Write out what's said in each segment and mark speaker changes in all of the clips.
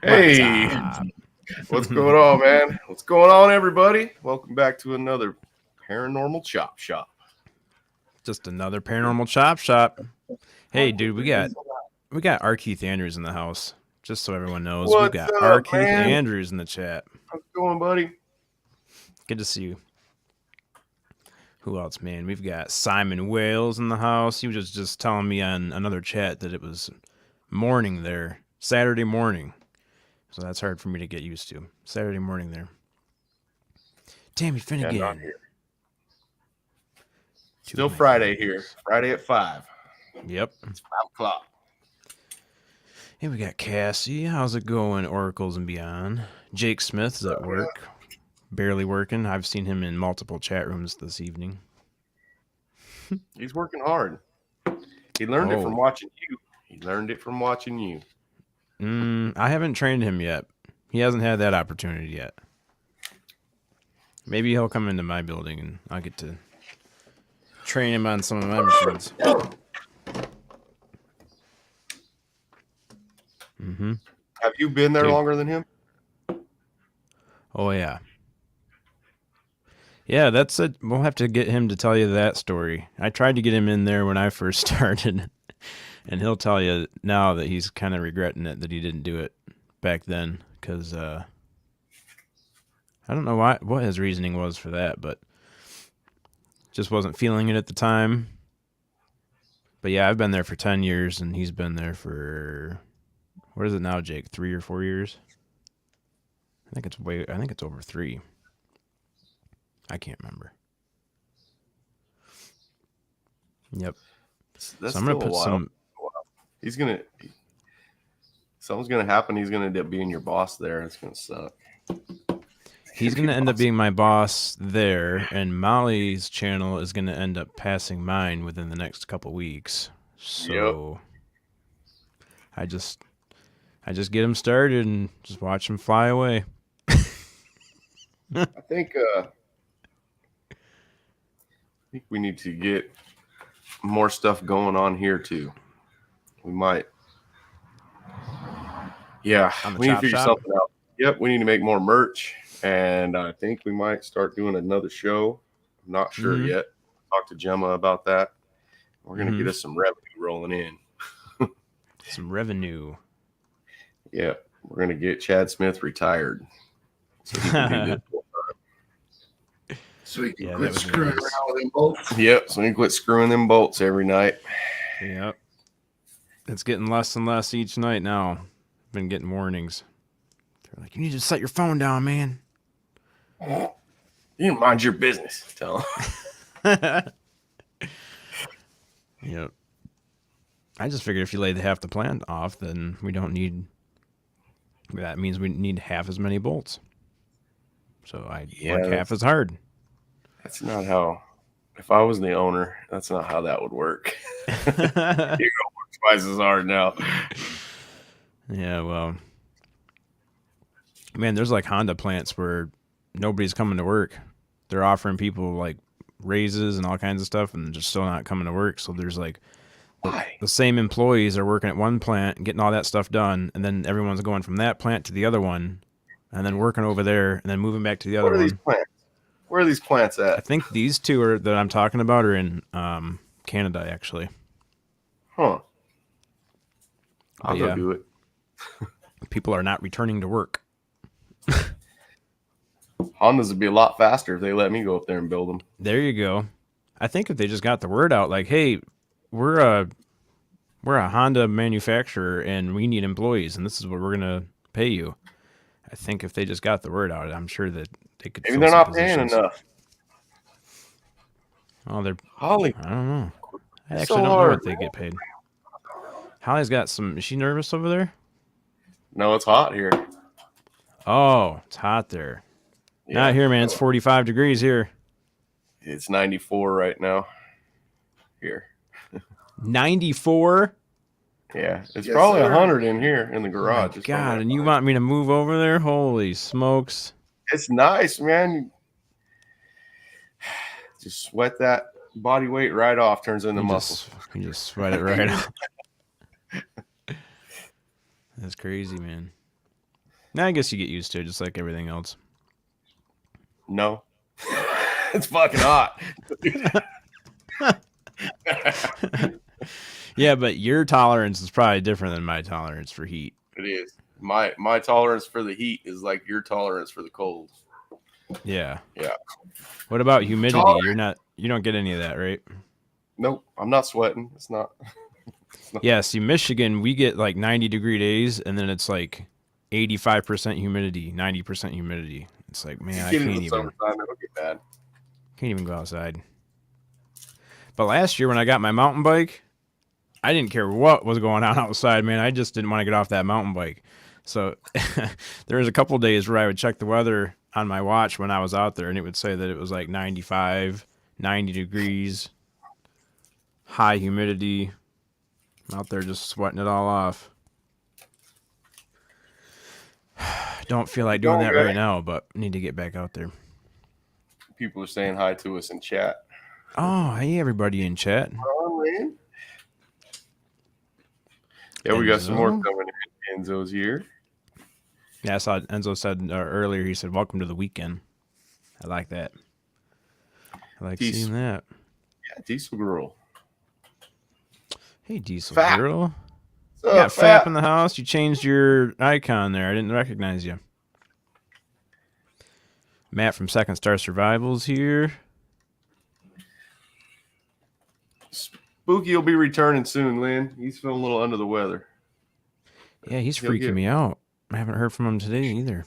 Speaker 1: Hey, what's going on, man? What's going on, everybody? Welcome back to another Paranormal Chop Shop.
Speaker 2: Just another paranormal chop shop. Hey, dude, we got R. Keith Andrews in the house. Just so everyone knows, we've
Speaker 1: What's
Speaker 2: got
Speaker 1: up,
Speaker 2: R. Keith
Speaker 1: man?
Speaker 2: Andrews in the chat.
Speaker 1: How's it going, buddy?
Speaker 2: Good to see you. Who else, man? We've got Simon Wales in the house. He was just telling me on another chat that it was morning there, Saturday morning. So that's hard for me to get used to. Saturday morning there. Tammy Finnegan.
Speaker 1: Yeah, not here. Still Friday here. Friday at 5.
Speaker 2: Yep.
Speaker 1: It's 5 o'clock.
Speaker 2: Hey, we got Cassie. How's it going? Oracles and Beyond. Jake Smith's at work. Barely working. I've seen him in multiple chat rooms this evening.
Speaker 1: He's working hard. He learned it from watching you.
Speaker 2: I haven't trained him yet. He hasn't had that opportunity yet. Maybe he'll come into my building and I'll get to train him on some of my machines. Mm-hmm.
Speaker 1: Have you been there longer than him?
Speaker 2: Oh, yeah. Yeah, that's it. We'll have to get him to tell you that story. I tried to get him in there when I first started, and he'll tell you now that he's kind of regretting it that he didn't do it back then, because I don't know what his reasoning was for that, but just wasn't feeling it at the time. But yeah, I've been there for 10 years, and he's been there for, what is it now, Jake? 3 or 4 years? I think it's over 3. I can't remember. Yep.
Speaker 1: That's
Speaker 2: so I'm gonna put some.
Speaker 1: Something's gonna happen. He's gonna end up being your boss there. It's gonna suck.
Speaker 2: He's gonna end up being my boss there, and Molly's channel is gonna end up passing mine within the next couple weeks. So I just get him started and just watch him fly away.
Speaker 1: I think we need to get more stuff going on here too. We might. Yeah, we need to figure something out. Yep, we need to make more merch, and I think we might start doing another show. I'm not sure yet. Talk to Gemma about that. We're gonna get us some revenue rolling in.
Speaker 2: Some revenue.
Speaker 1: Yeah, we're gonna get Chad Smith retired. So he can do this.
Speaker 3: So we can quit screwing around with them bolts.
Speaker 1: Yep, so we can quit screwing them bolts every night.
Speaker 2: Yep. It's getting less and less each night now. I've been getting warnings. They're like, you need to set your phone down, man.
Speaker 1: You didn't mind your business. Tell them.
Speaker 2: Yep. I just figured if you laid half the plant off, then we don't need... That means we need half as many bolts. So I work half as hard.
Speaker 1: That's not how... If I was the owner, that's not how that would work. You're going to work twice as hard now.
Speaker 2: Yeah, well... Man, there's like Honda plants where nobody's coming to work. They're offering people like raises and all kinds of stuff, and they're still not coming to work. So there's like... The same employees are working at one plant and getting all that stuff done, and then everyone's going from that plant to the other one, and then working over there, and then moving back to the other one.
Speaker 1: These plants? Where are these plants at?
Speaker 2: I think these two that I'm talking about are in Canada, actually.
Speaker 1: Huh. I'll go do it.
Speaker 2: People are not returning to work.
Speaker 1: Hondas would be a lot faster if they let me go up there and build them.
Speaker 2: There you go. I think if they just got the word out, like, hey, we're a Honda manufacturer and we need employees, and this is what we're gonna pay you. I think if they just got the word out, I'm sure that they could.
Speaker 1: Maybe they're not paying enough.
Speaker 2: Oh, they're
Speaker 1: Holly.
Speaker 2: I don't know. I actually don't know what they get paid. Holly's got some. Is she nervous over there?
Speaker 1: No, it's hot here.
Speaker 2: Oh, it's hot there. Yeah. Not here, man. It's 45 degrees here.
Speaker 1: It's 94 right now. Here.
Speaker 2: 94?
Speaker 1: Yeah, it's probably 100 in here in the garage.
Speaker 2: Oh God, and you want me to move over there? Holy smokes.
Speaker 1: It's nice, man. Just sweat that body weight right off, turns into muscle.
Speaker 2: You just sweat it right off. That's crazy, man. Now I guess you get used to it, just like everything else.
Speaker 1: No. It's fucking hot.
Speaker 2: Yeah, but your tolerance is probably different than my tolerance for heat.
Speaker 1: It is. My tolerance for the heat is like your tolerance for the cold.
Speaker 2: Yeah.
Speaker 1: Yeah.
Speaker 2: What about humidity? You don't get any of that, right?
Speaker 1: Nope. I'm not sweating. It's not.
Speaker 2: Yeah, see, Michigan, we get like 90-degree days, and then it's like 85% humidity, 90% humidity. It's like, man, I can't even.
Speaker 1: Summertime, it'll get bad.
Speaker 2: Can't even go outside. But last year when I got my mountain bike, I didn't care what was going on outside, man. I just didn't want to get off that mountain bike. So there was a couple days where I would check the weather on my watch when I was out there, and it would say that it was like 95, 90 degrees, high humidity. I'm out there just sweating it all off. Don't feel like doing that right now, but need to get back out there.
Speaker 1: People are saying hi to us in chat.
Speaker 2: Oh, hey, everybody in chat.
Speaker 1: Yeah, we got some more coming in. Enzo's here.
Speaker 2: Yeah, I saw Enzo said earlier, he said, welcome to the weekend. I like that. I like seeing that. Yeah,
Speaker 1: Diesel Girl.
Speaker 2: Hey, Diesel Girl. You got Fap in the house. You changed your icon there. I didn't recognize you. Matt from Second Star Survivals here.
Speaker 1: Spooky will be returning soon, Lynn. He's feeling a little under the weather.
Speaker 2: Yeah, he's freaking me out. I haven't heard from him today either.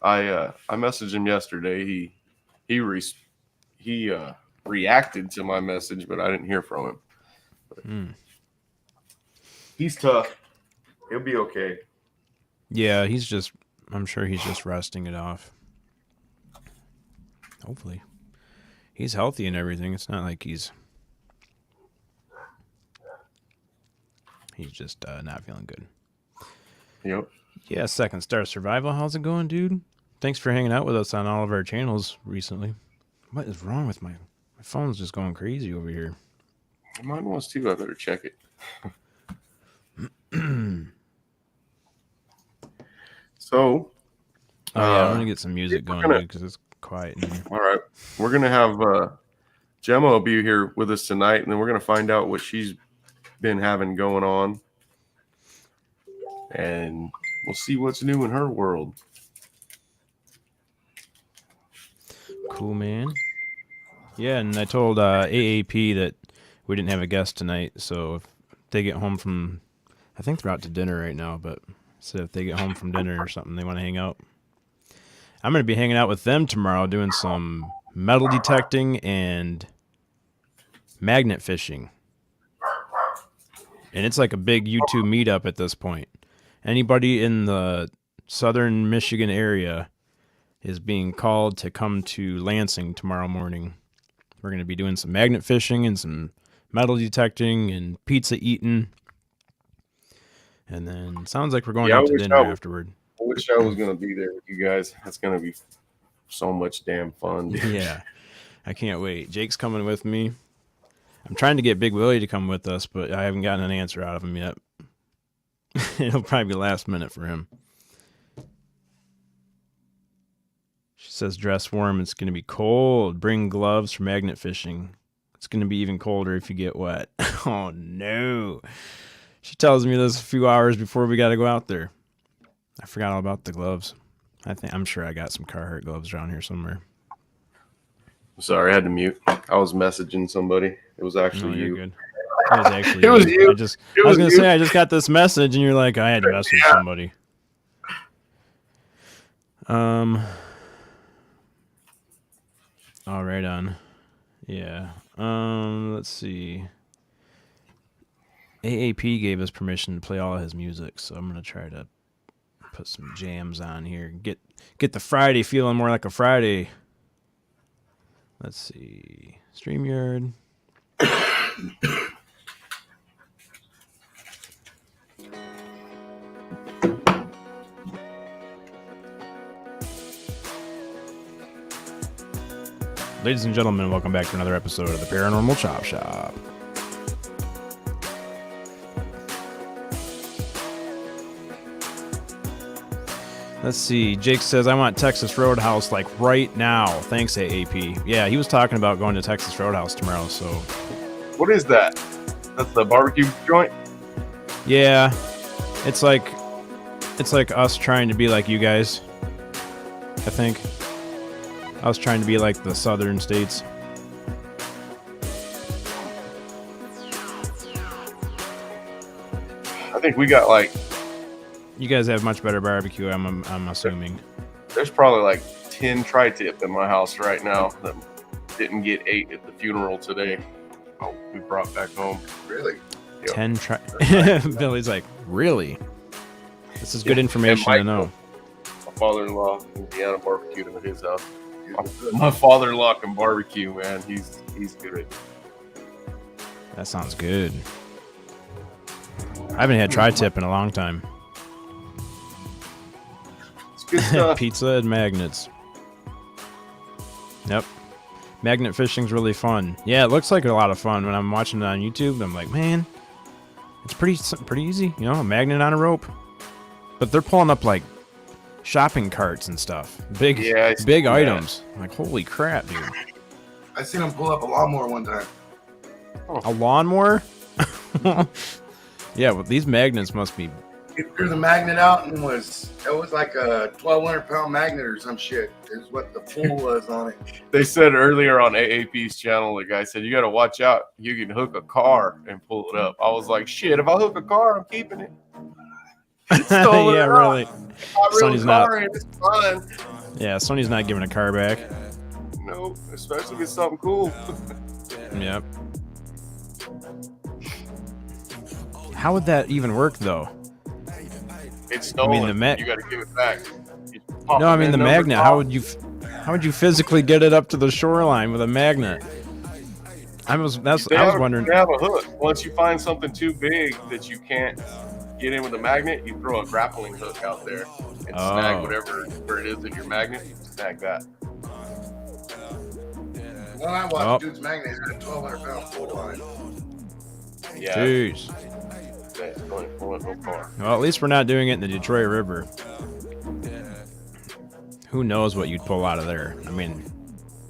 Speaker 1: I messaged him yesterday. He reacted to my message, but I didn't hear from him. He's tough. He'll be okay.
Speaker 2: Yeah, I'm sure he's just resting it off. Hopefully. He's healthy and everything. It's not like he's just not feeling good.
Speaker 1: Yep.
Speaker 2: Yeah, Second Star Survival. How's it going, dude? Thanks for hanging out with us on all of our channels recently. What is wrong with my phone's just going crazy over here?
Speaker 1: Mine was too. I better check it. So,
Speaker 2: I'm gonna get some music going because it's quiet in here.
Speaker 1: All right, we're gonna have Gemma will be here with us tonight, and then we're gonna find out what she's been having going on, and we'll see what's new in her world.
Speaker 2: Cool, man. Yeah, and I told AAP that we didn't have a guest tonight, so if they get home from, I think they're out to dinner right now, but so if they get home from dinner or something, they want to hang out. I'm going to be hanging out with them tomorrow doing some metal detecting and magnet fishing. And it's like a big YouTube meetup at this point. Anybody in the southern Michigan area is being called to come to Lansing tomorrow morning. We're going to be doing some magnet fishing and some metal detecting and pizza eating. And then sounds like we're going out to dinner afterward.
Speaker 1: I wish I was going to be there with you guys. That's going to be so much damn fun, dude.
Speaker 2: Yeah, I can't wait. Jake's coming with me. I'm trying to get Big Willie to come with us, but I haven't gotten an answer out of him yet. It'll probably be last minute for him. She says, dress warm. It's going to be cold. Bring gloves for magnet fishing. It's going to be even colder if you get wet. Oh, no. She tells me this a few hours before we got to go out there. I forgot all about the gloves. I'm sure I got some Carhartt gloves around here somewhere.
Speaker 1: Sorry, I had to mute. I was messaging somebody. It was actually you.
Speaker 2: Good. It was actually you. I was going to say, I just got this message, and you're like, I had to message somebody. All right on. Yeah. Let's see. AAP gave us permission to play all of his music, so I'm going to try to put some jams on here. Get the Friday feeling more like a Friday. Let's see. StreamYard. Ladies and gentlemen, welcome back to another episode of the Paranormal Chop Shop. Let's see. Jake says, I want Texas Roadhouse like right now. Thanks, AAP. Yeah, he was talking about going to Texas Roadhouse tomorrow, so.
Speaker 1: What is that? That's the barbecue joint?
Speaker 2: Yeah. It's like us trying to be like you guys. I think. I was trying to be like the southern states.
Speaker 1: I think we got like.
Speaker 2: You guys have much better barbecue, I'm assuming.
Speaker 1: There's probably like 10 tri-tip in my house right now that didn't get 8 at the funeral today. Oh, we brought back home.
Speaker 3: Really?
Speaker 1: Yep.
Speaker 2: 10 Billy's like, really? This is good information to know.
Speaker 1: My father-in-law in Indiana barbecued him at his house. My father-in-law can barbecue, man. He's good.
Speaker 2: That sounds good. I haven't had tri-tip in a long time.
Speaker 1: Good stuff.
Speaker 2: Pizza and magnets. Yep. Magnet fishing's really fun. Yeah, it looks like a lot of fun. When I'm watching it on YouTube, I'm like, man, it's pretty easy. You know, a magnet on a rope. But they're pulling up like shopping carts and stuff. Big items. I'm like, holy crap, dude.
Speaker 3: I seen them pull up a lawnmower one time.
Speaker 2: A lawnmower? Yeah, well, these magnets must be.
Speaker 3: He threw the magnet out and it was like a 1,200-pound magnet or some shit is what the pull was on it.
Speaker 1: They said earlier on AAP's channel, the guy said, you got to watch out. You can hook a car and pull it up. I was like, shit, if I hook a car, I'm keeping it.
Speaker 2: Yeah, really.
Speaker 1: Sonny's not. It's fun.
Speaker 2: Yeah, Sonny's not giving a car back.
Speaker 1: No, especially if it's something cool.
Speaker 2: Yep. How would that even work, though?
Speaker 1: It's stolen.
Speaker 2: I mean,
Speaker 1: you got to give it back.
Speaker 2: No, I mean the magnet. How would you physically get it up to the shoreline with a magnet? I was wondering.
Speaker 1: You have a hook. Once you find something too big that you can't get in with a magnet, you throw a grappling hook out there and snag whatever it is in your magnet. You snag that.
Speaker 3: Well, I watched dude's magnet had a 1,200-pound pull on it.
Speaker 1: Yeah.
Speaker 2: Jeez. Well, at least we're not doing it in the Detroit River. Who knows what you'd pull out of there? I mean,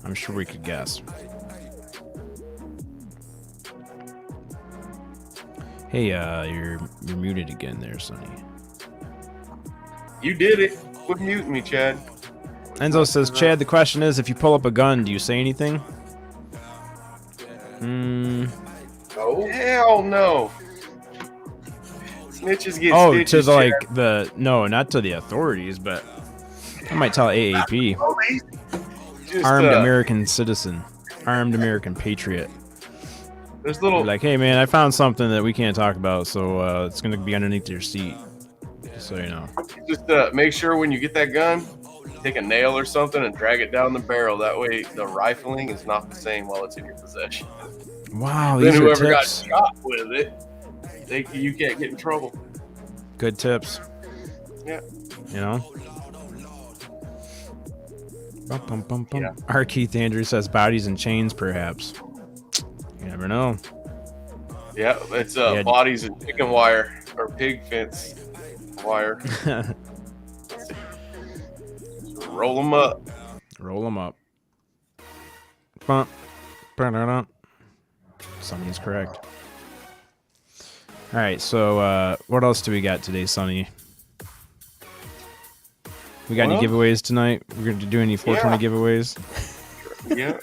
Speaker 2: I'm sure we could guess. Hey, you're muted again there, Sonny.
Speaker 1: You did it. Quit muting me, Chad.
Speaker 2: Enzo says, Chad, the question is, if you pull up a gun, do you say anything?
Speaker 1: No. Hell no. Snitches get stitches,
Speaker 2: to like no, not to the authorities, but I might tell AAP. Armed American citizen, armed American patriot.
Speaker 1: There's little
Speaker 2: like, hey man, I found something that we can't talk about, so it's gonna be underneath your seat, just so you know.
Speaker 1: Just make sure when you get that gun, take a nail or something and drag it down the barrel. That way, the rifling is not the same while it's in your possession.
Speaker 2: Wow,
Speaker 1: then
Speaker 2: these
Speaker 1: whoever
Speaker 2: are
Speaker 1: got
Speaker 2: tips.
Speaker 1: shot with it, you can't get in trouble.
Speaker 2: Good tips.
Speaker 1: Yeah.
Speaker 2: You know? Bum, bum, bum, bum.
Speaker 1: Yeah.
Speaker 2: R. Keith Andrews says bodies and chains, perhaps. You never know.
Speaker 1: Yeah, it's bodies and chicken wire or pig fence wire. Roll them up.
Speaker 2: Roll them up. Bump. Ba-da-da. Sonny is correct. All right, so what else do we got today, Sonny? We got any giveaways tonight? We're going to do any 420 giveaways?
Speaker 1: Yeah.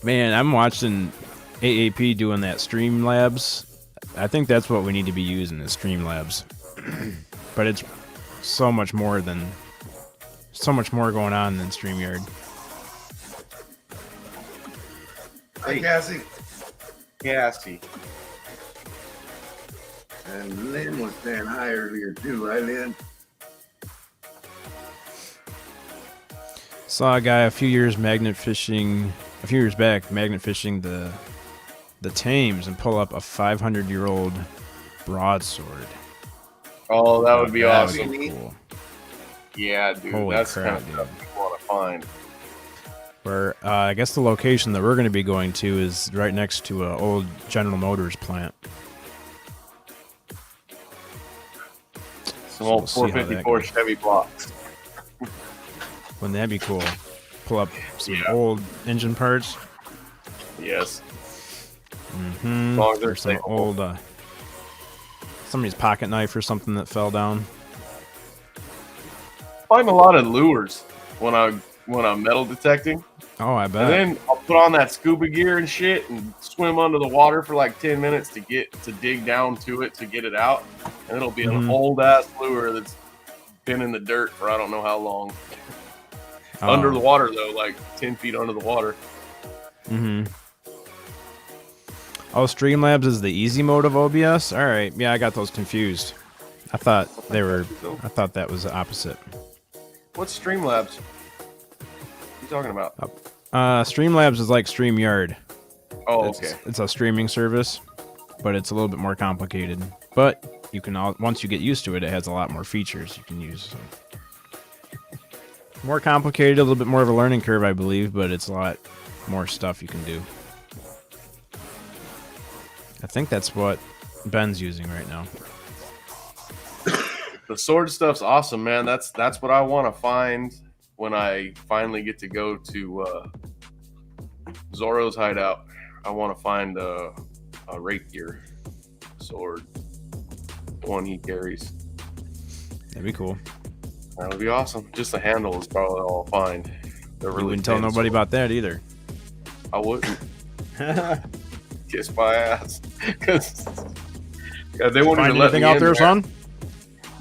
Speaker 2: Man, I'm watching AAP doing that Streamlabs. I think that's what we need to be using, is Streamlabs. But it's so much more going on than StreamYard.
Speaker 3: Hey, Cassie.
Speaker 1: Cassie.
Speaker 3: And Lynn was saying hi earlier too, right, Lynn?
Speaker 2: Saw a guy a few years back magnet fishing the Thames and pull up a 500-year-old broadsword.
Speaker 1: Oh, that would be awesome.
Speaker 2: Cool.
Speaker 1: Yeah, dude.
Speaker 2: Holy
Speaker 1: that's
Speaker 2: crap,
Speaker 1: kind of stuff you want to find.
Speaker 2: Where I guess the location that we're going to be going to is right next to an old General Motors plant.
Speaker 1: Some old 454 Chevy blocks.
Speaker 2: Wouldn't that be cool? Pull up some old engine parts.
Speaker 1: Yes.
Speaker 2: Mm-hmm. Or some old somebody's pocket knife or something that fell down.
Speaker 1: Find a lot of lures when I'm metal detecting.
Speaker 2: Oh, I bet.
Speaker 1: And then I'll put on that scuba gear and shit and swim under the water for like 10 minutes to dig down to it to get it out. And it'll be an old ass lure that's been in the dirt for I don't know how long. Under the water though, like 10 feet under the water.
Speaker 2: Mm-hmm. Oh, Streamlabs is the easy mode of OBS? Alright, yeah, I got those confused. I thought that was the opposite.
Speaker 1: What's Streamlabs? What are you talking about?
Speaker 2: Streamlabs is like StreamYard.
Speaker 1: Oh, okay.
Speaker 2: It's a streaming service, but it's a little bit more complicated. But you can once you get used to it, it has a lot more features you can use. So. More complicated, a little bit more of a learning curve, I believe, but it's a lot more stuff you can do. I think that's what Ben's using right now.
Speaker 1: The sword stuff's awesome, man. That's what I want to find when I finally get to go to Zorro's hideout. I want to find a rapier sword, the one he carries.
Speaker 2: That'd be cool.
Speaker 1: That would be awesome. Just the handle is probably all I'll find.
Speaker 2: You wouldn't tell nobody about that either.
Speaker 1: I wouldn't. Kiss my ass. Because they won't even let me
Speaker 2: out there, son.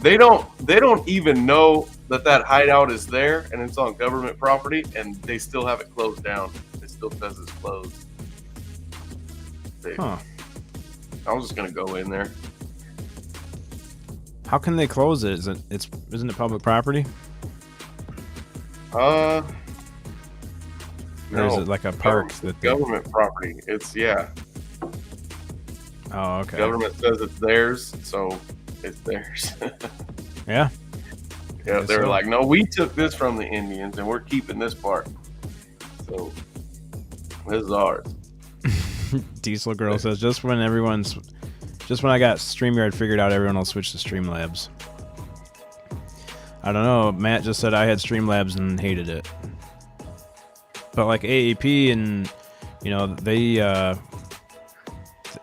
Speaker 1: They don't even know that hideout is there and it's on government property, and they still have it closed down. It still says it's closed. I was just gonna go in there.
Speaker 2: How can they close it? Isn't it public property?
Speaker 1: No.
Speaker 2: Or is it like a park?
Speaker 1: Government property. It's
Speaker 2: Oh, okay.
Speaker 1: Government says it's theirs, so it's theirs.
Speaker 2: Yeah.
Speaker 1: Yeah, they were like, no, we took this from the Indians and we're keeping this part. So this is ours.
Speaker 2: Diesel Girl says just when I got StreamYard figured out, everyone will switch to Streamlabs. I don't know. Matt just said I had Streamlabs and hated it. But like AAP and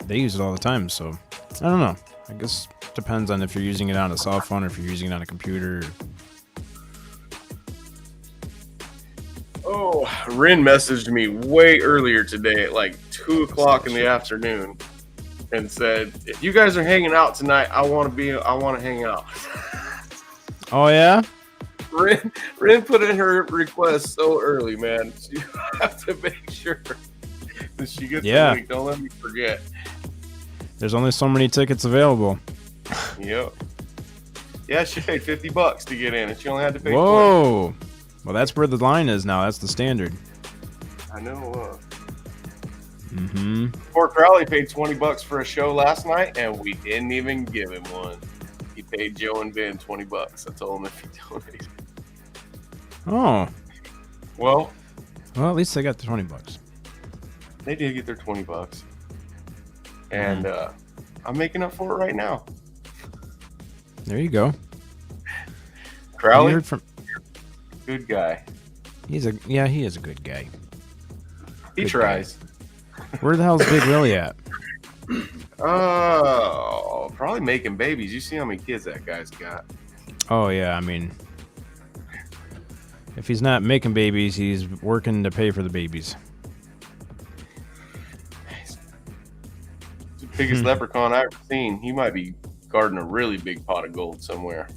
Speaker 2: they use it all the time, so I don't know. I guess it depends on if you're using it on a cell phone or if you're using it on a computer.
Speaker 1: Oh, Rin messaged me way earlier today at like 2 o'clock in the afternoon and said, if you guys are hanging out tonight, I want to hang out.
Speaker 2: Oh yeah?
Speaker 1: Rin put in her request so early, man. You have to make sure that she gets the link. Don't let me forget.
Speaker 2: There's only so many tickets available.
Speaker 1: Yep. Yeah, she paid $50 to get in, and she only had to pay
Speaker 2: Whoa. 20. Well, that's where the line is now. That's the standard.
Speaker 1: I know.
Speaker 2: Mm-hmm.
Speaker 1: Poor Crowley paid $20 for a show last night, and we didn't even give him one. He paid Joe and Ben $20. I told him if he donated.
Speaker 2: Oh.
Speaker 1: Well,
Speaker 2: at least they got the $20.
Speaker 1: They did get their $20. And I'm making up for it right now.
Speaker 2: There you go.
Speaker 1: Crowley, good guy.
Speaker 2: He is a good guy.
Speaker 1: He tries.
Speaker 2: Where the hell's Big Willie at?
Speaker 1: Probably making babies. You see how many kids that guy's got.
Speaker 2: Oh yeah, I mean, if he's not making babies, he's working to pay for the babies.
Speaker 1: The biggest leprechaun I've ever seen. He might be guarding a really big pot of gold somewhere.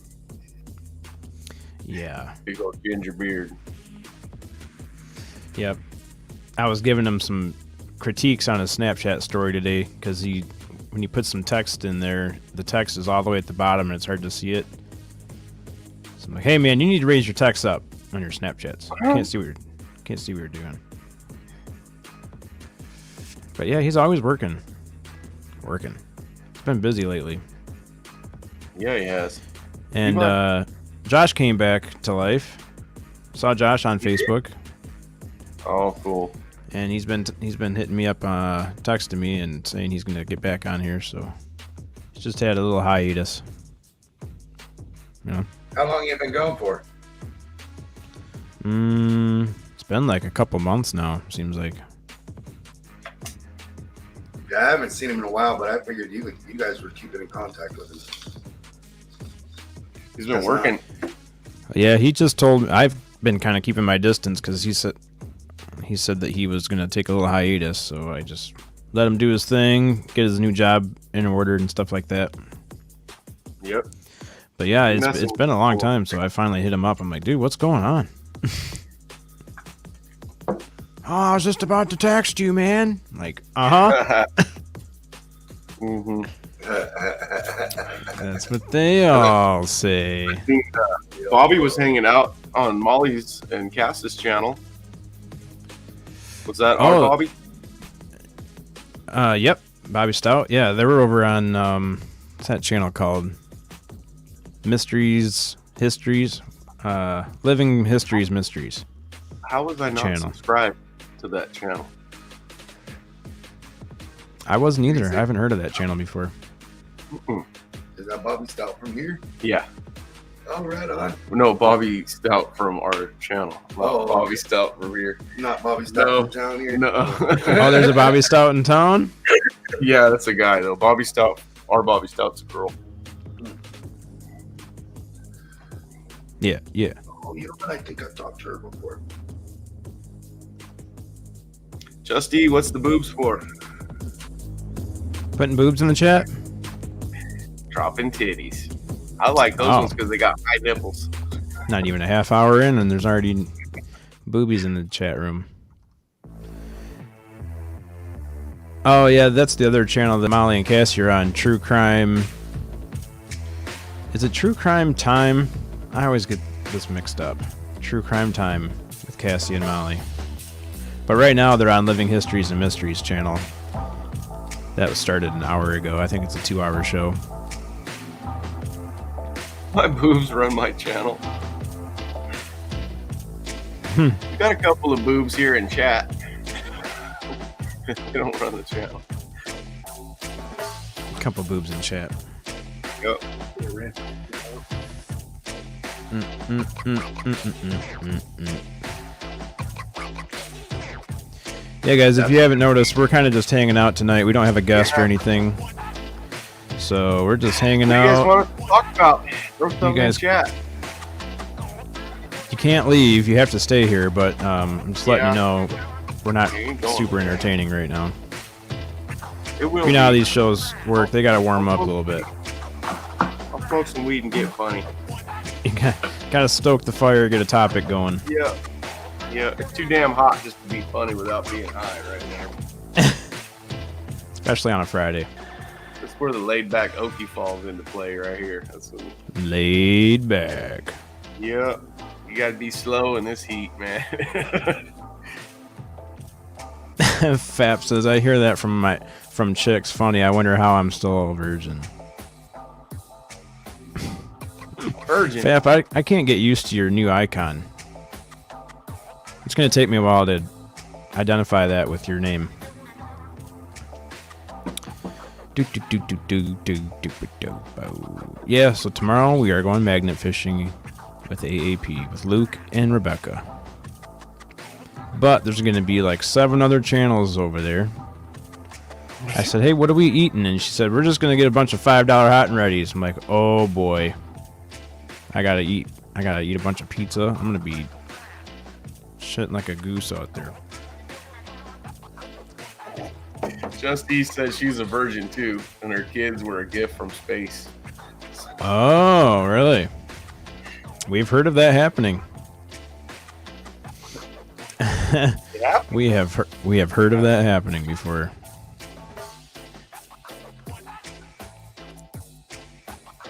Speaker 2: Yeah.
Speaker 1: Big old ginger beard.
Speaker 2: Yep. I was giving him some critiques on his Snapchat story today because when you put some text in there, the text is all the way at the bottom and it's hard to see it. So I'm like, hey man, you need to raise your text up on your Snapchats. I can't see what you're doing. But yeah, he's always working. It's been busy lately.
Speaker 1: Yeah, he has.
Speaker 2: And Josh came back to life. Saw Josh on Facebook.
Speaker 1: Oh, cool.
Speaker 2: And he's been hitting me up, texting me and saying he's gonna get back on here. So he's just had a little hiatus. know.
Speaker 3: How long you been going for?
Speaker 2: It's been like a couple months now, seems like.
Speaker 3: Yeah, I haven't seen him in a while, but I figured you guys were keeping in contact with him.
Speaker 1: He's been working.
Speaker 2: Yeah, he just told me. I've been kind of keeping my distance because he said that he was going to take a little hiatus, so I just let him do his thing, get his new job in order and stuff like that.
Speaker 1: Yep.
Speaker 2: But yeah, it's been a long time, so I finally hit him up. I'm like, dude, what's going on? Oh, I was just about to text you, man. I'm like,
Speaker 1: Mm-hmm.
Speaker 2: That's what they all say.
Speaker 1: I think Bobby was hanging out on Molly's and Cass's channel. Was that our Bobby?
Speaker 2: Yep, Bobby Stout. Yeah, they were over on what's that channel called? Mysteries, Histories, Living Histories, Mysteries.
Speaker 1: How was I not subscribed to that channel?
Speaker 2: I wasn't either. I haven't heard of that channel before.
Speaker 3: Is that Bobby Stout from here?
Speaker 1: Yeah.
Speaker 3: Oh, right on.
Speaker 1: No, Bobby Stout from our channel. Bobby Stout from here.
Speaker 3: Not Bobby Stout from town here?
Speaker 1: No.
Speaker 2: Oh, there's a Bobby Stout in town?
Speaker 1: Yeah, that's a guy, though. Bobby Stout. Our Bobby Stout's a girl.
Speaker 2: Yeah.
Speaker 3: Oh, you know what? I think I've talked to her before.
Speaker 1: Justy, what's the boobs for?
Speaker 2: Putting boobs in the chat?
Speaker 1: Dropping titties. I like those ones because they got high nipples.
Speaker 2: Not even a half hour in, and there's already boobies in the chat room. Oh, yeah, that's the other channel that Molly and Cassie are on. True Crime. Is it True Crime Time? I always get this mixed up. True Crime Time with Cassie and Molly. But right now they're on Living Histories and Mysteries channel. That was started an hour ago. I think it's a 2-hour show.
Speaker 1: My boobs run my channel. We got a couple of boobs here in chat. They don't run the channel.
Speaker 2: A couple boobs in chat.
Speaker 1: Yep.
Speaker 2: Yeah, guys, if you haven't noticed, we're kind of just hanging out tonight. We don't have a guest or anything. So we're just hanging out.
Speaker 1: What do you guys want to talk about? Throw something in chat.
Speaker 2: You can't leave. You have to stay here, but I'm just letting you know we're not super entertaining right now. You know how these shows work. They got to warm up a little bit.
Speaker 1: I'll smoke some weed and get funny.
Speaker 2: You got to stoke the fire, get a topic going.
Speaker 1: Yeah. Yeah, it's too damn hot just to be funny without being high right now.
Speaker 2: Especially on a Friday.
Speaker 1: That's where the laid back Okie falls into play right here. That's what
Speaker 2: laid back.
Speaker 1: Yeah. You gotta be slow in this heat, man.
Speaker 2: Fap says, I hear that from chicks. Funny, I wonder how I'm still a virgin.
Speaker 1: Virgin?
Speaker 2: Fap, I can't get used to your new icon. It's going to take me a while to identify that with your name. Yeah, so tomorrow we are going magnet fishing with AAP, with Luke and Rebecca. But there's going to be like 7 other channels over there. I said, hey, what are we eating? And she said, we're just going to get a bunch of $5 hot and readies. I'm like, oh boy. I got to eat a bunch of pizza. I'm going to be shitting like a goose out there.
Speaker 1: Justy says she's a virgin too, and her kids were a gift from space.
Speaker 2: Oh, really? We've heard of that happening. We have heard of that happening before.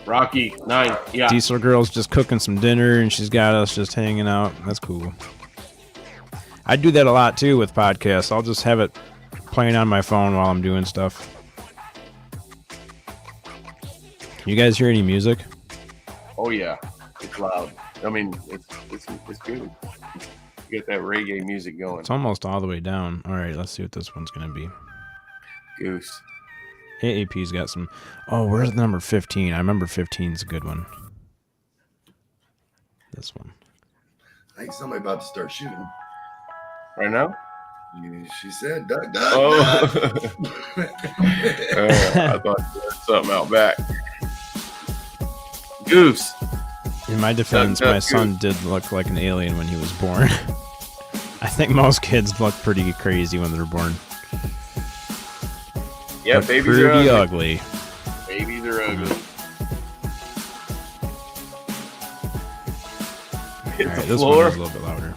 Speaker 1: Rocky 9, yeah.
Speaker 2: Diesel Girl's just cooking some dinner, and she's got us just hanging out. That's cool. I do that a lot too with podcasts. I'll just have it playing on my phone while I'm doing stuff. You guys hear any music?
Speaker 1: Oh yeah, it's loud. I mean, it's good. You get that reggae music going.
Speaker 2: It's almost all the way down. All right, let's see what this one's gonna be.
Speaker 1: Goose.
Speaker 2: AAP's got some. Oh, where's the number 15? I remember 15's a good one. this one.
Speaker 3: I think somebody about to start shooting.
Speaker 1: Right now?
Speaker 3: She said, duck, duck,
Speaker 1: Oh.
Speaker 3: duck.
Speaker 1: I thought there was something out back. Goose.
Speaker 2: In my defense, my son did look like an alien when he was born. I think most kids look pretty crazy when they're born.
Speaker 1: Yeah,
Speaker 2: look
Speaker 1: babies are
Speaker 2: pretty
Speaker 1: ugly.
Speaker 2: ugly.
Speaker 1: Babies are ugly. Hit
Speaker 2: Alright,
Speaker 1: the
Speaker 2: this
Speaker 1: floor.
Speaker 2: one is a little bit louder.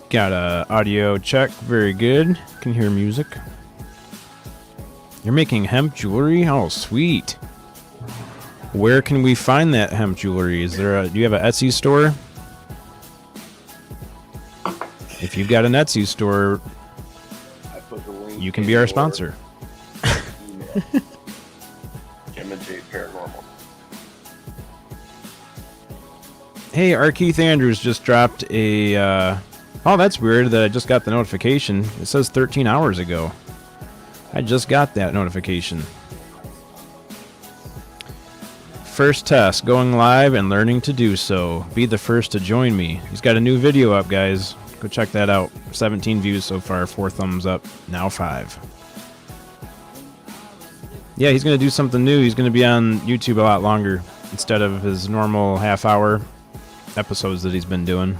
Speaker 2: Got a audio check. Very good. Can hear music. You're making hemp jewelry? Oh, sweet. Where can we find that hemp jewelry? Is there do you have an Etsy store? If you've got an Etsy store,
Speaker 1: I put the link
Speaker 2: you can be our sponsor.
Speaker 1: Gemma Jade Paranormal.
Speaker 2: Hey, our Keith Andrews just dropped a... oh, that's weird that I just got the notification. It says 13 hours ago. I just got that notification. First test, going live and learning to do so. Be the first to join me. He's got a new video up, guys. Go check that out. 17 views so far, 4 thumbs up, now 5. Yeah, he's going to do something new. He's going to be on YouTube a lot longer instead of his normal half-hour episodes that he's been doing.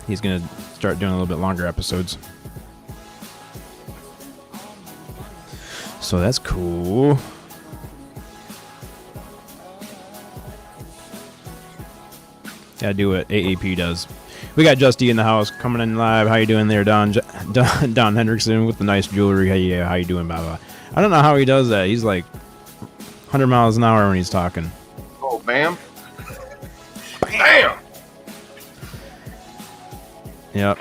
Speaker 2: He's going to start doing a little bit longer episodes. So that's cool. Yeah, do what AAP does. We got Justy in the house coming in live. How you doing there, Don Hendrickson with the nice jewelry? Hey, yeah, how you doing, blah, blah. I don't know how he does that. He's like 100 miles an hour when he's talking.
Speaker 1: Oh, bam. Bam!
Speaker 2: Yep.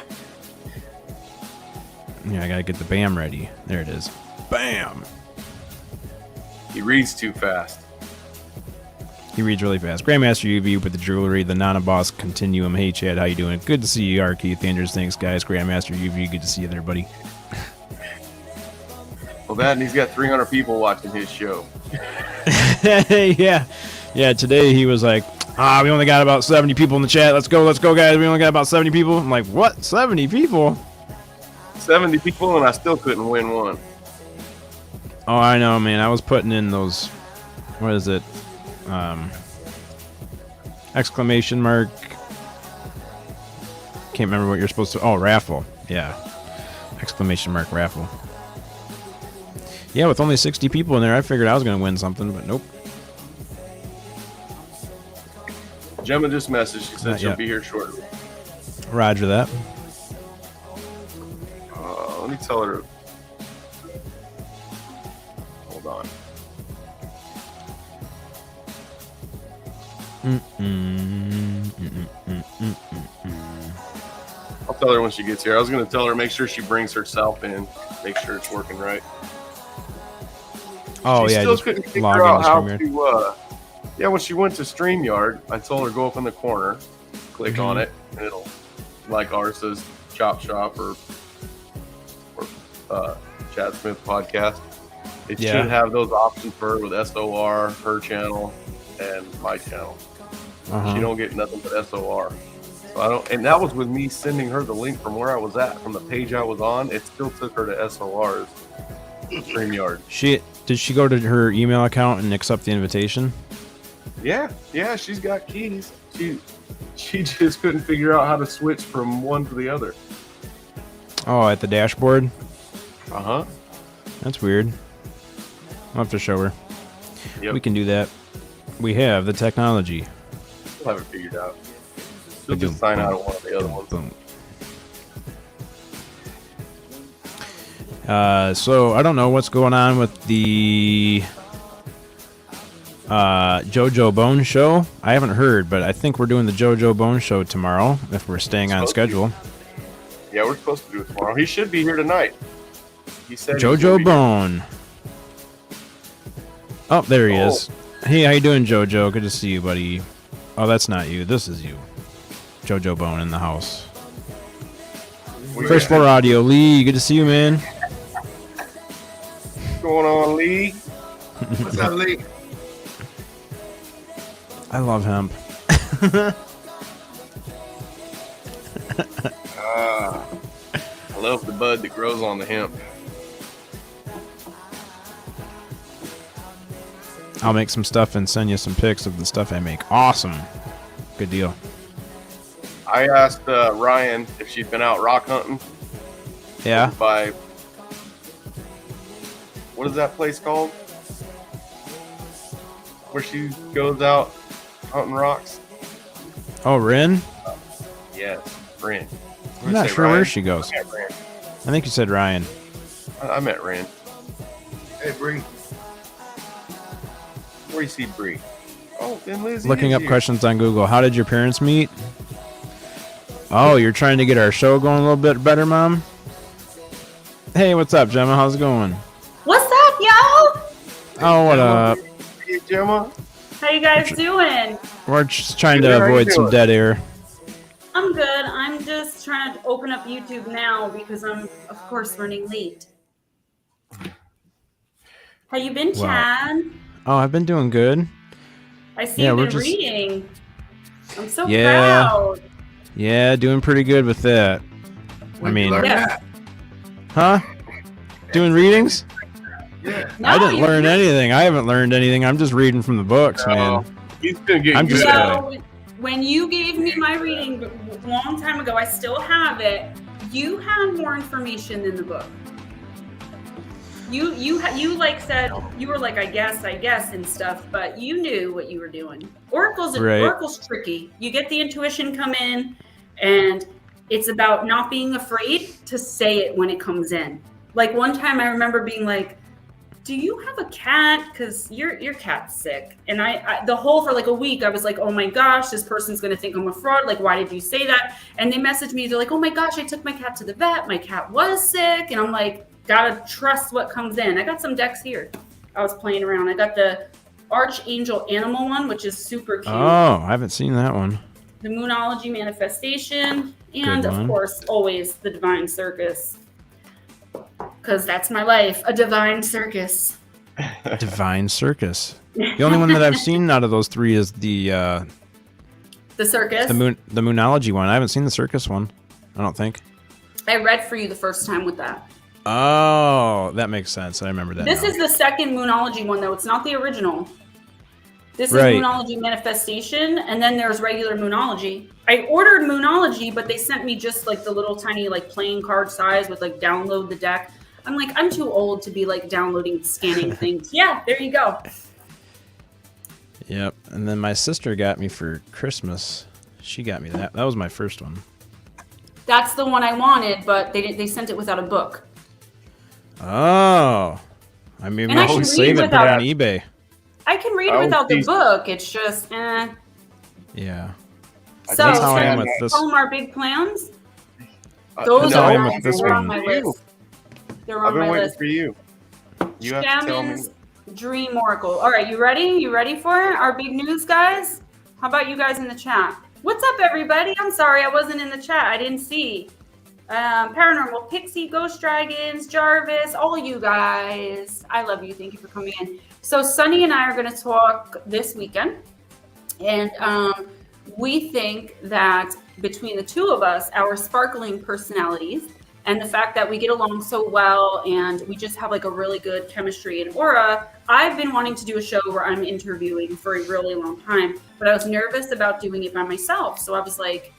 Speaker 2: Yeah, I gotta get the BAM ready. There it is. BAM!
Speaker 1: He reads too fast.
Speaker 2: He reads really fast. Grandmaster UV with the jewelry, the Nana Boss Continuum. Hey, Chad, how you doing? Good to see you, R. Keith Andrews. Thanks, guys. Grandmaster UV, good to see you there, buddy.
Speaker 1: Well, that, and he's got 300 people watching his show.
Speaker 2: Yeah. Yeah, today he was like, we only got about 70 people in the chat. Let's go, guys. We only got about 70 people. I'm like, what? 70 people?
Speaker 1: 70 people, and I still couldn't win one.
Speaker 2: Oh, I know, man. I was putting in those, what is it? Exclamation mark. Can't remember what you're supposed to. Oh, raffle. Yeah. Exclamation mark raffle. Yeah, with only 60 people in there, I figured I was going to win something, but nope.
Speaker 1: Gemma just messaged. She said she'll be here shortly.
Speaker 2: Roger that.
Speaker 1: Let me tell her. Hold on. I'll tell her when she gets here. I was going to tell her make sure she brings herself in. Make sure it's working right.
Speaker 2: Oh,
Speaker 1: she
Speaker 2: yeah,
Speaker 1: still
Speaker 2: just
Speaker 1: couldn't figure
Speaker 2: log
Speaker 1: out
Speaker 2: into
Speaker 1: how
Speaker 2: StreamYard.
Speaker 1: to. Yeah, when she went to StreamYard, I told her go up in the corner, click on it, and it'll, like ours says, Chop Shop or Chad Smith podcast. It should have those options for her with SOR, her channel, and my channel. She don't get nothing but SOR. So I don't, and that was with me sending her the link from where I was at, from the page I was on. It still took her to SOR's StreamYard.
Speaker 2: Did she go to her email account and accept the invitation?
Speaker 1: Yeah, she's got keys. She just couldn't figure out how to switch from one to the other.
Speaker 2: Oh, at the dashboard?
Speaker 1: Uh-huh.
Speaker 2: That's weird. I'll have to show her.
Speaker 1: Yep.
Speaker 2: We can do that. We have the technology.
Speaker 1: We'll have it figured out. She'll just sign out of one of the other ones.
Speaker 2: Boom. So I don't know what's going on with the JoJo Bone show. I haven't heard, but I think we're doing the JoJo Bone show tomorrow if we're staying on schedule.
Speaker 1: Yeah, we're supposed to do it tomorrow. He should be here tonight. He said
Speaker 2: JoJo Bone. Oh, there he is. Hey, how you doing, JoJo? Good to see you, buddy. Oh, that's not you. This is you. JoJo Bone in the house. First floor audio. Lee, good to see you, man.
Speaker 1: What's going on, Lee?
Speaker 3: What's up, Lee?
Speaker 2: I love hemp.
Speaker 1: I love the bud that grows on the hemp.
Speaker 2: I'll make some stuff and send you some pics of the stuff I make. Awesome. Good deal.
Speaker 1: I asked Ryan if she'd been out rock hunting.
Speaker 2: Yeah.
Speaker 1: By what is that place called? Where she goes out hunting rocks?
Speaker 2: Oh, Rin?
Speaker 1: Yes, Ren.
Speaker 2: I'm not sure
Speaker 1: Ryan?
Speaker 2: where she goes.
Speaker 1: I met Ren.
Speaker 2: I think you said Ryan.
Speaker 1: I met Ren.
Speaker 3: Hey, Bree.
Speaker 1: Where you see Bree? Oh, then Lizzie.
Speaker 2: Looking
Speaker 1: is
Speaker 2: up
Speaker 1: here.
Speaker 2: questions on Google. How did your parents meet? Oh, you're trying to get our show going a little bit better, Mom? Hey, what's up, Gemma? How's it going?
Speaker 4: What's up, y'all?
Speaker 2: Oh, what up?
Speaker 1: Hey, Gemma.
Speaker 4: How you guys doing?
Speaker 2: We're just trying to
Speaker 1: Good, how you
Speaker 2: avoid some
Speaker 1: doing?
Speaker 2: dead air.
Speaker 4: I'm good. I'm just trying to open up YouTube now because I'm, of course, running late. How you been,
Speaker 2: Wow.
Speaker 4: Chad?
Speaker 2: Oh, I've been doing good.
Speaker 4: I see
Speaker 2: Yeah,
Speaker 4: you've
Speaker 2: we're
Speaker 4: been
Speaker 2: just-
Speaker 4: reading. I'm so
Speaker 2: Yeah.
Speaker 4: proud.
Speaker 2: Yeah, doing pretty good with that.
Speaker 3: When
Speaker 2: mean-
Speaker 3: you learn
Speaker 4: Yeah.
Speaker 3: that?
Speaker 2: Huh? Doing readings?
Speaker 3: Yeah.
Speaker 4: No,
Speaker 2: I didn't
Speaker 4: you-
Speaker 2: learn anything. I haven't learned anything. I'm just reading from the books, man.
Speaker 1: He's gonna get
Speaker 2: I'm
Speaker 1: good
Speaker 2: just-
Speaker 1: at it.
Speaker 4: So, when you gave me my reading a long time ago, I still have it. You had more information than the book. You like said you were like I guess and stuff, but you knew what you were doing.
Speaker 2: Right.
Speaker 4: Oracle's tricky. You get the intuition come in, and it's about not being afraid to say it when it comes in. Like one time, I remember being like, "Do you have a cat? Because your cat's sick." And I the whole for like a week, I was like, "Oh my gosh, this person's gonna think I'm a fraud. Like, why did you say that?" And they messaged me. They're like, "Oh my gosh, I took my cat to the vet. My cat was sick." And I'm like, gotta trust what comes in. I got some decks here. I was playing around. I got the Archangel Animal one, which is super cute.
Speaker 2: Oh, I haven't seen that one.
Speaker 4: The Moonology Manifestation, and
Speaker 2: Good
Speaker 4: of
Speaker 2: one.
Speaker 4: course, always the Divine Circus. Because that's my life, a divine circus.
Speaker 2: Divine Circus. The only one that I've seen out of those three is the
Speaker 4: The circus.
Speaker 2: the Moonology one. I haven't seen the Circus one. I don't think.
Speaker 4: I read for you the first time with that.
Speaker 2: Oh, that makes sense. I remember that.
Speaker 4: This
Speaker 2: now.
Speaker 4: is the second Moonology one, though. It's not the original. This
Speaker 2: Right.
Speaker 4: is Moonology Manifestation, and then there's regular Moonology. I ordered Moonology, but they sent me just like the little tiny like playing card size with like download the deck. I'm like, I'm too old to be like downloading, scanning things. Yeah, there you go.
Speaker 2: Yep. And then my sister got me for Christmas. She got me that. That was my first one.
Speaker 4: That's the one I wanted, but they sent it without a book.
Speaker 2: Oh. I mean,
Speaker 4: And I
Speaker 2: I
Speaker 4: can
Speaker 2: should save
Speaker 4: read
Speaker 2: it, put it on
Speaker 4: without-
Speaker 2: eBay.
Speaker 4: I can read it
Speaker 1: Oh,
Speaker 4: without the
Speaker 1: geez.
Speaker 4: book. It's just,
Speaker 2: Yeah.
Speaker 4: So,
Speaker 2: That's how I am
Speaker 4: should
Speaker 2: with
Speaker 4: I
Speaker 2: this.
Speaker 4: tell them our big plans? Those
Speaker 2: That's how I
Speaker 4: are
Speaker 2: am with this
Speaker 4: they're on
Speaker 2: one.
Speaker 4: my list. They're
Speaker 1: I've
Speaker 4: on
Speaker 1: been
Speaker 4: my
Speaker 1: waiting
Speaker 4: list.
Speaker 1: for you. You have to tell me.
Speaker 4: Shaman's Dream Oracle. All right, you ready? You ready for it? Our big news, guys? How about you guys in the chat? What's up, everybody? I'm sorry I wasn't in the chat. I didn't see. Paranormal, Pixie, Ghost Dragons, Jarvis, all you guys. I love you. Thank you for coming in. So Sunny and I are going to talk this weekend. And we think that between the two of us, our sparkling personalities, and the fact that we get along so well and we just have like a really good chemistry and aura. I've been wanting to do a show where I'm interviewing for a really long time, but I was nervous about doing it by myself. So I was like,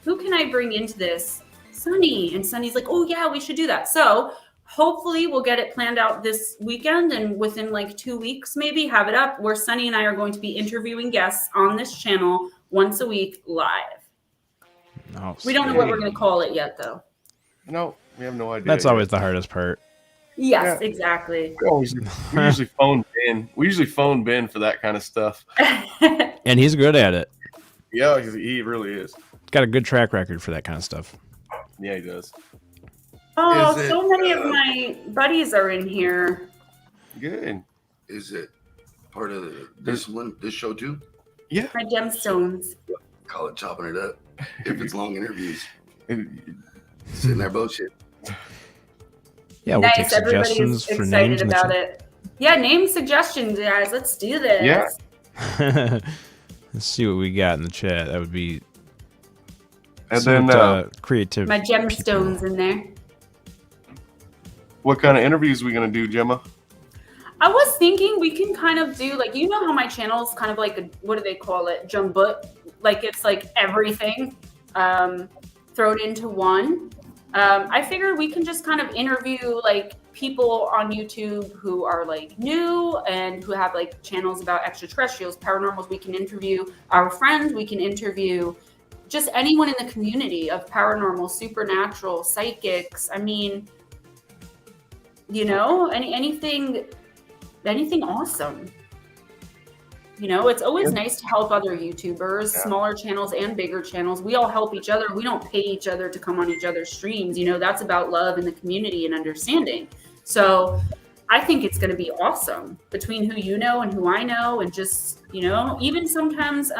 Speaker 4: who can I bring into this? Sunny. And Sunny's like, oh yeah, we should do that. So hopefully we'll get it planned out this weekend, and within like 2 weeks, maybe have it up where Sunny and I are going to be interviewing guests on this channel once a week live.
Speaker 2: Oh,
Speaker 4: We don't know what
Speaker 1: sweet.
Speaker 4: we're going to call it yet though.
Speaker 1: No, we have no idea.
Speaker 2: That's
Speaker 1: yet.
Speaker 2: always the hardest part.
Speaker 4: Yes,
Speaker 1: Yeah.
Speaker 4: exactly.
Speaker 1: We usually phone Ben. We usually phone Ben for that kind of stuff.
Speaker 2: And he's good at it.
Speaker 1: Yeah, he really is.
Speaker 2: Got a good track record for that kind of stuff.
Speaker 1: Yeah, he does.
Speaker 4: Oh,
Speaker 3: Is it,
Speaker 4: so many of my buddies are in here.
Speaker 1: Good.
Speaker 3: Is it part of this show too?
Speaker 1: Yeah.
Speaker 4: My gemstones.
Speaker 3: Call it chopping it up. If it's long interviews, sitting there bullshit.
Speaker 2: Yeah, we'll take
Speaker 4: Nice. Everybody's
Speaker 2: suggestions for
Speaker 4: excited
Speaker 2: names.
Speaker 4: about it. Yeah, name suggestions, guys. Let's do this.
Speaker 1: Yeah.
Speaker 2: Let's see what we got in the chat. That would be.
Speaker 1: And then
Speaker 2: creative.
Speaker 4: My gemstones in there.
Speaker 1: What kind of interviews are we gonna do, Gemma?
Speaker 4: I was thinking we can kind of do like, you know how my channel is kind of like a, what do they call it? Jumbut. Like it's like everything thrown into one. I figured we can just kind of interview like people on YouTube who are like new and who have like channels about extraterrestrials, paranormals. We can interview our friends. We can interview just anyone in the community of paranormal, supernatural, psychics. I mean, you know, anything awesome. You know, it's always nice to help other YouTubers, smaller channels and bigger channels. We all help each other. We don't pay each other to come on each other's streams. You know, that's about love in the community and understanding. So I think it's going to be awesome between who you know and who I know, and just, you know, even sometimes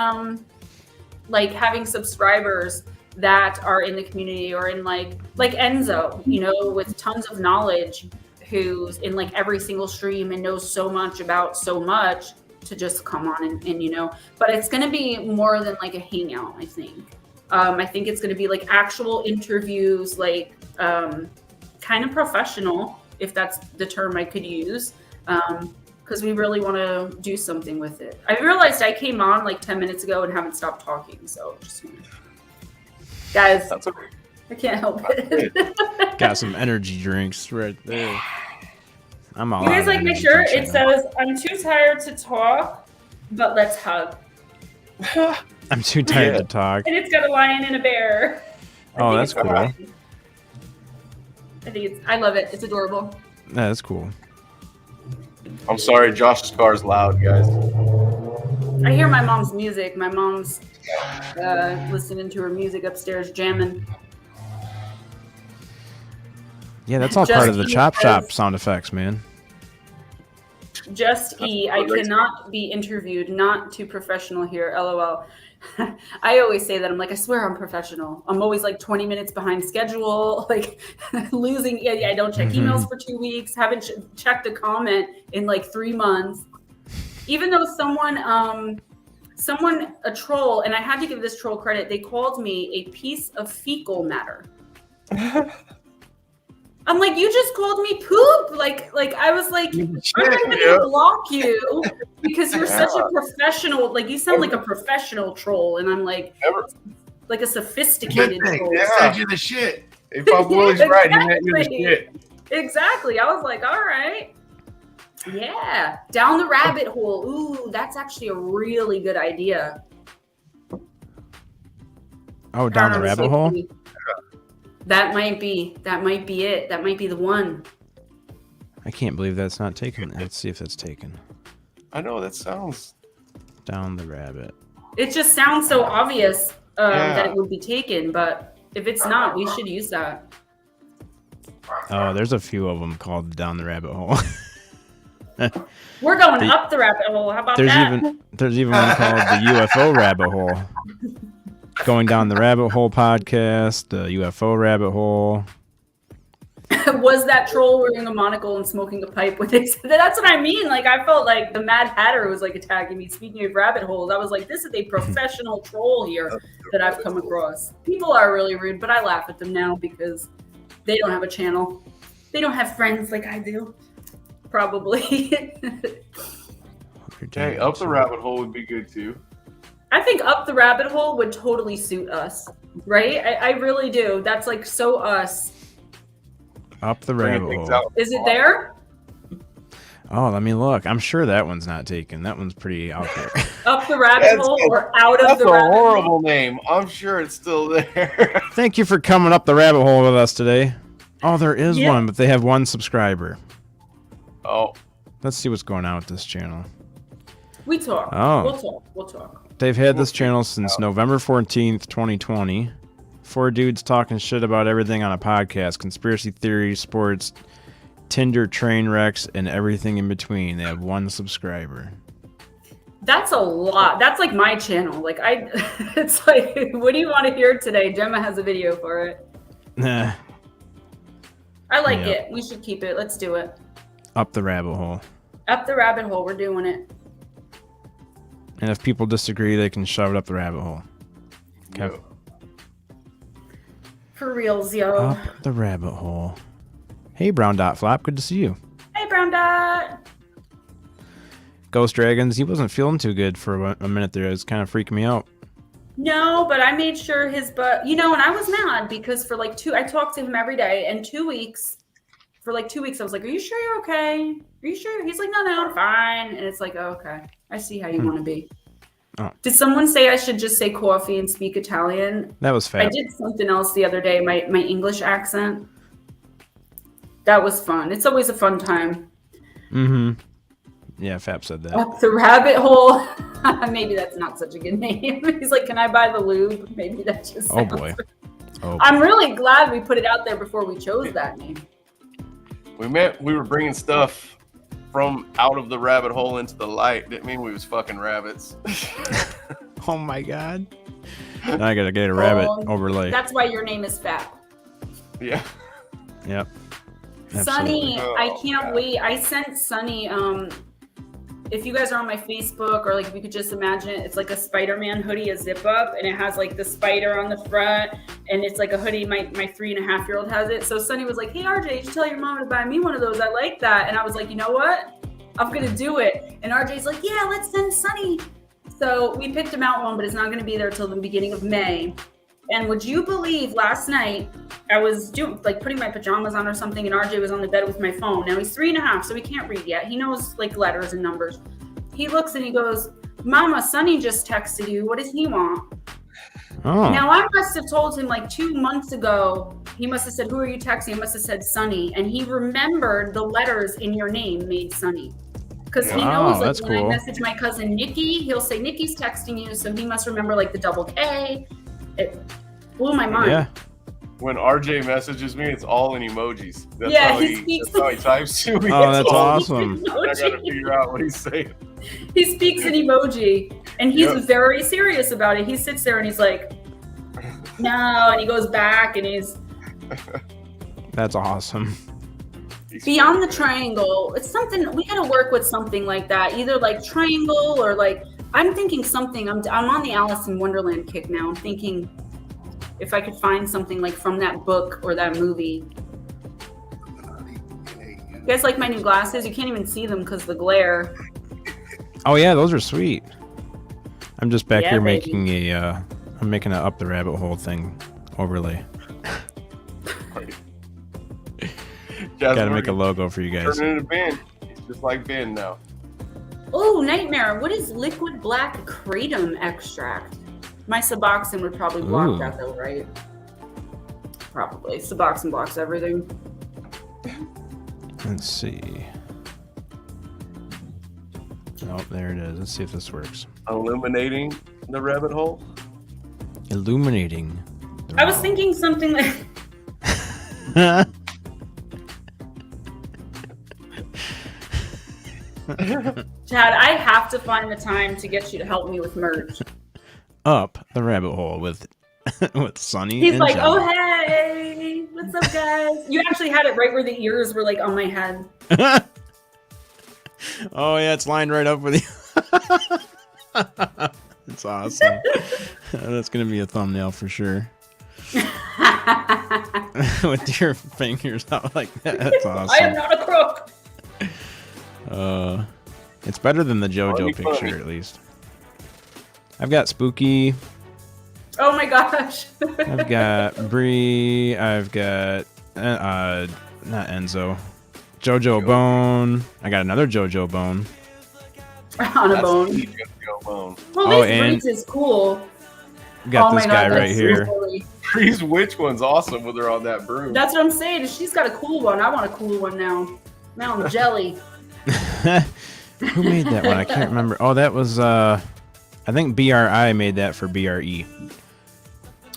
Speaker 4: like having subscribers that are in the community or in like Enzo, you know, with tons of knowledge, who's in like every single stream and knows so much about so much, to just come on and you know, but it's going to be more than like a hangout. I think it's going to be like actual interviews, like kind of professional, if that's the term I could use, because we really want to do something with it. I realized I came on like 10 minutes ago and haven't stopped talking, so just guys,
Speaker 1: That's okay.
Speaker 4: I can't help it.
Speaker 2: Got some energy drinks right there. I'm all
Speaker 4: You guys
Speaker 2: out of
Speaker 4: like my
Speaker 2: energy
Speaker 4: shirt?
Speaker 2: drinks
Speaker 4: It
Speaker 2: right now.
Speaker 4: says, "I'm too tired to talk, but let's hug."
Speaker 2: I'm too tired to talk.
Speaker 4: And it's got a lion and a bear.
Speaker 2: Oh, that's cool.
Speaker 4: I think I love it. It's adorable.
Speaker 2: Yeah, that's cool.
Speaker 1: I'm sorry, Josh's car is loud, guys.
Speaker 4: I hear my mom's music. My mom's listening to her music upstairs, jamming.
Speaker 2: Yeah, that's all part of the chop shop sound effects, man.
Speaker 4: Just E, I cannot be interviewed. Not too professional here. LOL. I always say that. I'm like, I swear I'm professional. I'm always like 20 minutes behind schedule, like losing. Yeah, I don't check emails for 2 weeks. Haven't checked a comment in like 3 months. Even though someone, a troll, and I had to give this troll credit, they called me a piece of fecal matter. I'm like, you just called me poop. Like I was like, I'm not gonna block you because you're such a professional. Like you sound like a professional troll, and I'm like a sophisticated troll.
Speaker 3: Yeah, send you the shit.
Speaker 1: If Bob Willie's right, he meant you the shit.
Speaker 4: Exactly. I was like, all right, yeah, down the rabbit hole. Ooh, that's actually a really good idea.
Speaker 2: Oh, down the rabbit hole.
Speaker 4: That might be it. That might be the one.
Speaker 2: I can't believe that's not taken. Let's see if that's taken.
Speaker 1: I know, that sounds...
Speaker 2: Down the rabbit.
Speaker 4: It just sounds so obvious that it would be taken, but if it's not, we should use that.
Speaker 2: Oh, there's a few of them called Down the Rabbit Hole.
Speaker 4: We're going up the rabbit hole. How about that?
Speaker 2: There's even one called the UFO Rabbit Hole. Going Down the Rabbit Hole podcast, the UFO Rabbit Hole.
Speaker 4: Was that troll wearing a monocle and smoking a pipe with it? That's what I mean. Like, I felt like the Mad Hatter was like attacking me. Speaking of rabbit holes, I was like, this is a professional troll here that I've come across. People are really rude, but I laugh at them now because they don't have a channel. They don't have friends like I do. Probably.
Speaker 1: Hey, up the rabbit hole would be good too.
Speaker 4: I think up the rabbit hole would totally suit us, right? I really do. That's like so us.
Speaker 2: Up the rabbit hole.
Speaker 4: Is it there?
Speaker 2: Oh, let me look. I'm sure that one's not taken. That one's pretty out there.
Speaker 4: Up the rabbit hole or out of the rabbit hole?
Speaker 1: That's a horrible name. I'm sure it's still there.
Speaker 2: Thank you for coming up the rabbit hole with us today. Oh, there is one, but they have 1 subscriber.
Speaker 1: Oh.
Speaker 2: Let's see what's going on with this channel.
Speaker 4: We talk.
Speaker 2: Oh.
Speaker 4: We'll talk.
Speaker 2: They've had this channel since November 14th, 2020. 4 dudes talking shit about everything on a podcast. Conspiracy theories, sports, Tinder, train wrecks, and everything in between. They have 1 subscriber.
Speaker 4: That's a lot. That's like my channel. Like it's like, what do you want to hear today? Gemma has a video for it.
Speaker 2: Nah.
Speaker 4: I like it. We should keep it. Let's do it.
Speaker 2: Up the rabbit hole.
Speaker 4: Up the rabbit hole. We're doing it.
Speaker 2: And if people disagree, they can shove it up the rabbit hole. Okay.
Speaker 4: For reals, yo.
Speaker 2: Up the rabbit hole. Hey, Brown Dot Flop. Good to see you.
Speaker 4: Hey, Brown Dot.
Speaker 2: Ghost Dragons. He wasn't feeling too good for a minute there. It was kind of freaking me out.
Speaker 4: No, but I made sure his butt, you know, and I was mad because for like I talked to him every day, and 2 weeks, for like 2 weeks, I was like, are you sure you're okay? Are you sure? He's like, no, I'm fine. And it's like, oh, okay, I see how you want to be.
Speaker 2: Oh.
Speaker 4: Did someone say I should just say coffee and speak Italian?
Speaker 2: That was fab.
Speaker 4: I did something else the other day, my English accent. That was fun. It's always a fun time.
Speaker 2: Mm-hmm. Yeah, Fab said that.
Speaker 4: Up the rabbit hole. Maybe that's not such a good name. He's like, can I buy the lube? Maybe that just
Speaker 2: Oh,
Speaker 4: sounds
Speaker 2: boy. Oh,
Speaker 4: I'm really glad we put it out there before we chose that name.
Speaker 1: We were bringing stuff from out of the rabbit hole into the light. Didn't mean we was fucking rabbits.
Speaker 2: Oh my god. Now I gotta get a rabbit overlay.
Speaker 4: That's why your name is Fab.
Speaker 1: Yeah.
Speaker 2: Yep.
Speaker 4: Sunny,
Speaker 1: Absolutely.
Speaker 4: I can't wait. I sent Sunny, if you guys are on my Facebook, or like if you could just imagine it, it's like a Spider-Man hoodie, a zip up, and it has like the spider on the front, and it's like a hoodie. My 3.5-year-old has it. So Sunny was like, hey RJ, you should tell your mom to buy me one of those. I like that. And I was like, you know what? I'm gonna do it. And RJ's like, yeah, let's send Sunny. So we picked him out one, but it's not gonna be there till the beginning of May. And would you believe last night I was putting my pajamas on or something, and RJ was on the bed with my phone. Now he's 3.5, so he can't read yet. He knows like letters and numbers. He looks and he goes, Mama, Sonny just texted you. What does he want?
Speaker 2: Oh.
Speaker 4: Now I must have told him like 2 months ago. He must have said, who are you texting? He must have said Sonny. And he remembered the letters in your name made Sonny. Because he knows like when I message my cousin Nikki, he'll say Nikki's texting you. So he must remember like the double K. It blew my mind.
Speaker 2: Yeah.
Speaker 1: When RJ messages me, it's all in emojis. That's
Speaker 4: Yeah,
Speaker 1: how
Speaker 4: he
Speaker 1: that's how he types to me.
Speaker 2: Oh, that's
Speaker 1: all-
Speaker 2: awesome.
Speaker 1: I gotta figure out what he's saying.
Speaker 4: He speaks in emoji, and he's
Speaker 1: Yep.
Speaker 4: very serious about it. He sits there and he's like, no, and he goes back and he's
Speaker 2: That's awesome.
Speaker 4: beyond the triangle. It's something we gotta work with, something like that. Either like triangle or like, I'm thinking something. I'm on the Alice in Wonderland kick now. I'm thinking if I could find something like from that book or that movie. You guys like my new glasses? You can't even see them because the glare.
Speaker 2: Oh yeah, those are sweet. I'm just back
Speaker 4: Yeah,
Speaker 2: here
Speaker 4: baby.
Speaker 2: making I'm making a up the rabbit hole thing overlay. Gotta make a logo for you guys.
Speaker 1: Turn it into Ben. It's just like Ben now.
Speaker 4: Oh, Nightmare. What is liquid black kratom extract? My Suboxone would probably block
Speaker 2: Ooh.
Speaker 4: that though, right? Probably. Suboxone blocks everything.
Speaker 2: Let's see. Oh, there it is. Let's see if this works.
Speaker 1: Illuminating the rabbit hole.
Speaker 2: Illuminating.
Speaker 4: I was thinking something like Chad, I have to find the time to get you to help me with merch.
Speaker 2: Up the rabbit hole with with Sunny.
Speaker 4: He's
Speaker 2: and
Speaker 4: like,
Speaker 2: Gemma.
Speaker 4: oh hey, what's up guys? You actually had it right where the ears were like on my head.
Speaker 2: Oh yeah, it's lined right up with you. It's awesome. That's gonna be a thumbnail for sure. With your fingers out like that. That's awesome.
Speaker 4: I am not a crook.
Speaker 2: It's better than the JoJo
Speaker 1: Funny,
Speaker 2: picture,
Speaker 1: funny.
Speaker 2: at least. I've got Spooky.
Speaker 4: Oh my gosh.
Speaker 2: I've got Bree. I've got not Enzo. JoJo Bone. I got another JoJo Bone.
Speaker 4: On a
Speaker 1: That's
Speaker 4: bone.
Speaker 1: the JoJo bone.
Speaker 4: Well,
Speaker 2: Oh,
Speaker 4: this
Speaker 2: and-
Speaker 4: Breeze is cool.
Speaker 2: Got
Speaker 4: Oh
Speaker 2: this
Speaker 4: my
Speaker 2: guy
Speaker 4: God,
Speaker 2: right
Speaker 4: that's
Speaker 2: here.
Speaker 4: really-
Speaker 1: Tree's witch one's awesome when they're on that broom.
Speaker 4: That's what I'm saying. She's got a cool one. I want a cool one now. Now I'm jelly.
Speaker 2: Who made that one? I can't remember. Oh, that was I think BRI made that for BRE.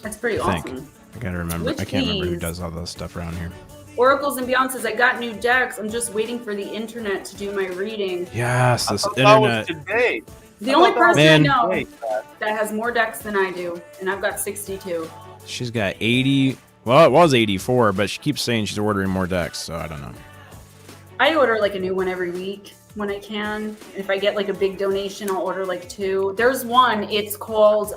Speaker 4: That's pretty
Speaker 2: I think.
Speaker 4: awesome.
Speaker 2: I gotta remember.
Speaker 4: Which
Speaker 2: I can't remember who
Speaker 4: keys?
Speaker 2: does all this stuff around here.
Speaker 4: Oracles and Beyond says, I got new decks. I'm just waiting for the internet to do my reading.
Speaker 2: Yes,
Speaker 1: I
Speaker 2: this
Speaker 1: thought that was
Speaker 2: internet.
Speaker 1: today.
Speaker 4: The only person I
Speaker 2: Man.
Speaker 4: know
Speaker 1: Hey,
Speaker 4: that has more decks than I do, and I've got 62.
Speaker 2: She's got 80. Well, it was 84, but she keeps saying she's ordering more decks, so I don't know.
Speaker 4: I order like a new one every week when I can. If I get like a big donation, I'll order like 2. There's one. It's called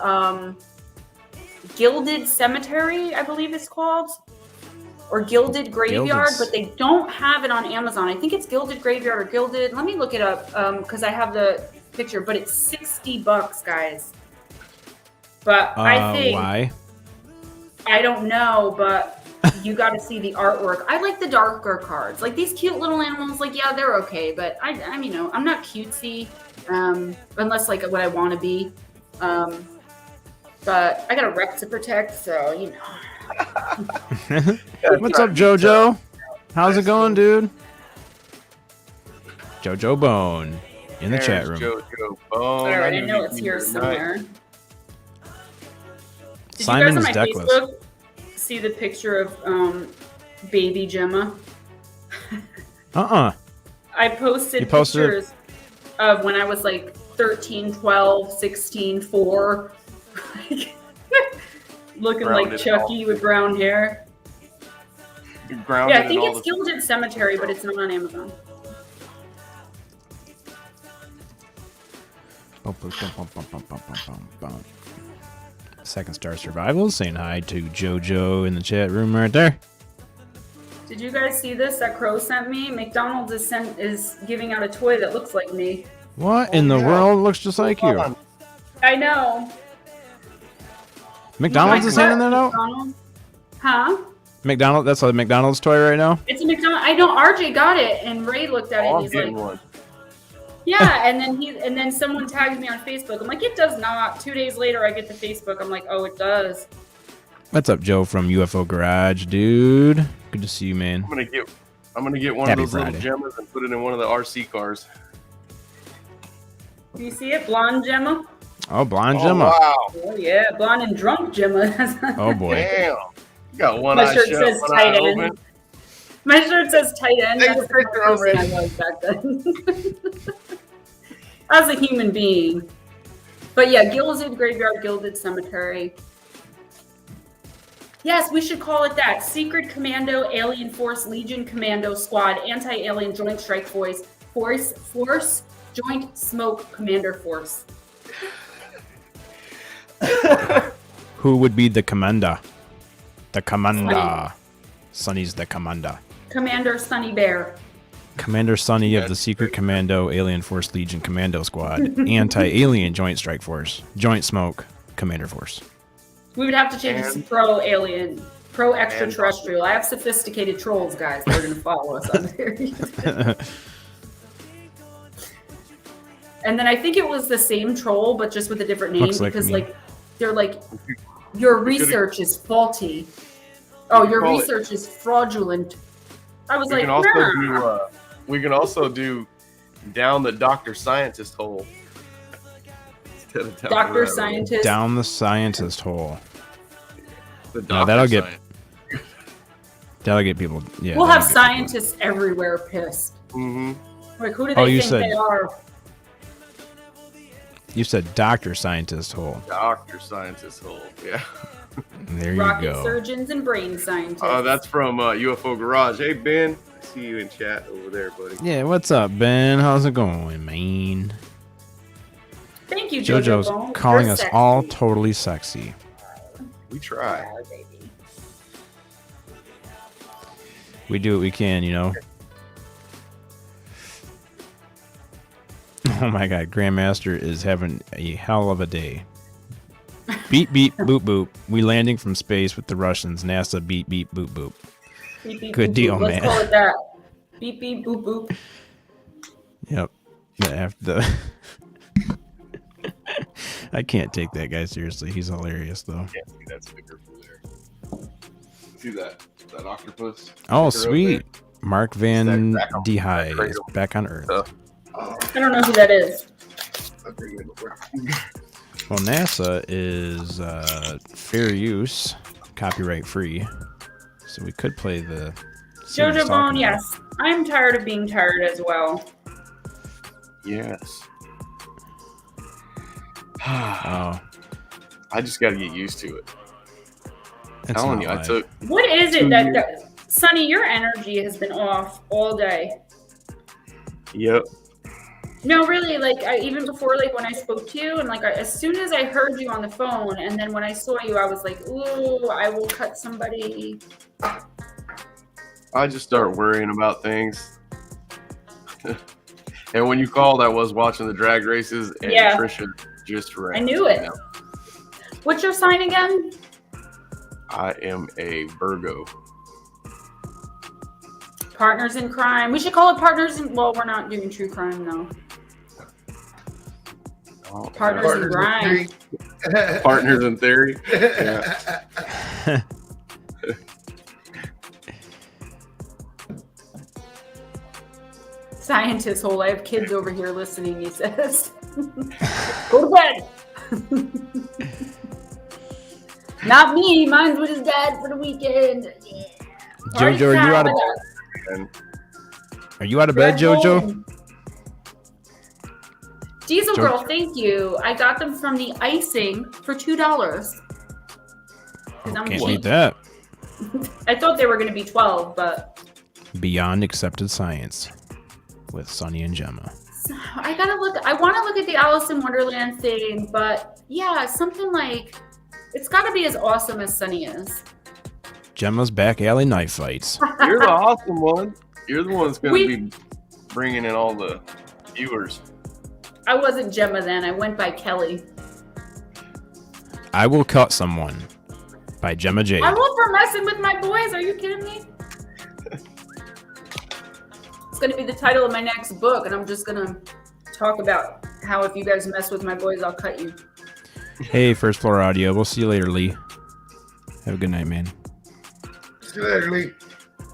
Speaker 4: Gilded Cemetery, I believe it's called, or Gilded Graveyard, but they don't have it on Amazon. I think it's Gilded Graveyard or Gilded. Let me look it up because I have the picture. But it's $60, guys. But I think
Speaker 2: why?
Speaker 4: I don't know, but. You got to see the artwork. I like the darker cards, like these cute little animals. Like, yeah, they're okay, but I'm you know, I'm not cutesy, unless like what I want to be. But I got a wreck to protect, so you know.
Speaker 2: What's up, JoJo? How's it going, dude? JoJo Bone in the chat room.
Speaker 1: JoJo Bone.
Speaker 4: All right, I know it's here somewhere. Did
Speaker 2: Simon
Speaker 4: you
Speaker 2: is
Speaker 4: guys on my
Speaker 2: deckless.
Speaker 4: Facebook see the picture of baby Gemma? I posted pictures of when I was like 13, 12, 16, 4. Looking
Speaker 1: Grounded
Speaker 4: like Chucky with brown hair. Yeah, I think it's Gilded Cemetery, but it's not on Amazon.
Speaker 2: Second Star Survival saying hi to JoJo in the chat room right there.
Speaker 4: Did you guys see this that Crow sent me? McDonald's is giving out a toy that looks like me.
Speaker 2: What in the world looks just like you?
Speaker 4: I know.
Speaker 2: McDonald's is handing that out?
Speaker 4: Huh?
Speaker 2: McDonald's, that's a McDonald's toy right now?
Speaker 4: It's a McDonald's. I know RJ got it and Ray looked at it and he's like,
Speaker 1: one.
Speaker 4: yeah, and then someone tagged me on Facebook. I'm like, it does not. 2 days later I get to Facebook. I'm like, oh, it does.
Speaker 2: What's up, Joe from UFO Garage, dude? Good to see you, man.
Speaker 1: I'm gonna get one
Speaker 2: Happy
Speaker 1: of those
Speaker 2: Friday.
Speaker 1: little Gemmas and put it in one of the RC cars.
Speaker 4: Do you see it? Blonde Gemma?
Speaker 2: Oh, blonde Gemma.
Speaker 1: Wow.
Speaker 4: Oh yeah, blonde and drunk Gemma.
Speaker 2: Oh boy.
Speaker 1: Damn. You got one
Speaker 4: My
Speaker 1: eye
Speaker 4: shirt
Speaker 1: shut,
Speaker 4: says
Speaker 1: one eye
Speaker 4: tight end.
Speaker 1: open.
Speaker 4: My shirt says tight end.
Speaker 1: Take a
Speaker 4: That's the
Speaker 1: picture
Speaker 4: person
Speaker 1: already.
Speaker 4: I was back then. As a human being. But yeah, Gilded Graveyard, Gilded Cemetery. Yes, we should call it that. Secret Commando, Alien Force, Legion Commando Squad, Anti-Alien Joint Strike Force, Joint Smoke Commander Force.
Speaker 2: Who would be the commander? The commander.
Speaker 4: Sonny.
Speaker 2: Sonny's the commander.
Speaker 4: Commander Sonny Bear.
Speaker 2: Commander Sonny of the Secret Commando Alien Force Legion Commando Squad. Anti-Alien Joint Strike Force. Joint Smoke Commander Force.
Speaker 4: We would have to change it to pro-alien, pro-extraterrestrial. I have sophisticated trolls, guys. They're going to follow us on there. And then I think it was the same troll, but just with a different name.
Speaker 2: Looks like
Speaker 4: because,
Speaker 2: me.
Speaker 4: like, they're like, your research is faulty. Oh, your research is fraudulent. I was like, nah.
Speaker 1: We can also do down the Dr. Scientist hole. Instead of down
Speaker 4: Dr.
Speaker 1: the
Speaker 4: Scientist.
Speaker 2: Down the scientist hole.
Speaker 1: The
Speaker 2: No,
Speaker 1: Dr.
Speaker 2: That'll get people. Yeah.
Speaker 4: We'll
Speaker 2: that'll
Speaker 4: have
Speaker 2: get
Speaker 4: scientists everywhere pissed.
Speaker 1: Mm-hmm.
Speaker 4: Like, who do
Speaker 2: Oh,
Speaker 4: they
Speaker 2: you
Speaker 4: think
Speaker 2: said-
Speaker 4: they are?
Speaker 2: You said Dr. Scientist hole.
Speaker 1: Dr. Scientist hole. Yeah.
Speaker 2: There you
Speaker 4: Rocket
Speaker 2: go.
Speaker 4: surgeons and brain scientists.
Speaker 1: That's from UFO Garage. Hey, Ben. I see you in chat over there, buddy.
Speaker 2: Yeah, what's up, Ben? How's it going, man?
Speaker 4: Thank you, JoJo
Speaker 2: JoJo's
Speaker 4: Bone.
Speaker 2: calling
Speaker 4: You're
Speaker 2: us
Speaker 4: sexy.
Speaker 2: all totally sexy.
Speaker 1: We try.
Speaker 4: Yeah, baby.
Speaker 2: We do what we can, you know. Oh my God, Grandmaster is having a hell of a day. Beep beep boop boop. We landing from space with the Russians. NASA beep beep boop boop.
Speaker 4: Beep, beep,
Speaker 2: Good
Speaker 4: boop,
Speaker 2: deal,
Speaker 4: boop.
Speaker 2: man.
Speaker 4: Let's call it that. Beep, beep, boop, boop.
Speaker 2: Yep. After the I can't take that guy seriously. He's hilarious though.
Speaker 1: Can't see that sticker from there. See that octopus?
Speaker 2: Oh
Speaker 1: sticker up
Speaker 2: sweet. Mark Van
Speaker 1: Back on-
Speaker 2: Dehigh
Speaker 1: back
Speaker 2: is
Speaker 1: on-
Speaker 2: back on Earth.
Speaker 4: I don't know who that is.
Speaker 2: Well, NASA is fair use, copyright free, so we could play the. scene he's
Speaker 4: JoJo Bone,
Speaker 2: talking about.
Speaker 4: yes. I'm tired of being tired as well.
Speaker 1: Yes.
Speaker 2: Oh,
Speaker 1: I just got to get used to it.
Speaker 2: it's
Speaker 1: Telling
Speaker 2: not
Speaker 1: you, I
Speaker 2: live.
Speaker 1: took.
Speaker 4: What is it that Sonny, your energy has been off all day.
Speaker 1: Yep.
Speaker 4: No, really, like even before, like when I spoke to you, and like as soon as I heard you on the phone, and then when I saw you, I was like, "Ooh, I will cut somebody."
Speaker 1: I just start worrying about things. And when you called, I was watching the drag races, and Trisha just ran.
Speaker 4: I knew it. You know? What's your sign again?
Speaker 1: I am a Virgo.
Speaker 4: Partners in crime. We should call it partners in. Well, we're not doing true crime though.
Speaker 1: Oh,
Speaker 4: partners in crime.
Speaker 1: Partners in theory. Yeah.
Speaker 4: Scientist hole. I have kids over here listening. He says, "Go to bed." Not me. Mine's with his dad for the weekend. Yeah.
Speaker 2: Jojo, are you out of bed? Are you out of bed, Jojo?
Speaker 4: Diesel Girl, thank you. I got them from the icing for $2.
Speaker 2: Can't beat that.
Speaker 4: I thought they were going to be 12, but
Speaker 2: beyond accepted science with Sunny and Gemma.
Speaker 4: I gotta look. I want to look at the Alice in Wonderland thing, but yeah, something like it's got to be as awesome as Sunny is.
Speaker 2: Gemma's back alley knife fights.
Speaker 1: You're the awesome one. You're the one that's going to be bringing in all the viewers.
Speaker 4: I wasn't Gemma then. I went by Kelly.
Speaker 2: I Will Cut Someone by Gemma Jade.
Speaker 4: I won't for messing with my boys. Are you kidding me? It's going to be the title of my next book, and I'm just going to talk about how if you guys mess with my boys, I'll cut you.
Speaker 2: Hey, First Floor Audio. We'll see you later, Lee. Have a good night, man.
Speaker 3: See you later, Lee.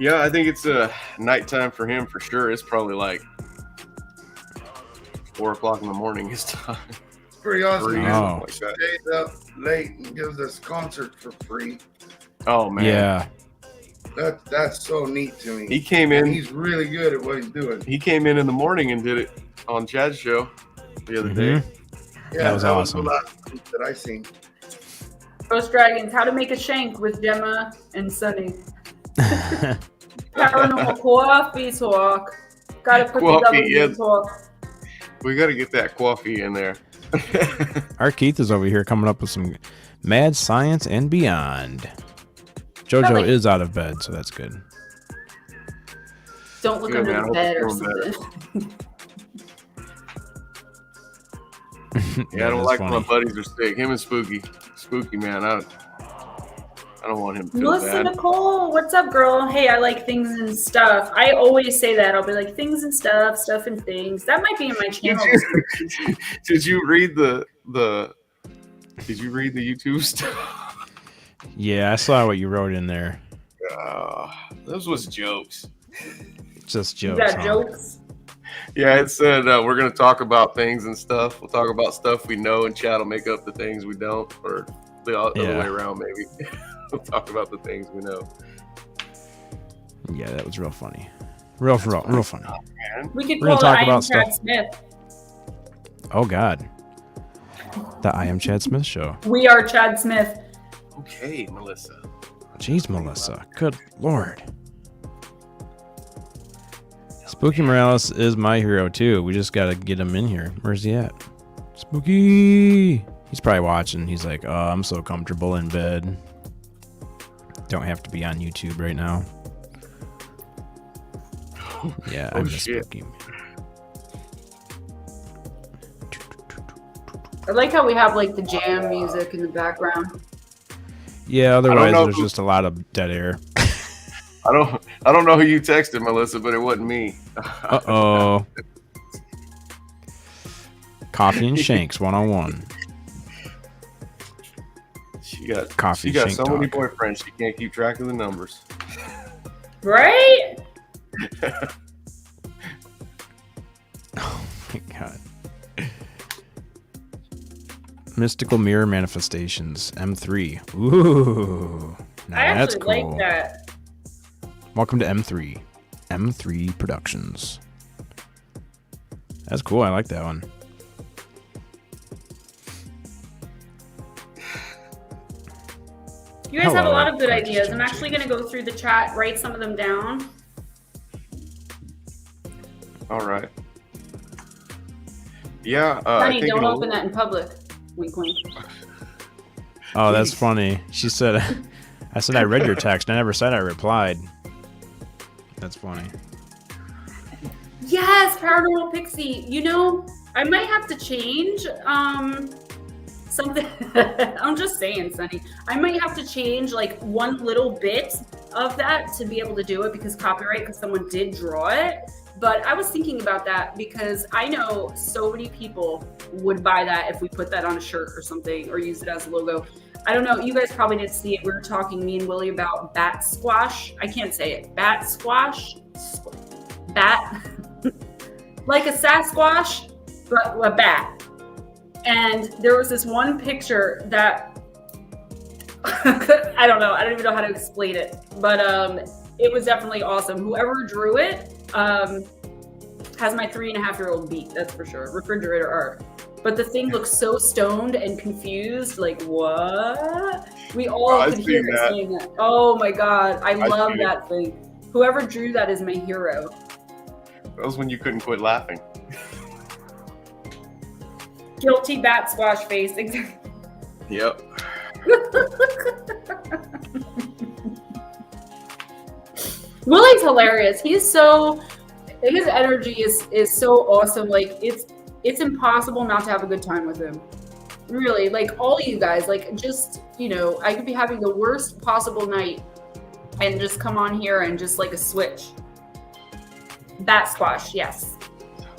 Speaker 1: Yeah, I think it's a nighttime for him for sure. It's probably like 4 o'clock in the morning his time.
Speaker 3: Pretty awesome.
Speaker 2: Oh.
Speaker 3: Like that. Stays up late and gives us concerts for free.
Speaker 1: Oh man.
Speaker 2: Yeah.
Speaker 3: That's so neat to me.
Speaker 1: He came in.
Speaker 3: He's really good at what he's doing.
Speaker 1: He came in the morning and did it on Chad's show the other day.
Speaker 3: Yeah,
Speaker 2: that was awesome.
Speaker 3: Was the last week that I seen.
Speaker 4: Ghost Dragons, How to Make a Shank with Gemma and Sunny. Paranormal coffee talk. Gotta put the W talk.
Speaker 1: We gotta get that coffee in there.
Speaker 2: Our Keith is over here coming up with some mad science and beyond. Jojo is out of bed, so that's good.
Speaker 4: Don't look under the bed or something.
Speaker 1: Yeah, I don't like when my buddies are sick. Him and Spooky, man. I don't want him to feel
Speaker 4: Melissa
Speaker 1: bad.
Speaker 4: Nicole, what's up, girl? Hey, I like things and stuff. I always say that. I'll be like things and stuff, stuff and things. That might be in my channel.
Speaker 1: Did you read the YouTube stuff?
Speaker 2: Yeah, I saw what you wrote in there.
Speaker 1: Those was jokes.
Speaker 2: Just jokes.
Speaker 4: You got jokes?
Speaker 1: Yeah, it said we're going to talk about things and stuff. We'll talk about stuff we know, and Chad will make up the things we don't, or the other way around, maybe. We'll talk about the things we know.
Speaker 2: Yeah, that was real funny. Real funny.
Speaker 4: We could call it I Am Chad Smith.
Speaker 2: Oh, God. The I Am Chad Smith show.
Speaker 4: We are Chad Smith.
Speaker 1: Okay, Melissa.
Speaker 2: Jeez, Melissa. Good Lord. Spooky Morales is my hero, too. We just got to get him in here. Where's he at? Spooky! He's probably watching. He's like, oh, I'm so comfortable in bed. Don't have to be on YouTube right now. Yeah, I'm just Spooky.
Speaker 4: I like how we have like the jam music in the background.
Speaker 2: Yeah, otherwise there's just a lot of dead air.
Speaker 1: I don't know who you texted, Melissa, but it wasn't me.
Speaker 2: Uh-oh. Coffee and Shanks 101.
Speaker 1: She got
Speaker 2: Shank
Speaker 1: so many boyfriends she can't keep track of the numbers.
Speaker 4: Right?
Speaker 2: Oh my God. Mystical Mirror Manifestations M3. Ooh. Now
Speaker 4: I
Speaker 2: that's
Speaker 4: actually
Speaker 2: cool.
Speaker 4: like that.
Speaker 2: Welcome to M3. M3 Productions. That's cool. I like that one.
Speaker 4: You guys have a lot of good ideas. I'm actually going to go through the chat, write some of them down.
Speaker 1: All right. Yeah,
Speaker 4: Honey, don't open that in public. Wink, wink.
Speaker 2: Oh, that's funny. She said, I said I read your text. I never said I replied. That's funny.
Speaker 4: Yes, Paranormal Pixie. You know, I might have to change something. I'm just saying, Sonny. I might have to change like one little bit of that to be able to do it because copyright, because someone did draw it. But I was thinking about that because I know so many people would buy that if we put that on a shirt or something or use it as a logo. I don't know. You guys probably didn't see it. We were talking, me and Willie, about bat squash. I can't say it. Bat squash. Bat. Like a Sasquatch, but a bat. And there was this one picture that I don't know. I don't even know how to explain it. But it was definitely awesome. Whoever drew it has my 3.5-year-old beat. That's for sure. Refrigerator art. But the thing looks so stoned and confused. Like, what? We all could hear it saying that. Oh my God. I love that thing. Whoever drew that is my hero.
Speaker 1: That was when you couldn't quit laughing.
Speaker 4: Guilty bat squash face. Exactly.
Speaker 1: Yep.
Speaker 4: Willie's hilarious. His energy is so awesome. Like it's impossible not to have a good time with him. Really, like all you guys, like just, you know, I could be having the worst possible night and just come on here and just like a switch. Bat squash, yes.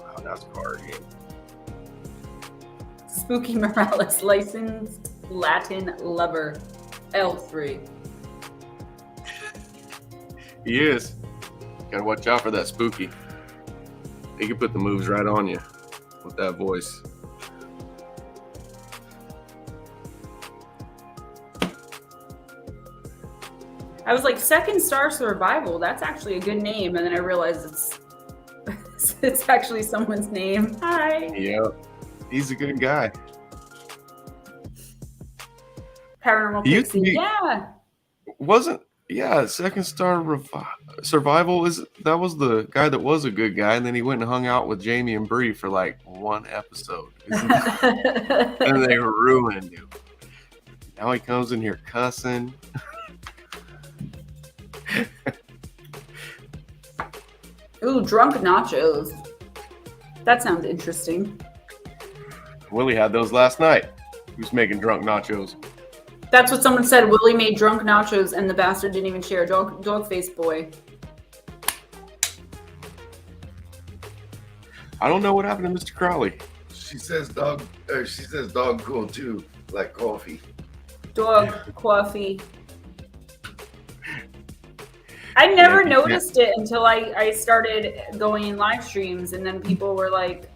Speaker 1: Oh, that's hard.
Speaker 4: Spooky Morales, licensed Latin lover, L3.
Speaker 1: He is. Gotta watch out for that spooky. He can put the moves right on you with that voice.
Speaker 4: I was like, Second Star Survival, that's actually a good name. And then I realized it's actually someone's name. Hi.
Speaker 1: Yep. He's a good guy.
Speaker 4: Paranormal Pixie. Yeah.
Speaker 1: Second Star Survival that was the guy that was a good guy, and then he went and hung out with Jamie and Bree for like one episode. And they ruined him. Now he comes in here cussing.
Speaker 4: Ooh, drunk nachos. That sounds interesting.
Speaker 1: Willie had those last night. He was making drunk nachos.
Speaker 4: That's what someone said. Willie made drunk nachos and the bastard didn't even share. Dog face boy.
Speaker 1: I don't know what happened to Mr. Crowley.
Speaker 3: She says dog cool too, like coffee.
Speaker 4: Dog coffee. I never noticed it until I started going in live streams, and then people were like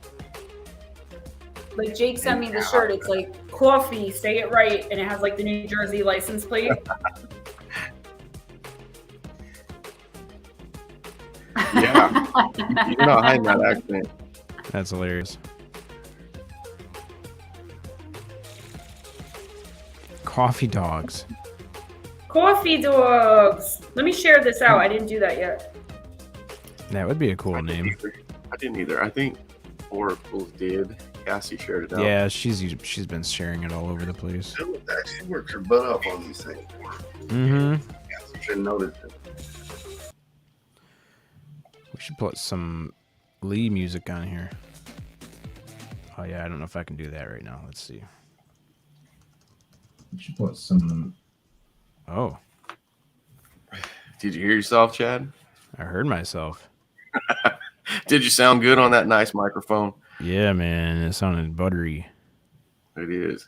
Speaker 4: Jake sent me the shirt. It's like coffee, say it right, and it has like the New Jersey license plate.
Speaker 1: Yeah, you're not hiding that accent.
Speaker 2: That's hilarious. Coffee dogs.
Speaker 4: Coffee dogs. Let me share this out. I didn't do that yet.
Speaker 2: That would be a cool name.
Speaker 1: I didn't either. I think Oracles did. Cassie shared it out.
Speaker 2: Yeah, she's been sharing it all over the place.
Speaker 3: She works her butt off on these things.
Speaker 2: Mm-hmm.
Speaker 3: Cassie should notice it.
Speaker 2: We should put some Lee music on here. Oh yeah, I don't know if I can do that right now. Let's see. We should put some. Oh.
Speaker 1: Did you hear yourself, Chad?
Speaker 2: I heard myself.
Speaker 1: Did you sound good on that nice microphone?
Speaker 2: Yeah, man. It sounded buttery.
Speaker 1: It is.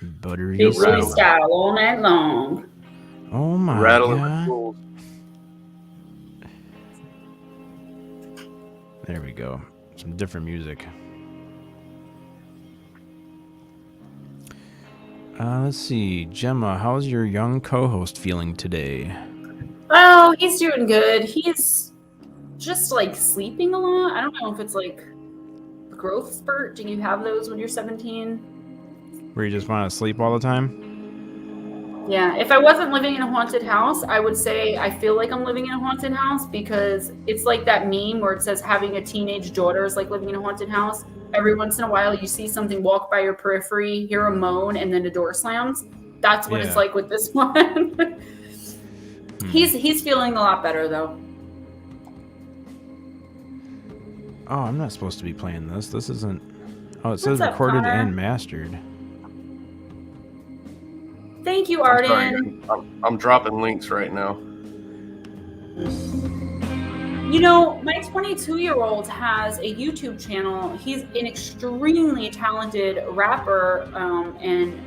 Speaker 2: Buttery.
Speaker 4: Big freestyle all night long.
Speaker 2: Oh my
Speaker 1: Rattling
Speaker 2: God.
Speaker 1: the tools.
Speaker 2: There we go. Some different music. Let's see. Gemma, how's your young co-host feeling today?
Speaker 4: Oh, he's doing good. He's just like sleeping a lot. I don't know if it's like a growth spurt. Do you have those when you're 17?
Speaker 2: Where you just want to sleep all the time?
Speaker 4: Yeah, if I wasn't living in a haunted house, I would say I feel like I'm living in a haunted house because it's like that meme where it says having a teenage daughter is like living in a haunted house. Every once in a while, you see something walk by your periphery, hear a moan, and then the door slams. That's what it's like with this one. He's feeling a lot better though.
Speaker 2: Oh, I'm not supposed to be playing this. This isn't. Oh, it says
Speaker 4: What's up,
Speaker 2: recorded
Speaker 4: Connor?
Speaker 2: and mastered.
Speaker 4: Thank you, Arden.
Speaker 1: I'm dropping links right now.
Speaker 4: You know, my 22-year-old has a YouTube channel. He's an extremely talented rapper and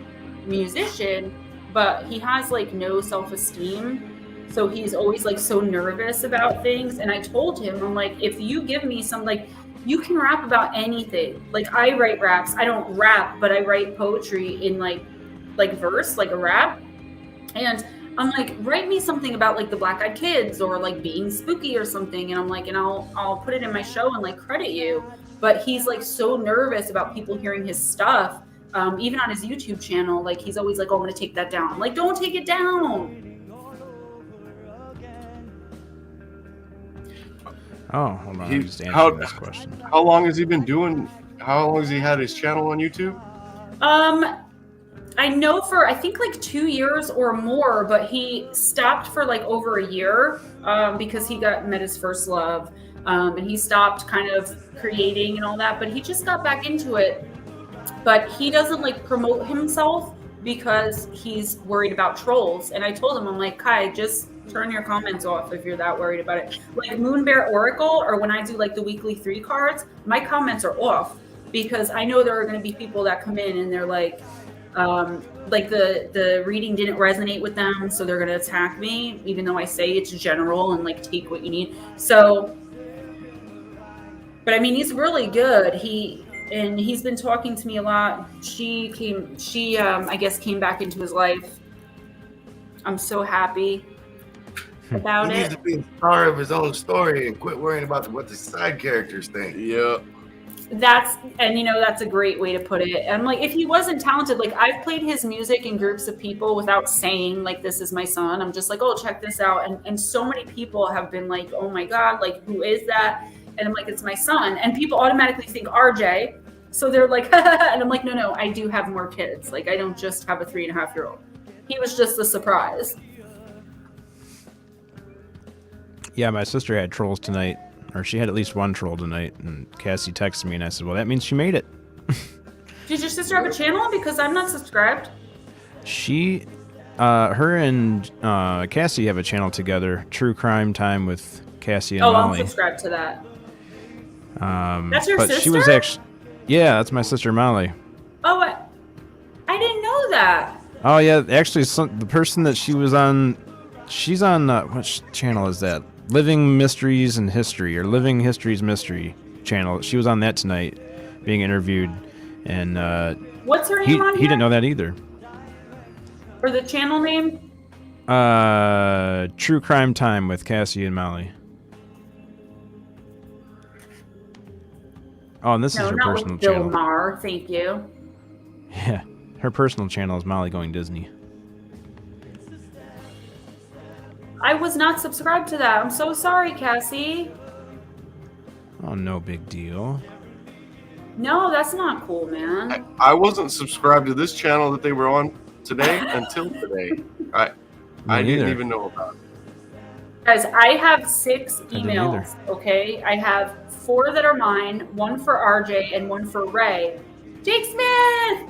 Speaker 4: musician, but he has like no self-esteem. So he's always like so nervous about things. And I told him, I'm like, if you give me some, like, you can rap about anything. Like I write raps. I don't rap, but I write poetry in like verse, like a rap. And I'm like, write me something about like the Black Eyed Kids or like being spooky or something. And I'm like, and I'll put it in my show and like credit you. But he's like so nervous about people hearing his stuff. Even on his YouTube channel, like he's always like, oh, I'm gonna take that down. I'm like, don't take it down.
Speaker 2: Oh, hold on. I'm just answering this question.
Speaker 1: How long has he been doing? How long has he had his channel on YouTube?
Speaker 4: I know for I think like 2 years or more, but he stopped for like over a year because he met his first love, and he stopped kind of creating and all that. But he just got back into it. But he doesn't like promote himself because he's worried about trolls. And I told him, I'm like, Kai, just turn your comments off if you're that worried about it. Like Moon Bear Oracle, or when I do like the weekly 3 cards, my comments are off because I know there are going to be people that come in and they're like the reading didn't resonate with them, so they're going to attack me, even though I say it's general and like take what you need. So, but I mean, he's really good. He's been talking to me a lot. She I guess came back into his life. I'm so happy about
Speaker 3: He needs to be the star of his own story and quit worrying about what the side characters think.
Speaker 1: Yeah.
Speaker 4: That's a great way to put it. I'm like, if he wasn't talented, like I've played his music in groups of people without saying like, this is my son. I'm just like, oh, check this out. And so many people have been like, oh my God, like who is that? And I'm like, it's my son. And people automatically think RJ. So they're like, and I'm like, no, I do have more kids. Like I don't just have a 3.5-year-old. He was just a surprise.
Speaker 2: Yeah, my sister had trolls tonight, or she had at least one troll tonight, and Cassie texted me, and I said, well, that means she made it.
Speaker 4: Did your sister have a channel? Because I'm not subscribed.
Speaker 2: She, her and Cassie have a channel together, True Crime Time with Cassie and Molly.
Speaker 4: I'm subscribed to that. That's your sister?
Speaker 2: She was actually, yeah, that's my sister Molly.
Speaker 4: Oh, I didn't know that.
Speaker 2: Oh yeah, actually, the person that she was on, she's on which channel is that? Living Mysteries and History, or Living History's Mystery channel. She was on that tonight, being interviewed, and
Speaker 4: what's her name on
Speaker 2: he
Speaker 4: here?
Speaker 2: didn't know that either.
Speaker 4: Or the channel name?
Speaker 2: True Crime Time with Cassie and Molly. Oh, and this is her personal channel.
Speaker 4: Bill Maher, thank you.
Speaker 2: Yeah, her personal channel is Molly Going Disney.
Speaker 4: I was not subscribed to that. I'm so sorry, Cassie.
Speaker 2: Oh, no big deal.
Speaker 4: No, that's not cool, man.
Speaker 1: I wasn't subscribed to this channel that they were on today until today. I didn't even know about it.
Speaker 4: Guys, I have 6
Speaker 2: didn't
Speaker 4: emails, okay? I have 4 that are mine, 1 for RJ, and 1 for Ray. Jake Smith!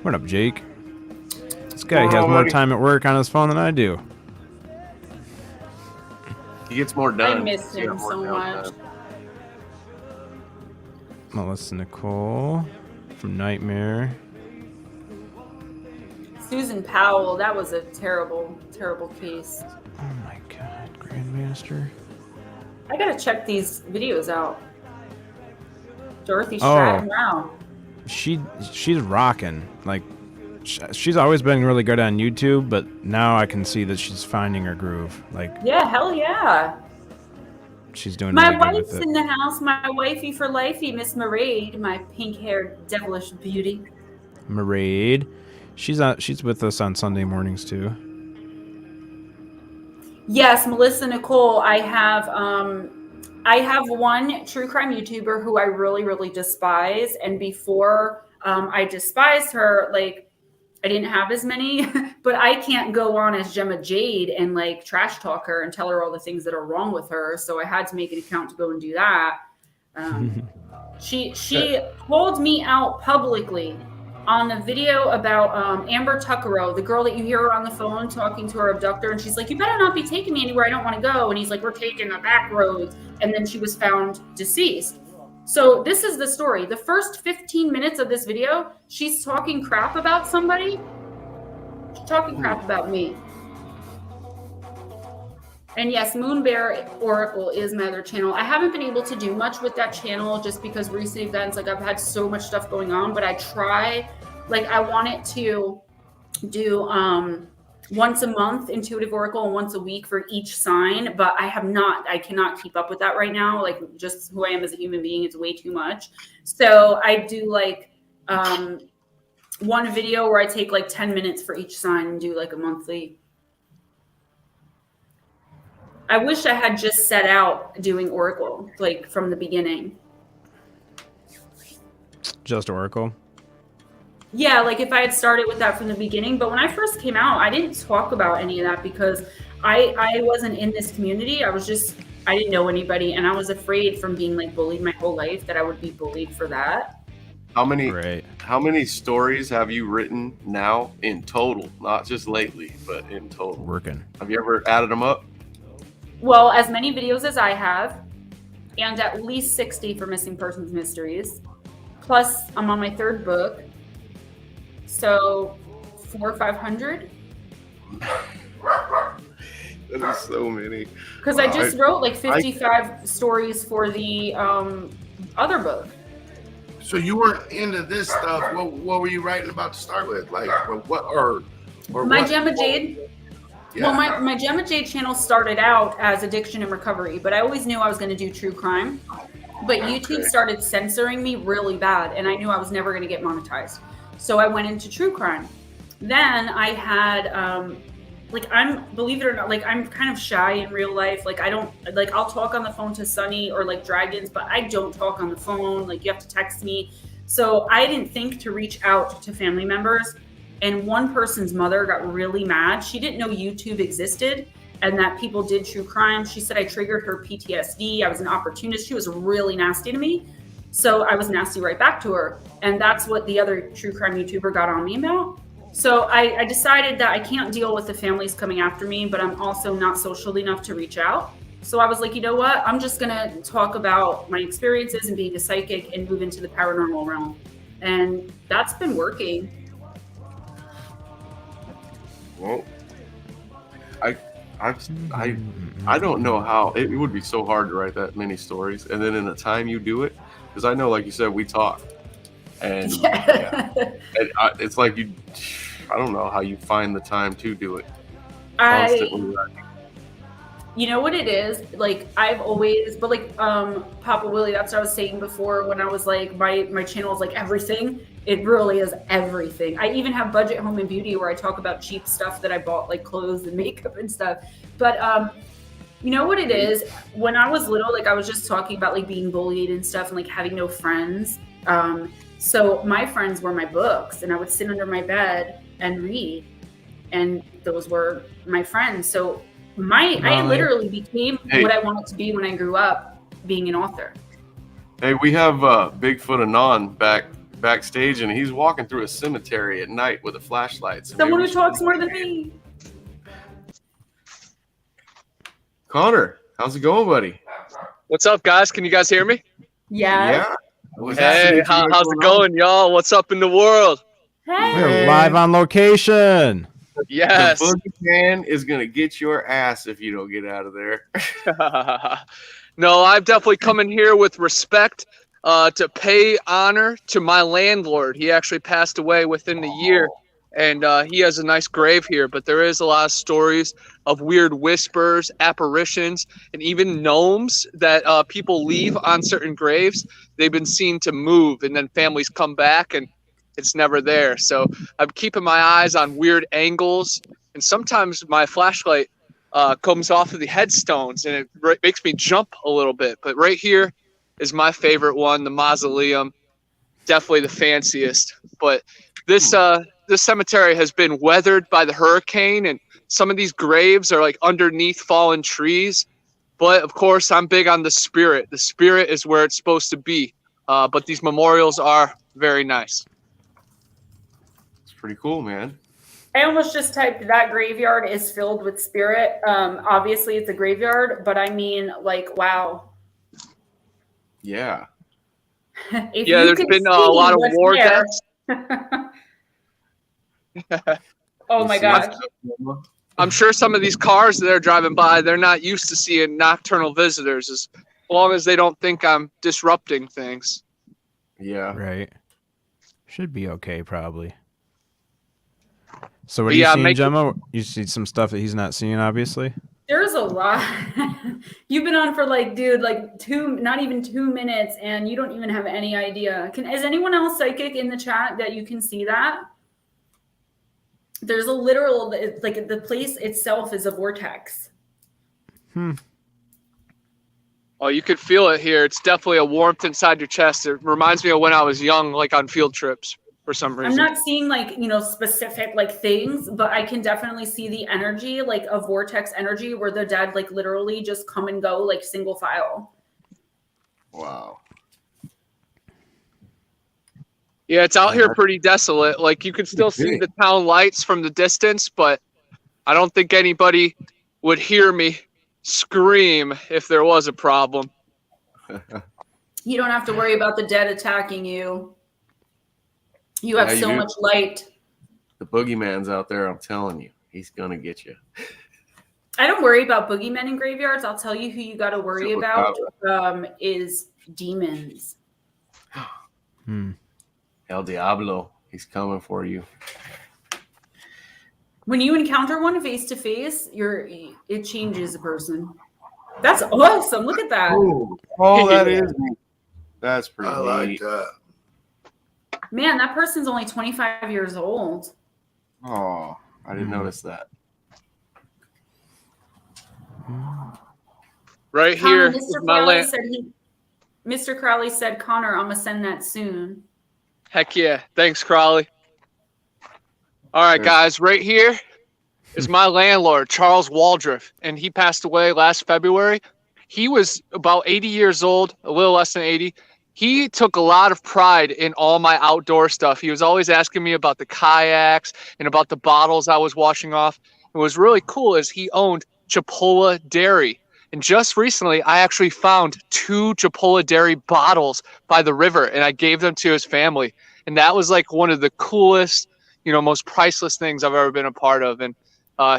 Speaker 2: What up, Jake? This guy has more time at work on his phone than I do.
Speaker 1: He gets more done.
Speaker 4: I missed him so much.
Speaker 2: Melissa Nicole from Nightmare.
Speaker 4: Susan Powell, that was a terrible, terrible case.
Speaker 2: Oh my God, Grandmaster.
Speaker 4: I gotta check these videos out. Dorothy Stratton, wow.
Speaker 2: She's rocking. Like, she's always been really good on YouTube, but now I can see that she's finding her groove. Like,
Speaker 4: yeah, hell yeah.
Speaker 2: She's doing
Speaker 4: my
Speaker 2: really good
Speaker 4: wife's
Speaker 2: with it.
Speaker 4: in the house, my wifey for lifey, Miss Maraid, my pink-haired devilish beauty.
Speaker 2: Maraid. She's with us on Sunday mornings too.
Speaker 4: Yes, Melissa Nicole. I have one true crime YouTuber who I really, really despise. And before I despised her, like I didn't have as many, but I can't go on as Gemma Jade and like trash talk her and tell her all the things that are wrong with her. So I had to make an account to go and do that. She called me out publicly on a video about Amber Tuckero, the girl that you hear on the phone talking to her abductor, and she's like, "You better not be taking me anywhere I don't want to go." And he's like, "We're taking the back roads." And then she was found deceased. So this is the story. The first 15 minutes of this video, she's talking crap about somebody. She's talking crap about me. And yes, Moon Bear Oracle is my other channel. I haven't been able to do much with that channel just because recent events, like I've had so much stuff going on, but I try, like I want it to do once a month Intuitive Oracle and once a week for each sign, but I cannot keep up with that right now. Like just who I am as a human being, it's way too much. So I do like one video where I take like 10 minutes for each sign and do like a monthly. I wish I had just set out doing Oracle, like from the beginning.
Speaker 2: Just Oracle?
Speaker 4: Yeah, like if I had started with that from the beginning. But when I first came out, I didn't talk about any of that because I wasn't in this community. I didn't know anybody. And I was afraid from being like bullied my whole life that I would be bullied for that.
Speaker 1: How many stories have you written now in total? Not just lately, but in total.
Speaker 2: Working.
Speaker 1: Have you ever added them up?
Speaker 4: Well, as many videos as I have, and at least 60 for Missing Persons Mysteries. Plus, I'm on my third book. So 400 or 500.
Speaker 1: That is so many.
Speaker 4: Because I just wrote like 55 stories for the other book.
Speaker 3: So you weren't into this stuff. What were you writing about to start with? Like what or
Speaker 4: my
Speaker 3: what?
Speaker 4: Gemma Jade.
Speaker 3: Yeah.
Speaker 4: Well, my Gemma Jade channel started out as addiction and recovery, but I always knew I was going to do true crime. But YouTube started censoring me really bad, and I knew I was never going to get monetized. So I went into true crime. Then I had, believe it or not, like I'm kind of shy in real life. Like I don't, like I'll talk on the phone to Sunny or like Dragons, but I don't talk on the phone. Like you have to text me. So I didn't think to reach out to family members. And one person's mother got really mad. She didn't know YouTube existed and that people did true crime. She said I triggered her PTSD. I was an opportunist. She was really nasty to me. So I was nasty right back to her. And that's what the other true crime YouTuber got on me about. So I decided that I can't deal with the families coming after me, but I'm also not social enough to reach out. So I was like, you know what? I'm just going to talk about my experiences and being a psychic and move into the paranormal realm. And that's been working.
Speaker 1: Well, I don't know how it would be so hard to write that many stories, and then in the time you do it, because I know, like you said, we talk, and, and it's like I don't know how you find the time to do it.
Speaker 4: You know what it is? Like I've always, but like Papa Willie, that's what I was saying before when I was like, my channel is like everything. It really is everything. I even have Budget Home and Beauty where I talk about cheap stuff that I bought, like clothes and makeup and stuff. But you know what it is? When I was little, like I was just talking about like being bullied and stuff and like having no friends. So my friends were my books, and I would sit under my bed and read, and those were my friends. So I literally became what I wanted to be when I grew up, being an author.
Speaker 1: Hey, we have Bigfoot Anon backstage, and he's walking through a cemetery at night with a flashlight. So
Speaker 4: someone who talks more than me.
Speaker 1: Connor, how's it going, buddy?
Speaker 5: What's up, guys? Can you guys hear me?
Speaker 4: Yeah.
Speaker 5: Hey, how's it going, y'all? What's up in the world?
Speaker 4: Hey.
Speaker 2: We're live on location.
Speaker 5: Yes.
Speaker 1: The boogeyman is going to get your ass if you don't get out of there.
Speaker 5: No, I've definitely come in here with respect to pay honor to my landlord. He actually passed away within the year, and he has a nice grave here. But there is a lot of stories of weird whispers, apparitions, and even gnomes that people leave on certain graves. They've been seen to move, and then families come back and it's never there. So I'm keeping my eyes on weird angles, and sometimes my flashlight comes off of the headstones, and it makes me jump a little bit. But right here is my favorite one, the mausoleum. Definitely the fanciest. But this cemetery has been weathered by the hurricane, and some of these graves are like underneath fallen trees. But of course, I'm big on the spirit. The spirit is where it's supposed to be. But these memorials are very nice.
Speaker 1: It's pretty cool, man.
Speaker 4: I almost just typed that graveyard is filled with spirit. Obviously, it's a graveyard, but I mean, like, wow.
Speaker 1: Yeah.
Speaker 5: There's been a lot of war deaths.
Speaker 4: Oh my God.
Speaker 5: I'm sure some of these cars that are driving by, they're not used to seeing nocturnal visitors, as long as they don't think I'm disrupting things.
Speaker 1: Yeah.
Speaker 2: Right. Should be okay, probably. So what are you seeing, Gemma? You see some stuff that he's not seeing, obviously?
Speaker 4: There's a lot. You've been on for like, dude, like not even 2 minutes, and you don't even have any idea. Is anyone else psychic in the chat that you can see that? There's a literal, like the place itself is a vortex.
Speaker 5: Oh, you could feel it here. It's definitely a warmth inside your chest. It reminds me of when I was young, like on field trips for some reason.
Speaker 4: I'm not seeing like, specific like things, but I can definitely see the energy, like a vortex energy where the dead like literally just come and go like single file.
Speaker 1: Wow.
Speaker 5: Yeah, it's out here pretty desolate. Like you can still see the town lights from the distance, but I don't think anybody would hear me scream if there was a problem.
Speaker 4: You don't have to worry about the dead attacking you. You have so much light.
Speaker 1: The boogeyman's out there, I'm telling you. He's going to get you.
Speaker 4: I don't worry about boogeymen in graveyards. I'll tell you who you got to worry about is demons.
Speaker 1: El Diablo. He's coming for you.
Speaker 4: When you encounter one face to face, it changes a person. That's awesome. Look at that.
Speaker 1: Oh, that is neat. That's pretty neat.
Speaker 3: I like that.
Speaker 4: Man, that person's only 25 years old.
Speaker 1: Oh, I didn't notice that.
Speaker 5: Right here.
Speaker 4: Mr. Crowley said, Connor, I'm going to send that soon.
Speaker 5: Heck yeah. Thanks, Crowley. All right, guys. Right here is my landlord, Charles Waldriff, and he passed away last February. He was about 80 years old, a little less than 80. He took a lot of pride in all my outdoor stuff. He was always asking me about the kayaks and about the bottles I was washing off. What was really cool is he owned Chipola Dairy. And just recently, I actually found 2 Chipola Dairy bottles by the river, and I gave them to his family. And that was like one of the coolest, most priceless things I've ever been a part of. And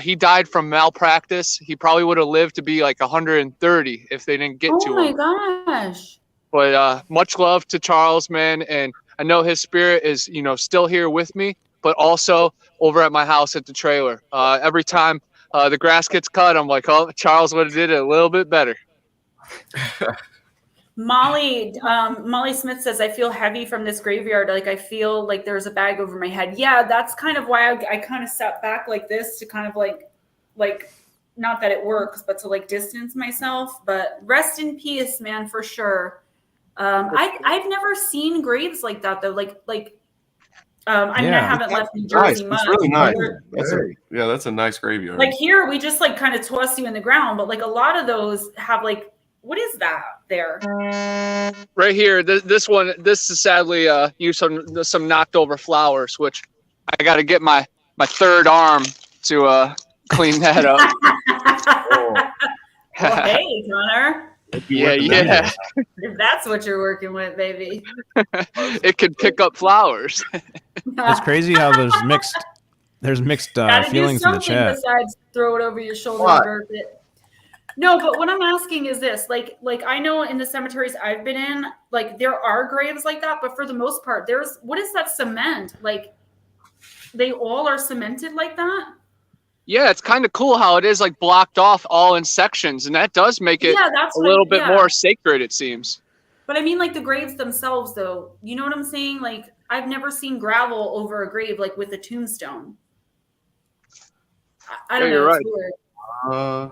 Speaker 5: he died from malpractice. He probably would have lived to be like 130 if they didn't get to him.
Speaker 4: Oh my gosh.
Speaker 5: But much love to Charles, man. And I know his spirit is, still here with me, but also over at my house at the trailer. Every time the grass gets cut, I'm like, oh, Charles would have did it a little bit better.
Speaker 4: Molly Smith says, I feel heavy from this graveyard. Like, I feel like there's a bag over my head. Yeah, that's kind of why I kind of sat back like this to kind of like, not that it works, but to like distance myself. But rest in peace, man, for sure. I've never seen graves like that though. I mean, I haven't left New Jersey much.
Speaker 1: It's really nice. That's a nice graveyard.
Speaker 4: Like here, we just like kind of toss you in the ground, but like a lot of those have like, what is that there?
Speaker 5: Right here, this is sadly some knocked over flowers, which I got to get my third arm to clean that up.
Speaker 4: Well, hey, Connor.
Speaker 5: Yeah.
Speaker 4: If that's what you're working with, baby.
Speaker 5: It could pick up flowers.
Speaker 2: It's crazy how there's mixed feelings in the chat.
Speaker 4: Besides throw it over your shoulder and burp it. No, but what I'm asking is this, like I know in the cemeteries I've been in, like there are graves like that, but for the most part, what is that cement? Like they all are cemented like that?
Speaker 5: Yeah, it's kind of cool how it is like blocked off all in sections, and that does make it a little bit more sacred, it seems.
Speaker 4: But I mean like the graves themselves though, you know what I'm saying? Like I've never seen gravel over a grave like with a tombstone. I don't know.
Speaker 5: You're
Speaker 4: It's
Speaker 5: right.
Speaker 4: weird.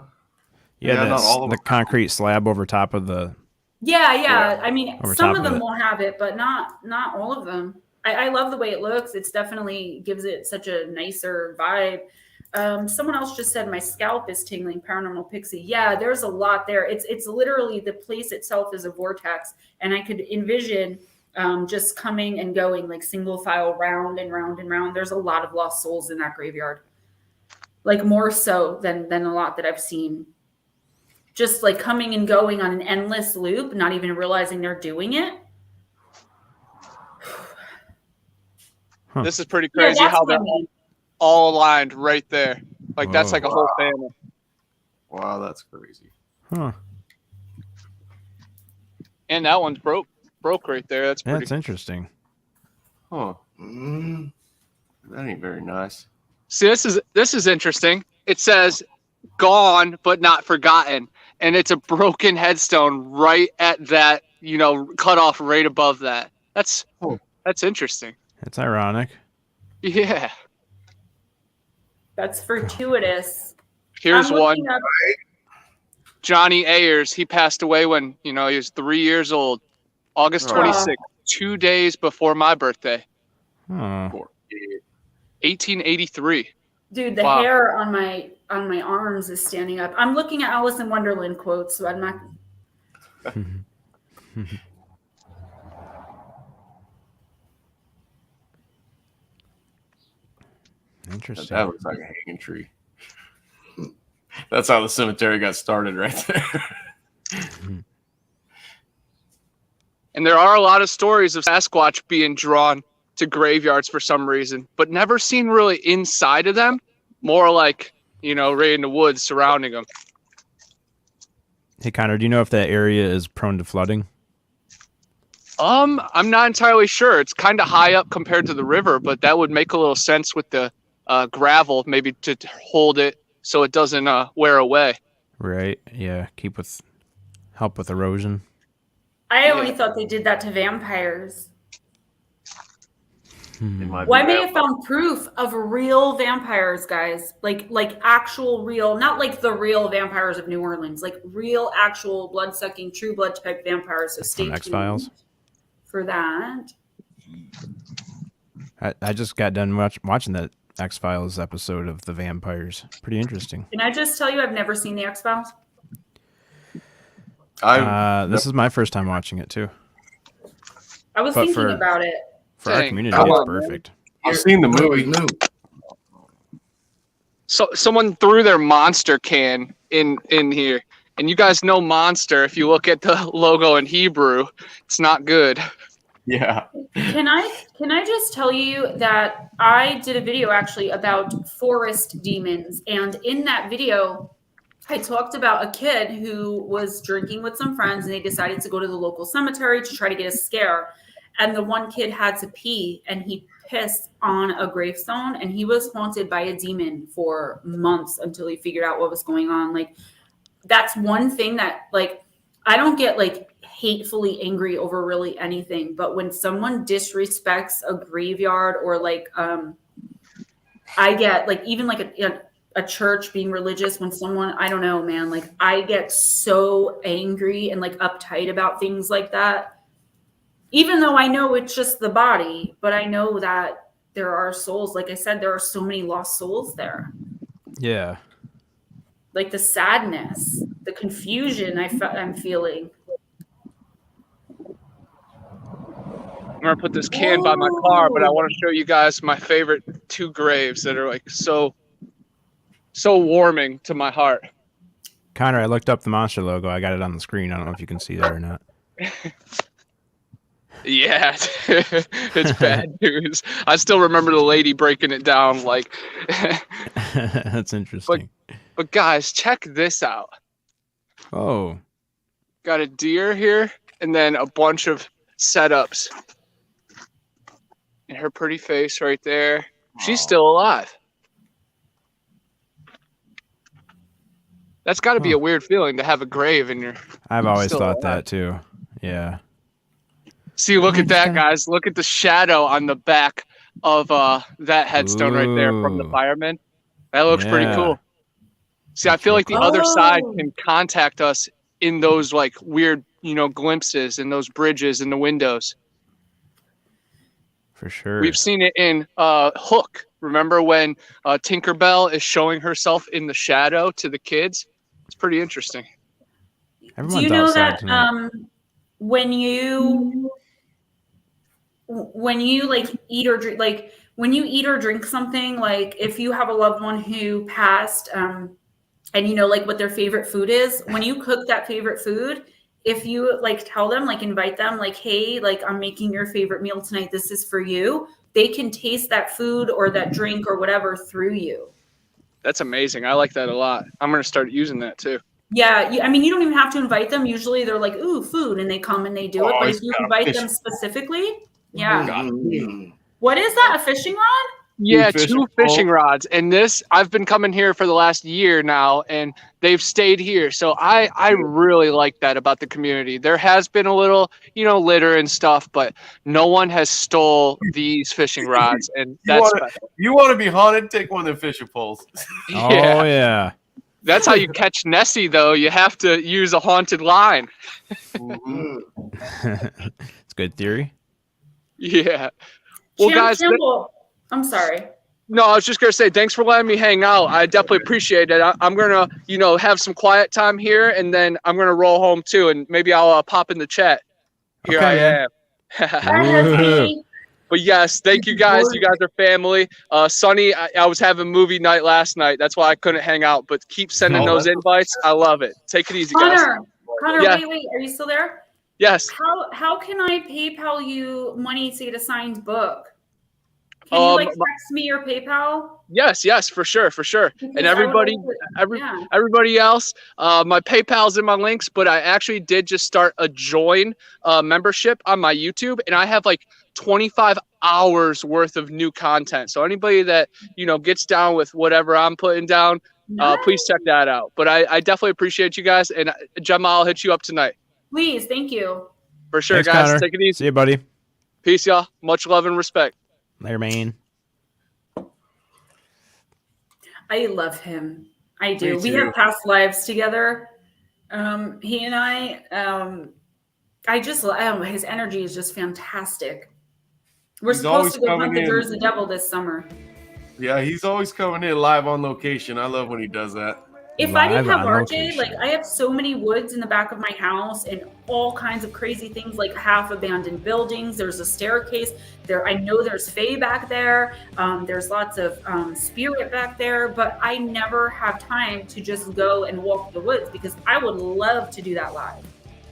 Speaker 2: Yeah,
Speaker 1: not all of
Speaker 2: the
Speaker 1: them.
Speaker 2: concrete slab over top of the.
Speaker 4: Yeah. I mean,
Speaker 2: Over
Speaker 4: some
Speaker 2: top
Speaker 4: of
Speaker 2: of
Speaker 4: them
Speaker 2: it.
Speaker 4: will have it, but not all of them. I love the way it looks. It's definitely gives it such a nicer vibe. Someone else just said my scalp is tingling. Paranormal Pixie. Yeah, there's a lot there. It's literally the place itself is a vortex, and I could envision just coming and going like single file, round and round and round. There's a lot of lost souls in that graveyard, like more so than a lot that I've seen. Just like coming and going on an endless loop, not even realizing they're doing it.
Speaker 5: This is pretty crazy
Speaker 4: Yeah,
Speaker 5: how they're all aligned right there. Like that's
Speaker 2: Whoa.
Speaker 5: like a whole family.
Speaker 1: Wow, that's crazy.
Speaker 2: Huh.
Speaker 5: And that one's broke right there. That's pretty.
Speaker 2: That's interesting.
Speaker 1: Huh. That ain't very nice.
Speaker 5: See, this is interesting. It says gone but not forgotten, and it's a broken headstone right at that, cut off right above that. That's interesting.
Speaker 2: That's ironic.
Speaker 5: Yeah.
Speaker 4: That's fortuitous.
Speaker 5: Here's
Speaker 4: I'm
Speaker 5: one.
Speaker 4: looking up-
Speaker 5: Johnny Ayers. He passed away when he was 3 years old, August 26th, 2 days before my birthday,
Speaker 2: Oh.
Speaker 5: 1883.
Speaker 4: Dude, the
Speaker 5: Wow.
Speaker 4: hair on my arms is standing up. I'm looking at Alice in Wonderland quotes, so I'm not.
Speaker 2: Interesting.
Speaker 1: That looks like a hanging tree. That's how the cemetery got started right there.
Speaker 5: And there are a lot of stories of Sasquatch being drawn to graveyards for some reason, but never seen really inside of them. More like, right in the woods surrounding them.
Speaker 2: Hey, Connor, do you know if that area is prone to flooding?
Speaker 5: I'm not entirely sure. It's kind of high up compared to the river, but that would make a little sense with the gravel, maybe to hold it so it doesn't wear away.
Speaker 2: Right. Yeah. Help with erosion.
Speaker 4: I only thought they did that to vampires.
Speaker 1: It
Speaker 4: Well, I may have found proof of real vampires, guys. Like actual real, not like the real vampires of New Orleans, like real actual blood-sucking, true blood type vampires. So stay tuned
Speaker 2: X-Files
Speaker 4: for that.
Speaker 2: I just got done watching that X-Files episode of the vampires. Pretty interesting.
Speaker 4: Can I just tell you, I've never seen the X-Files.
Speaker 2: This is my first time watching it too.
Speaker 4: I was thinking about it.
Speaker 2: For our
Speaker 5: Dang.
Speaker 2: community,
Speaker 1: Come
Speaker 2: it's
Speaker 1: on,
Speaker 2: perfect.
Speaker 1: I've seen the movie.
Speaker 5: So someone threw their Monster can in here, and you guys know Monster. If you look at the logo in Hebrew, it's not good.
Speaker 1: Yeah.
Speaker 4: Can I just tell you that I did a video actually about forest demons, and in that video I talked about a kid who was drinking with some friends and they decided to go to the local cemetery to try to get a scare, and the one kid had to pee and he pissed on a gravestone, and he was haunted by a demon for months until he figured out what was going on. Like, that's one thing that, like, I don't get like hatefully angry over really anything, but when someone disrespects a graveyard, or like I get like, even like a church being religious, when someone, I don't know, man, like I get so angry and like uptight about things like that, even though I know it's just the body, but I know that there are souls. Like I said, there are so many lost souls there.
Speaker 2: Yeah.
Speaker 4: Like the sadness, the confusion I'm feeling.
Speaker 5: I'm gonna put this can by my car, but I want to show you guys my favorite two graves that are like so warming to my heart.
Speaker 2: Connor, I looked up the monster logo. I got it on the screen. I don't know if you can see that or not.
Speaker 5: Yeah, it's bad news. I still remember the lady breaking it down. Like,
Speaker 2: That's interesting.
Speaker 5: but guys, check this out.
Speaker 2: Oh,
Speaker 5: Got a deer here, and then a bunch of setups. And her pretty face right there. She's still alive. That's got to be a weird feeling to have a grave in your.
Speaker 2: I've always
Speaker 5: Still
Speaker 2: thought
Speaker 5: alive.
Speaker 2: that too. Yeah.
Speaker 5: See, look at that, guys. Look at the shadow on the back of that headstone right there from the fireman. That looks pretty cool. See, I feel like the other side can contact us in those like weird, glimpses in those bridges in the windows.
Speaker 2: For sure.
Speaker 5: We've seen it in Hook. Remember when Tinkerbell is showing herself in the shadow to the kids? It's pretty interesting.
Speaker 2: Everyone's
Speaker 4: do you know
Speaker 2: outside
Speaker 4: that
Speaker 2: tonight.
Speaker 4: when you like eat or drink, like when you eat or drink something, like if you have a loved one who passed, and like what their favorite food is, when you cook that favorite food, if you like tell them, like invite them, like, hey, like I'm making your favorite meal tonight, this is for you, they can taste that food or that drink or whatever through you.
Speaker 5: That's amazing. I like that a lot. I'm going to start using that too.
Speaker 4: Yeah, I mean, you don't even have to invite them. Usually they're like, ooh, food, and they come and they do it. But if you invite them specifically, What is that, a fishing rod?
Speaker 5: Yeah, two fishing rods. And this, I've been coming here for the last year now, and they've stayed here. So I really like that about the community. There has been a little, litter and stuff, but no one has stole these fishing rods. And that's special.
Speaker 1: You want to be haunted? Take one of the fishing poles.
Speaker 2: Oh, yeah.
Speaker 5: That's how you catch Nessie, though. You have to use a haunted line.
Speaker 2: It's a good theory.
Speaker 5: Yeah. Well, guys,
Speaker 4: I'm sorry.
Speaker 5: No, I was just going to say, thanks for letting me hang out. I definitely appreciate it. I'm going to, have some quiet time here, and then I'm going to roll home too, and maybe I'll pop in the chat. Here I am. But yes, thank you guys. You guys are family. Sonny, I was having movie night last night. That's why I couldn't hang out, but keep sending those invites. I love it. Take it easy, guys.
Speaker 4: Connor, wait. Are you still there?
Speaker 5: Yes.
Speaker 4: How can I PayPal you money to get a signed book? Can you text me your PayPal?
Speaker 5: Yes, for sure. Because and everybody else, my PayPal's in my links, but I actually did just start a join membership on my YouTube, and I have like 25 hours worth of new content. So anybody that gets down with whatever I'm putting down, please check that out. But I definitely appreciate you guys, and Gemma, I'll hit you up tonight.
Speaker 4: Please, thank you.
Speaker 5: For sure,
Speaker 2: Thanks,
Speaker 5: guys.
Speaker 2: Connor.
Speaker 5: Take it easy.
Speaker 2: See you, buddy.
Speaker 5: Peace, y'all. Much love and respect.
Speaker 2: Later, man.
Speaker 4: I love him. I do. We have past lives together. He and I just his energy is just fantastic. We're supposed to go hunt the Jersey Devil this summer.
Speaker 1: Yeah, he's always coming in live on location. I love when he does that.
Speaker 4: If I didn't have RJ, like I have so many woods in the back of my house and all kinds of crazy things, like half abandoned buildings. There's a staircase there. I know there's fae back there. There's lots of spirit back there, but I never have time to just go and walk the woods because I would love to do that live.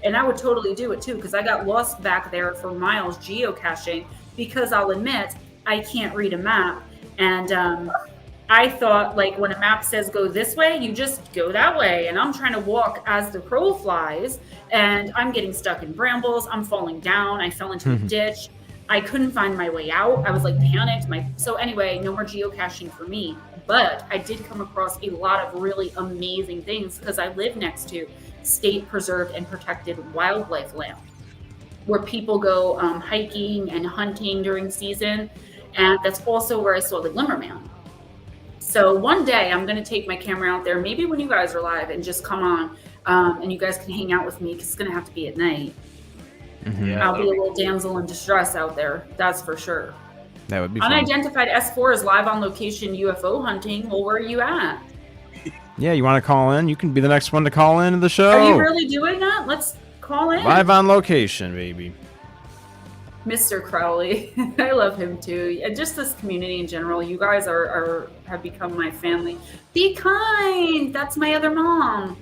Speaker 4: And I would totally do it too, because I got lost back there for miles geocaching because I'll admit I can't read a map. And I thought, like, when a map says go this way, you just go that way. And I'm trying to walk as the crow flies, and I'm getting stuck in brambles. I'm falling down. I fell into a ditch. I couldn't find my way out. I was like panicked. So anyway, no more geocaching for me. But I did come across a lot of really amazing things because I live next to state preserved and protected wildlife land where people go hiking and hunting during season. And that's also where I saw the Glimmerman. So one day I'm going to take my camera out there, maybe when you guys are live, and just come on and you guys can hang out with me because it's going to have to be at night.
Speaker 1: Yeah,
Speaker 4: I'll be a little damsel in distress out there. That's for sure.
Speaker 2: That would be fun.
Speaker 4: Unidentified S4 is live on location UFO hunting. Well, where are you at?
Speaker 2: Yeah, you want to call in? You can be the next one to call into the show.
Speaker 4: Are you really doing that? Let's call in.
Speaker 2: Live on location, baby.
Speaker 4: Mr. Crowley. I love him too. Just this community in general. You guys have become my family. Be kind. That's my other mom.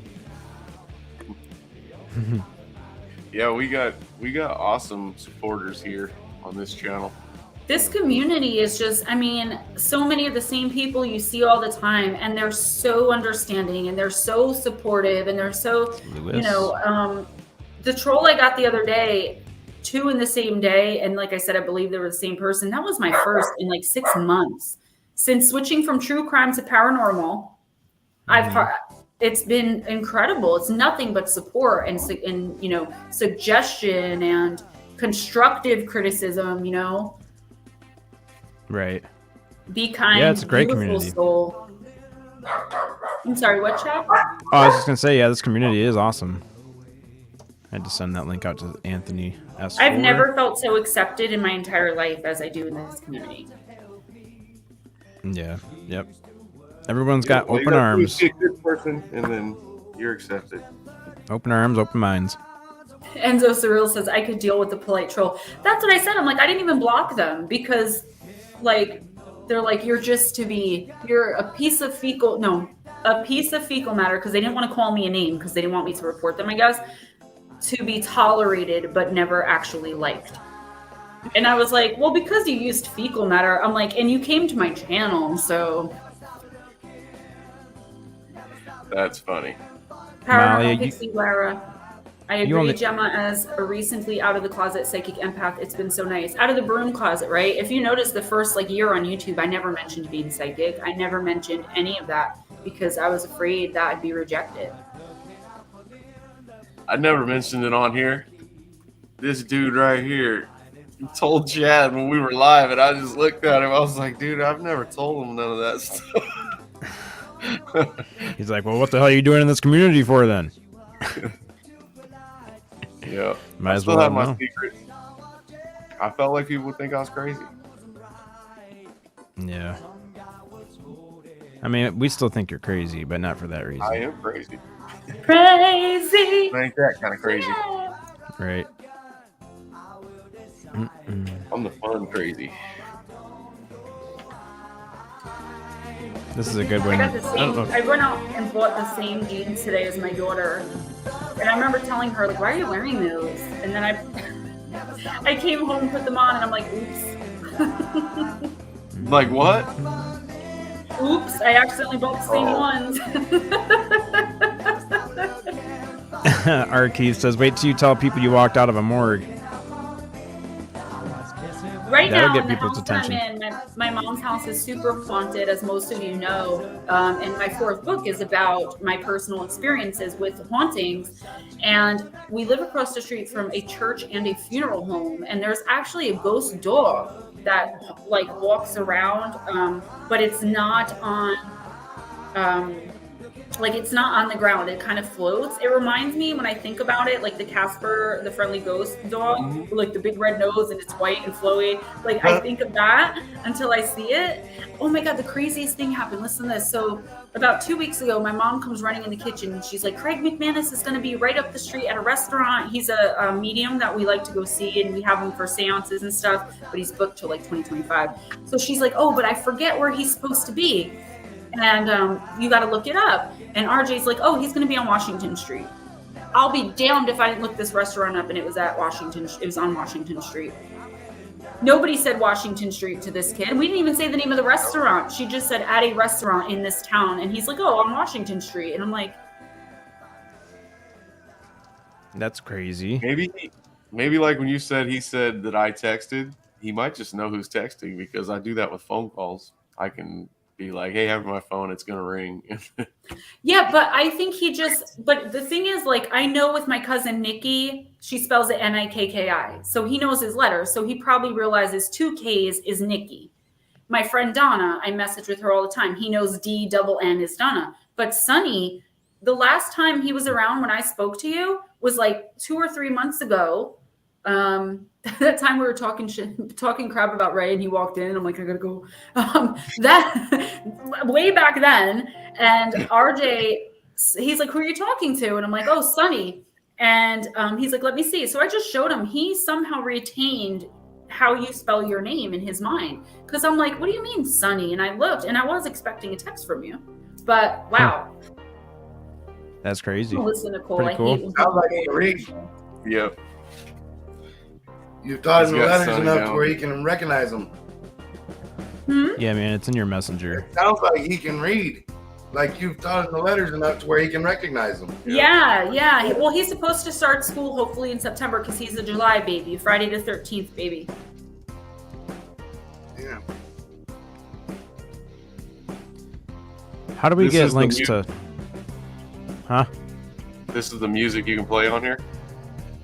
Speaker 1: Yeah, we got awesome supporters here on this channel.
Speaker 4: This community is just, so many of the same people you see all the time, and they're so understanding and they're so supportive and they're so, the troll I got the other day, 2 in the same day, and like I said, I believe they were the same person. That was my first in like 6 months. Since switching from true crime to paranormal, it's been incredible. It's nothing but support and suggestion and constructive criticism, you know.
Speaker 2: Right.
Speaker 4: Be kind.
Speaker 2: Yeah, it's a great
Speaker 4: beautiful
Speaker 2: community.
Speaker 4: soul. I'm sorry, what, Chad?
Speaker 2: Oh, I was just gonna say, yeah, this community is awesome. I had to send that link out to Anthony S.
Speaker 4: I've never felt so accepted in my entire life as I do in this community.
Speaker 2: Yeah. Yep. Everyone's got open arms.
Speaker 1: Be a good person, and then you're accepted.
Speaker 2: Open arms, open minds.
Speaker 4: Enzo Surreal says, I could deal with the polite troll. That's what I said. I'm like, I didn't even block them because, like, they're like, you're a piece of fecal matter, because they didn't want to call me a name because they didn't want me to report them, I guess, to be tolerated but never actually liked. And I was like, well, because you used fecal matter, I'm like, and you came to my channel, so.
Speaker 1: That's funny.
Speaker 4: Paranormal Pixie Lara. I agree, Gemma, as a recently out of the closet psychic empath, it's been so nice. Out of the broom closet, right? If you notice the first year on YouTube, I never mentioned being psychic. I never mentioned any of that because I was afraid that I'd be rejected.
Speaker 1: I never mentioned it on here. This dude right here told Chad when we were live, and I just looked at him. I was like, dude, I've never told him none of that stuff.
Speaker 2: He's like, well, what the hell are you doing in this community for then?
Speaker 1: Yeah.
Speaker 2: Might as well have
Speaker 1: my secret. I felt like people would think I was crazy.
Speaker 2: Yeah. I mean, we still think you're crazy, but not for that reason.
Speaker 1: I am crazy.
Speaker 4: Crazy!
Speaker 1: I ain't that kind of crazy.
Speaker 4: Yeah.
Speaker 2: Right.
Speaker 1: I'm the fun crazy.
Speaker 2: This is a good one.
Speaker 4: I went out and bought the same jeans today as my daughter. And I remember telling her, like, why are you wearing those? And then I came home, put them on, and I'm like, oops.
Speaker 1: Like what?
Speaker 4: Oops, I accidentally bought the same ones.
Speaker 2: R. Keith says, wait till you tell people you walked out of a morgue.
Speaker 4: Right
Speaker 2: That'll
Speaker 4: now,
Speaker 2: get
Speaker 4: in the
Speaker 2: people's
Speaker 4: house
Speaker 2: attention.
Speaker 4: I'm in, my mom's house is super haunted, as most of you know. And my fourth book is about my personal experiences with hauntings. And we live across the street from a church and a funeral home. And there's actually a ghost dog that walks around, but it's not on. It's not on the ground. It kind of floats. It reminds me, when I think about it, like the Casper, the friendly ghost dog, with, like, the big red nose and it's white and flowy. Like, I think of that until I see it. Oh my God, the craziest thing happened. Listen to this. So about 2 weeks ago, my mom comes running in the kitchen and she's like, Craig McManus is going to be right up the street at a restaurant. He's a medium that we like to go see, and we have him for seances and stuff, but he's booked till 2025. So she's like, oh, but I forget where he's supposed to be. And you got to look it up. And RJ's like, oh, he's going to be on Washington Street. I'll be damned if I didn't look this restaurant up and it was at Washington. It was on Washington Street. Nobody said Washington Street to this kid. We didn't even say the name of the restaurant. She just said at a restaurant in this town. And he's like, oh, on Washington Street. And I'm like,
Speaker 2: that's crazy.
Speaker 1: Maybe like when you said he said that I texted, he might just know who's texting, because I do that with phone calls. I can be like, hey, have my phone, it's gonna ring.
Speaker 4: yeah, but I think but the thing is, like, I know with my cousin Nikki, she spells it Nikki, so he knows his letters, so he probably realizes 2 K's is Nikki. My friend Donna, I message with her all the time, he knows D-double-N is Donna. But Sonny, the last time he was around when I spoke to you was like 2 or 3 months ago. That time we were talking crap about Ray, and he walked in, and I'm like, I gotta go. That way back then, and RJ, he's like, who are you talking to? And I'm like, oh, Sonny. And he's like, let me see. So I just showed him. He somehow retained how you spell your name in his mind, because I'm like, what do you mean, Sonny? And I looked, and I was expecting a text from you, but wow.
Speaker 2: That's crazy.
Speaker 4: Oh, listen, Nicole,
Speaker 2: pretty cool.
Speaker 4: I hate when
Speaker 3: Sounds like
Speaker 4: people
Speaker 3: a read.
Speaker 1: Yep.
Speaker 3: You've taught him the
Speaker 1: He's got
Speaker 3: letters
Speaker 1: Sonny
Speaker 3: enough
Speaker 1: down.
Speaker 3: to where he can recognize them.
Speaker 2: Yeah, man, it's in your messenger.
Speaker 3: It sounds like he can read. Like, you've taught him the letters enough to where he can recognize them.
Speaker 4: Yeah. Well, he's supposed to start school hopefully in September, because he's a July baby, Friday the 13th baby.
Speaker 3: Yeah.
Speaker 2: How do we
Speaker 1: This
Speaker 2: get
Speaker 1: is the
Speaker 2: links
Speaker 1: mu-
Speaker 2: to? Huh?
Speaker 1: This is the music you can play on here.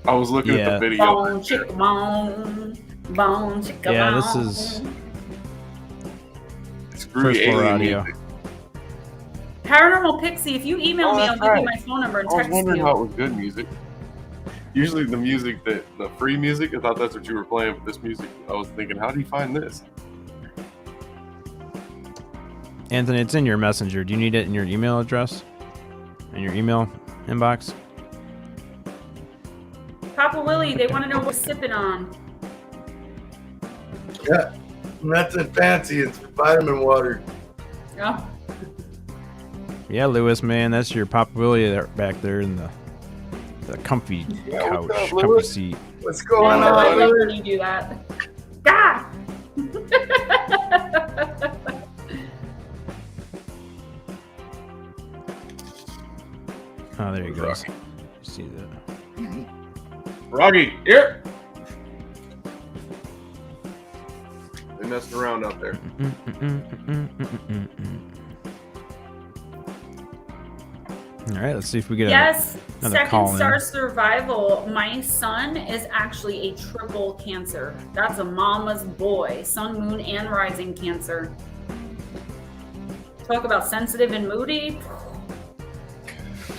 Speaker 1: I was looking at the video.
Speaker 4: Bone, chicka, bone. Bone, chicka,
Speaker 2: Yeah,
Speaker 4: bone.
Speaker 2: this is
Speaker 1: Screw
Speaker 2: first floor
Speaker 1: alien
Speaker 2: audio.
Speaker 1: music.
Speaker 4: Paranormal Pixie, if you email me, I'll
Speaker 1: that's
Speaker 4: give you
Speaker 1: right.
Speaker 4: my phone number and
Speaker 1: I was
Speaker 4: text
Speaker 1: wondering
Speaker 4: you.
Speaker 1: how it was good music. Usually the music the free music, I thought that's what you were playing, but this music, I was thinking, how do you find this?
Speaker 2: Anthony, it's in your messenger. Do you need it in your email address? In your email inbox?
Speaker 4: Papa Willie, they want to know what's sipping on.
Speaker 3: Yeah, nothing fancy. It's vitamin water.
Speaker 4: Oh.
Speaker 2: Yeah, Lewis, man, that's your Papa Willie there, back there in the comfy
Speaker 3: Yeah,
Speaker 2: couch,
Speaker 3: what's up,
Speaker 2: comfy
Speaker 3: Lewis?
Speaker 2: seat.
Speaker 3: What's going
Speaker 4: I
Speaker 3: on?
Speaker 4: love when you do that. God!
Speaker 2: Oh, there he goes. You see that?
Speaker 1: Froggy, here! They messed around out there.
Speaker 2: All right, let's see if we get
Speaker 4: Yes,
Speaker 2: another call
Speaker 4: second
Speaker 2: in.
Speaker 4: star survival. My son is actually a triple cancer. That's a mama's boy. Sun, moon, and rising cancer. Talk about sensitive and moody.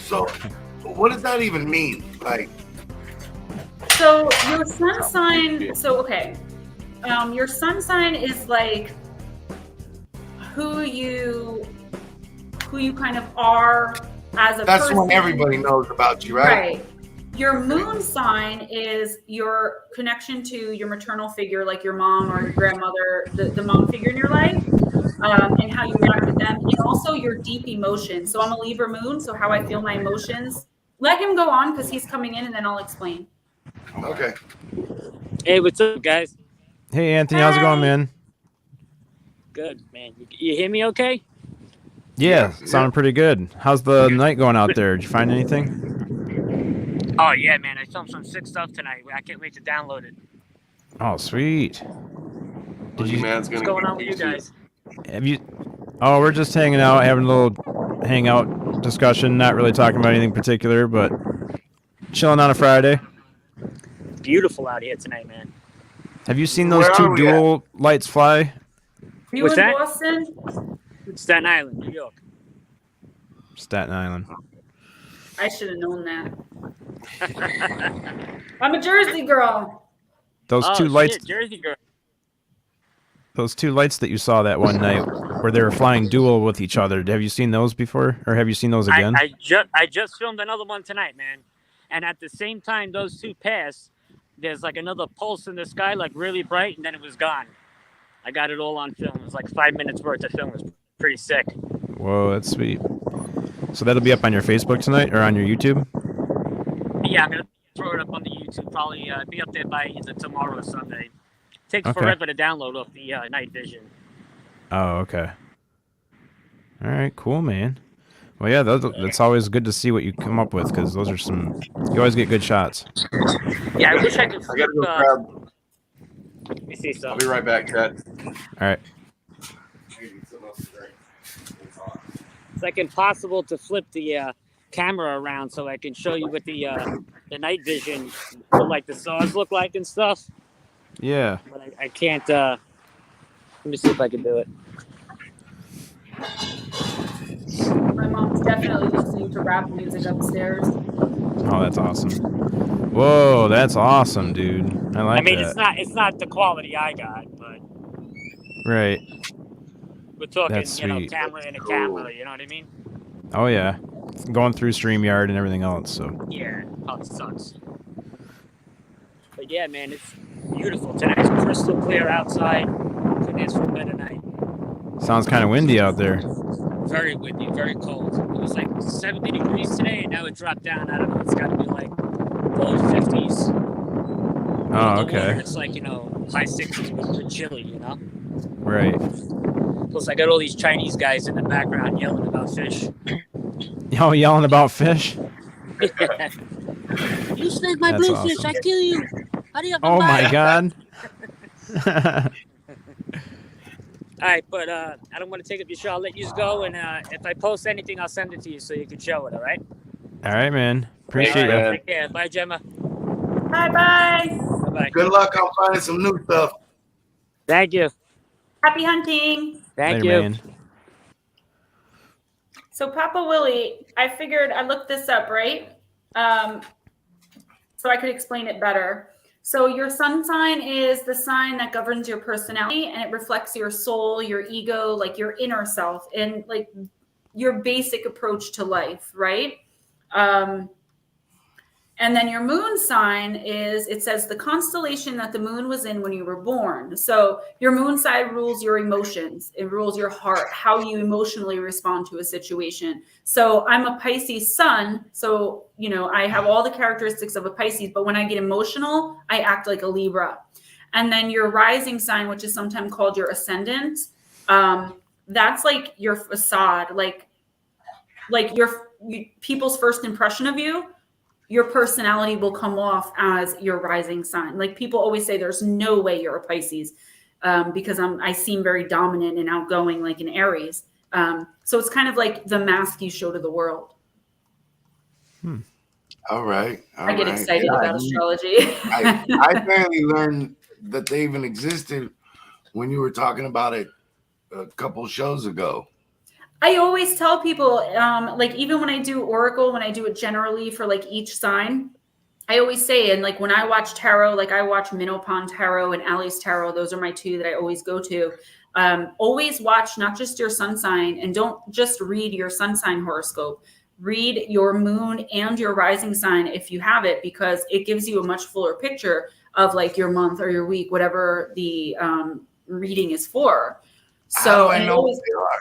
Speaker 3: So, what does that even mean? Like,
Speaker 4: So your sun sign. So okay, your sun sign is like who you kind of are as a
Speaker 3: that's
Speaker 4: person.
Speaker 3: when everybody knows about you, right?
Speaker 4: Right. Your moon sign is your connection to your maternal figure, like your mom or your grandmother, the mom figure in your life, and how you react with them, and also your deep emotions. So I'm a Libra moon, so how I feel my emotions. Let him go on because he's coming in, and then I'll explain.
Speaker 3: Okay.
Speaker 6: Hey, what's up, guys?
Speaker 2: Hey, Anthony, how's it going, man?
Speaker 6: Good, man. You hear me okay?
Speaker 2: Yeah,
Speaker 1: Yeah.
Speaker 2: sounding pretty good. How's the night going out there? Did you find anything?
Speaker 6: Oh, yeah, man. I filmed some sick stuff tonight. I can't wait to download it.
Speaker 2: Oh, sweet. Did you?
Speaker 1: Man's
Speaker 6: What's
Speaker 1: gonna
Speaker 6: going
Speaker 1: get
Speaker 6: on with you
Speaker 1: pizza.
Speaker 6: guys?
Speaker 2: Have you? Oh, we're just hanging out, having a little hangout discussion. Not really talking about anything particular, but chilling on a Friday.
Speaker 6: Beautiful out here tonight, man.
Speaker 2: Have you seen those
Speaker 3: Where
Speaker 2: two
Speaker 3: are we
Speaker 2: dual lights fly?
Speaker 4: You
Speaker 6: What's
Speaker 4: in
Speaker 6: that?
Speaker 4: Boston?
Speaker 6: Staten Island, New York.
Speaker 2: Staten Island.
Speaker 4: I should have known that. I'm a Jersey girl.
Speaker 2: Those
Speaker 6: Oh,
Speaker 2: two
Speaker 6: shit,
Speaker 2: lights.
Speaker 6: Jersey girl.
Speaker 2: Those two lights that you saw that one night, where they were flying dual with each other. Have you seen those before, or have you seen those again?
Speaker 6: I just filmed another one tonight, man. And at the same time those two passed, there's like another pulse in the sky, like really bright, and then it was gone. I got it all on film. It was like 5 minutes worth of film. It was pretty sick.
Speaker 2: Whoa, that's sweet. So that'll be up on your Facebook tonight, or on your YouTube?
Speaker 6: Yeah, I'm gonna throw it up on the YouTube. Probably be up there by either tomorrow or Sunday. Takes
Speaker 2: Okay.
Speaker 6: forever to download off the night vision.
Speaker 2: Oh, okay. All right, cool, man. Well, yeah, that's always good to see what you come up with, because those are some. You always get good shots.
Speaker 6: Yeah, I wish I could
Speaker 1: I
Speaker 6: flip.
Speaker 1: gotta go grab.
Speaker 6: Let me see
Speaker 1: I'll
Speaker 6: something.
Speaker 1: be right back, Chad.
Speaker 2: All right.
Speaker 6: It's like impossible to flip the camera around so I can show you what the night vision, what like the saws look like and stuff.
Speaker 2: Yeah.
Speaker 6: But I can't. Let me see if I can do it.
Speaker 4: My mom's definitely listening to rap music upstairs.
Speaker 2: Oh, that's awesome. Whoa, that's awesome, dude. I like
Speaker 6: I mean,
Speaker 2: that.
Speaker 6: it's not the quality I got, but
Speaker 2: Right.
Speaker 6: we're talking,
Speaker 2: That's sweet.
Speaker 6: camera and a camera. You know what I mean?
Speaker 2: Oh yeah. Going through StreamYard and everything else. So.
Speaker 6: Yeah, it sucks. But yeah, man, it's beautiful. Tonight's crystal clear outside. Couldn't ask for a better night.
Speaker 2: Sounds kind of windy out there.
Speaker 6: Very windy, very cold. It was like 70 degrees today, and now it dropped down. I don't know. It's got to be like low 50s.
Speaker 2: Oh,
Speaker 6: The water,
Speaker 2: okay.
Speaker 6: it's like, high 60s, but pretty chilly,
Speaker 2: Right.
Speaker 6: Plus, I got all these Chinese guys in the background yelling about fish.
Speaker 2: Y'all yelling about fish?
Speaker 6: You snake my
Speaker 2: That's
Speaker 6: bluefish,
Speaker 2: awesome.
Speaker 6: I kill you. Hurry up and
Speaker 2: Oh
Speaker 6: buy
Speaker 2: my
Speaker 6: it.
Speaker 2: god.
Speaker 6: All right, but I don't want to take up your show. I'll let you go, and if I post anything, I'll send it to you so you can show it, all right?
Speaker 2: All right, man. Appreciate
Speaker 1: All right,
Speaker 2: you.
Speaker 1: man.
Speaker 6: Take care. Bye, Gemma.
Speaker 4: Bye-bye.
Speaker 6: Bye-bye.
Speaker 3: Good luck on finding some new stuff.
Speaker 6: Thank you.
Speaker 4: Happy hunting.
Speaker 6: Thank
Speaker 2: Later,
Speaker 6: you.
Speaker 2: man.
Speaker 4: So Papa Willie, I figured I looked this up, right? So I could explain it better. So your sun sign is the sign that governs your personality, and it reflects your soul, your ego, like your inner self, and like your basic approach to life, right? And then your moon sign is, it says the constellation that the moon was in when you were born. So your moon sign rules your emotions. It rules your heart, how you emotionally respond to a situation. So I'm a Pisces sun. So, you know, I have all the characteristics of a Pisces, but when I get emotional, I act like a Libra. And then your rising sign, which is sometimes called your ascendant, that's like your facade, like people's first impression of you. Your personality will come off as your rising sign. Like people always say, there's no way you're a Pisces because I seem very dominant and outgoing, like an Aries. So it's kind of like the mask you show to the world.
Speaker 3: All right.
Speaker 4: I get excited about astrology.
Speaker 3: I barely learned that they even existed when you were talking about it a couple shows ago.
Speaker 4: I always tell people, like even when I do Oracle, when I do it generally for like each sign, I always say, and like when I watch tarot, like I watch Minopon Tarot and Ali's Tarot, those are my two that I always go to. Always watch not just your sun sign, and don't just read your sun sign horoscope. Read your moon and your rising sign if you have it, because it gives you a much fuller picture of like your month or your week, whatever the reading is for. So
Speaker 3: I know what they are.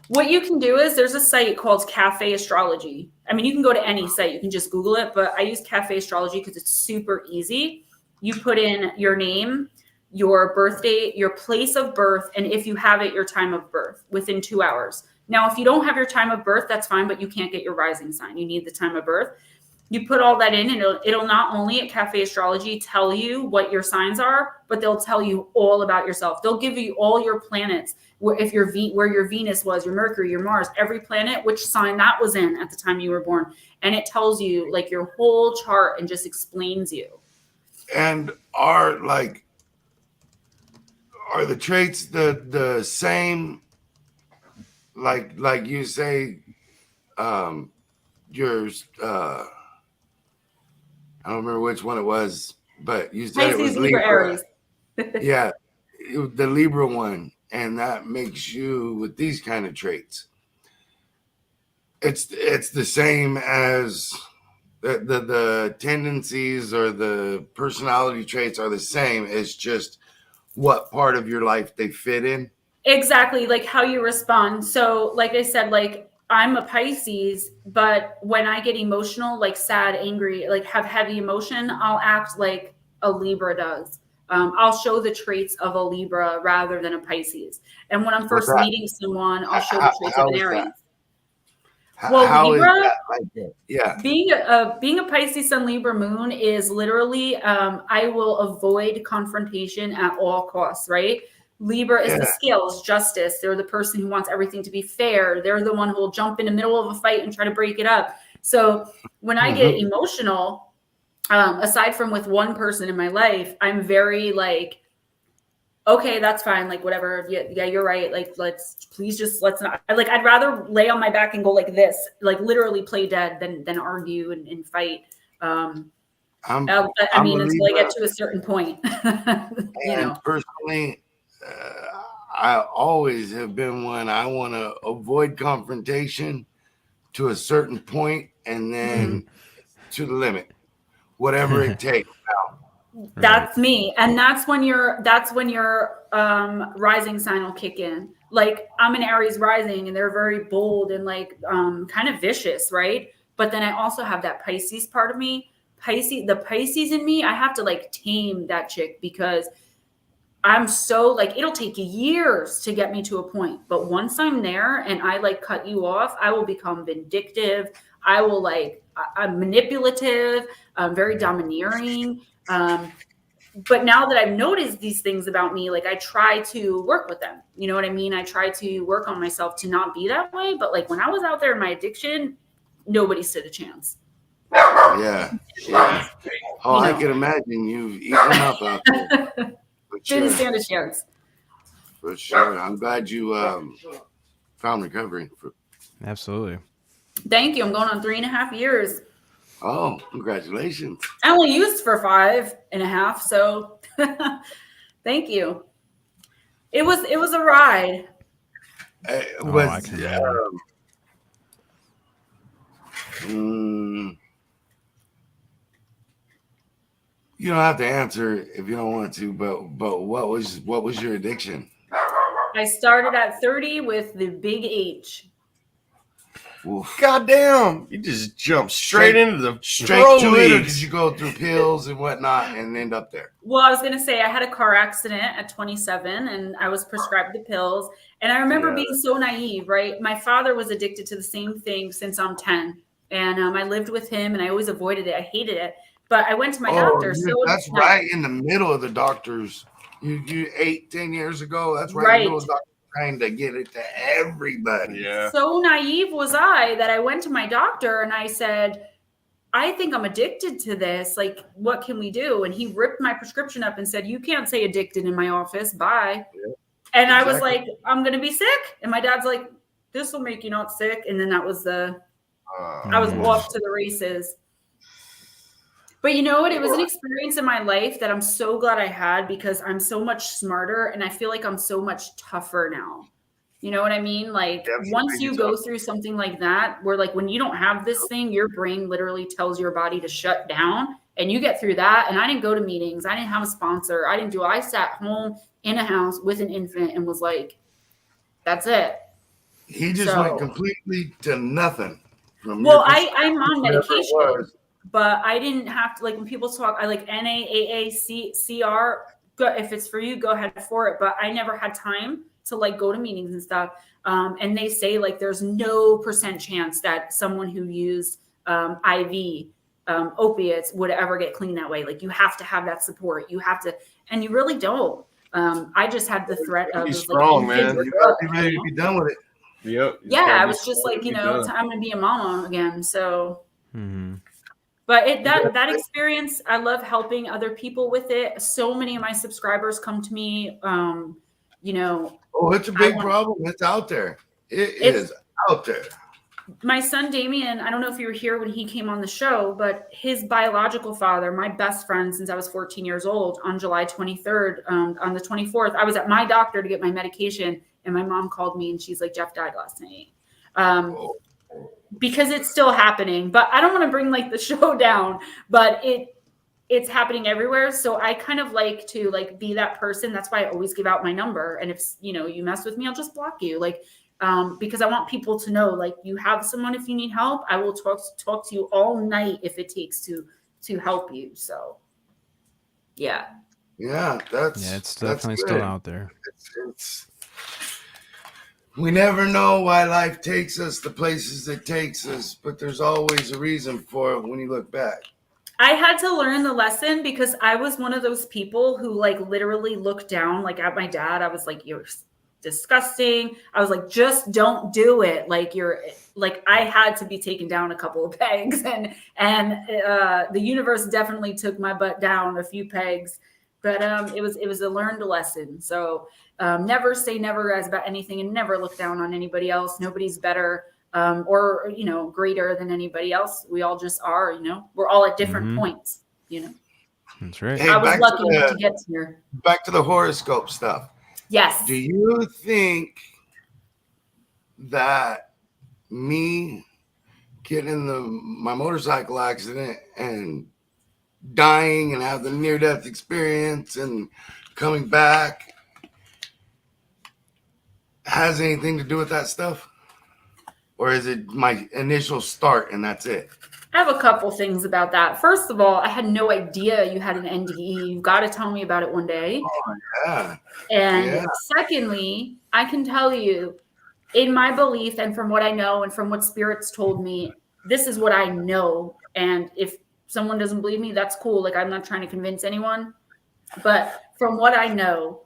Speaker 4: What you can do is there's a site called Cafe Astrology. I mean, you can go to any site. You can just Google it, but I use Cafe Astrology because it's super easy. You put in your name, your birth date, your place of birth, and if you have it, your time of birth within 2 hours. Now, if you don't have your time of birth, that's fine, but you can't get your rising sign. You need the time of birth. You put all that in, and it'll not only at Cafe Astrology tell you what your signs are, but they'll tell you all about yourself. They'll give you all your planets, where your Venus was, your Mercury, your Mars, every planet, which sign that was in at the time you were born. And it tells you like your whole chart and just explains you.
Speaker 3: And are the traits the same? Like you say, yours. I don't remember which one it was, but you said
Speaker 4: Pisces,
Speaker 3: it was
Speaker 4: Libra, Aries.
Speaker 3: Yeah, the Libra one, and that makes you with these kind of traits. It's the same as the tendencies or the personality traits are the same. It's just what part of your life they fit in.
Speaker 4: Exactly, like how you respond. So, like I said, like I'm a Pisces, but when I get emotional, like sad, angry, like have heavy emotion, I'll act like a Libra does. I'll show the traits of a Libra rather than a Pisces. And when I'm first meeting someone, I'll show the traits of an Aries. Well, Libra,
Speaker 3: yeah.
Speaker 4: Being a Pisces Sun Libra Moon is literally, I will avoid confrontation at all costs, right? Libra is the scales, justice. They're the person who wants everything to be fair. They're the one who will jump in the middle of a fight and try to break it up. So when I get emotional, aside from with one person in my life, I'm very like, okay, that's fine. Like whatever. Yeah, you're right. Like, let's not, like, I'd rather lay on my back and go like this, like literally play dead than argue and fight. I mean, until I get to a certain point, you know.
Speaker 3: Personally, I always have been one. I want to avoid confrontation to a certain point, and then to the limit, whatever it takes.
Speaker 4: That's me, and that's when your rising sign will kick in. Like I'm an Aries rising, and they're very bold and like kind of vicious, right? But then I also have that Pisces part of me. The Pisces in me, I have to like tame that chick because I'm so like, it'll take years to get me to a point. But once I'm there and I like cut you off, I will become vindictive. I will like, I'm manipulative, I'm very domineering. But now that I've noticed these things about me, like I try to work with them. You know what I mean? I try to work on myself to not be that way. But like when I was out there in my addiction, nobody stood a chance.
Speaker 3: Yeah. Oh, I can imagine you've eaten them up out there. For
Speaker 4: Didn't
Speaker 3: sure.
Speaker 4: stand a chance.
Speaker 3: For sure. I'm glad you found recovery.
Speaker 2: Absolutely.
Speaker 4: Thank you. I'm going on 3.5 years.
Speaker 3: Oh, congratulations.
Speaker 4: I only used for 5.5, so thank you. It was a ride.
Speaker 2: I can imagine.
Speaker 3: You don't have to answer if you don't want to, but what was your addiction?
Speaker 4: I started at 30 with the big H.
Speaker 3: Oof.
Speaker 1: God damn! You just jumped straight into the
Speaker 3: straight
Speaker 1: pro
Speaker 3: to it, or
Speaker 1: leagues.
Speaker 3: did you go through pills and whatnot and end up there?
Speaker 4: Well, I was going to say I had a car accident at 27 and I was prescribed the pills. And I remember being so naive, right? My father was addicted to the same thing since I'm 10. And I lived with him and I always avoided it. I hated it. But I went to my doctor. So
Speaker 3: that's right in the middle of the doctors. You 8-10 years ago. That's right in the middle of the doctor trying to get it to everybody.
Speaker 1: Yeah.
Speaker 4: So naive was I that I went to my doctor and I said, I think I'm addicted to this. Like, what can we do? And he ripped my prescription up and said, you can't say addicted in my office. Bye. Yeah, and I was like, I'm going to be sick. And my dad's like, this will make you not sick. And then that was I was off to the races. But you know what? It was an experience in my life that I'm so glad I had because I'm so much smarter and I feel like I'm so much tougher now. You know what I mean? Like once you go through something like that, where like when you don't have this thing, your brain literally tells your body to shut down and you get through that. And I didn't go to meetings. I didn't have a sponsor. I sat home in a house with an infant and was like, that's it.
Speaker 3: He just went completely to nothing.
Speaker 4: I'm on medication. But I didn't have to, like, when people talk, I like NAAACR. If it's for you, go ahead for it. But I never had time to like go to meetings and stuff. And they say like there's no % chance that someone who used IV opiates would ever get clean that way. Like you have to have that support. You have to, and you really don't. I just had the threat of
Speaker 1: strong,
Speaker 4: like,
Speaker 1: man.
Speaker 3: You gotta be ready to be done with it.
Speaker 1: Yep.
Speaker 4: Yeah, I was just like, I'm gonna be a mama again. So. Mm-hmm. But that experience, I love helping other people with it. So many of my subscribers come to me, Oh,
Speaker 3: it's a big problem. It's out there. It's out there.
Speaker 4: My son, Damien, I don't know if you were here when he came on the show, but his biological father, my best friend since I was 14 years old, on July 23rd, on the 24th, I was at my doctor to get my medication. And my mom called me and she's like, Jeff died last night. Because it's still happening, but I don't want to bring like the show down, but it's happening everywhere. So I kind of like to like be that person. That's why I always give out my number. And if, you mess with me, I'll just block you. Like, because I want people to know, like you have someone, if you need help, I will talk to you all night if it takes to help you. So yeah.
Speaker 3: Yeah.
Speaker 2: It's definitely still out there.
Speaker 3: We never know why life takes us the places it takes us, but there's always a reason for it when you look back.
Speaker 4: I had to learn the lesson because I was one of those people who like literally looked down like at my dad. I was like, you're disgusting. I was like, just don't do it. Like I had to be taken down a couple of pegs and the universe definitely took my butt down a few pegs, but it was a learned lesson. So never say never guys about anything and never look down on anybody else. Nobody's better or, greater than anybody else. We all just are, we're all at different points,
Speaker 2: That's right.
Speaker 3: Hey,
Speaker 4: I was lucky enough to get here.
Speaker 3: Back to the horoscope stuff.
Speaker 4: Yes.
Speaker 3: Do you think that me getting in my motorcycle accident and dying and have the near-death experience and coming back has anything to do with that stuff? Or is it my initial start and that's it?
Speaker 4: I have a couple things about that. First of all, I had no idea you had an NDE. You've got to tell me about it one day.
Speaker 3: Oh, yeah.
Speaker 4: And secondly, I can tell you, in my belief and from what I know and from what spirits told me, this is what I know. And if someone doesn't believe me, that's cool. Like, I'm not trying to convince anyone. But from what I know,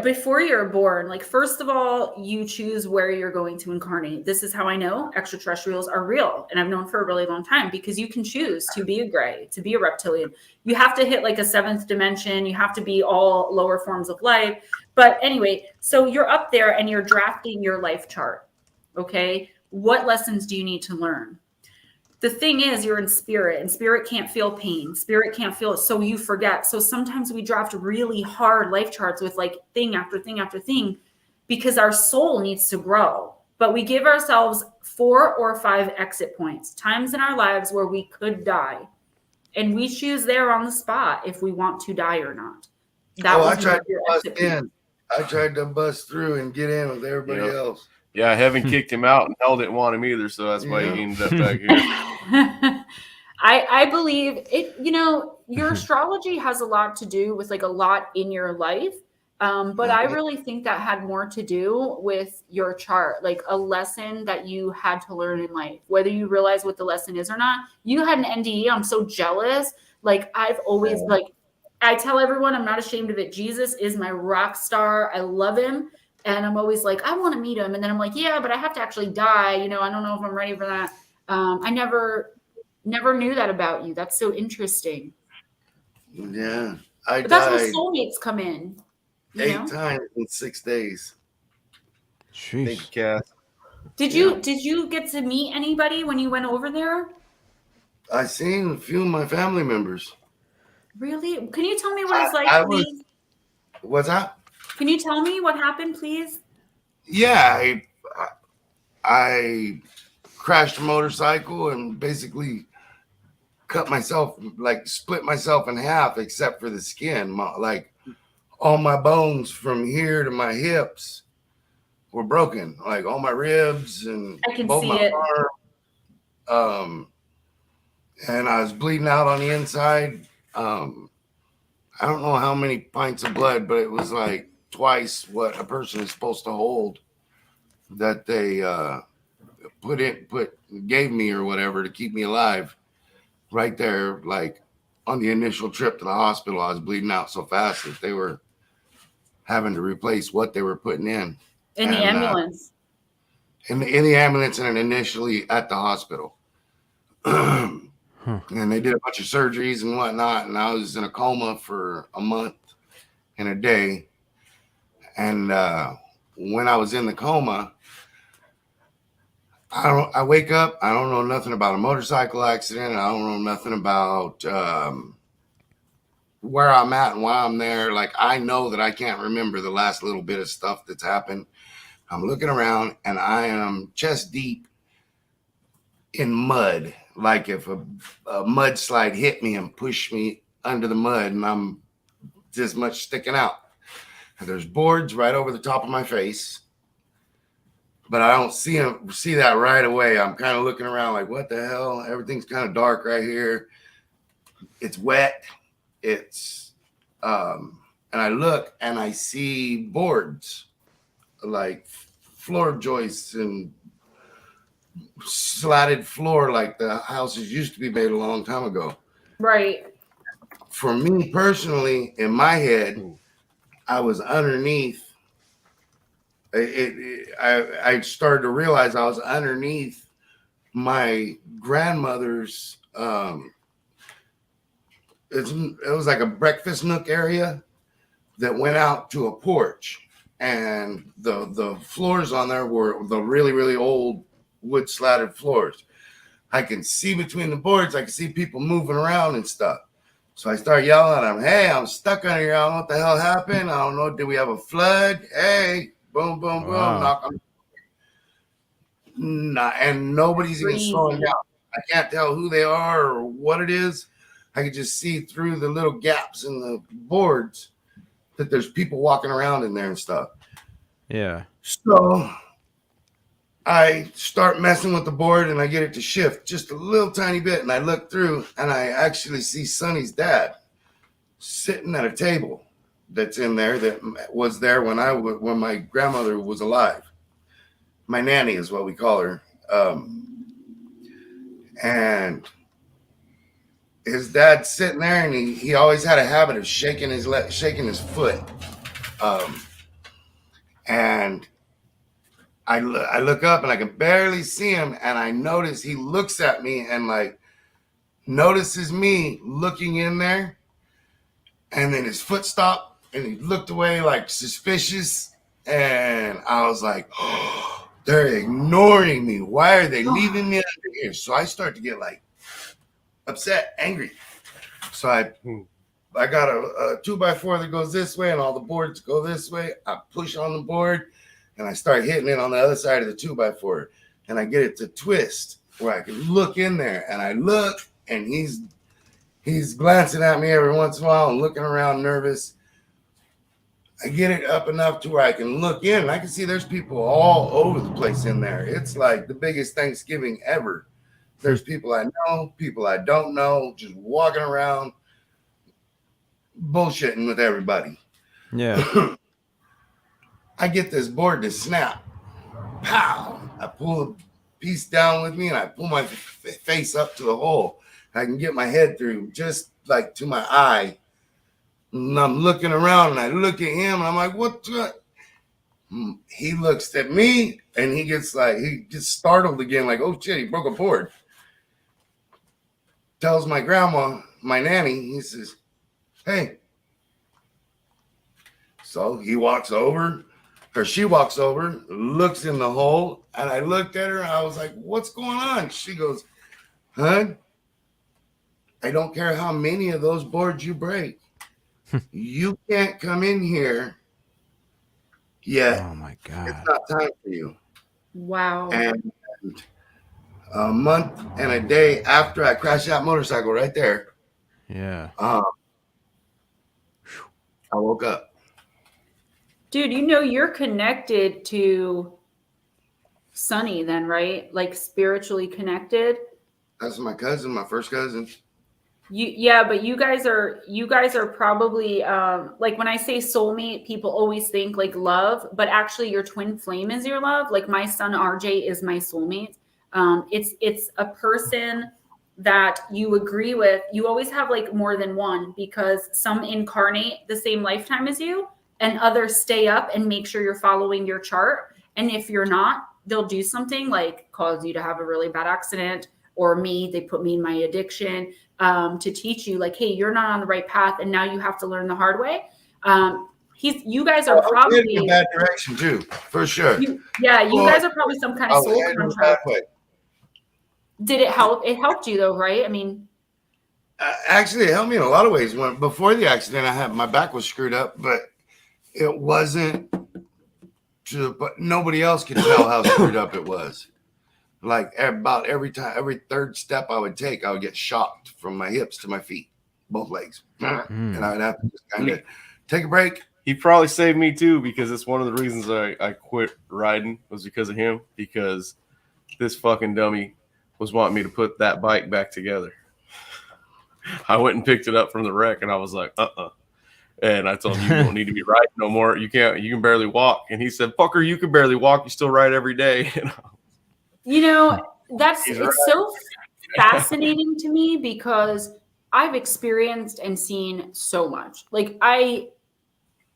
Speaker 4: before you're born, like, first of all, you choose where you're going to incarnate. This is how I know extraterrestrials are real, and I've known for a really long time, because you can choose to be a gray, to be a reptilian. You have to hit like a 7th dimension. You have to be all lower forms of life. But anyway, so you're up there and you're drafting your life chart. Okay, what lessons do you need to learn? The thing is, you're in spirit, and spirit can't feel pain. Spirit can't feel it, so you forget. So sometimes we draft really hard life charts with like thing after thing after thing, because our soul needs to grow. But we give ourselves 4 or 5 exit points, times in our lives where we could die. And we choose there on the spot if we want to die or not.
Speaker 3: I tried to bust in. I tried to bust through and get in with everybody else.
Speaker 1: Yeah, heaven kicked him out, and hell didn't want him either, so that's why he ended up back here.
Speaker 4: I believe it. You know, your astrology has a lot to do with like a lot in your life, but I really think that had more to do with your chart, like a lesson that you had to learn in life, whether you realize what the lesson is or not. You had an NDE. I'm so jealous. Like, I've always like, I tell everyone, I'm not ashamed of it. Jesus is my rock star. I love him. And I'm always like, I want to meet him. And then I'm like, yeah, but I have to actually die. You know, I don't know if I'm ready for that. I never knew that about you. That's so interesting.
Speaker 3: Yeah. But
Speaker 4: that's where soulmates come in.
Speaker 3: 8 times in 6 days.
Speaker 2: Jeez.
Speaker 1: Thank you, Cass.
Speaker 4: Did you get to meet anybody when you went over there?
Speaker 3: I seen a few of my family members.
Speaker 4: Really? Can you tell me what it's like, please?
Speaker 3: What's that?
Speaker 4: Can you tell me what happened, please?
Speaker 3: Yeah, I crashed a motorcycle and basically cut myself, like split myself in half, except for the skin. Like all my bones from here to my hips were broken, like all my ribs and
Speaker 4: I can
Speaker 3: both
Speaker 4: see
Speaker 3: my
Speaker 4: it.
Speaker 3: arms. And I was bleeding out on the inside. I don't know how many pints of blood, but it was like twice what a person is supposed to hold that they gave me or whatever to keep me alive. Right there, like on the initial trip to the hospital, I was bleeding out so fast that they were having to replace what they were putting in.
Speaker 4: In the ambulance.
Speaker 3: In the ambulance, and initially at the hospital. And they did a bunch of surgeries and whatnot, and I was in a coma for a month and a day. And when I was in the coma, I wake up, I don't know nothing about a motorcycle accident. I don't know nothing about where I'm at and why I'm there. Like, I know that I can't remember the last little bit of stuff that's happened. I'm looking around and I am chest deep in mud. Like if a mudslide hit me and pushed me under the mud, and I'm this much sticking out. And there's boards right over the top of my face, but I don't see that right away. I'm kind of looking around like, what the hell? Everything's kind of dark right here. It's wet. It's and I look and I see boards, like floor joists and slatted floor, like the houses used to be made a long time ago.
Speaker 4: Right.
Speaker 3: For me personally, in my head, I was underneath. I started to realize I was underneath my grandmother's. It was like a breakfast nook area that went out to a porch, and the floors on there were the really, really old wood slatted floors. I can see between the boards. I can see people moving around and stuff. So I start yelling at them, hey, I'm stuck under here. I don't know what the hell happened. I don't know. Did we have a flood? Hey, boom, boom, boom. Knock on. Nah, and nobody's even slowing down. I can't tell who they are or what it is. I can just see through the little gaps in the boards that there's people walking around in there and stuff.
Speaker 2: Yeah.
Speaker 3: So I start messing with the board and I get it to shift just a little tiny bit. And I look through and I actually see Sonny's dad sitting at a table that's in there that was there when my grandmother was alive. My nanny is what we call her. And his dad's sitting there and he always had a habit of shaking his foot And I look up and I can barely see him, and I notice he looks at me and like notices me looking in there, and then his foot stopped and he looked away like suspicious, and I was like, oh, they're ignoring me. Why are they leaving me under here? So I start to get like upset, angry. So I got a 2x4 that goes this way and all the boards go this way. I push on the board and I start hitting it on the other side of the 2x4, and I get it to twist where I can look in there, and I look, and he's glancing at me every once in a while and looking around nervous. I get it up enough to where I can look in, and I can see there's people all over the place in there. It's like the biggest Thanksgiving ever. There's people I know, people I don't know, just walking around bullshitting with everybody.
Speaker 2: Yeah.
Speaker 3: I get this board to snap. Pow! I pull a piece down with me, and I pull my face up to the hole. I can get my head through just like to my eye. And I'm looking around, and I look at him, and I'm like, what? He looks at me, and he gets startled again, like, oh shit, he broke a board. Tells my grandma, my nanny, he says, hey. So he walks over, or she walks over, looks in the hole, and I looked at her, and I was like, what's going on? She goes, hun, I don't care how many of those boards you break. You can't come in here yet.
Speaker 2: Oh my God.
Speaker 3: It's not time for you.
Speaker 4: Wow.
Speaker 3: And a month and a day after I crashed that motorcycle right there,
Speaker 2: Yeah.
Speaker 3: I woke up.
Speaker 4: Dude, you know you're connected to Sonny then, right? Like spiritually connected.
Speaker 3: That's my cousin, my first cousin.
Speaker 4: But you guys are probably like when I say soulmate, people always think like love, but actually your twin flame is your love. Like my son RJ is my soulmate. It's a person that you agree with. You always have like more than one, because some incarnate the same lifetime as you, and others stay up and make sure you're following your chart. And if you're not, they'll do something like cause you to have a really bad accident, or they put me in my addiction, to teach you like, hey, you're not on the right path, and now you have to learn the hard way. You guys are probably
Speaker 3: in a bad direction too, for sure.
Speaker 4: You guys are probably some kind of soul contract. Did it help? It helped you though, right? I mean,
Speaker 3: actually, it helped me in a lot of ways. Before the accident, my back was screwed up, but it wasn't. But nobody else could tell how screwed up it was. Like about every third step I would take, I would get shocked from my hips to my feet, both legs, and I would have to just kind of take a break.
Speaker 1: He probably saved me too, because it's one of the reasons I quit riding was because of him, because this fucking dummy was wanting me to put that bike back together. I went and picked it up from the wreck, and I was like, and I told him, you don't need to be riding no more. You can barely walk. And he said, fucker, you can barely walk. You still ride every day.
Speaker 4: You know, it's so fascinating to me, because I've experienced and seen so much. Like I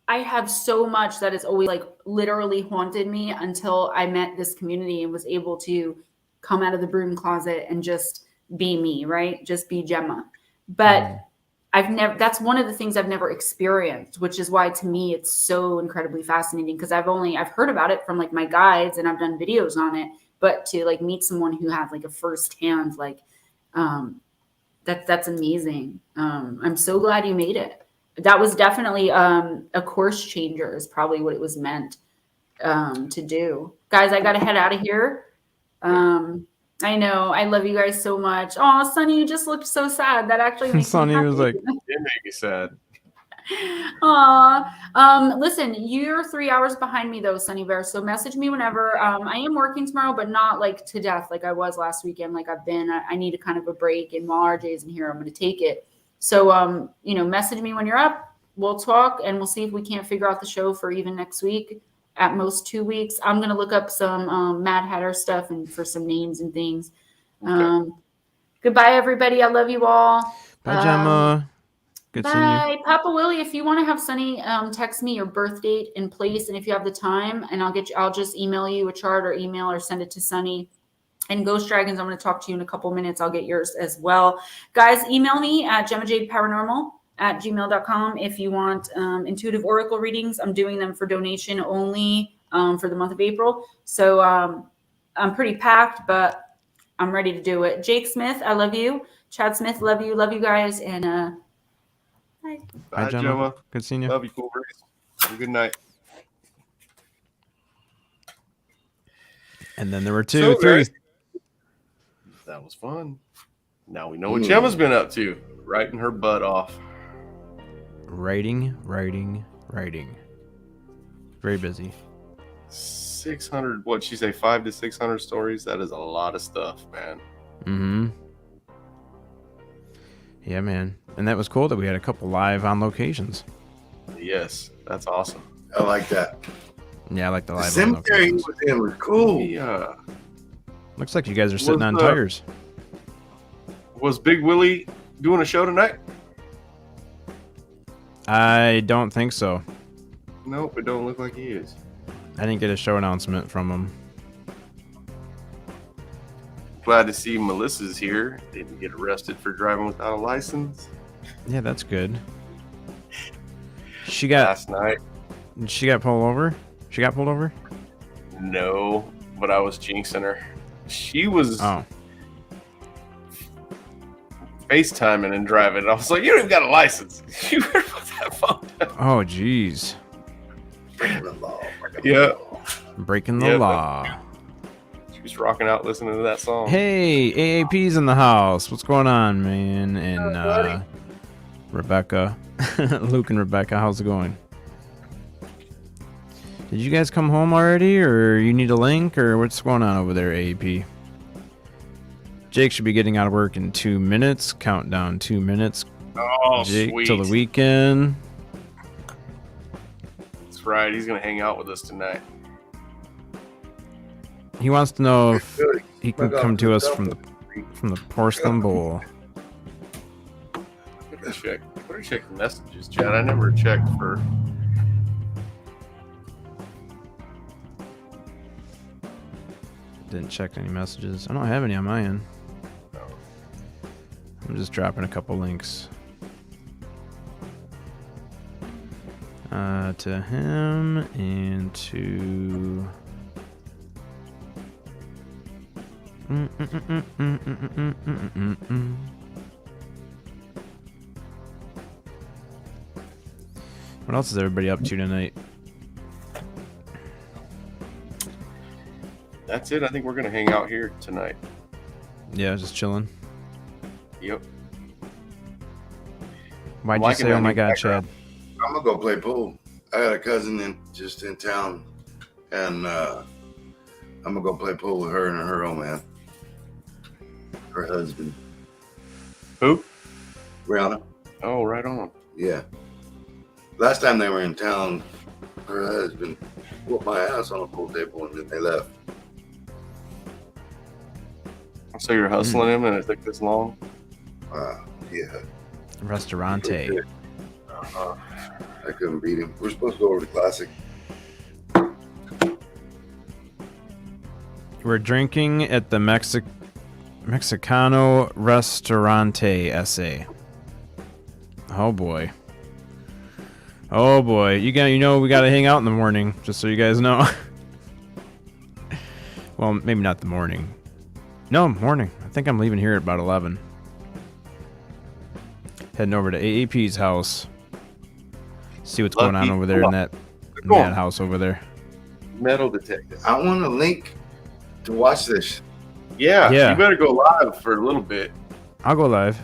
Speaker 4: have so much that has always like literally haunted me until I met this community and was able to come out of the broom closet and just be me, right? Just be Gemma. But that's one of the things I've never experienced, which is why to me it's so incredibly fascinating, because I've heard about it from like my guides and I've done videos on it, but to like meet someone who has like a firsthand, like, that's amazing. I'm so glad you made it. That was definitely a course changer is probably what it was meant to do. Guys, I got to head out of here. I know. I love you guys so much. Oh, Sonny, you just looked so sad. That actually makes
Speaker 2: Sonny
Speaker 4: me happy.
Speaker 2: was like,
Speaker 1: It made me sad.
Speaker 4: Aw. Listen, you're 3 hours behind me though, Sunny Bear. So message me whenever. I am working tomorrow, but not like to death like I was last weekend. Like I've been. I need a kind of a break, and while RJ isn't here, I'm going to take it. So message me when you're up. We'll talk, and we'll see if we can't figure out the show for even next week. At most 2 weeks. I'm going to look up some Mad Hatter stuff and for some names and things.
Speaker 1: Okay.
Speaker 4: Goodbye, everybody. I love you all.
Speaker 2: bye, Gemma. Good seeing you.
Speaker 4: Bye. Papa Willie, if you want to have Sunny text me your birth date and place, and if you have the time, and I'll just email you a chart or email or send it to Sunny. And Ghost Dragons, I'm going to talk to you in a couple minutes. I'll get yours as well. Guys, email me at gemmajadeparanormal@gmail.com if you want intuitive oracle readings. I'm doing them for donation only for the month of April. So I'm pretty packed, but I'm ready to do it. Jake Smith, I love you. Chad Smith, love you. Love you guys. And bye.
Speaker 2: Bye, Gemma. Good seeing you.
Speaker 1: Love you, Cool Breeze. Have a good night.
Speaker 2: And then there were two, three.
Speaker 1: Guys, that was fun. Now we know what Gemma's been up to. Writing her butt off.
Speaker 2: Writing. Very busy.
Speaker 1: 600, what'd she say, 500 to 600 stories? That is a lot of stuff, man.
Speaker 2: Mm-hmm. Yeah, man. And that was cool that we had a couple live on locations.
Speaker 1: Yes, that's awesome.
Speaker 3: I like that.
Speaker 2: Yeah, I like the live on
Speaker 3: cemetery
Speaker 2: locations.
Speaker 3: was in was cool.
Speaker 1: Yeah.
Speaker 2: Looks like you guys are sitting on tires.
Speaker 1: Was Big Willie doing a show tonight?
Speaker 2: I don't think so.
Speaker 1: Nope, it don't look like he is.
Speaker 2: I didn't get a show announcement from him.
Speaker 1: Glad to see Melissa's here. Didn't get arrested for driving without a license.
Speaker 2: Yeah, that's good. She got
Speaker 1: Last night.
Speaker 2: She got pulled over? She got pulled over?
Speaker 1: No, but I was jinxing her. She was FaceTiming and driving. I was like, you don't even got a license. You better put that phone down.
Speaker 2: Oh, jeez.
Speaker 3: Breaking the law.
Speaker 1: Yeah.
Speaker 2: Breaking the law.
Speaker 1: She was rocking out listening to that song.
Speaker 2: Hey, AAP's in the house. What's going on, man? And Rebecca. Luke and Rebecca, how's it going? Did you guys come home already, or you need a link, or what's going on over there, AAP? Jake should be getting out of work in 2 minutes. Countdown 2 minutes.
Speaker 1: Oh,
Speaker 2: Jake
Speaker 1: sweet.
Speaker 2: till the weekend.
Speaker 1: That's right. He's going to hang out with us tonight.
Speaker 2: He wants to know if he can come to us from the porcelain bowl.
Speaker 1: Better check the messages, Chad. I never checked for...
Speaker 2: Didn't check any messages. I don't have any on my end. I'm just dropping a couple links. To him and to... What else is everybody up to tonight?
Speaker 1: That's it. I think we're going to hang out here tonight.
Speaker 2: Yeah, just chilling.
Speaker 1: Yep.
Speaker 2: Why'd you say, oh my God, Chad?
Speaker 3: I'm going to go play pool. I got a cousin just in town, and I'm going to go play pool with her and her old man. Her husband.
Speaker 1: Who?
Speaker 3: Brianna.
Speaker 1: Oh, right on.
Speaker 3: Yeah. Last time they were in town, her husband whooped my ass on a pool table, and then they left.
Speaker 1: So you're hustling him and it took this long?
Speaker 3: Yeah.
Speaker 2: Restaurante.
Speaker 3: I couldn't beat him. We're supposed to go over to Classic.
Speaker 2: We're drinking at the Mexicano Restaurante SA. Oh boy. Oh boy. You know we gotta hang out in the morning, just so you guys know. Well, maybe not the morning. No, morning. I think I'm leaving here at about 11. Heading over to AAP's house. See what's going on over there in that house over there.
Speaker 1: Metal detector.
Speaker 3: I want a link to watch this.
Speaker 1: Yeah. You better go live for a little bit.
Speaker 2: I'll go live.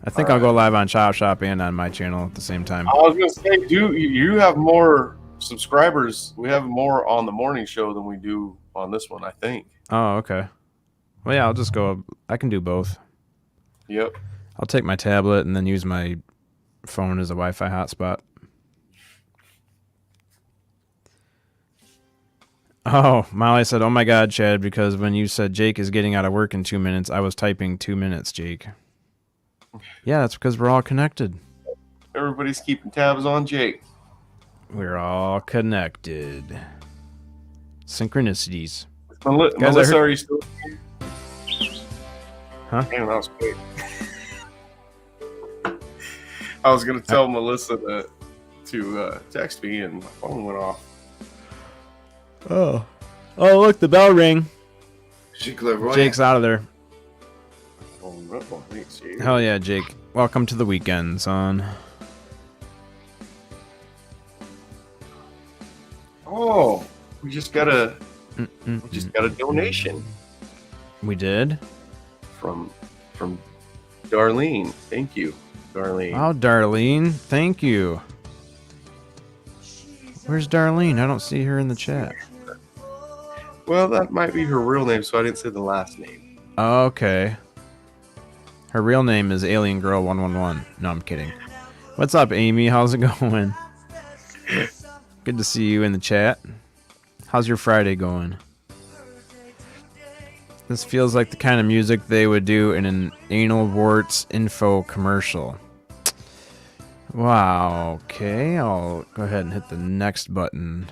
Speaker 2: I think I'll go live on Chop Shop and on my channel at the same time.
Speaker 1: I was going to say, you have more subscribers. We have more on the morning show than we do on this one, I think.
Speaker 2: Oh, okay. Well, yeah, I'll just go. I can do both.
Speaker 1: Yep.
Speaker 2: I'll take my tablet and then use my phone as a Wi-Fi hotspot. Oh, Molly said, oh my God, Chad, because when you said Jake is getting out of work in 2 minutes, I was typing 2 minutes, Jake. Yeah, that's because we're all connected.
Speaker 1: Everybody's keeping tabs on Jake.
Speaker 2: We're all connected. Synchronicities.
Speaker 1: Melissa, are you still here?
Speaker 2: Huh?
Speaker 1: Damn, that was quick. I was gonna tell Melissa to text me, and my phone went off.
Speaker 2: Oh, look, the bell ring.
Speaker 3: She clairvoyant.
Speaker 2: Jake's out of there.
Speaker 1: Oh, no, thanks, Jake.
Speaker 2: Hell yeah, Jake. Welcome to the weekend, son.
Speaker 1: Oh, we just got a donation
Speaker 2: We did?
Speaker 1: from Darlene. Thank you, Darlene.
Speaker 2: Oh, Darlene. Thank you. Where's Darlene? I don't see her in the chat.
Speaker 1: Well, that might be her real name, so I didn't say the last name.
Speaker 2: Okay. Her real name is Alien Girl 111. No, I'm kidding. What's up, Amy? How's it going? Good to see you in the chat. How's your Friday going? This feels like the kind of music they would do in an anal warts info commercial. Wow, okay. I'll go ahead and hit the next button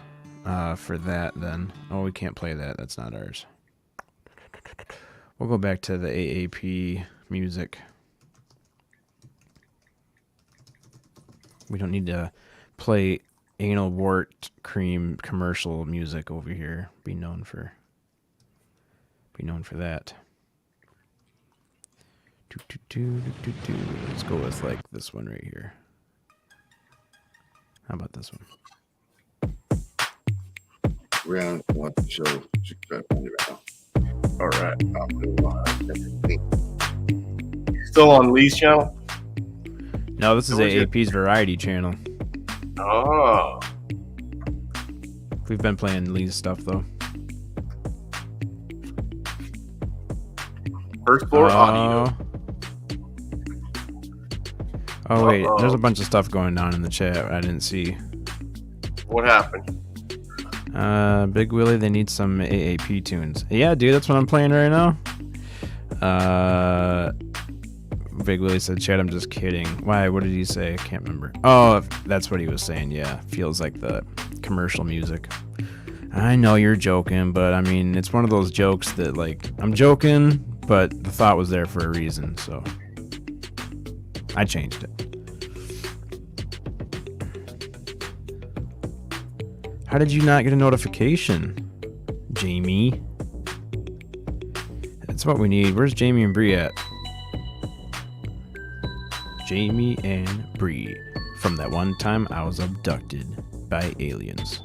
Speaker 2: for that then. Oh, we can't play that. That's not ours. We'll go back to the AAP music. We don't need to play anal wart cream commercial music over here. Be known for that. Let's go with like this one right here. How about this one?
Speaker 3: Rihanna wants to show. She got it out.
Speaker 1: All right. Still on Lee's channel?
Speaker 2: No, this is AAP's variety channel.
Speaker 1: Oh.
Speaker 2: We've been playing Lee's stuff though.
Speaker 1: First floor audio.
Speaker 2: Oh wait, there's a bunch of stuff going on in the chat I didn't see.
Speaker 1: What happened?
Speaker 2: Big Willie, they need some AAP tunes. Yeah, dude, that's what I'm playing right now. Big Willie said, "Chat, I'm just kidding." Why? What did he say? I can't remember. Oh, that's what he was saying. Yeah, feels like the commercial music. I know you're joking, but I mean, it's one of those jokes that, like, I'm joking, but the thought was there for a reason, so I changed it. How did you not get a notification, Jamie? That's what we need. Where's Jamie and Bree at? Jamie and Bree. From that one time I was abducted by aliens.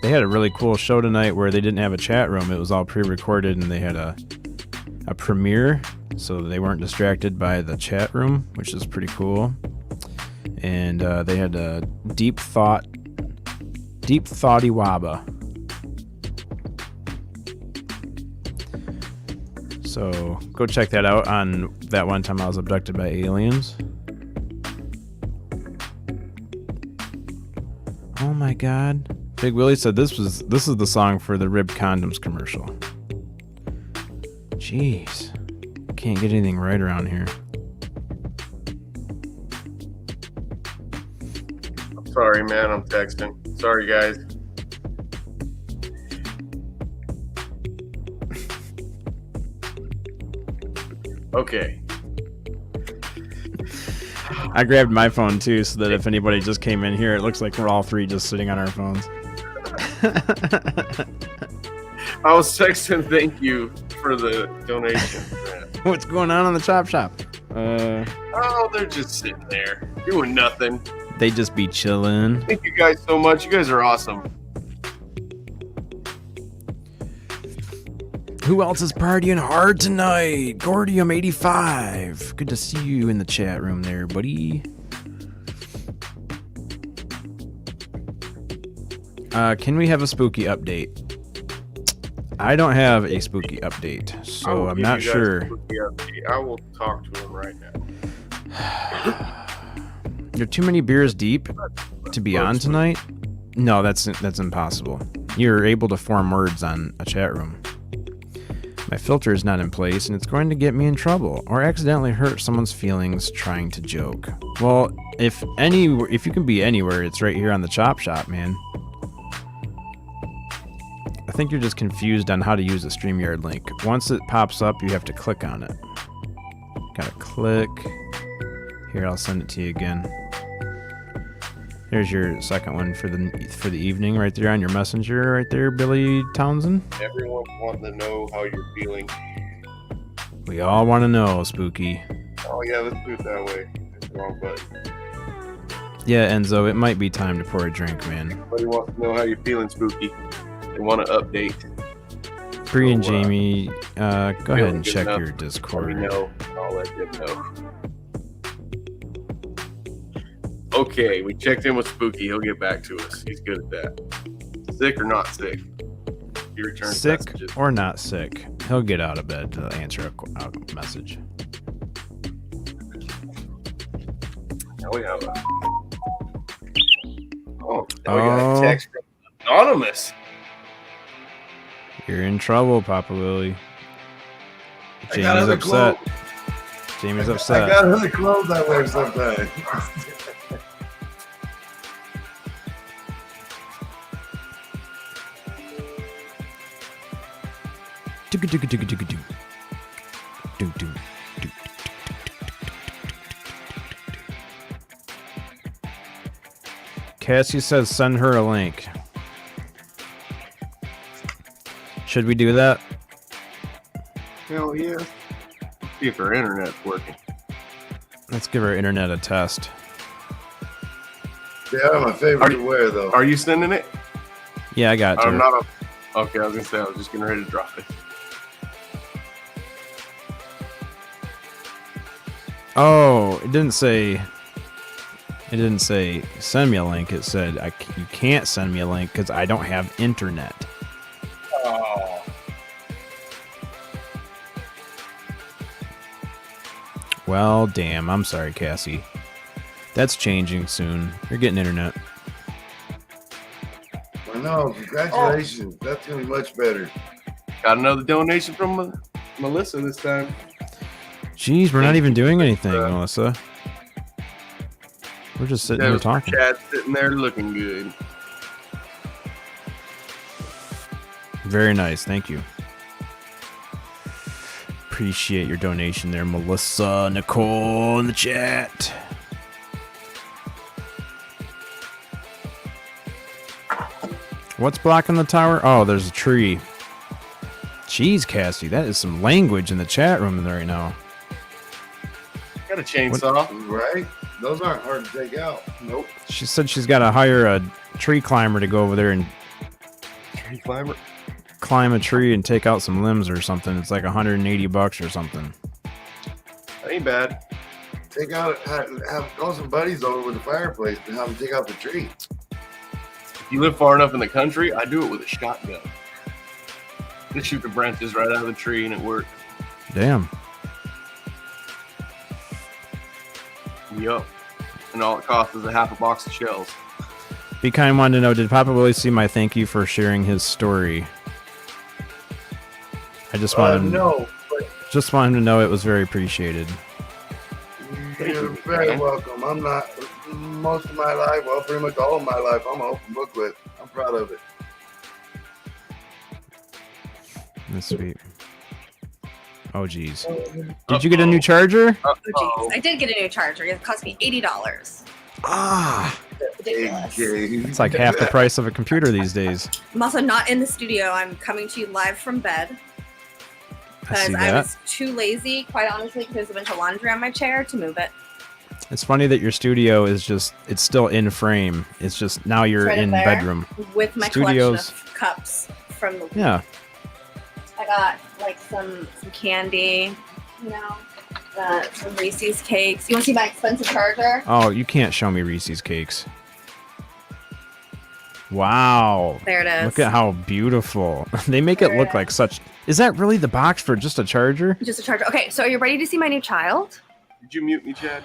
Speaker 2: They had a really cool show tonight where they didn't have a chat room. It was all pre-recorded, and they had a premiere, so they weren't distracted by the chat room, which is pretty cool. And they had a deep thoughty waba. So go check that out on that one time I was abducted by aliens. Oh my god. Big Willie said this is the song for the Rib Condoms commercial. Jeez. Can't get anything right around here.
Speaker 1: I'm sorry, man. I'm texting. Sorry, guys. Okay.
Speaker 2: I grabbed my phone too, so that if anybody just came in here, it looks like we're all three just sitting on our phones.
Speaker 1: I was texting thank you for the donation.
Speaker 2: What's going on in the chop shop?
Speaker 1: Oh, they're just sitting there doing nothing.
Speaker 2: They just be chilling.
Speaker 1: Thank you guys so much. You guys are awesome.
Speaker 2: Who else is partying hard tonight? Gordium85. Good to see you in the chat room there, buddy. Can we have a spooky update? I don't have a spooky update, so I'm not sure.
Speaker 1: I will talk to him right now.
Speaker 2: You're too many beers deep to be on tonight? No, that's impossible. You're able to form words on a chat room. My filter is not in place, and it's going to get me in trouble, or accidentally hurt someone's feelings trying to joke. Well, if you can be anywhere, it's right here on the Chop Shop, man. I think you're just confused on how to use the StreamYard link. Once it pops up, you have to click on it. Gotta click. Here, I'll send it to you again. There's your second one for the evening, right there on your messenger, right there, Billy Townsend.
Speaker 1: Everyone's wanting to know how you're feeling.
Speaker 2: We all want to know, Spooky.
Speaker 1: Oh yeah, let's do it that way. That's the wrong button.
Speaker 2: Yeah, Enzo, it might be time to pour a drink, man.
Speaker 1: Everybody wants to know how you're feeling, Spooky. They want to update.
Speaker 2: Bree and Jamie, go ahead and check
Speaker 1: enough.
Speaker 2: your
Speaker 1: Let me
Speaker 2: Discord.
Speaker 1: know. I'll let them know. Okay, we checked in with Spooky. He'll get back to us. He's good at that. Sick or not sick? He returns
Speaker 2: Sick
Speaker 1: messages.
Speaker 2: or not sick, he'll get out of bed to answer a message.
Speaker 1: Now we have a... Oh, now we got a text from Anonymous.
Speaker 2: You're in trouble, Papa Willie.
Speaker 3: I got
Speaker 2: Jamie's
Speaker 3: other
Speaker 2: upset.
Speaker 3: clothes.
Speaker 2: Jamie's
Speaker 3: I
Speaker 2: upset.
Speaker 3: got other clothes I wear sometimes.
Speaker 2: Cassie says send her a link. Should we do that?
Speaker 1: Hell yeah. See if her internet's working.
Speaker 2: Let's give our internet a test.
Speaker 3: They are my favorite to wear, though.
Speaker 1: Are you sending it?
Speaker 2: Yeah, I got it.
Speaker 1: I'm not. Okay, I was gonna say I was just getting ready to drop it.
Speaker 2: Oh, it didn't say. It didn't say send me a link. It said you can't send me a link because I don't have internet.
Speaker 1: Oh.
Speaker 2: Well, damn. I'm sorry, Cassie. That's changing soon. You're getting internet.
Speaker 3: I know. Congratulations. That's gonna be much better.
Speaker 1: Got another donation from Melissa this time.
Speaker 2: Jeez, we're not even doing anything, Melissa. We're just sitting here talking.
Speaker 1: Chad sitting there looking good.
Speaker 2: Very nice. Thank you. Appreciate your donation there, Melissa Nicole in the chat. What's blocking the tower? Oh, there's a tree. Jeez, Cassie, that is some language in the chat room right now.
Speaker 1: Got a chainsaw.
Speaker 3: Right? Those aren't hard to take out. Nope.
Speaker 2: She said she's got to hire a tree climber to go over there and
Speaker 1: Tree climber.
Speaker 2: climb a tree and take out some limbs or something. It's like $180 or something.
Speaker 1: That ain't bad.
Speaker 3: Take out, call some buddies over with the fireplace and have them take out the tree.
Speaker 1: If you live far enough in the country, I do it with a shotgun. Just shoot the branches right out of the tree and it works.
Speaker 2: Damn.
Speaker 1: Yup. And all it costs is a half a box of shells.
Speaker 2: Be Kind wanted to know, did Papa Willie see my thank you for sharing his story? I just wanted
Speaker 3: No, but
Speaker 2: just want him to know it was very appreciated.
Speaker 3: you're very welcome. I'm not, most of my life, well, pretty much all of my life, I'm an open book with. I'm proud of it.
Speaker 2: That's sweet. Oh, geez. Did you get a new charger?
Speaker 7: Oh, geez. I did get a new charger. It cost me $80.
Speaker 2: Ah,
Speaker 7: Ridiculous.
Speaker 2: it's like half the price of a computer these days.
Speaker 7: I'm also not in the studio. I'm coming to you live from bed.
Speaker 2: I see
Speaker 7: Because I
Speaker 2: that.
Speaker 7: was too lazy, quite honestly, because there's a bunch of laundry on my chair to move it.
Speaker 2: It's funny that your studio is just, it's still in frame. It's just now you're
Speaker 7: Right
Speaker 2: in
Speaker 7: there.
Speaker 2: bedroom.
Speaker 7: With my
Speaker 2: Studios.
Speaker 7: collection of cups from the
Speaker 2: Yeah.
Speaker 7: I got like some candy, you know, some Reese's cakes. You want to see my expensive charger?
Speaker 2: Oh, you can't show me Reese's cakes. Wow.
Speaker 7: There it is.
Speaker 2: Look at how beautiful. They make it
Speaker 7: There
Speaker 2: look
Speaker 7: it
Speaker 2: like such. Is that really the box for just a charger?
Speaker 7: Just a charger. Okay, so are you ready to see my new child?
Speaker 1: Did you mute me, Chad?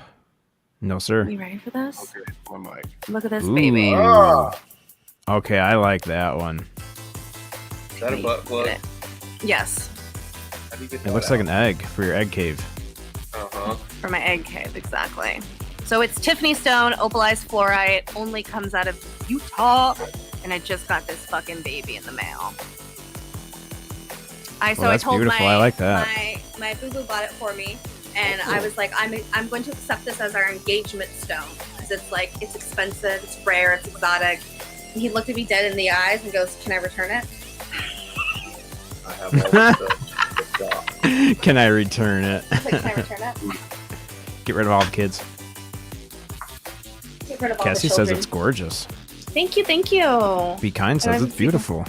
Speaker 2: No, sir.
Speaker 7: You ready for this?
Speaker 1: Okay, my mic.
Speaker 7: Look at this
Speaker 2: Ooh.
Speaker 7: baby.
Speaker 3: Ah,
Speaker 2: Okay, I like that one.
Speaker 1: Is that a butt plug?
Speaker 7: Yes.
Speaker 1: How do you get
Speaker 2: It
Speaker 1: that
Speaker 2: looks like
Speaker 1: out?
Speaker 2: an egg for your egg cave.
Speaker 1: Uh-huh.
Speaker 7: For my egg cave, exactly. So it's Tiffany Stone, opalized fluorite, only comes out of Utah, and I just got this fucking baby in the mail.
Speaker 2: Well,
Speaker 7: I
Speaker 2: that's
Speaker 7: told
Speaker 2: beautiful. I like that.
Speaker 7: my boo-boo bought it for me, and I was like, I'm going to accept this as our engagement stone because it's expensive, it's rare, it's exotic. And he looked at me dead in the eyes and goes, "Can I return it?"
Speaker 1: I have all the stuff.
Speaker 2: Can I return it?
Speaker 7: I was like, "Can I return it?"
Speaker 2: Get rid of all the kids.
Speaker 7: Get rid of all
Speaker 2: Cassie
Speaker 7: the
Speaker 2: says
Speaker 7: children.
Speaker 2: it's gorgeous.
Speaker 7: Thank you, thank you.
Speaker 2: Be Kind says
Speaker 7: I'm
Speaker 2: it's beautiful.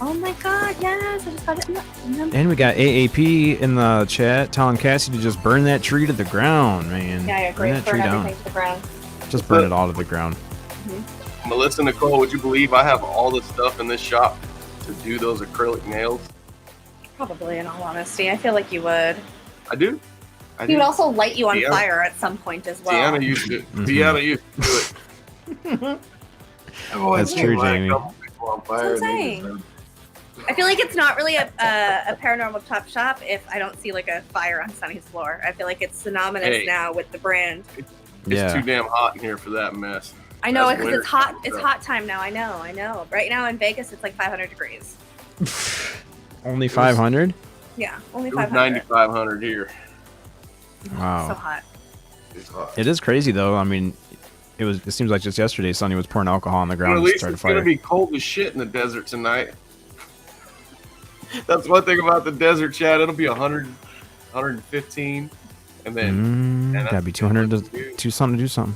Speaker 7: Oh my god, yes! I just got it in the
Speaker 2: And we got AAP in the chat telling Cassie to just burn that tree to the ground, man.
Speaker 7: Yeah, I agree.
Speaker 2: Burn that
Speaker 7: Burn
Speaker 2: tree
Speaker 7: everything
Speaker 2: down.
Speaker 7: to the ground.
Speaker 2: Just burn it all to the ground.
Speaker 1: Melissa Nicole, would you believe I have all the stuff in this shop to do those acrylic nails?
Speaker 7: Probably, in all honesty. I feel like you would.
Speaker 1: I do. I
Speaker 7: He
Speaker 1: do.
Speaker 7: would also light you on
Speaker 1: Deanna-
Speaker 7: fire at some point as well.
Speaker 1: Deanna used to.
Speaker 2: Mhm.
Speaker 1: Deanna used to do it. I've always
Speaker 2: That's true,
Speaker 1: seen, like,
Speaker 2: Jamie.
Speaker 1: a couple people on fire
Speaker 7: That's what I'm
Speaker 1: and they
Speaker 7: saying.
Speaker 1: just-
Speaker 7: I feel like it's not really a paranormal top shop if I don't see like a fire on Sunny's floor. I feel like it's synonymous
Speaker 1: Hey.
Speaker 7: now with the brand.
Speaker 1: It's
Speaker 2: Yeah.
Speaker 1: too damn hot in here for that mess.
Speaker 7: I know
Speaker 1: That's
Speaker 7: because
Speaker 1: winter
Speaker 7: it's hot.
Speaker 1: time,
Speaker 7: It's
Speaker 1: so.
Speaker 7: hot time now. I know. Right now in Vegas, it's like 500 degrees.
Speaker 2: Only 500?
Speaker 7: Yeah, only
Speaker 1: It was
Speaker 7: 500.
Speaker 1: 9,500 here.
Speaker 2: Wow.
Speaker 7: So hot.
Speaker 1: It's hot.
Speaker 2: It is crazy though. I mean, it seems like just yesterday Sonny was pouring alcohol on the
Speaker 1: But
Speaker 2: ground
Speaker 1: at
Speaker 2: and
Speaker 1: least
Speaker 2: started a
Speaker 1: it's gonna
Speaker 2: fire.
Speaker 1: be cold as shit in the desert tonight. That's one thing about the desert, Chad. It'll be 100, 115, and then yeah,
Speaker 2: Gotta be
Speaker 1: that's
Speaker 2: 200
Speaker 1: what you
Speaker 2: to do something to do something.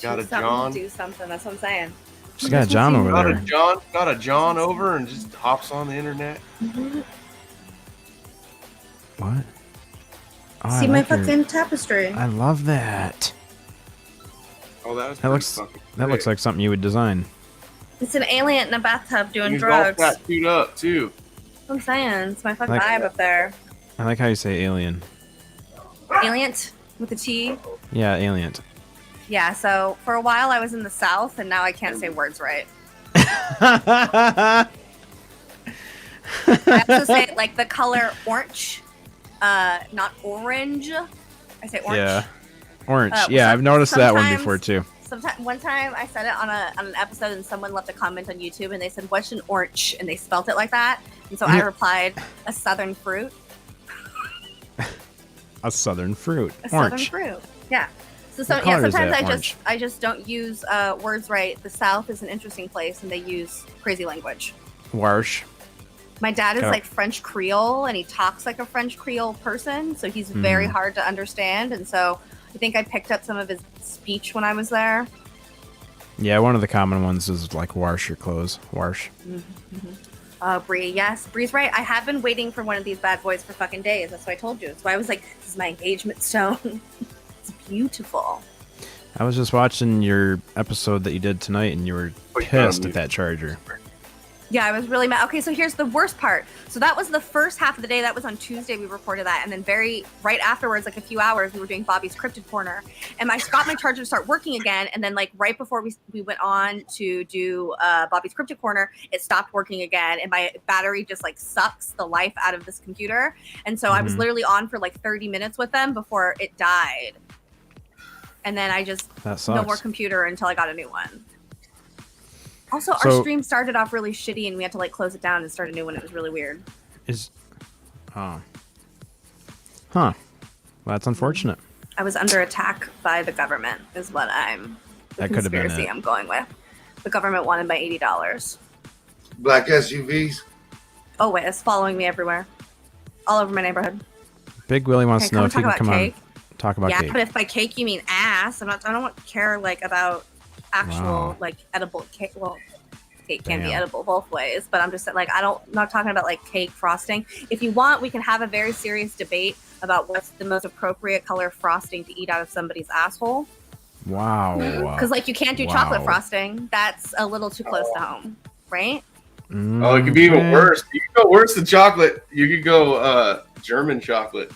Speaker 1: got a
Speaker 7: Do something,
Speaker 1: John.
Speaker 7: Do something. That's what I'm saying.
Speaker 2: Just got a John over
Speaker 1: Got a
Speaker 2: there.
Speaker 1: John over and just hops on the internet.
Speaker 2: What? Oh, I
Speaker 7: See my
Speaker 2: like your-
Speaker 7: fucking tapestry.
Speaker 2: I love that.
Speaker 1: Oh, that was
Speaker 2: That
Speaker 1: pretty
Speaker 2: looks
Speaker 1: fucking
Speaker 2: that looks
Speaker 1: sick.
Speaker 2: like something you would design.
Speaker 7: It's an alien in a bathtub doing
Speaker 1: He's all
Speaker 7: drugs.
Speaker 1: tattooed up too.
Speaker 7: That's what I'm saying. It's my fucking
Speaker 2: Like-
Speaker 7: vibe up there.
Speaker 2: I like how you say alien.
Speaker 7: Alien with a T.
Speaker 2: Yeah, alien.
Speaker 7: Yeah, so for a while I was in the South, and now I can't say words right.
Speaker 2: yeah,
Speaker 7: I also say like the color orange, not orange. I say orange.
Speaker 2: orange.
Speaker 7: Well,
Speaker 2: Yeah, I've noticed that one
Speaker 7: sometimes-
Speaker 2: before too.
Speaker 7: One time I said it on an episode, and someone left a comment on YouTube, and they said, "What's an orange?" and they spelt it like that, and so I replied, "A southern fruit."
Speaker 2: A southern fruit.
Speaker 7: A southern
Speaker 2: Orange.
Speaker 7: fruit. Yeah. So
Speaker 2: What color is
Speaker 7: sometimes
Speaker 2: that,
Speaker 7: I
Speaker 2: orange?
Speaker 7: just don't use words right. The South is an interesting place, and they use crazy language.
Speaker 2: Warsh.
Speaker 7: My dad is
Speaker 2: Okay.
Speaker 7: like French Creole, and he talks like a French Creole person, so he's very
Speaker 2: Mhm.
Speaker 7: hard to understand. And so I think I picked up some of his speech when I was there.
Speaker 2: Yeah, one of the common ones is like wash your clothes. Wash.
Speaker 7: Bree, yes, Bree's right. I have been waiting for one of these bad boys for fucking days. That's what I told you. That's why I was like, this is my engagement stone. It's beautiful.
Speaker 2: I was just watching your episode that you did tonight, and you were
Speaker 1: Wait,
Speaker 2: pissed at that charger.
Speaker 7: Yeah, I was really mad. Okay, so here's the worst part. So that was the first half of the day. That was on Tuesday. We recorded that, and then right afterwards, like a few hours, we were doing Bobby's Cryptid Corner, and I got my charger to start working again. And then like right before we went on to do Bobby's Cryptid Corner, it stopped working again, and my battery just like sucks the life out of this computer. And so I was
Speaker 2: Mhm.
Speaker 7: literally on for like 30 minutes with them before it died. And then I just
Speaker 2: That sucks.
Speaker 7: no more computer until I got a new one. Also, our
Speaker 2: So-
Speaker 7: stream started off really shitty, and we had to like close it down and start a new one. It was really weird.
Speaker 2: Oh. Huh. Well, that's unfortunate.
Speaker 7: I was under attack by the government, is what the
Speaker 2: That could have been
Speaker 7: conspiracy
Speaker 2: it.
Speaker 7: I'm going with. The government wanted my $80.
Speaker 3: Black SUVs.
Speaker 7: Always following me everywhere, all over my neighborhood.
Speaker 2: Big Willie wants
Speaker 7: Okay,
Speaker 2: to know if
Speaker 7: come
Speaker 2: you
Speaker 7: talk
Speaker 2: can
Speaker 7: about
Speaker 2: come
Speaker 7: cake.
Speaker 2: on talk about
Speaker 7: Yeah,
Speaker 2: cake.
Speaker 7: but if by cake you mean ass, I don't care like about actual
Speaker 2: Wow.
Speaker 7: like edible cake. Well, cake can be
Speaker 2: Damn.
Speaker 7: edible both ways, but I'm just like I'm not talking about like cake frosting. If you want, we can have a very serious debate about what's the most appropriate color frosting to eat out of somebody's asshole.
Speaker 2: Wow.
Speaker 7: Because like you can't do
Speaker 2: Wow.
Speaker 7: chocolate frosting. That's a little too close to home, right?
Speaker 1: Oh, it could be even
Speaker 2: Okay.
Speaker 1: worse. You could go worse than chocolate. You could go German chocolate.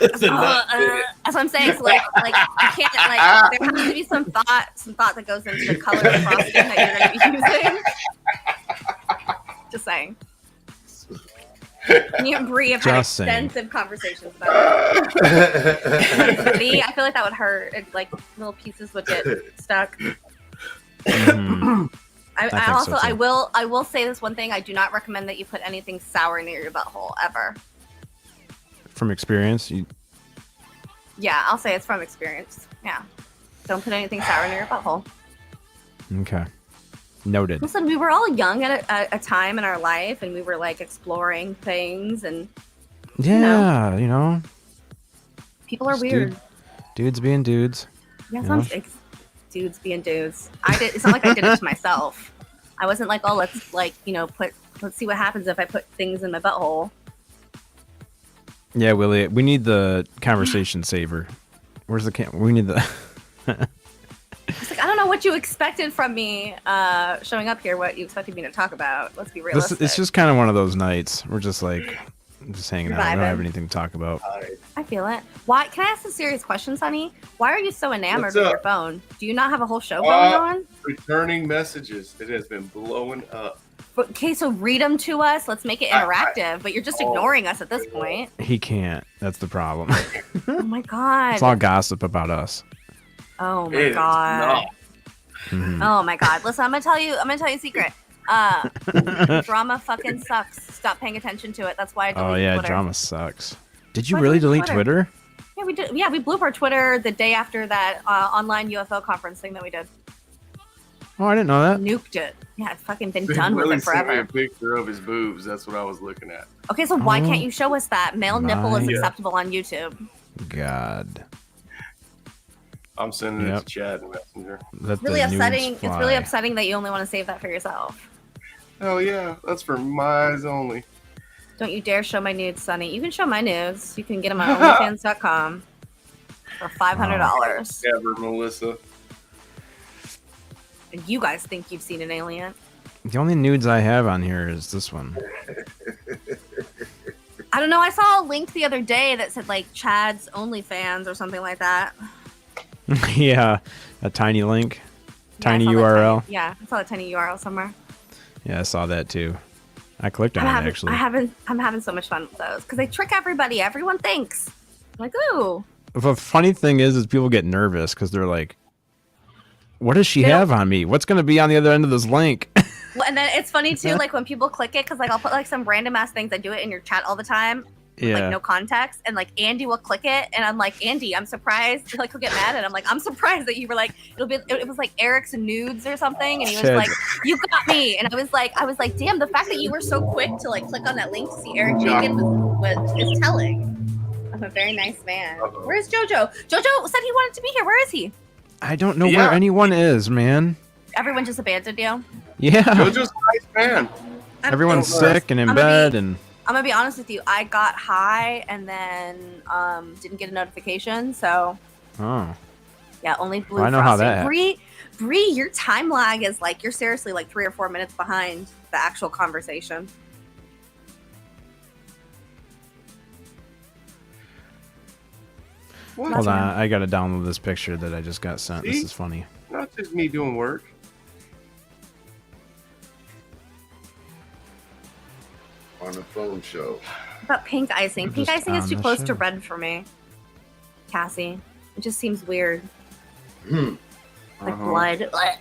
Speaker 1: With the nuts in it.
Speaker 7: That's what I'm saying. So like you can't like there has to be some thought that goes into the color of frosting that you're going to be using. Just saying. Me and Bree have had
Speaker 2: Just saying.
Speaker 7: extensive conversations about it. See, I feel like that would hurt. Like little pieces would get stuck.
Speaker 2: Mhm.
Speaker 7: I
Speaker 2: think so,
Speaker 7: also
Speaker 2: too.
Speaker 7: I will say this one thing. I do not recommend that you put anything sour near your butthole ever.
Speaker 2: From experience,
Speaker 7: Yeah, I'll say it's from experience. Yeah. Don't put anything sour near your butthole.
Speaker 2: okay. Noted.
Speaker 7: Listen, we were all young at a time in our life, and we were like exploring things, and
Speaker 2: Yeah, you know,
Speaker 7: people are
Speaker 2: Just
Speaker 7: weird.
Speaker 2: dudes being dudes.
Speaker 7: Yeah,
Speaker 2: Yeah.
Speaker 7: sounds dudes being dudes. It's not like I did it to myself. I wasn't like, oh, let's let's see what happens if I put things in my butthole.
Speaker 2: Yeah, Willie, we need the conversation saver. Where's the We need the.
Speaker 7: It's like, I don't know what you expected from me showing up here, what you expected me to talk about. Let's be realistic.
Speaker 2: It's just kind of one of those nights. We're just like, just hanging out. We don't have
Speaker 7: Vibing.
Speaker 2: anything to talk about.
Speaker 7: I feel it. Why? Can I ask a serious question, Sonny? Why are you so enamored
Speaker 1: What's
Speaker 7: with
Speaker 1: up?
Speaker 7: your phone? Do you not have a whole show going on?
Speaker 1: Returning messages. It has been blowing up.
Speaker 7: Okay, so read them to us. Let's make it interactive. But you're just ignoring us at this point.
Speaker 2: He can't. That's the problem.
Speaker 7: Oh my god.
Speaker 2: It's all gossip about us.
Speaker 7: Oh my
Speaker 1: It is
Speaker 7: god.
Speaker 1: not.
Speaker 2: Mhm.
Speaker 7: Oh my god. Listen, I'm gonna tell you a secret. Drama fucking sucks. Stop paying attention to it. That's why I deleted
Speaker 2: Oh yeah,
Speaker 7: Twitter.
Speaker 2: drama sucks. Did you
Speaker 7: Why
Speaker 2: really
Speaker 7: delete
Speaker 2: delete Twitter?
Speaker 7: Yeah, we did. Yeah, we blew up our Twitter the day after that online UFO conference thing that we did.
Speaker 2: Oh, I didn't know that.
Speaker 7: Nuked it. Yeah, I've fucking been
Speaker 1: They
Speaker 7: done with
Speaker 1: really
Speaker 7: it
Speaker 1: sent me a
Speaker 7: forever.
Speaker 1: picture of his boobs. That's what I was looking at.
Speaker 7: Okay, so why
Speaker 2: Oh
Speaker 7: can't you show us that? Male nipple is
Speaker 2: my-
Speaker 7: acceptable on YouTube.
Speaker 2: God,
Speaker 1: I'm sending it
Speaker 2: Yep.
Speaker 1: to Chad and Messenger.
Speaker 2: let
Speaker 7: It's really
Speaker 2: the nudes
Speaker 7: upsetting. It's really
Speaker 2: fly.
Speaker 7: upsetting that you only want to save that for yourself.
Speaker 1: Hell yeah, that's for my eyes only.
Speaker 7: Don't you dare show my nudes, Sonny. You can show my nudes. You can get them on OnlyFans.com for $500.
Speaker 1: Never, Melissa.
Speaker 7: And you guys think you've seen an alien?
Speaker 2: The only nudes I have on here is this one.
Speaker 7: I don't know. I saw a link the other day that said like Chad's OnlyFans or something like that.
Speaker 2: Yeah, a tiny link,
Speaker 7: Yeah, I
Speaker 2: tiny
Speaker 7: saw that
Speaker 2: URL.
Speaker 7: Yeah, I saw a tiny URL somewhere.
Speaker 2: Yeah, I saw that too. I clicked on it actually.
Speaker 7: I'm having so much fun with those because they trick everybody. Everyone thinks I'm like, ooh.
Speaker 2: The funny thing is people get nervous because they're like, "What does she
Speaker 7: They don't-
Speaker 2: have on me? What's going to be on the other end of this link?"
Speaker 7: Well, and then it's funny too, like when people click it, because like I'll put like some random ass things. I do it in your chat all the time,
Speaker 2: Yeah.
Speaker 7: like no context, and like Andy will click it, and I'm like, Andy, I'm surprised. Like he'll get mad, and I'm like, I'm surprised that you were like, it was like Eric's nudes or something, and he was
Speaker 2: Chad.
Speaker 7: like, you got me, and I was like, damn, the fact that you were so quick to like click on that link to see Eric naked is telling. I'm a very nice man. Where's JoJo? JoJo said he wanted to be here. Where is he?
Speaker 2: I don't know
Speaker 1: Yeah.
Speaker 2: where anyone is, man.
Speaker 7: Everyone just abandoned you.
Speaker 2: Yeah.
Speaker 1: JoJo's a nice man.
Speaker 2: Everyone's
Speaker 1: I'm
Speaker 2: sick and in
Speaker 7: I'm gonna
Speaker 2: bed
Speaker 7: be-
Speaker 2: and
Speaker 7: I'm gonna be honest with you. I got high and then didn't get a notification. So
Speaker 2: oh.
Speaker 7: yeah, only blue.
Speaker 2: Well, I know how
Speaker 7: frosting.
Speaker 2: that-
Speaker 7: Bree, your time lag is like you're seriously like 3 or 4 minutes behind the actual conversation.
Speaker 1: What?
Speaker 2: Hold on, I gotta download this picture that I just got sent. This
Speaker 1: See?
Speaker 2: is funny.
Speaker 1: Not just me doing work.
Speaker 3: On a phone show.
Speaker 7: What about pink icing?
Speaker 2: We're
Speaker 7: Pink
Speaker 2: just
Speaker 7: icing is
Speaker 2: on
Speaker 7: too
Speaker 2: the
Speaker 7: close to
Speaker 2: show.
Speaker 7: red for me. Cassie, it just seems weird,
Speaker 3: Hmm.
Speaker 7: like
Speaker 1: Uh-huh.
Speaker 7: blood. Blech.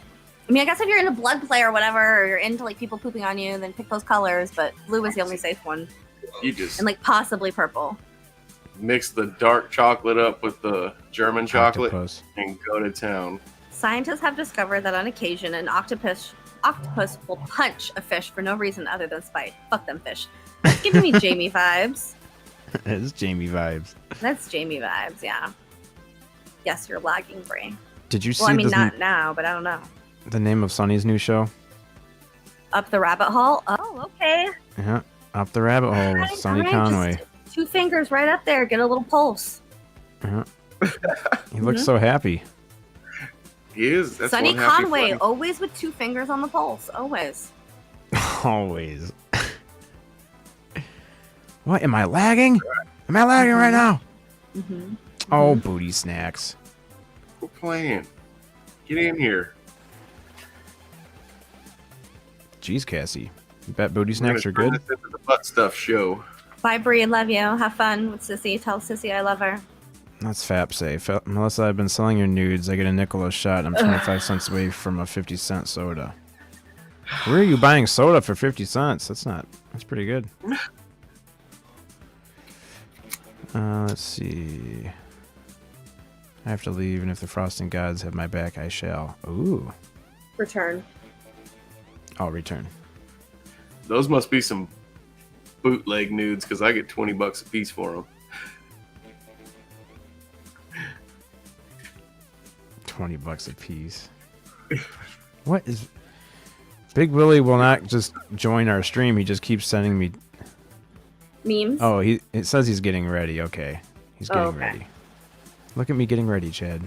Speaker 7: I mean, I guess if you're into blood play or whatever, or you're into like people pooping on you, then pick those colors. But blue is the only safe one,
Speaker 1: You just
Speaker 7: and like possibly purple.
Speaker 1: mix the dark chocolate up with the German chocolate
Speaker 2: Octopus.
Speaker 1: and go to town.
Speaker 7: Scientists have discovered that on occasion an octopus will punch a fish for no reason other than spite. Fuck them fish. That's giving me Jamie vibes.
Speaker 2: It's Jamie vibes.
Speaker 7: That's Jamie vibes, yeah. Yes, you're lagging, Brie.
Speaker 2: Did you see
Speaker 7: Well, I mean,
Speaker 2: this
Speaker 7: not now, but I don't know.
Speaker 2: the name of Sonny's new show?
Speaker 7: Up the rabbit hole? Oh, okay.
Speaker 2: Yeah. Up the Rabbit Hole with
Speaker 7: Alright,
Speaker 2: Sonny
Speaker 7: alright,
Speaker 2: Conway.
Speaker 7: just 2 fingers right up there. Get a little pulse.
Speaker 2: He looks so happy.
Speaker 1: He is. That's
Speaker 7: Sonny
Speaker 1: one happy
Speaker 7: Conway,
Speaker 1: friend.
Speaker 7: always with 2 fingers on the pulse. Always.
Speaker 2: Always. What? Am I lagging? Am I lagging right now?
Speaker 7: Mm-hmm.
Speaker 2: Oh, booty snacks.
Speaker 1: We're playing. Get in here.
Speaker 2: Jeez, Cassie. You bet booty
Speaker 1: We're gonna
Speaker 2: snacks are
Speaker 1: turn
Speaker 2: good?
Speaker 1: this into the butt stuff show.
Speaker 7: Bye, Bree. Love you. Have fun with Sissy. Tell Sissy I love her.
Speaker 2: That's FAP safe. Melissa, I've been selling your nudes. I get a nickel a shot. I'm 25 cents away from a 50-cent soda. Where are you buying soda for 50 cents? That's pretty good. Let's see. I have to leave, and if the frosting gods have my back, I shall. Ooh.
Speaker 7: Return.
Speaker 2: I'll return.
Speaker 1: Those must be some bootleg nudes because I get $20 a piece for them.
Speaker 2: $20 a piece. What is... Big Willie will not just join our stream. He just keeps sending me
Speaker 7: Memes?
Speaker 2: Oh, it says he's getting ready. Okay. He's getting ready. Look at me getting ready, Chad.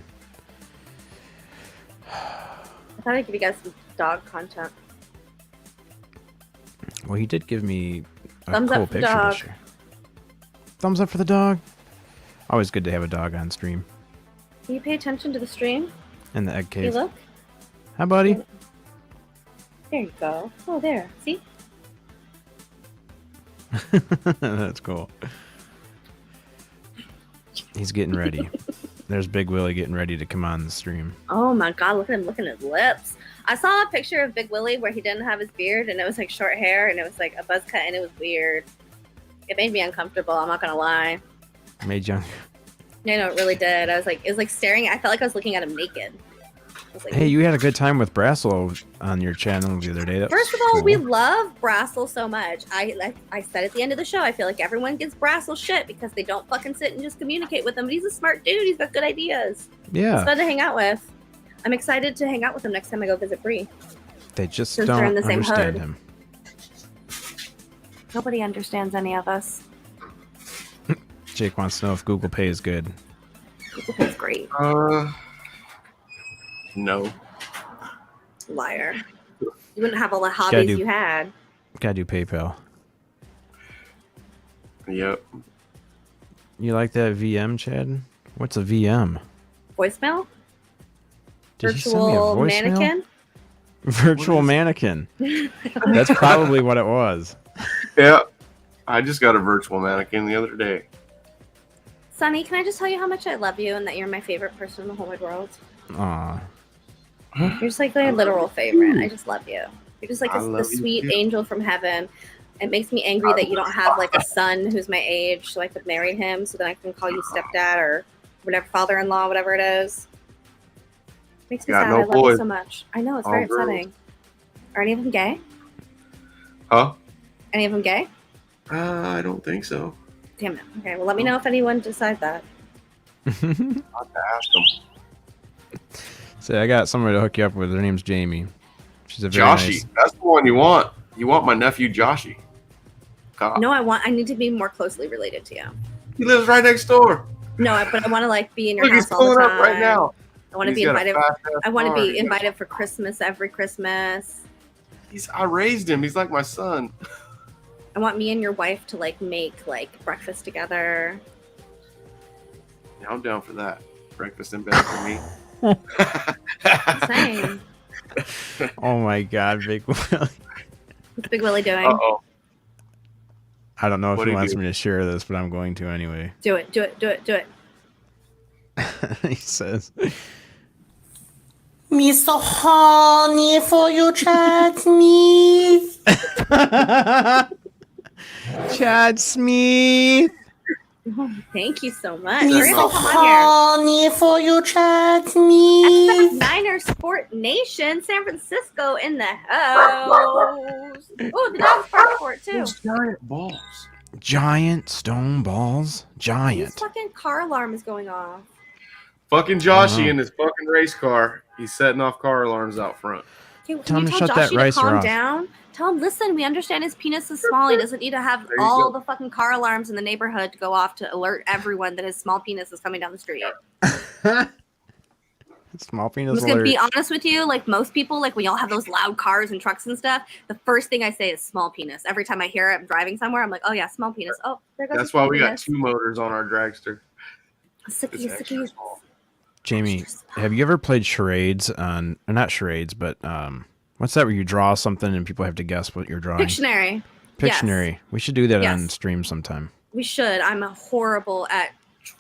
Speaker 7: I thought I'd give you guys some dog content.
Speaker 2: Well, he did give me a
Speaker 7: Thumbs
Speaker 2: cool
Speaker 7: up for
Speaker 2: picture
Speaker 7: dog.
Speaker 2: this year. Thumbs up for the dog. Always good to have a dog on stream.
Speaker 7: Can you pay attention to the stream?
Speaker 2: And the egg
Speaker 7: You
Speaker 2: cave.
Speaker 7: look?
Speaker 2: Hi, buddy.
Speaker 7: There you go. Oh, there. See?
Speaker 2: That's cool. He's getting ready. There's Big Willie getting ready to come on the stream.
Speaker 7: Oh my god, look at him looking at his lips. I saw a picture of Big Willie where he didn't have his beard and it was like short hair and it was like a buzz cut and it was weird. It made me uncomfortable, I'm not gonna lie.
Speaker 2: Made young.
Speaker 7: No, it really did. I was like, it was like staring. I felt like I was looking at him naked. I was like,
Speaker 2: Hey, you had a good time with Brasso on your channel the other day. That
Speaker 7: First of
Speaker 2: was
Speaker 7: all,
Speaker 2: cool.
Speaker 7: we love Brassel so much. I said at the end of the show, I feel like everyone gives Brassel shit because they don't fucking sit and just communicate with him. But he's a smart dude. He's got good ideas.
Speaker 2: Yeah.
Speaker 7: He's fun to hang out with. I'm excited to hang out with him next time I go visit Bree.
Speaker 2: They just
Speaker 7: Since they're in
Speaker 2: don't
Speaker 7: the same
Speaker 2: understand
Speaker 7: hood.
Speaker 2: him.
Speaker 7: Nobody understands any of us.
Speaker 2: Jake wants to know if Google Pay is good.
Speaker 7: Google Pay's great.
Speaker 1: No.
Speaker 7: Liar. You wouldn't have all the
Speaker 2: Gotta
Speaker 7: hobbies
Speaker 2: do-
Speaker 7: you had.
Speaker 2: Gotta do PayPal.
Speaker 1: Yep.
Speaker 2: You like that VM, Chad? What's a VM?
Speaker 7: Voicemail?
Speaker 2: Did you send me a
Speaker 7: Virtual
Speaker 2: voicemail?
Speaker 7: mannequin?
Speaker 2: Virtual mannequin. That's probably what it was.
Speaker 1: Yeah. I just got a virtual mannequin the other day.
Speaker 7: Sonny, can I just tell you how much I love you and that you're my favorite person in the whole wide world?
Speaker 2: Aw.
Speaker 7: You're just like my literal favorite. I just love you. You're just like
Speaker 1: I
Speaker 7: the
Speaker 1: love you
Speaker 7: sweet
Speaker 1: too.
Speaker 7: angel from heaven. It makes me angry that you don't have like a son who's my age so I could marry him so then I can call you stepdad or whatever, father-in-law, whatever it is. Makes me
Speaker 1: Got
Speaker 7: sad.
Speaker 1: no
Speaker 7: I love
Speaker 1: boys.
Speaker 7: you so much. I know, it's
Speaker 1: All
Speaker 7: very
Speaker 1: girls.
Speaker 7: upsetting. Are any of them gay?
Speaker 1: Huh?
Speaker 7: Any of them gay?
Speaker 1: I don't think so.
Speaker 7: Damn it. Okay, well let me know if anyone decides that.
Speaker 1: I'll have to ask them.
Speaker 2: Say, I got somebody to hook you up with. Her name's Jamie. She's a very
Speaker 1: Joshy.
Speaker 2: nice.
Speaker 1: That's the one you want. You want my nephew Joshy. God.
Speaker 7: No, I need to be more closely related to you.
Speaker 1: He lives right next door.
Speaker 7: No, but I want to like be in your
Speaker 1: Look, he's
Speaker 7: house all the
Speaker 1: pulling
Speaker 7: time.
Speaker 1: up right now.
Speaker 7: I want to
Speaker 1: He's
Speaker 7: be
Speaker 1: got a
Speaker 7: invited.
Speaker 1: fast-ass
Speaker 7: I want to
Speaker 1: car.
Speaker 7: be invited for Christmas every Christmas.
Speaker 1: I raised him. He's like my son.
Speaker 7: I want me and your wife to like make like breakfast together.
Speaker 1: Yeah, I'm down for that. Breakfast in bed for me.
Speaker 7: Same.
Speaker 2: Oh my God, Big Willie.
Speaker 7: What's Big Willie doing?
Speaker 1: Uh-oh.
Speaker 2: I don't know if
Speaker 1: What'd
Speaker 2: he
Speaker 1: he
Speaker 2: wants
Speaker 1: do?
Speaker 2: me to share this, but I'm going to anyway.
Speaker 7: Do it. Do it. Do it. Do it.
Speaker 2: He says,
Speaker 8: Me so horny for you, Chad Smith.
Speaker 2: Chad Smith.
Speaker 7: Oh, thank you so much.
Speaker 8: Me
Speaker 7: Hurry
Speaker 8: so
Speaker 7: up, come on
Speaker 8: horny for you, Chad
Speaker 7: here.
Speaker 8: Smith.
Speaker 7: Niner Sport Nation, San Francisco in the house. Oh, the dogs bark for it too.
Speaker 1: Those giant balls.
Speaker 2: Giant stone balls.
Speaker 7: Whose
Speaker 2: Giant.
Speaker 7: fucking car alarm is going off?
Speaker 1: Fucking
Speaker 2: I don't
Speaker 1: Joshy
Speaker 2: know.
Speaker 1: in his fucking race car. He's setting off car alarms out front.
Speaker 7: Okay,
Speaker 2: Tell
Speaker 7: can
Speaker 2: him
Speaker 7: you
Speaker 2: to
Speaker 7: tell
Speaker 2: shut that
Speaker 7: Joshy to
Speaker 2: ricer
Speaker 7: calm
Speaker 2: off.
Speaker 7: down? Tell him, listen, we understand his penis is small. He doesn't need to have
Speaker 1: There you
Speaker 7: all
Speaker 1: go.
Speaker 7: the fucking car alarms in the neighborhood to go off to alert everyone that his small penis is coming down the street.
Speaker 2: Small
Speaker 7: I'm
Speaker 2: penis
Speaker 7: just gonna
Speaker 2: alert.
Speaker 7: be honest with you, like most people, like when y'all have those loud cars and trucks and stuff, the first thing I say is small penis. Every time I hear it, I'm driving somewhere, I'm like, oh yeah, small penis. Oh, there goes
Speaker 1: That's
Speaker 7: his
Speaker 1: why
Speaker 7: small
Speaker 1: we got
Speaker 7: penis.
Speaker 1: 2 motors on our dragster.
Speaker 7: Sicky,
Speaker 1: It's extra
Speaker 7: sicky.
Speaker 1: small.
Speaker 2: Jamie, have you ever played charades on, or not charades, but what's that where you draw something and people have to guess what you're drawing?
Speaker 7: Pictionary.
Speaker 2: Pictionary. We should do that
Speaker 7: Yes.
Speaker 2: on stream sometime.
Speaker 7: We should. I'm horrible at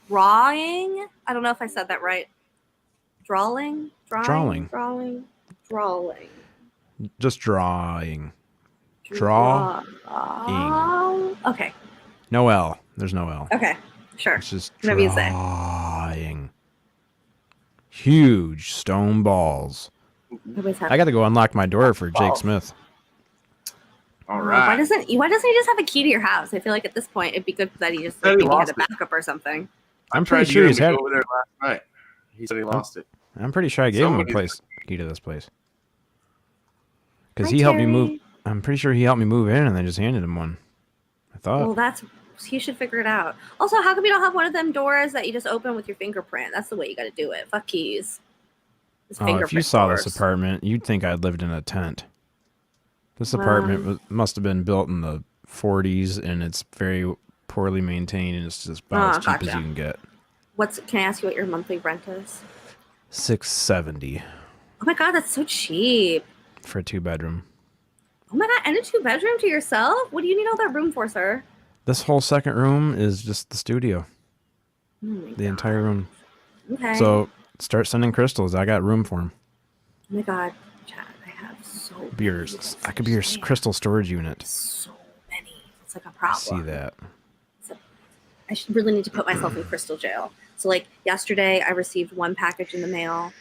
Speaker 7: drawing. I don't know if I said that right. Drawing.
Speaker 2: Just drawing.
Speaker 7: Okay.
Speaker 2: No L. There's no L.
Speaker 7: Okay. Sure.
Speaker 2: It's just
Speaker 7: Whatever you say.
Speaker 2: drawing. Huge stone balls. I got to go unlock my door for Jake Smith.
Speaker 1: All
Speaker 7: Why
Speaker 1: right.
Speaker 7: doesn't he just have a key to your house? I feel like at this point it'd be good that he just
Speaker 1: Said he
Speaker 7: maybe had
Speaker 1: lost
Speaker 7: a
Speaker 1: it.
Speaker 7: backup or something.
Speaker 2: I'm
Speaker 1: Tried
Speaker 2: pretty sure
Speaker 1: getting
Speaker 2: he's
Speaker 1: him to
Speaker 2: had.
Speaker 1: go over there last night. He said he lost it.
Speaker 2: I'm pretty sure I gave him a
Speaker 1: Somebody's-
Speaker 2: key to this place. Because
Speaker 7: Hi,
Speaker 2: he helped me move.
Speaker 7: Terry.
Speaker 2: I'm pretty sure he helped me move in, and I just handed him one. I thought.
Speaker 7: Well, you should figure it out. Also, how come you don't have one of them doors that you just open with your fingerprint? That's the way you got to do it. Fuck keys. It's
Speaker 2: Oh, if you
Speaker 7: fingerprint
Speaker 2: saw
Speaker 7: doors.
Speaker 2: this apartment, you'd think I'd lived in a tent. This apartment must have been built in the 40s, and it's very poorly maintained, and it's just about as cheap as
Speaker 7: gotcha.
Speaker 2: you can get.
Speaker 7: Can I ask you what your monthly rent is?
Speaker 2: $670
Speaker 7: Oh my god, that's so cheap.
Speaker 2: for a 2-bedroom.
Speaker 7: Oh my god, and a 2-bedroom to yourself? What do you need all that room for, sir?
Speaker 2: This whole second room is just the studio.
Speaker 7: Oh my
Speaker 2: The entire room.
Speaker 7: Okay.
Speaker 2: So start sending crystals. I got room for them.
Speaker 7: Oh my god, Chad, I have so
Speaker 2: I could be your crystal storage unit.
Speaker 7: so many. It's like a problem.
Speaker 2: See that?
Speaker 7: I should really need to put myself in crystal jail. So like yesterday, I received 1 package in the mail.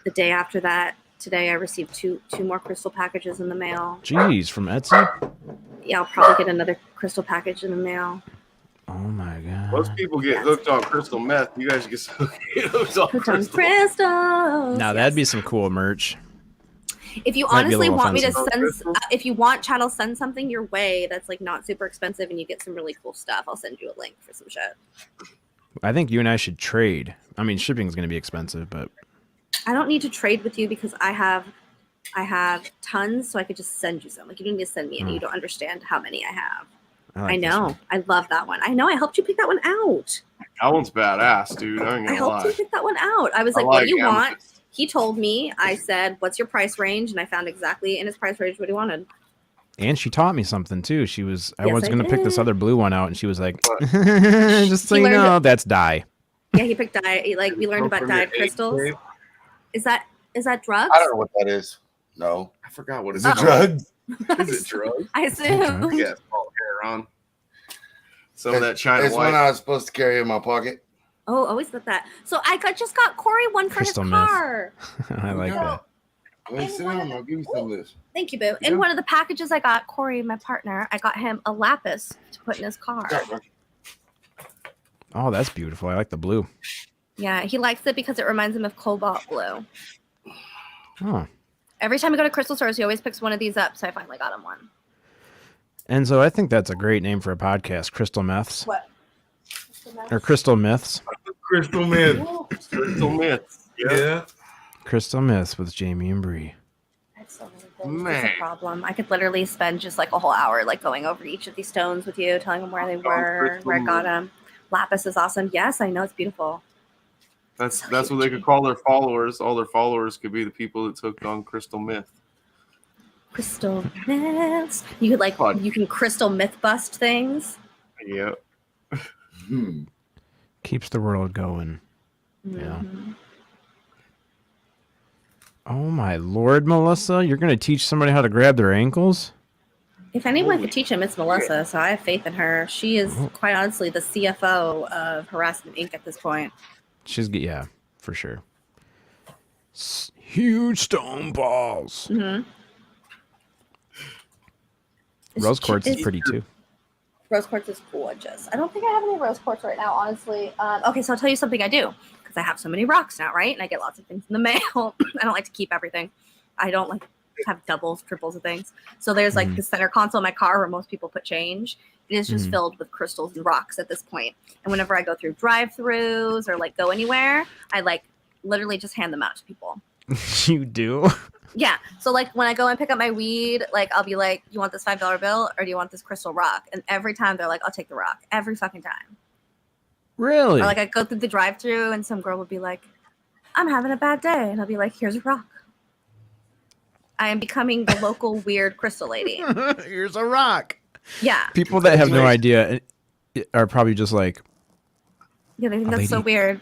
Speaker 7: The day after that, today I received two more crystal packages in the mail.
Speaker 2: Jeez, from Etsy?
Speaker 7: Yeah, I'll probably get another crystal package in the mail.
Speaker 2: Oh my god.
Speaker 1: Most people get hooked on crystal meth. You guys get hooked on
Speaker 7: Hooked on
Speaker 1: crystal.
Speaker 7: crystals.
Speaker 2: Now that'd be some cool merch.
Speaker 7: If you
Speaker 2: Might be a
Speaker 7: honestly
Speaker 2: little
Speaker 7: want me to
Speaker 2: offensive.
Speaker 7: send, if you want Chad, I'll send something your way that's like not super expensive and you get some really cool stuff. I'll send you a link for some shit.
Speaker 2: I think you and I should trade. I mean, shipping's going to be expensive, but
Speaker 7: I don't need to trade with you because I have tons, so I could just send you some. Like you don't need to send me any. You don't understand how many I have.
Speaker 2: like
Speaker 7: I
Speaker 2: this
Speaker 7: know.
Speaker 2: one.
Speaker 7: I love that one. I know. I helped you pick that one out.
Speaker 1: That one's badass, dude. I ain't
Speaker 7: I
Speaker 1: gonna
Speaker 7: helped you
Speaker 1: lie.
Speaker 7: pick that one out. I was
Speaker 1: I
Speaker 7: like, what do you want?
Speaker 1: amethyst.
Speaker 7: He told me. I said, what's your price range? And I found exactly in his price range what he wanted.
Speaker 2: And she taught me something too. I was
Speaker 7: I
Speaker 2: going to pick this
Speaker 7: did.
Speaker 2: other blue one out, and she was like, just so
Speaker 7: He
Speaker 2: you
Speaker 7: learned
Speaker 2: know,
Speaker 7: it.
Speaker 2: that's dye.
Speaker 7: Yeah, he picked dye. Like we learned
Speaker 1: Go
Speaker 7: about
Speaker 1: from
Speaker 7: dyed
Speaker 1: your
Speaker 7: crystals.
Speaker 1: eighth
Speaker 7: Is that drugs?
Speaker 3: I don't know what that is. No.
Speaker 1: I forgot what
Speaker 3: Is
Speaker 1: it
Speaker 3: it
Speaker 1: is.
Speaker 3: drugs?
Speaker 1: Is it drugs?
Speaker 7: I assume.
Speaker 1: Yeah, it's called hair on. Some of that China
Speaker 3: It's
Speaker 1: white.
Speaker 3: one I was supposed to carry in my pocket.
Speaker 7: Oh, always got that. So I just got Corey one for
Speaker 2: Crystal
Speaker 7: his
Speaker 2: meth.
Speaker 7: car.
Speaker 2: I like that.
Speaker 3: Wait, sit down. I'll give you some of this.
Speaker 7: Thank you, Boo. In one of the packages I got Corey, my partner, I got him a lapis to put in his car.
Speaker 2: Oh, that's beautiful. I like the blue.
Speaker 7: Yeah, he likes it because it reminds him of cobalt blue.
Speaker 2: Oh.
Speaker 7: Every time we go to crystal stores, he always picks one of these up, so I finally got him one.
Speaker 2: And so I think that's a great name for a podcast, Crystal Myths.
Speaker 7: What?
Speaker 2: Or Crystal Myths.
Speaker 1: Crystal myth. Crystal myth. Yeah.
Speaker 2: Crystal Myths with Jamie and Bree.
Speaker 7: That's so many things.
Speaker 1: Man.
Speaker 7: It's a problem. I could literally spend just like a whole hour like going over each of these stones with you, telling them where they were, where I got them. Lapis is awesome. Yes, I know it's beautiful.
Speaker 1: That's what they could call their followers. All their followers could be the people that's hooked on crystal myth.
Speaker 7: Crystal myths. You could like
Speaker 1: Fun.
Speaker 7: you can crystal myth bust things.
Speaker 1: Yeah.
Speaker 2: Keeps the world going. Yeah.
Speaker 7: Mhm.
Speaker 2: Oh my Lord, Melissa, you're gonna teach somebody how to grab their ankles?
Speaker 7: If anyone could teach him, it's Melissa. So I have faith in her. She is quite honestly the CFO of Harassment Inc. at this point.
Speaker 2: Yeah, for sure. Huge stone balls.
Speaker 7: Mm-hmm.
Speaker 2: Rose quartz is pretty too.
Speaker 7: Rose quartz is gorgeous. I don't think I have any rose quartz right now, honestly. Okay, so I'll tell you something I do because I have so many rocks now, right? And I get lots of things in the mail. I don't like to keep everything. I don't like to have doubles, triples of things. So there's like the center console in my car where most people put change. It is just filled with crystals and rocks at this point. And whenever I go through drive-throughs or like go anywhere, I like literally just hand them out to people.
Speaker 2: You do?
Speaker 7: Yeah. So like when I go and pick up my weed, like I'll be like, you want this $5 bill or do you want this crystal rock? And every time they're like, I'll take the rock. Every fucking time.
Speaker 2: Really?
Speaker 7: Or like I go through the drive-through and some girl would be like, I'm having a bad day. And I'll be like, here's a rock. I am becoming the local weird crystal lady.
Speaker 2: Here's a rock.
Speaker 7: Yeah.
Speaker 2: People that have no idea are probably just like,
Speaker 7: Yeah, they think
Speaker 2: "A
Speaker 7: that's so
Speaker 2: lady-
Speaker 7: weird.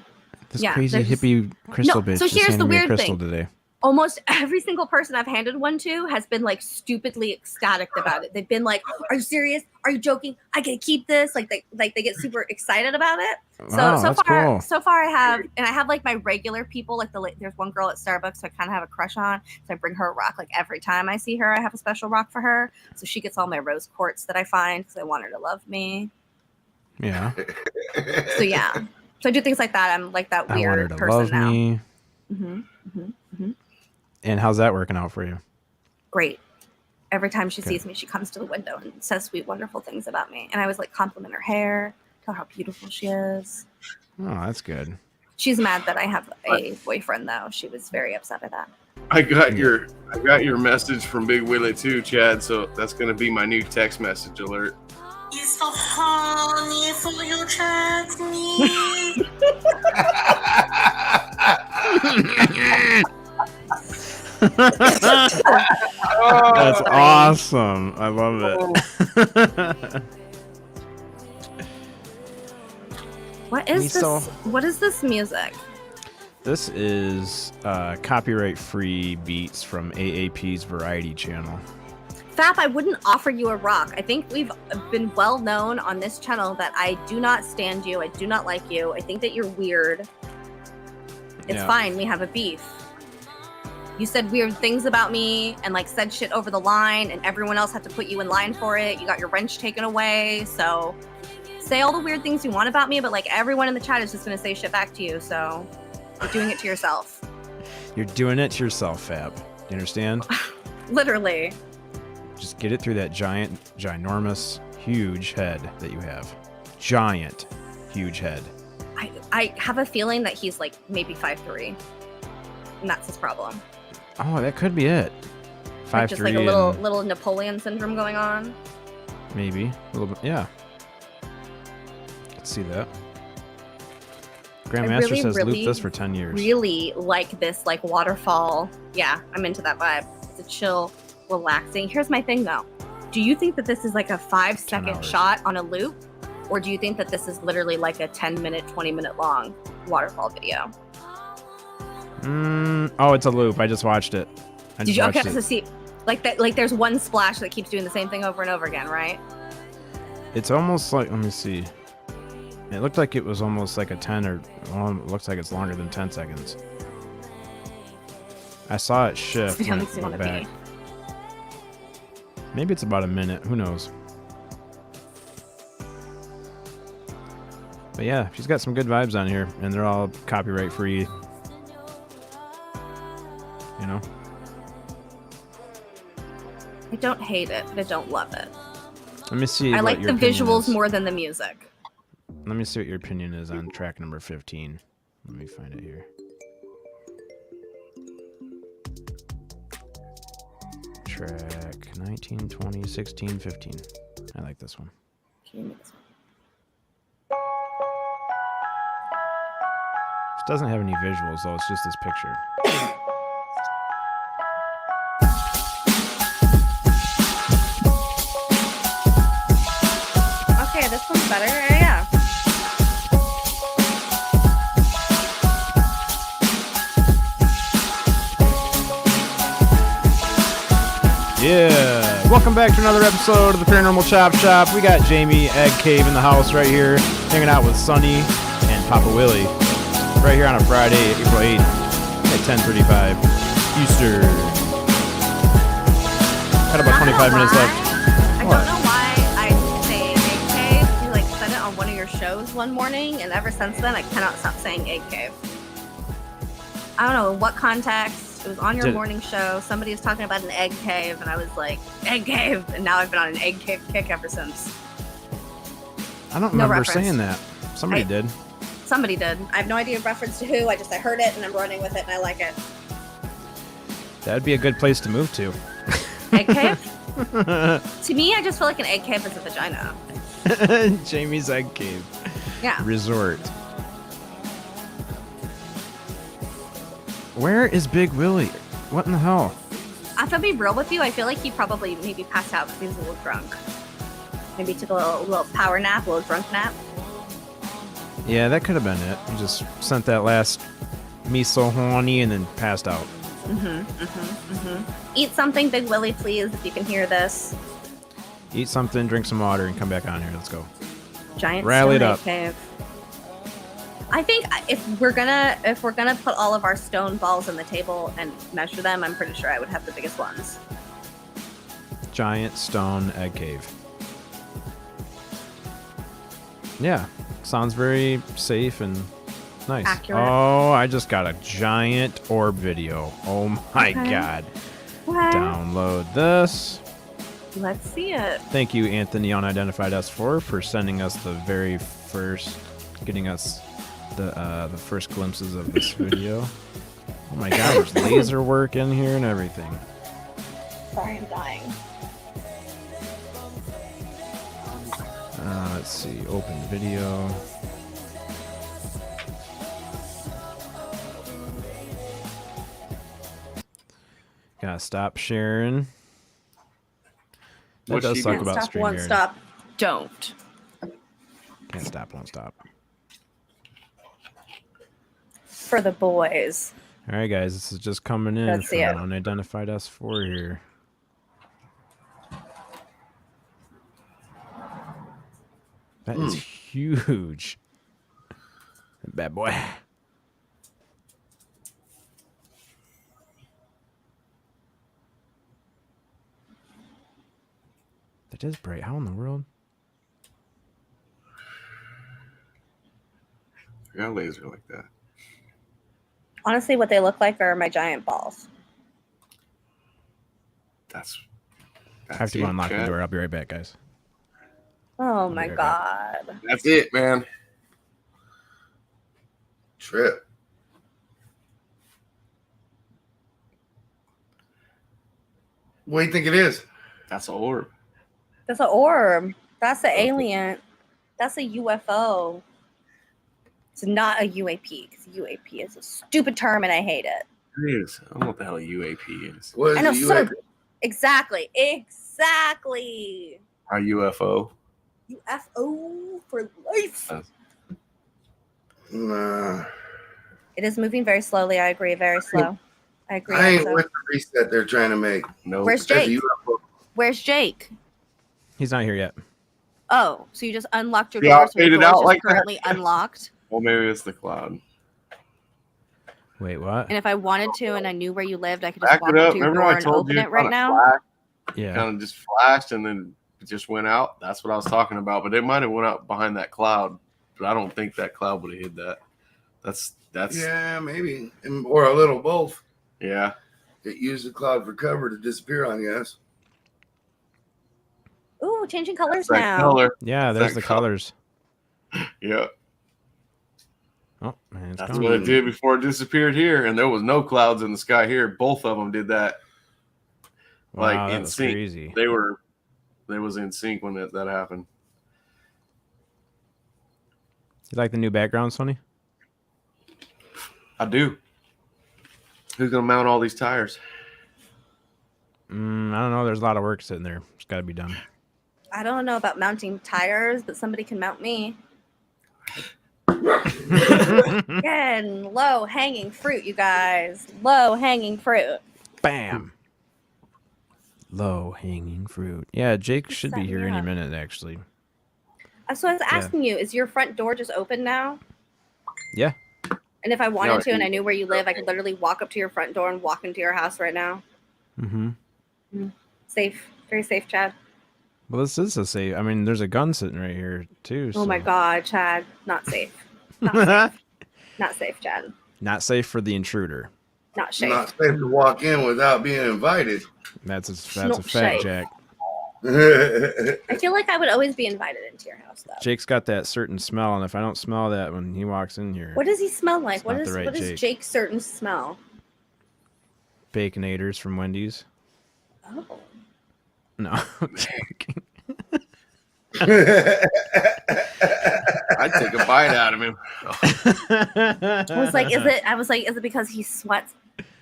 Speaker 2: this
Speaker 7: Yeah,
Speaker 2: crazy
Speaker 7: they're just-
Speaker 2: hippie crystal
Speaker 7: No,
Speaker 2: bitch
Speaker 7: so
Speaker 2: just
Speaker 7: here's the
Speaker 2: handed me a
Speaker 7: weird
Speaker 2: crystal
Speaker 7: thing.
Speaker 2: today."
Speaker 7: Almost every single person I've handed one to has been like stupidly ecstatic about it. They've been like, "Are you serious? Are you joking? I get to keep this!" Like they get super excited about it.
Speaker 2: Wow,
Speaker 7: So
Speaker 2: that's
Speaker 7: far,
Speaker 2: cool.
Speaker 7: so far I have like my regular people. Like there's one girl at Starbucks I kind of have a crush on. So I bring her a rock. Like every time I see her, I have a special rock for her. So she gets all my rose quartz that I find because I want her to love me.
Speaker 2: Yeah.
Speaker 7: So yeah, so I do things like that. I'm like that
Speaker 2: I want her
Speaker 7: weird
Speaker 2: to
Speaker 7: person
Speaker 2: love
Speaker 7: now.
Speaker 2: me. And how's that working out for you?
Speaker 7: Great. Every time she
Speaker 2: Okay.
Speaker 7: sees me, she comes to the window and says sweet, wonderful things about me. And I always like compliment her hair, tell her how beautiful she is.
Speaker 2: Oh, that's good.
Speaker 7: She's mad that I have a boyfriend, though. She was very upset at that.
Speaker 1: I got your message from Big Willie too, Chad. So that's gonna be my new text message alert.
Speaker 8: It's so funny for you, chat me.
Speaker 2: That's awesome. I love it.
Speaker 7: What is this?
Speaker 2: Miso.
Speaker 7: What is this music?
Speaker 2: This is copyright-free beats from AAP's Variety Channel.
Speaker 7: Fap, I wouldn't offer you a rock. I think we've been well known on this channel that I do not stand you. I do not like you. I think that you're weird. It's
Speaker 2: Yeah.
Speaker 7: fine. We have a beef. You said weird things about me and like said shit over the line, and everyone else had to put you in line for it. You got your wrench taken away. So say all the weird things you want about me, but like everyone in the chat is just going to say shit back to you. So you're doing it to yourself.
Speaker 2: You're doing it to yourself, Fab. You understand?
Speaker 7: Literally.
Speaker 2: Just get it through that ginormous, huge head that you have. Giant, huge head.
Speaker 7: I have a feeling that he's like maybe 5'3", and that's his problem.
Speaker 2: Oh, that could be it. 5'3",
Speaker 7: Like just like a little Napoleon syndrome going on.
Speaker 2: maybe a little bit. Yeah, could see that. Grandmaster
Speaker 7: really,
Speaker 2: says
Speaker 7: really,
Speaker 2: loop this for 10 years.
Speaker 7: Really like this like waterfall. Yeah, I'm into that vibe. It's a chill, relaxing. Here's my thing though. Do you think that this is like a 5-second
Speaker 2: hours.
Speaker 7: shot on a loop? Or do you think that this is literally like a 10-minute, 20-minute long waterfall video?
Speaker 2: Oh, it's a loop. I just watched it.
Speaker 7: Did you? Okay, so see, like that. Like there's one splash that keeps doing the same thing over and over again, right?
Speaker 2: It's almost like, let me see. It looked like it was almost like a 10 or, well, it looks like it's longer than 10 seconds. I saw it shift
Speaker 7: This video
Speaker 2: when it
Speaker 7: makes me
Speaker 2: went
Speaker 7: wanna
Speaker 2: back. Maybe it's about a minute. Who knows? But yeah, she's got some good vibes on here, and they're all copyright free. You know?
Speaker 7: I don't hate it, but I don't love it.
Speaker 2: Let me see.
Speaker 7: I
Speaker 2: what
Speaker 7: like
Speaker 2: your
Speaker 7: the
Speaker 2: opinion
Speaker 7: visuals
Speaker 2: is.
Speaker 7: more than the music.
Speaker 2: Let me see what your opinion is on track number 15. Let me find it here. Track 19, 20, 16, 15. I like this one. It doesn't have any visuals, though. It's just this picture.
Speaker 7: Okay, this one's better. Yeah.
Speaker 2: Yeah! Welcome back to another episode of the Paranormal Chop Shop. We got Jamie Egg Cave in the house right here, hanging out with Sonny and Papa Willie. Right here on a Friday, April 8th at 10:35 Eastern. Got about 25 minutes left.
Speaker 7: I
Speaker 2: What?
Speaker 7: don't know why I say egg cave. You like said it on one of your shows one morning, and ever since then I cannot stop saying egg cave. I don't know in what context. It was on your
Speaker 2: Did-
Speaker 7: morning show. Somebody was talking about an egg cave, and I was like, egg cave. And now I've been on an egg cave kick ever since.
Speaker 2: I don't
Speaker 7: No
Speaker 2: remember
Speaker 7: reference.
Speaker 2: saying that. Somebody did.
Speaker 7: Somebody did. I have no idea reference to who. I heard it, and I'm running with it, and I like it.
Speaker 2: That'd be a good place to move to.
Speaker 7: Egg cave? To me, I just feel like an egg cave is a vagina.
Speaker 2: Jamie's Egg Cave
Speaker 7: Yeah.
Speaker 2: Resort. Where is Big Willie? What in the hell?
Speaker 7: If I'll be real with you, I feel like he probably maybe passed out because he was a little drunk. Maybe took a little power nap, a little drunk nap.
Speaker 2: Yeah, that could have been it. He just sent that last me so horny and then passed out.
Speaker 7: Eat something, Big Willie, please, if you can hear this.
Speaker 2: Eat something, drink some water, and come back on here. Let's go.
Speaker 7: Giant
Speaker 2: Rally it
Speaker 7: stone
Speaker 2: up.
Speaker 7: cave. I think if we're gonna put all of our stone balls on the table and measure them, I'm pretty sure I would have the biggest ones.
Speaker 2: Giant stone egg cave. Yeah, sounds very safe and nice.
Speaker 7: Accurate.
Speaker 2: Oh, I just got a giant orb video. Oh my
Speaker 7: Okay.
Speaker 2: god.
Speaker 7: What?
Speaker 2: Download this.
Speaker 7: Let's see it.
Speaker 2: Thank you, Anthony Unidentified S4, for sending us the very first, getting us the first glimpses of this video. Oh my god, there's laser work in here and everything.
Speaker 7: Sorry, I'm dying.
Speaker 2: Let's see, open video. Gotta stop sharing. That
Speaker 1: What's
Speaker 2: does
Speaker 1: she
Speaker 2: suck
Speaker 1: doing?
Speaker 2: about
Speaker 7: Stop,
Speaker 2: stream
Speaker 7: won't
Speaker 2: sharing.
Speaker 7: stop, don't.
Speaker 2: Can't stop, won't stop.
Speaker 7: For the boys.
Speaker 2: All right, guys, this is just coming in
Speaker 7: Let's
Speaker 2: from
Speaker 7: see it.
Speaker 2: Unidentified S4 here. That is huge. Bad boy. That is bright. How in the world?
Speaker 1: I got a laser like that.
Speaker 7: Honestly, what they look like are my giant balls.
Speaker 1: That's
Speaker 2: I have to go
Speaker 1: it,
Speaker 2: unlock the
Speaker 1: Chad.
Speaker 2: door. I'll be right back, guys.
Speaker 7: Oh my
Speaker 2: right
Speaker 7: god.
Speaker 1: That's it, man.
Speaker 3: Trip. What do you think it is?
Speaker 1: That's an orb.
Speaker 7: That's an orb. That's an alien. That's a UFO. It's not a UAP because UAP is a stupid term and I hate it.
Speaker 1: It is. I don't know what the hell a UAP is.
Speaker 3: What is
Speaker 7: I know,
Speaker 3: a
Speaker 7: so
Speaker 3: UAP?
Speaker 7: exactly. Exactly.
Speaker 1: A UFO.
Speaker 7: UFO for life.
Speaker 3: Nah.
Speaker 7: It is moving very slowly. I agree. Very slow. I agree.
Speaker 3: I ain't
Speaker 7: also.
Speaker 3: with the reset they're trying to make.
Speaker 1: No.
Speaker 7: Where's
Speaker 3: That's a
Speaker 7: Jake?
Speaker 3: UFO.
Speaker 7: Where's Jake?
Speaker 2: He's not here yet.
Speaker 7: Oh, so you just unlocked your
Speaker 1: Yeah,
Speaker 7: door, so your
Speaker 1: faded
Speaker 7: door is
Speaker 1: out
Speaker 7: just
Speaker 1: like that.
Speaker 7: currently unlocked.
Speaker 1: Well, maybe it's the cloud.
Speaker 2: Wait, what?
Speaker 7: And if I wanted to and I knew where you lived, I could just
Speaker 1: Back
Speaker 7: walk
Speaker 1: it
Speaker 7: up
Speaker 1: up.
Speaker 7: to your
Speaker 1: Remember
Speaker 7: door
Speaker 1: I
Speaker 7: and
Speaker 1: told
Speaker 7: open
Speaker 1: you
Speaker 7: it right now?
Speaker 2: Yeah.
Speaker 1: Kind of just flashed and then it just went out. That's what I was talking about. But it might have went out behind that cloud. But I don't think that cloud would have hid that. That's
Speaker 3: Yeah, maybe. Or a little both.
Speaker 1: yeah.
Speaker 3: It used the cloud for cover to disappear on, yes.
Speaker 7: Ooh, changing colors
Speaker 1: That
Speaker 7: now.
Speaker 1: color.
Speaker 2: Yeah, there's
Speaker 1: That
Speaker 2: the
Speaker 1: color.
Speaker 2: colors.
Speaker 1: Yeah.
Speaker 2: Oh, man, it's
Speaker 1: That's
Speaker 2: gone.
Speaker 1: what it did before it disappeared here. And there was no clouds in the sky here. Both of them did that. Like
Speaker 2: Wow, that
Speaker 1: in
Speaker 2: was
Speaker 1: sync.
Speaker 2: crazy.
Speaker 1: They was in sync when that happened.
Speaker 2: You like the new background, Sonny?
Speaker 1: I do. Who's gonna mount all these tires?
Speaker 2: I don't know. There's a lot of work sitting there. It's got to be done.
Speaker 7: I don't know about mounting tires, but somebody can mount me. Again, low hanging fruit, you guys. Low hanging fruit.
Speaker 2: Bam. Low hanging fruit. Yeah, Jake should be
Speaker 7: set
Speaker 2: here
Speaker 7: me
Speaker 2: any
Speaker 7: up.
Speaker 2: minute, actually.
Speaker 7: So I was asking you, is your front door just open now?
Speaker 2: Yeah.
Speaker 7: And if I wanted
Speaker 1: No,
Speaker 7: to and I knew where you live, I could literally walk up to your front door and walk into your house right now.
Speaker 2: Mm-hmm.
Speaker 7: Safe. Very safe, Chad.
Speaker 2: Well, this is a safe. I mean, there's a gun sitting right here, too.
Speaker 7: Oh my
Speaker 2: so-
Speaker 7: god, Chad. Not safe. Not safe, Chad.
Speaker 2: Not safe for the intruder.
Speaker 7: Not safe.
Speaker 3: Not safe to walk in without being invited.
Speaker 2: That's a
Speaker 7: not
Speaker 2: fact,
Speaker 7: safe.
Speaker 2: Jack.
Speaker 7: I feel like I would always be invited into your house, though.
Speaker 2: Jake's got that certain smell, and if I don't smell that when he walks in here,
Speaker 7: What does he smell like?
Speaker 2: It's
Speaker 7: What
Speaker 2: not
Speaker 7: is
Speaker 2: the right
Speaker 7: what is
Speaker 2: Jake.
Speaker 7: Jake's certain smell?
Speaker 2: Baconators from Wendy's.
Speaker 7: Oh.
Speaker 2: No, I'm joking.
Speaker 1: I'd take a bite out of him.
Speaker 7: I was like, is it because he sweats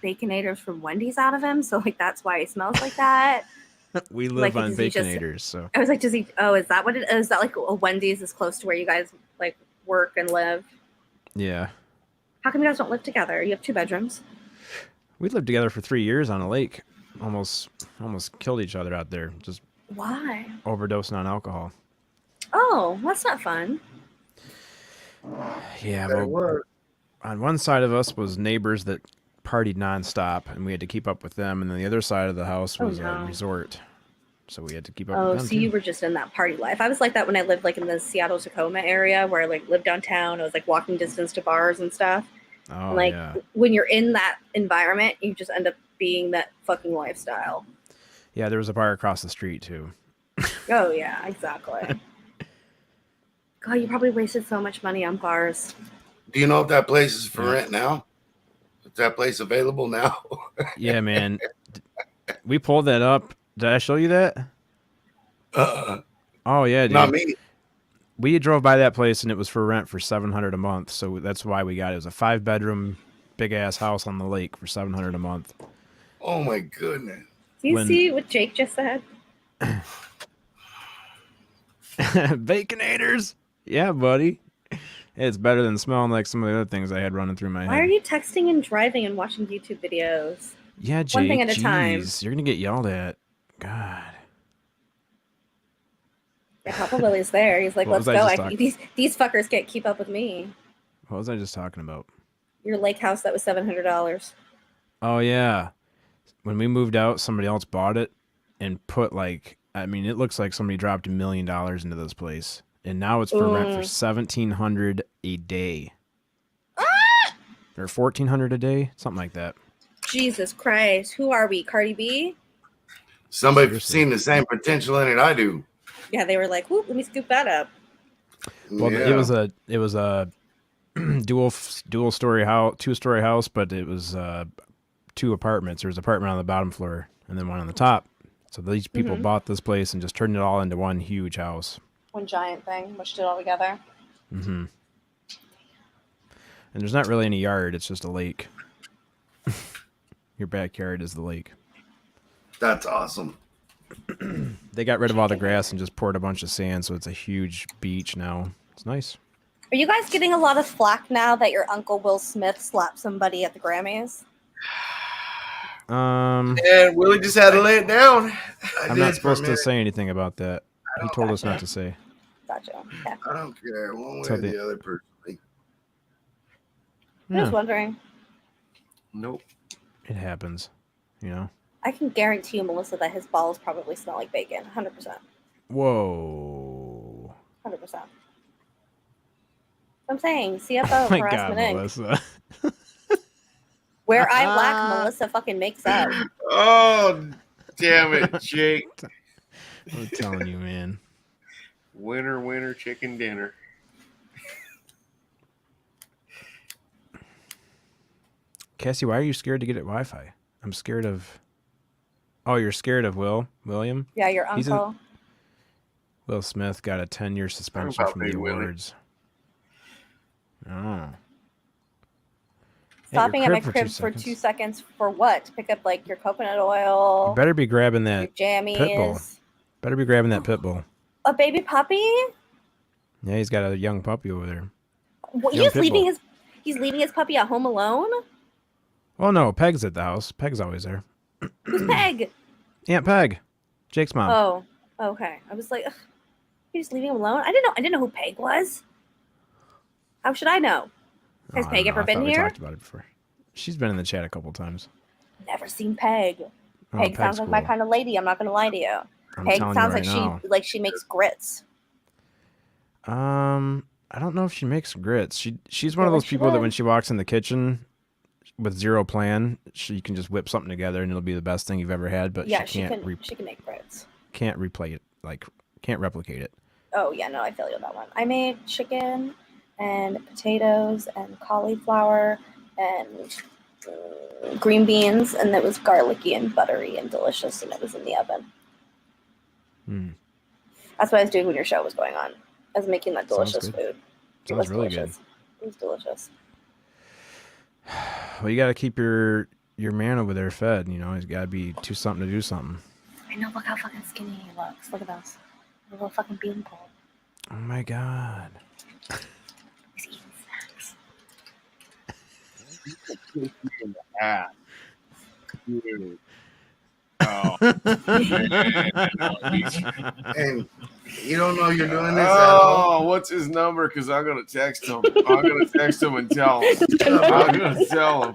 Speaker 7: Baconators from Wendy's out of him, so like that's why he smells like that.
Speaker 2: We live
Speaker 7: Like,
Speaker 2: on
Speaker 7: does he just-
Speaker 2: Baconators, so
Speaker 7: I was like, does he? Oh, is that what it is? Is that like a Wendy's is close to where you guys like work and live?
Speaker 2: yeah.
Speaker 7: How come you guys don't live together? You have 2 bedrooms.
Speaker 2: We lived together for 3 years on a lake. Almost killed each other out there. Just
Speaker 7: Why?
Speaker 2: overdosing on alcohol.
Speaker 7: Oh, that's not fun.
Speaker 2: Yeah,
Speaker 3: Better
Speaker 2: well,
Speaker 3: work.
Speaker 2: on one side of us was neighbors that partied nonstop, and we had to keep up with them. And then the other side of the house
Speaker 7: Oh,
Speaker 2: was
Speaker 7: no.
Speaker 2: a resort, so we had to keep up
Speaker 7: Oh,
Speaker 2: with them
Speaker 7: so
Speaker 2: too.
Speaker 7: you were just in that party life. I was like that when I lived like in the Seattle Tacoma area, where I like lived downtown. I was like walking distance to bars and stuff.
Speaker 2: Oh,
Speaker 7: And, like
Speaker 2: yeah.
Speaker 7: when you're in that environment, you just end up being that fucking lifestyle.
Speaker 2: Yeah, there was a bar across the street, too.
Speaker 7: Oh yeah, exactly. God, you probably wasted so much money on bars.
Speaker 3: Do you know if that place is for
Speaker 2: Yeah.
Speaker 3: rent now? Is that place available now?
Speaker 2: Yeah, man. We pulled that up. Did I show you that? Oh, yeah, dude.
Speaker 3: Not me.
Speaker 2: We drove by that place, and it was for rent for $700 a month, so that's why we got it. It was a 5-bedroom, big-ass house on the lake for $700 a month.
Speaker 3: Oh my goodness.
Speaker 7: Do you
Speaker 2: When-
Speaker 7: see what Jake just said?
Speaker 2: Baconators! Yeah, buddy. It's better than smelling like some of the other things I had running through my head.
Speaker 7: Why are you texting and driving and watching YouTube videos?
Speaker 2: Yeah, Jake,
Speaker 7: One thing at a time.
Speaker 2: jeez, you're going to get yelled at. God.
Speaker 7: Yeah, Papa Lily's there. He's like,
Speaker 2: What
Speaker 7: let's
Speaker 2: was I
Speaker 7: go.
Speaker 2: just talking-
Speaker 7: These fuckers can't keep up with me.
Speaker 2: What was I just talking about?
Speaker 7: Your lake house that was $700.
Speaker 2: Oh, yeah. When we moved out, somebody else bought it and put like, I mean, it looks like somebody dropped $1 million into this place. And now it's for rent for $1,700 a day. Or $1,400 a day, something like that.
Speaker 7: Jesus Christ. Who are we? Cardi B?
Speaker 3: Somebody
Speaker 2: Seriously.
Speaker 3: seen the same potential in it I do.
Speaker 7: Yeah, they were like, whoop, let me scoop that up.
Speaker 2: Well,
Speaker 3: Yeah.
Speaker 2: it was a dual story house, 2-story house, but it was 2 apartments. There was an apartment on the bottom floor and then one on the top. So these people bought this place and just turned it all into one huge house.
Speaker 7: One giant thing, mushed it all together.
Speaker 2: Mm-hmm. And there's not really any yard. It's just a lake. Your backyard is the lake.
Speaker 3: That's awesome.
Speaker 2: They got rid of all the grass and just poured a bunch of sand, so it's a huge beach now. It's nice.
Speaker 7: Are you guys getting a lot of flack now that your Uncle Will Smith slapped somebody at the Grammys?
Speaker 1: And Willie just had to lay it down.
Speaker 2: I'm not supposed to say anything about that. He told us not to say.
Speaker 7: Gotcha. Yeah.
Speaker 3: I don't care one way
Speaker 2: So
Speaker 3: or
Speaker 2: the-
Speaker 3: the other personally.
Speaker 7: I was
Speaker 2: Yeah,
Speaker 7: wondering.
Speaker 1: Nope.
Speaker 2: it happens. You know.
Speaker 7: I can guarantee you, Melissa, that his balls probably smell like bacon. 100%.
Speaker 2: Whoa.
Speaker 7: 100%. I'm saying, CFO
Speaker 2: Oh my
Speaker 7: harassment
Speaker 2: God,
Speaker 7: Inc.
Speaker 2: Melissa.
Speaker 7: Where I lack, Melissa fucking makes up.
Speaker 1: Oh, damn it, Jake.
Speaker 2: I'm telling you, man.
Speaker 1: Winner, chicken dinner.
Speaker 2: Cassie, why are you scared to get it Wi-Fi? I'm scared of. Oh, you're scared of William?
Speaker 7: Yeah, your
Speaker 2: He's a-
Speaker 7: uncle.
Speaker 2: Will Smith got a 10-year suspension
Speaker 1: about
Speaker 2: from the
Speaker 1: Big Willie.
Speaker 2: awards. Oh.
Speaker 7: Stopping at my
Speaker 2: for
Speaker 7: crib
Speaker 2: 2
Speaker 7: for 2
Speaker 2: seconds.
Speaker 7: seconds for what? To pick up like your coconut oil,
Speaker 2: You better be grabbing
Speaker 7: your
Speaker 2: that. Pitbull.
Speaker 7: jammies,
Speaker 2: Better be grabbing that pit bull.
Speaker 7: a baby puppy.
Speaker 2: Yeah, he's got a young puppy over there.
Speaker 7: What,
Speaker 2: Young
Speaker 7: he's
Speaker 2: pit
Speaker 7: leaving
Speaker 2: bull.
Speaker 7: he's leaving his puppy at home alone.
Speaker 2: Oh no, Peg's at the house. Peg's always there.
Speaker 7: Who's Peg?
Speaker 2: Aunt Peg, Jake's mom.
Speaker 7: Oh, okay. I was like, ugh, you're just leaving him alone. I didn't know who Peg was. How should I know? Has
Speaker 2: I
Speaker 7: Peg
Speaker 2: don't know.
Speaker 7: ever
Speaker 2: I
Speaker 7: been
Speaker 2: thought
Speaker 7: here?
Speaker 2: We talked about it before. She's been in the chat a couple times.
Speaker 7: Never seen Peg.
Speaker 2: Oh,
Speaker 7: Peg sounds
Speaker 2: Peg's
Speaker 7: like my
Speaker 2: cool.
Speaker 7: kind of lady. I'm not gonna lie to you.
Speaker 2: I'm
Speaker 7: Peg
Speaker 2: telling
Speaker 7: sounds
Speaker 2: you right
Speaker 7: like
Speaker 2: now.
Speaker 7: she makes grits.
Speaker 2: I don't know if she makes grits. She's one
Speaker 7: Feel
Speaker 2: of
Speaker 7: like
Speaker 2: those
Speaker 7: she
Speaker 2: people that
Speaker 7: would.
Speaker 2: when she walks in the kitchen with zero plan, she can just whip something together and it'll be the best thing you've ever had. But
Speaker 7: Yeah,
Speaker 2: she can't
Speaker 7: she can make grits.
Speaker 2: can't replay it, like can't replicate it.
Speaker 7: Oh yeah, no, I feel you on that one. I made chicken and potatoes and cauliflower and green beans, and it was garlicky and buttery and delicious, and it was in the oven.
Speaker 2: Mm.
Speaker 7: That's what I was doing when your show was going on. I was making that
Speaker 2: Sounds
Speaker 7: delicious
Speaker 2: good.
Speaker 7: food. It
Speaker 2: Sounds
Speaker 7: was
Speaker 2: really
Speaker 7: delicious. It was delicious.
Speaker 2: Well, you got to keep your your man over there fed. You know, he's got to be something to do something.
Speaker 7: I know. Look how fucking skinny he looks. Look at those. A little fucking beanpole.
Speaker 2: Oh my god.
Speaker 7: He's eating snacks.
Speaker 1: Oh,
Speaker 3: And you don't know you're doing this at
Speaker 1: oh,
Speaker 3: all.
Speaker 1: what's his number? Because I'm gonna text him. I'm gonna text him and tell him. I'm gonna tell him.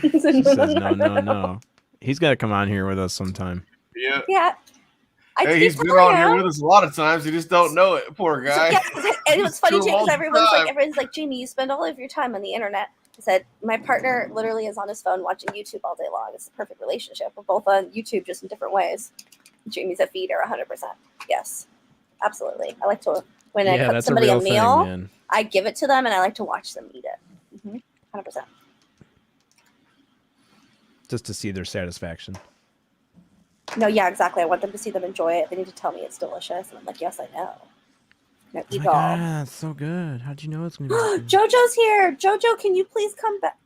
Speaker 2: She says no. He's got to come on here with us sometime.
Speaker 1: Yeah.
Speaker 7: Yeah.
Speaker 1: Hey, he's been on here with us a lot of times. He just don't know it. Poor guy.
Speaker 7: And it was funny too because
Speaker 1: All the
Speaker 7: everyone's like, Jamie, you spend all of your time on the internet. I said, my partner literally is on his phone watching YouTube all day long. It's the perfect relationship. We're both on YouTube, just in different ways. Jamie's a feeder, 100%. Yes, absolutely. I like to when I cook somebody a meal,
Speaker 2: thing,
Speaker 7: I give it to them, and I like to watch them eat it. 100%.
Speaker 2: just to see their satisfaction.
Speaker 7: No, yeah, exactly. I want them to see them enjoy it. They need to tell me it's delicious, and I'm like, yes, I know. Now
Speaker 2: Oh
Speaker 7: eat
Speaker 2: my
Speaker 7: it all.
Speaker 2: god, that's so good. How'd you know it's gonna be good?
Speaker 7: JoJo's here. JoJo, can you please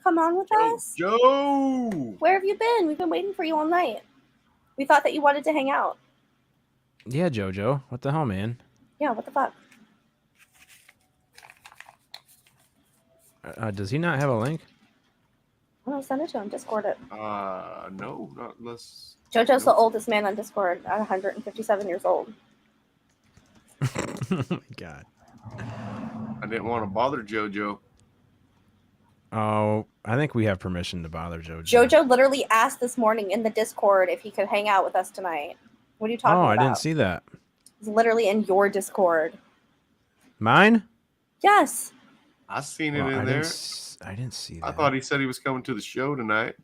Speaker 7: come on with us?
Speaker 1: Joe.
Speaker 7: Where have you been? We've been waiting for you all night. We thought that you wanted to hang out.
Speaker 2: Yeah, JoJo. What the hell, man?
Speaker 7: Yeah, what the fuck?
Speaker 2: Does he not have a link?
Speaker 7: I'm gonna send it to him. Discord it.
Speaker 1: No, not unless.
Speaker 7: JoJo's the oldest man on Discord at 157 years old.
Speaker 2: Oh my god.
Speaker 1: I didn't want to bother JoJo.
Speaker 2: Oh, I think we have permission to bother JoJo.
Speaker 7: JoJo literally asked this morning in the Discord if he could hang out with us tonight. What are you talking
Speaker 2: Oh,
Speaker 7: about?
Speaker 2: I didn't see that.
Speaker 7: It's literally in your Discord.
Speaker 2: Mine?
Speaker 7: Yes.
Speaker 1: I seen it
Speaker 2: Well,
Speaker 1: in there.
Speaker 2: I didn't see that.
Speaker 1: I thought he said he was coming to the show tonight.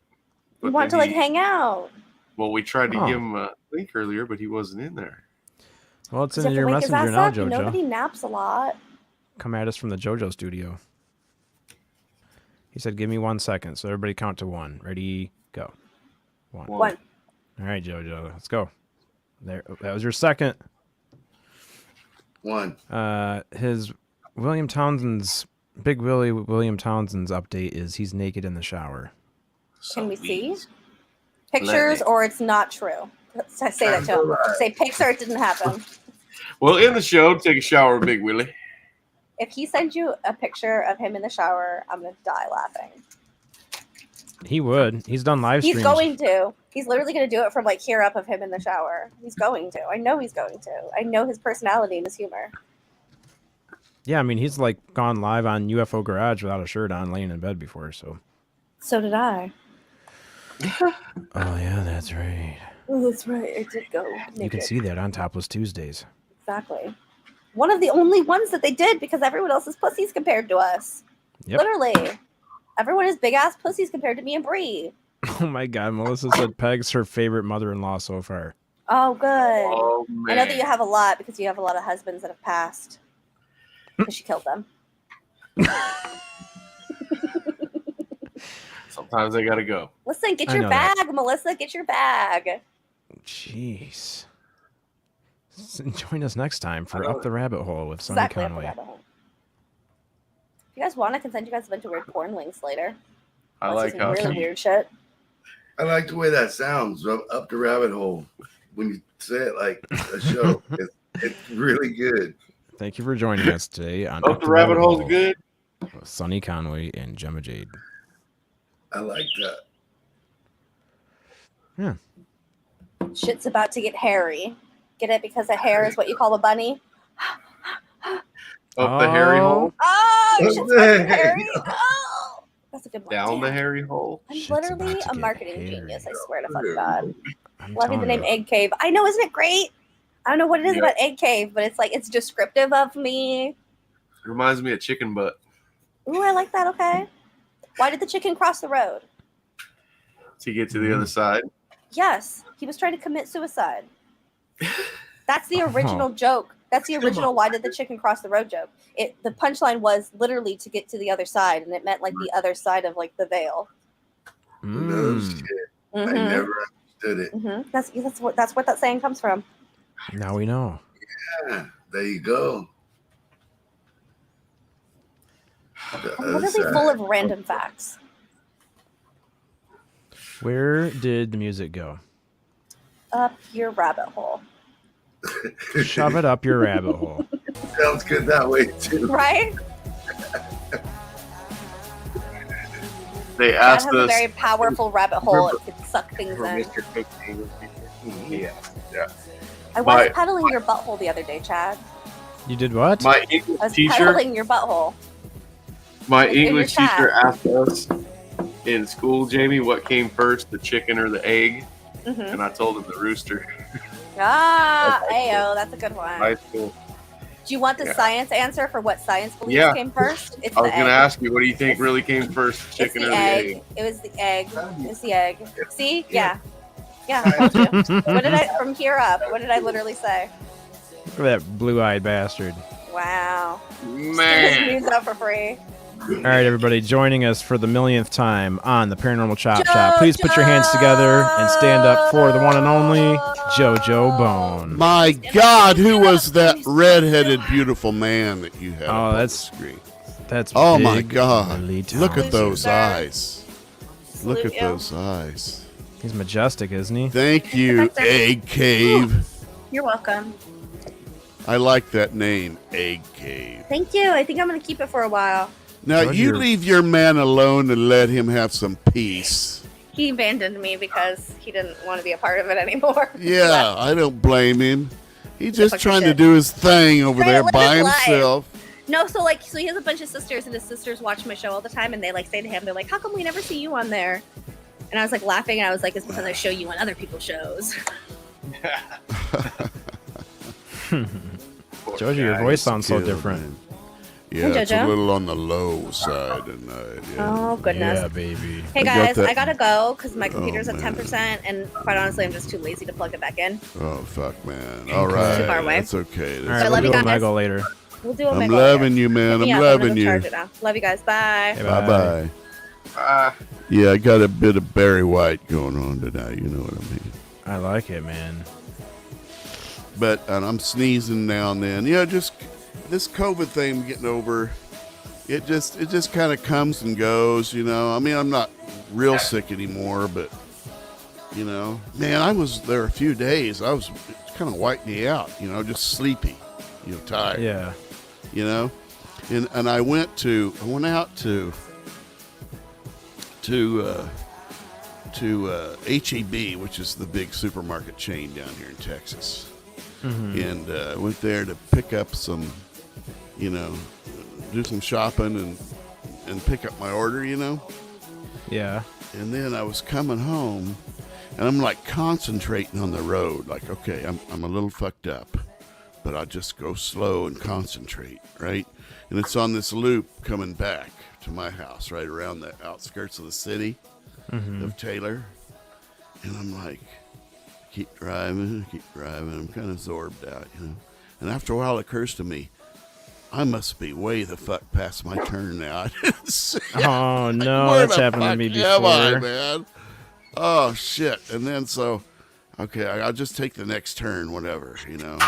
Speaker 7: We
Speaker 1: but
Speaker 7: want to
Speaker 1: then
Speaker 7: like hang out.
Speaker 1: Well, we tried to
Speaker 2: Oh.
Speaker 1: give him a link earlier, but he wasn't in there.
Speaker 2: Well, it's
Speaker 7: Does he
Speaker 2: in
Speaker 7: have to
Speaker 2: your
Speaker 7: wake his
Speaker 2: messenger
Speaker 7: ass
Speaker 2: now,
Speaker 7: up?
Speaker 2: JoJo.
Speaker 7: Nobody naps a lot.
Speaker 2: Come at us from the JoJo studio. He said, give me 1 second. So everybody count to 1. Ready, go. One.
Speaker 7: One.
Speaker 2: All right, JoJo. Let's go. There. That was your second.
Speaker 3: One.
Speaker 2: His Big William Townsend's update is he's naked in the shower.
Speaker 7: Can we see
Speaker 3: Sweet.
Speaker 7: pictures or it's not true? Say that to him. Say pics or it didn't happen.
Speaker 1: Well, in the show, take a shower with Big Willie.
Speaker 7: If he sends you a picture of him in the shower, I'm gonna die laughing.
Speaker 2: He would. He's done live streams.
Speaker 7: He's going to. He's literally going to do it from like here up of him in the shower. He's going to. I know he's going to. I know his personality and his humor.
Speaker 2: Yeah, I mean, he's like gone live on UFO Garage without a shirt on, laying in bed before. So.
Speaker 7: So did I.
Speaker 2: Oh yeah, that's right.
Speaker 7: Oh, that's right. I did go naked.
Speaker 2: You can see that on Topless Tuesdays.
Speaker 7: Exactly. One of the only ones that they did because everyone else is pussies compared to us.
Speaker 2: Yep.
Speaker 7: Literally. Everyone is big ass pussies compared to me and Bree.
Speaker 2: Oh my God, Melissa said Peg's her favorite mother-in-law so far.
Speaker 7: Oh, good.
Speaker 1: Oh,
Speaker 7: I know that you have a lot because you have a lot of husbands that have passed. Because she killed them.
Speaker 1: Sometimes I gotta go.
Speaker 7: Listen, get
Speaker 2: I
Speaker 7: your
Speaker 2: know that.
Speaker 7: bag, Melissa. Get your bag.
Speaker 2: Jeez. Join us next time for
Speaker 1: I know
Speaker 2: Up the Rabbit Hole with Sonny
Speaker 7: Exactly.
Speaker 2: Conway.
Speaker 7: If you guys want, I can send you guys a bunch of weird porn links later.
Speaker 1: I
Speaker 7: That's
Speaker 1: like
Speaker 7: some
Speaker 1: how
Speaker 7: really weird shit.
Speaker 3: I like the way that sounds. Up the rabbit hole. When you say it like a show, it's really good.
Speaker 2: Thank you for joining us today on
Speaker 1: Up the Rabbit Hole's good.
Speaker 2: with Sonny Conway and Gemma Jade.
Speaker 3: I like that.
Speaker 2: Yeah.
Speaker 7: Shit's about to get hairy. Get it? Because a hair is what you call a bunny.
Speaker 1: Up the hairy
Speaker 2: Oh.
Speaker 1: hole.
Speaker 7: Oh, shit's about to get hairy. Oh, that's a good one.
Speaker 1: Down the
Speaker 7: Damn.
Speaker 1: hairy hole.
Speaker 7: I'm
Speaker 2: Shit's
Speaker 7: literally
Speaker 2: about to
Speaker 7: a
Speaker 2: get
Speaker 7: marketing
Speaker 2: hairy.
Speaker 7: genius. I swear to fuck God.
Speaker 2: I'm
Speaker 7: Love you the
Speaker 2: telling
Speaker 7: name
Speaker 2: you.
Speaker 7: Egg Cave. I know, isn't it great? I don't know what it is
Speaker 1: Yeah.
Speaker 7: about Egg Cave, but it's like it's descriptive of me.
Speaker 1: Reminds me of chicken butt.
Speaker 7: Ooh, I like that. Okay. Why did the chicken cross the road?
Speaker 1: To get to the other side.
Speaker 7: Yes, he was trying to commit suicide. That's the original joke. That's the original why did the chicken cross the road joke. The punchline was literally to get to the other side, and it meant like the other side of like the veil.
Speaker 3: No
Speaker 2: Mm.
Speaker 3: shit. I
Speaker 7: Mhm.
Speaker 3: never understood it.
Speaker 7: Mhm. That's what that saying comes from.
Speaker 2: Now we know.
Speaker 3: Yeah, there you go. The
Speaker 7: I'm
Speaker 3: other
Speaker 7: literally
Speaker 3: side.
Speaker 7: full of random facts.
Speaker 2: Where did the music go?
Speaker 7: Up your rabbit hole.
Speaker 2: Shove it up your rabbit hole.
Speaker 3: Sounds good that way too.
Speaker 7: Right?
Speaker 1: They
Speaker 7: That
Speaker 1: asked
Speaker 7: has a
Speaker 1: us.
Speaker 7: very powerful rabbit hole. It could suck things
Speaker 1: for
Speaker 7: in.
Speaker 1: Mr. Cook's English teacher. Yeah.
Speaker 7: I was
Speaker 1: My-
Speaker 7: pedaling your butthole the other day, Chad.
Speaker 2: You did what?
Speaker 1: My
Speaker 7: I
Speaker 1: English
Speaker 7: was
Speaker 1: teacher.
Speaker 7: pedaling your butthole.
Speaker 1: My
Speaker 7: in your
Speaker 1: English
Speaker 7: chat.
Speaker 1: teacher asked us in school, Jamie, what came first, the chicken or the egg?
Speaker 7: Mm-hmm.
Speaker 1: And I told him the rooster.
Speaker 7: Ah,
Speaker 1: That's high
Speaker 7: ayo, that's a good one.
Speaker 1: High school.
Speaker 7: Do you want the
Speaker 1: Yeah.
Speaker 7: science answer for what science believes
Speaker 1: Yeah.
Speaker 7: came first? It's
Speaker 1: I was
Speaker 7: the
Speaker 1: going to
Speaker 7: egg.
Speaker 1: ask you, what do you think really came first, the
Speaker 7: It's
Speaker 1: chicken
Speaker 7: the
Speaker 1: or the
Speaker 7: egg.
Speaker 1: egg?
Speaker 7: It was the egg. It's the egg. See?
Speaker 1: Yeah.
Speaker 7: Yeah. I told you. What did I, from here up, what did I literally say?
Speaker 2: Look at that blue-eyed bastard.
Speaker 7: Wow.
Speaker 1: Man.
Speaker 7: News out for free.
Speaker 2: All right, everybody, joining us for the millionth time on the Paranormal Chop Shop. Please put your hands together and stand up for the one and only JoJo Bone.
Speaker 9: My God, who was that redheaded, beautiful man that you had
Speaker 2: Oh,
Speaker 9: up on the
Speaker 2: that's-
Speaker 9: screen?
Speaker 2: That's
Speaker 9: Oh my
Speaker 2: big
Speaker 9: God!
Speaker 2: Willie
Speaker 9: Look at
Speaker 2: Townsend.
Speaker 9: those
Speaker 7: Sir.
Speaker 9: eyes. Look
Speaker 7: Salute
Speaker 9: at
Speaker 7: you.
Speaker 9: those eyes.
Speaker 2: He's majestic, isn't he?
Speaker 9: Thank you, Egg Cave.
Speaker 7: You're welcome.
Speaker 9: I like that name, Egg Cave.
Speaker 7: Thank you. I think I'm going to keep it for a while.
Speaker 9: Now
Speaker 2: George,
Speaker 9: you
Speaker 2: you're-
Speaker 9: leave your man alone and let him have some peace.
Speaker 7: He abandoned me because he didn't want to be a part of it anymore.
Speaker 9: Yeah, I don't blame him. He's just
Speaker 7: fuck
Speaker 9: trying
Speaker 7: your
Speaker 9: to
Speaker 7: shit.
Speaker 9: do his thing over
Speaker 7: Trying to
Speaker 9: there
Speaker 7: live
Speaker 9: by
Speaker 7: his life.
Speaker 9: himself.
Speaker 7: No, so he has a bunch of sisters, and his sisters watch my show all the time, and they say to him, they're like, "How come we never see you on there?" And I was like laughing, and I was like, "It's because I show you on other people's shows."
Speaker 2: JoJo, your voice sounds so
Speaker 9: Killed,
Speaker 2: different.
Speaker 9: man. Yeah,
Speaker 7: Hey,
Speaker 9: it's a
Speaker 7: JoJo.
Speaker 9: little on the low side tonight. Yeah.
Speaker 7: Oh goodness.
Speaker 2: Yeah, baby.
Speaker 7: Hey
Speaker 9: I got
Speaker 7: guys,
Speaker 9: that-
Speaker 7: I gotta go because my computer's at
Speaker 9: man.
Speaker 7: 10%, and quite honestly, I'm just too lazy to plug it back in.
Speaker 9: Oh fuck, man! All right,
Speaker 7: Too far away.
Speaker 9: that's okay.
Speaker 2: All
Speaker 9: That's
Speaker 2: right,
Speaker 7: I
Speaker 2: we'll
Speaker 7: love
Speaker 2: do
Speaker 7: you guys.
Speaker 2: Omega later.
Speaker 7: We'll do a
Speaker 9: I'm
Speaker 7: mega
Speaker 9: loving you, man. I'm loving you.
Speaker 7: Charge it now. Love you guys. Bye.
Speaker 2: Hey,
Speaker 9: Bye bye. Yeah, I got a bit of Barry White going on tonight. You know what I mean.
Speaker 2: I like it, man.
Speaker 9: And I'm sneezing now and then. Yeah, just this COVID thing I'm getting over. It just kind of comes and goes. You know. I mean, I'm not real sick anymore, but you know, man, I was there a few days. I was kind of wiped me out. You know, just sleepy. You know, tired.
Speaker 2: Yeah.
Speaker 9: You know, and I went out to HEB, which is the big supermarket chain down here in Texas, and went there to pick up some, you know, do some shopping and pick up my order, you know.
Speaker 2: Yeah.
Speaker 9: And then I was coming home, and I'm like concentrating on the road, like, okay, I'm a little fucked up, but I'll just go slow and concentrate, right? And it's on this loop coming back to my house, right around the outskirts of the city of Taylor. And I'm like, keep driving. I'm kind of zorbed out, you know. And after a while, it occurs to me, I must be way the fuck past my turn now. I didn't see it.
Speaker 2: Oh no,
Speaker 9: Where
Speaker 2: that's
Speaker 9: the
Speaker 2: happened to
Speaker 9: fuck
Speaker 2: me
Speaker 9: am I,
Speaker 2: before.
Speaker 9: man? Oh shit! And then okay, I'll just take the next turn, whatever, you know.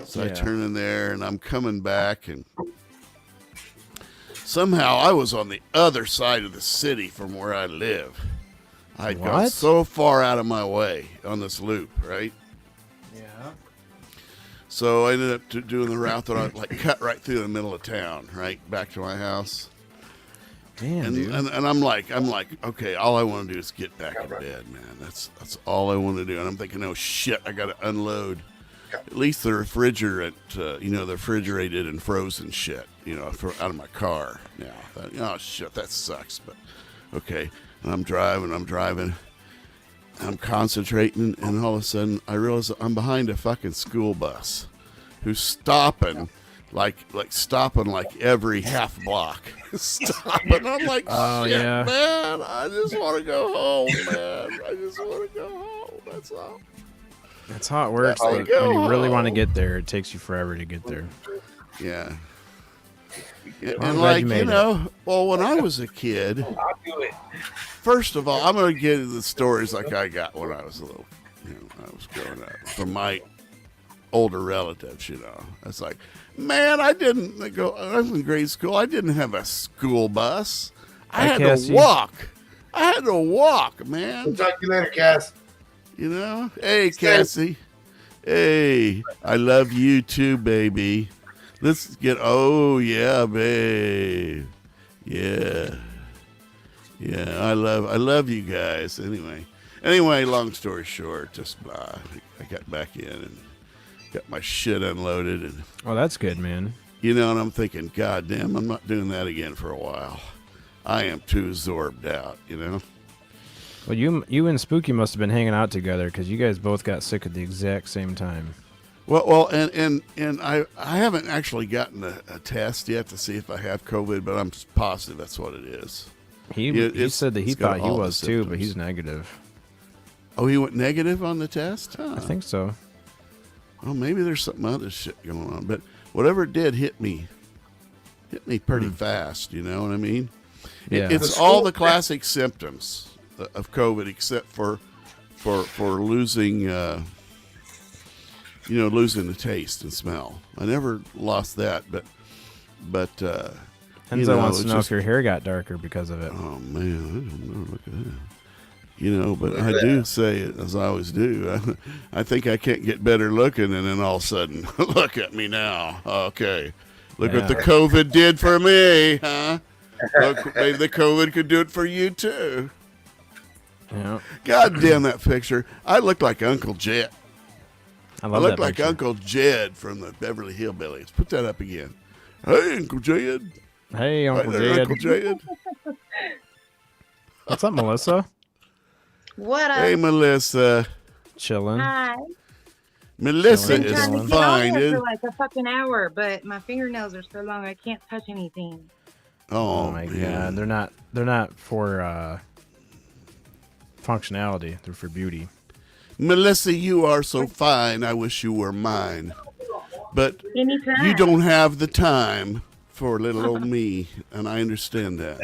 Speaker 9: So I
Speaker 2: Yeah.
Speaker 9: turn in there, and I'm coming back, and somehow I was on the other side of the city from where I live. I'd gone
Speaker 2: What?
Speaker 9: so far out of my way on this loop, right?
Speaker 2: Yeah.
Speaker 9: So I ended up doing the route that I like cut right through the middle of town, right back to my house.
Speaker 2: Damn,
Speaker 9: And,
Speaker 2: dude.
Speaker 9: and I'm like, okay, all I want to do is get back in bed, man. That's all I want to do. And I'm thinking, oh shit, I got to unload at least the refrigerant, you know, the refrigerated and frozen shit, you know, out of my car now. Oh shit, that sucks. But okay, and I'm driving, I'm concentrating, and all of a sudden I realize I'm behind a fucking school bus who's stopping. Like stopping like every half block. Stopping. I'm like,
Speaker 2: Oh,
Speaker 9: shit,
Speaker 2: yeah.
Speaker 9: man, I just want to go home, man. I just want to go home. That's all.
Speaker 2: That's how it works.
Speaker 9: There
Speaker 2: Like,
Speaker 9: we go.
Speaker 2: when you really want to get there, it takes you forever to get there.
Speaker 9: Yeah.
Speaker 2: I'm
Speaker 9: And
Speaker 2: glad
Speaker 9: like,
Speaker 2: you made it.
Speaker 9: know, well, when I was a kid, first of all, I'm going to get into the stories like I got when I was a little, you know, when I was growing up from my older relatives, you know. It's like, man, I was in grade school. I didn't have a school bus. I
Speaker 2: Hi,
Speaker 9: had
Speaker 2: Cassie.
Speaker 9: to walk. I had to walk, man.
Speaker 3: We'll talk to you later, Cass.
Speaker 9: You know? Hey, Cassie. Hey, I love you too, baby. Let's get, oh, yeah, babe. Yeah. Yeah, I love you guys. Anyway, long story short, just blah. I got back in and got my shit unloaded. And
Speaker 2: Oh, that's good, man.
Speaker 9: you know, and I'm thinking, God damn, I'm not doing that again for a while. I am too absorbed out, you know?
Speaker 2: Well, you and Spooky must have been hanging out together because you guys both got sick at the exact same time.
Speaker 9: Well, and I haven't actually gotten a test yet to see if I have COVID, but I'm positive that's what it is.
Speaker 2: He said that he
Speaker 9: it's got
Speaker 2: thought he
Speaker 9: all the
Speaker 2: was too, but
Speaker 9: symptoms.
Speaker 2: he's negative.
Speaker 9: Oh, he went negative on the test? Huh.
Speaker 2: I think so.
Speaker 9: Well, maybe there's something other shit going on, but whatever it did hit me pretty fast. You know what I mean?
Speaker 2: Yeah.
Speaker 9: It's all the classic symptoms of COVID, except for losing, losing the taste and smell. I never lost that, but
Speaker 2: Enzo wants to know
Speaker 9: just-
Speaker 2: if your hair got darker because of it.
Speaker 9: Oh man, I don't know. Look at that. You know, but I do say it as I always do. I think I can't get better looking, and then all of a sudden, look at me now. Okay, look what the COVID did for me, huh? Look, maybe the COVID could do it for you too.
Speaker 2: Yeah.
Speaker 9: God damn that picture! I look like Uncle Jed.
Speaker 2: I
Speaker 9: I
Speaker 2: love
Speaker 9: look
Speaker 2: that
Speaker 9: like
Speaker 2: picture.
Speaker 9: Uncle Jed from the Beverly Hillbillies. Put that up again. Hey, Uncle Jed.
Speaker 2: Hey, Uncle
Speaker 9: Right there,
Speaker 2: Jed.
Speaker 9: Uncle Jed.
Speaker 2: What's up, Melissa?
Speaker 10: What up?
Speaker 9: Hey, Melissa.
Speaker 2: Chilling.
Speaker 10: Hi.
Speaker 9: Melissa
Speaker 2: Been
Speaker 10: Been
Speaker 9: is
Speaker 10: trying to get on
Speaker 9: fine.
Speaker 10: there
Speaker 9: Isn't-
Speaker 10: for like a fucking hour, but my fingernails are so long I can't touch anything.
Speaker 2: Oh my
Speaker 9: man.
Speaker 2: god, they're not for functionality. They're for beauty.
Speaker 9: Melissa, you are so fine. I wish you were mine. But
Speaker 10: Anytime.
Speaker 9: you don't have the time for little old me, and I understand that.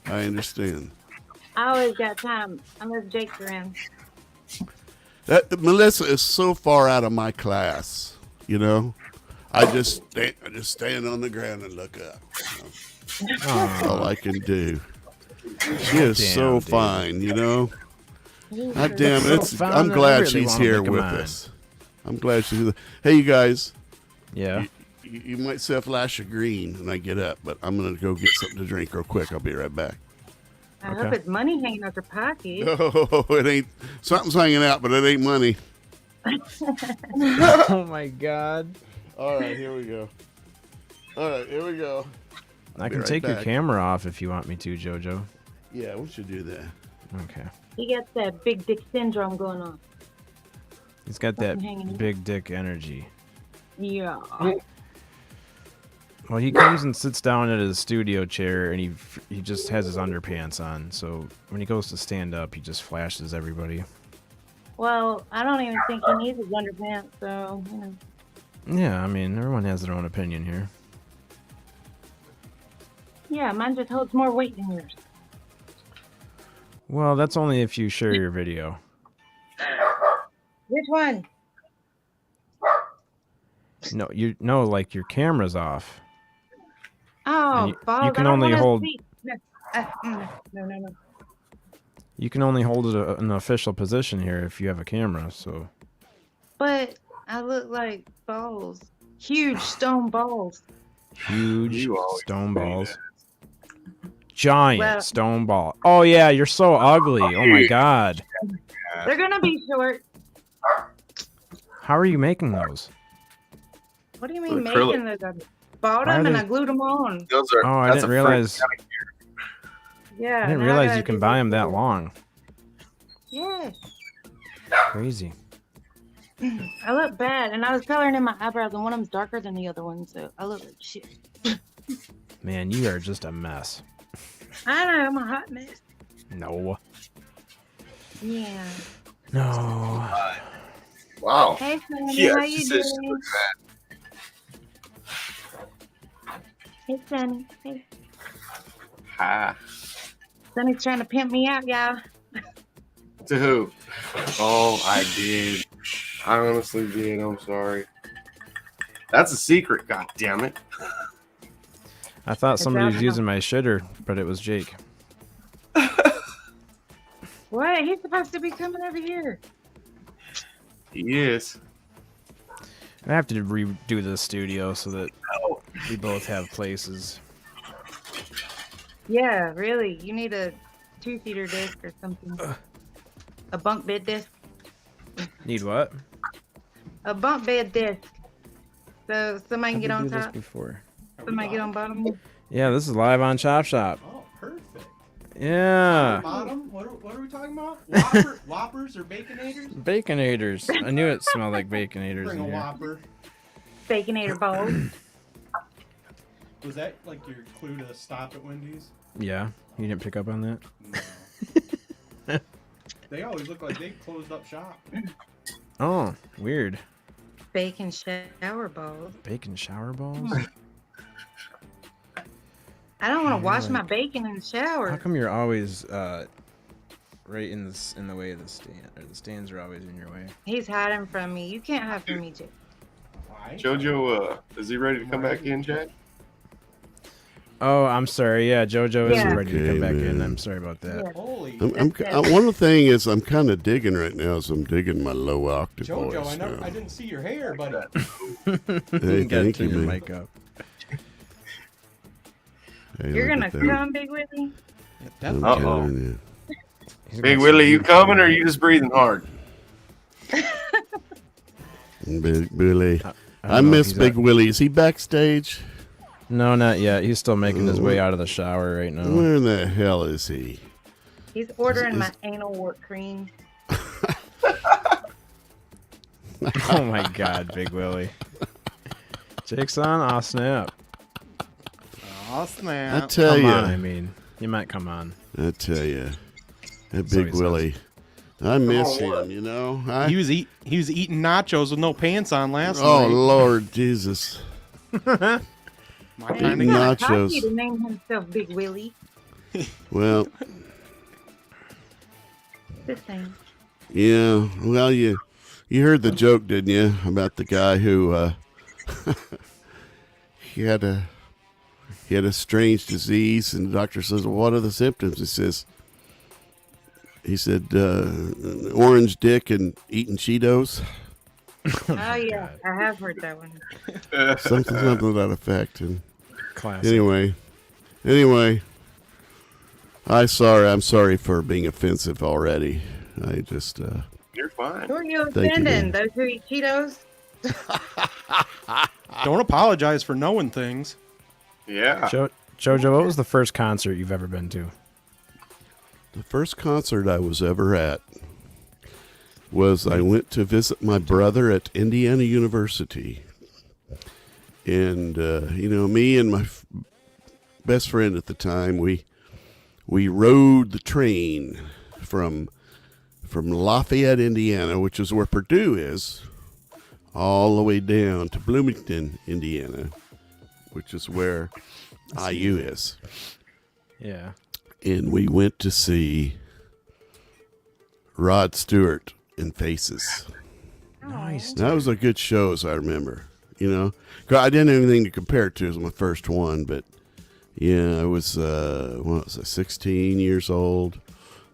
Speaker 9: I understand.
Speaker 10: I always got time unless Jake's around.
Speaker 9: That Melissa is so far out of my class, you know. I just stand on the ground and look up. You know? That's all I can do. She is
Speaker 2: Damn,
Speaker 9: so
Speaker 2: dude.
Speaker 9: fine, you know. God damn
Speaker 2: So
Speaker 9: it!
Speaker 2: fine
Speaker 9: I'm
Speaker 2: that I
Speaker 9: glad
Speaker 2: really
Speaker 9: she's
Speaker 2: wanna
Speaker 9: here
Speaker 2: make a
Speaker 9: with
Speaker 2: mine.
Speaker 9: us. I'm glad she's. Hey, you guys.
Speaker 2: Yeah.
Speaker 9: You might see a flash of green when I get up, but I'm gonna go get something to drink real quick. I'll be right back.
Speaker 10: I hope it's money hanging out your pocket.
Speaker 9: Oh, it ain't. Something's hanging out, but it ain't money.
Speaker 2: Oh my god.
Speaker 9: All right, here we go. All right, here we go.
Speaker 2: I
Speaker 9: Be
Speaker 2: can
Speaker 9: right
Speaker 2: take your
Speaker 9: back.
Speaker 2: camera off if you want me to, Jojo.
Speaker 9: Yeah, we should do that.
Speaker 2: Okay.
Speaker 10: He got that big dick syndrome going on.
Speaker 2: He's got that
Speaker 10: Fucking hanging.
Speaker 2: big dick energy.
Speaker 10: Yeah.
Speaker 2: Well, he comes and sits down at his studio chair, and he just has his underpants on. So when he goes to stand up, he just flashes everybody.
Speaker 10: Well, I don't even think he needs his underpants, so, you know.
Speaker 2: Yeah, I mean, everyone has their own opinion here.
Speaker 10: Yeah, mine just holds more weight than yours.
Speaker 2: Well, that's only if you share your video.
Speaker 10: Which one?
Speaker 2: No, like your camera's off.
Speaker 10: Oh,
Speaker 2: And you
Speaker 10: balls.
Speaker 2: can
Speaker 10: I don't
Speaker 2: only
Speaker 10: wanna
Speaker 2: hold-
Speaker 10: see. No.
Speaker 2: You can only hold it an official position here if you have a camera. So
Speaker 10: But I look like balls. Huge stone balls.
Speaker 2: huge
Speaker 1: You always
Speaker 2: stone
Speaker 1: say
Speaker 2: balls. Giant
Speaker 10: Well-
Speaker 2: stone ball. Oh yeah, you're so ugly. Oh my god.
Speaker 10: They're gonna be short.
Speaker 2: How are you making those?
Speaker 10: What do you mean
Speaker 1: Acrylic.
Speaker 10: making those? I bought
Speaker 2: Why are
Speaker 10: them and
Speaker 2: they-
Speaker 10: I glued them on.
Speaker 1: Those are.
Speaker 2: Oh, I
Speaker 1: that's
Speaker 2: didn't
Speaker 1: a
Speaker 2: realize.
Speaker 1: French
Speaker 10: Yeah.
Speaker 2: I didn't
Speaker 10: now
Speaker 2: realize
Speaker 10: gotta
Speaker 2: you can
Speaker 10: do
Speaker 2: buy
Speaker 10: this
Speaker 2: them that
Speaker 10: shit.
Speaker 2: long.
Speaker 10: Yeah.
Speaker 2: Crazy.
Speaker 10: I look bad, and I was coloring in my eyebrows, and one of them's darker than the other one, so I look like shit.
Speaker 2: Man, you are just a mess.
Speaker 10: I know, I'm a hot mess.
Speaker 2: No.
Speaker 10: Yeah.
Speaker 2: No.
Speaker 1: Wow.
Speaker 10: Hey, Sonny,
Speaker 1: Yeah,
Speaker 10: how
Speaker 1: she
Speaker 10: you
Speaker 1: says she
Speaker 10: doing?
Speaker 1: looks
Speaker 10: Hey, Sonny. Hey.
Speaker 1: bad.
Speaker 10: Sonny's trying to pimp me out, y'all.
Speaker 1: To who? Oh, I did. I honestly did. I'm sorry. That's a secret. God damn it.
Speaker 2: I thought somebody was
Speaker 10: out now.
Speaker 2: using my shitter, but it was Jake.
Speaker 10: What? He's supposed to be coming over here.
Speaker 1: He is.
Speaker 2: I have to redo the studio so that we both have places.
Speaker 10: Yeah, really. You need a 2-seater disc or something. A bunk bed disc.
Speaker 2: Need what?
Speaker 10: A bunk bed disc. So somebody can
Speaker 2: How'd
Speaker 10: get
Speaker 2: we
Speaker 10: on
Speaker 2: do this
Speaker 10: top.
Speaker 2: before?
Speaker 10: Somebody get on bottom.
Speaker 2: Yeah, this is live on Chop Shop.
Speaker 11: Oh, perfect.
Speaker 2: Yeah.
Speaker 11: Bottom? What are we talking about? Whoppers or Baconators?
Speaker 2: Baconators. I knew it smelled like Baconators
Speaker 11: Bring
Speaker 2: in
Speaker 11: a
Speaker 2: here.
Speaker 11: Whopper.
Speaker 10: Baconator balls.
Speaker 11: Was that like your clue to stop at Wendy's?
Speaker 2: Yeah, you didn't pick up on that?
Speaker 11: No. They always look like they closed up shop.
Speaker 2: Oh, weird.
Speaker 10: Bacon shower balls.
Speaker 2: Bacon shower balls?
Speaker 10: I don't want to
Speaker 2: Yeah,
Speaker 10: wash
Speaker 2: like-
Speaker 10: my bacon in the shower.
Speaker 2: How come you're always right in the way of the stand? Or the stands are always in your way.
Speaker 10: He's hiding from me. You can't hide from me, Jake.
Speaker 11: Why?
Speaker 1: JoJo, is he ready to come back in, Jack?
Speaker 2: Oh, I'm sorry. Yeah, JoJo is
Speaker 10: Yeah.
Speaker 2: ready to come
Speaker 9: Okay,
Speaker 2: back in.
Speaker 9: man.
Speaker 2: I'm sorry about that.
Speaker 10: Yeah.
Speaker 11: Holy
Speaker 9: One of the thing is I'm kind of digging right now is I'm digging my low octave
Speaker 11: JoJo,
Speaker 9: voice now.
Speaker 11: I didn't see your hair, buddy.
Speaker 9: Hey,
Speaker 2: You gotta
Speaker 9: thank
Speaker 2: turn
Speaker 9: you,
Speaker 2: your
Speaker 9: man.
Speaker 2: mic up.
Speaker 9: Hey,
Speaker 10: You're
Speaker 9: look
Speaker 10: gonna
Speaker 9: at that.
Speaker 10: come, Big Willie?
Speaker 9: I'm
Speaker 1: Uh-oh.
Speaker 9: telling
Speaker 2: He's
Speaker 1: Big
Speaker 2: got
Speaker 1: Willie,
Speaker 2: some-
Speaker 1: you coming or are you just breathing hard?
Speaker 9: you, Big Willie.
Speaker 2: I
Speaker 9: I
Speaker 2: don't know if
Speaker 9: miss
Speaker 2: he's
Speaker 9: Big
Speaker 2: out-
Speaker 9: Willie. Is he backstage?
Speaker 2: No, not yet. He's still making his way out of the shower right now.
Speaker 9: Where the hell is he?
Speaker 10: He's ordering
Speaker 9: Is-
Speaker 10: my anal wart cream.
Speaker 2: Oh my God, Big Willie. Jake's on. I'll snap.
Speaker 12: Oh,
Speaker 9: I
Speaker 12: snap.
Speaker 9: tell
Speaker 2: Come
Speaker 9: you.
Speaker 2: on, I mean, you might come on.
Speaker 9: I tell you. That
Speaker 2: So he
Speaker 9: Big
Speaker 2: says.
Speaker 9: Willie. I miss
Speaker 1: Oh, what?
Speaker 9: him, you know.
Speaker 12: He was eating nachos with no pants on last
Speaker 9: Oh,
Speaker 12: night.
Speaker 9: Lord Jesus.
Speaker 12: My
Speaker 10: He's
Speaker 12: kind
Speaker 9: Eating
Speaker 12: of
Speaker 10: kinda
Speaker 9: nachos.
Speaker 10: cocky to name himself Big Willie.
Speaker 9: Well,
Speaker 10: This thing.
Speaker 9: yeah. Well, you heard the joke, didn't you, about the guy who he had a strange disease, and the doctor says, "Well, what are the symptoms?" He said, orange dick and eating Cheetos.
Speaker 10: Oh, yeah. I have heard that one.
Speaker 9: Something to that effect. And
Speaker 2: Classic.
Speaker 9: anyway, I'm sorry for being offensive already. I just,
Speaker 1: You're fine.
Speaker 10: Who are you
Speaker 9: Thank you,
Speaker 10: offending?
Speaker 9: man.
Speaker 10: Those who eat Cheetos?
Speaker 12: Don't apologize for knowing things.
Speaker 1: Yeah.
Speaker 2: JoJo, what was the first concert you've ever been to?
Speaker 9: the first concert I was ever at was I went to visit my brother at Indiana University. And, me and my best friend at the time, we rode the train from Lafayette, Indiana, which is where Purdue is, all the way down to Bloomington, Indiana, which is where IU is.
Speaker 2: Yeah.
Speaker 9: And we went to see Rod Stewart in Faces.
Speaker 2: Nice.
Speaker 9: That was a good show, as I remember. 'Cause I didn't have anything to compare it to. It was my first one, but yeah, I was 16 years old,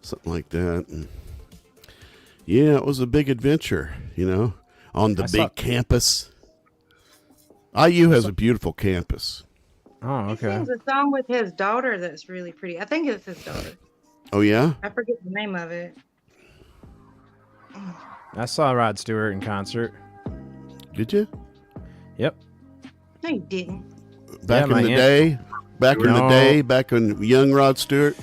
Speaker 9: something like that. And yeah, it was a big adventure, on the
Speaker 2: I
Speaker 9: big
Speaker 2: saw-
Speaker 9: campus. IU has a beautiful campus.
Speaker 2: Oh,
Speaker 10: He
Speaker 2: okay.
Speaker 10: sings a song with his daughter that's really pretty. I think it's his daughter.
Speaker 9: Oh yeah,
Speaker 10: I forget the name of it.
Speaker 2: I saw Rod Stewart in concert.
Speaker 9: did you?
Speaker 2: Yep.
Speaker 10: No, you didn't.
Speaker 9: Back
Speaker 2: my
Speaker 9: in the
Speaker 2: aunt-
Speaker 9: day, back when young Rod Stewart.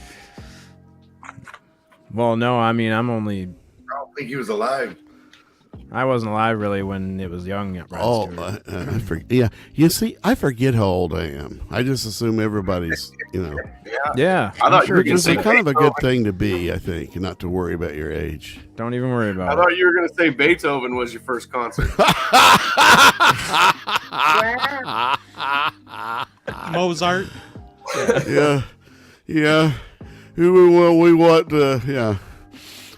Speaker 2: Well, no, I mean, I'm only.
Speaker 3: I don't think he was alive.
Speaker 2: I wasn't alive really when it was young at Rod
Speaker 9: Oh,
Speaker 2: Stewart.
Speaker 9: I forget. Yeah, you see, I forget how old I am. I just assume everybody's,
Speaker 2: Yeah.
Speaker 1: I
Speaker 2: I'm
Speaker 1: thought you
Speaker 2: sure
Speaker 1: were
Speaker 9: which
Speaker 1: gonna
Speaker 9: is
Speaker 1: say
Speaker 9: kind of a good
Speaker 1: Beethoven.
Speaker 9: thing to be, I think, and not to worry about your age.
Speaker 2: Don't even worry
Speaker 1: I
Speaker 2: about it.
Speaker 1: thought you were going to say Beethoven was your first concert.
Speaker 12: Mozart.
Speaker 9: yeah. We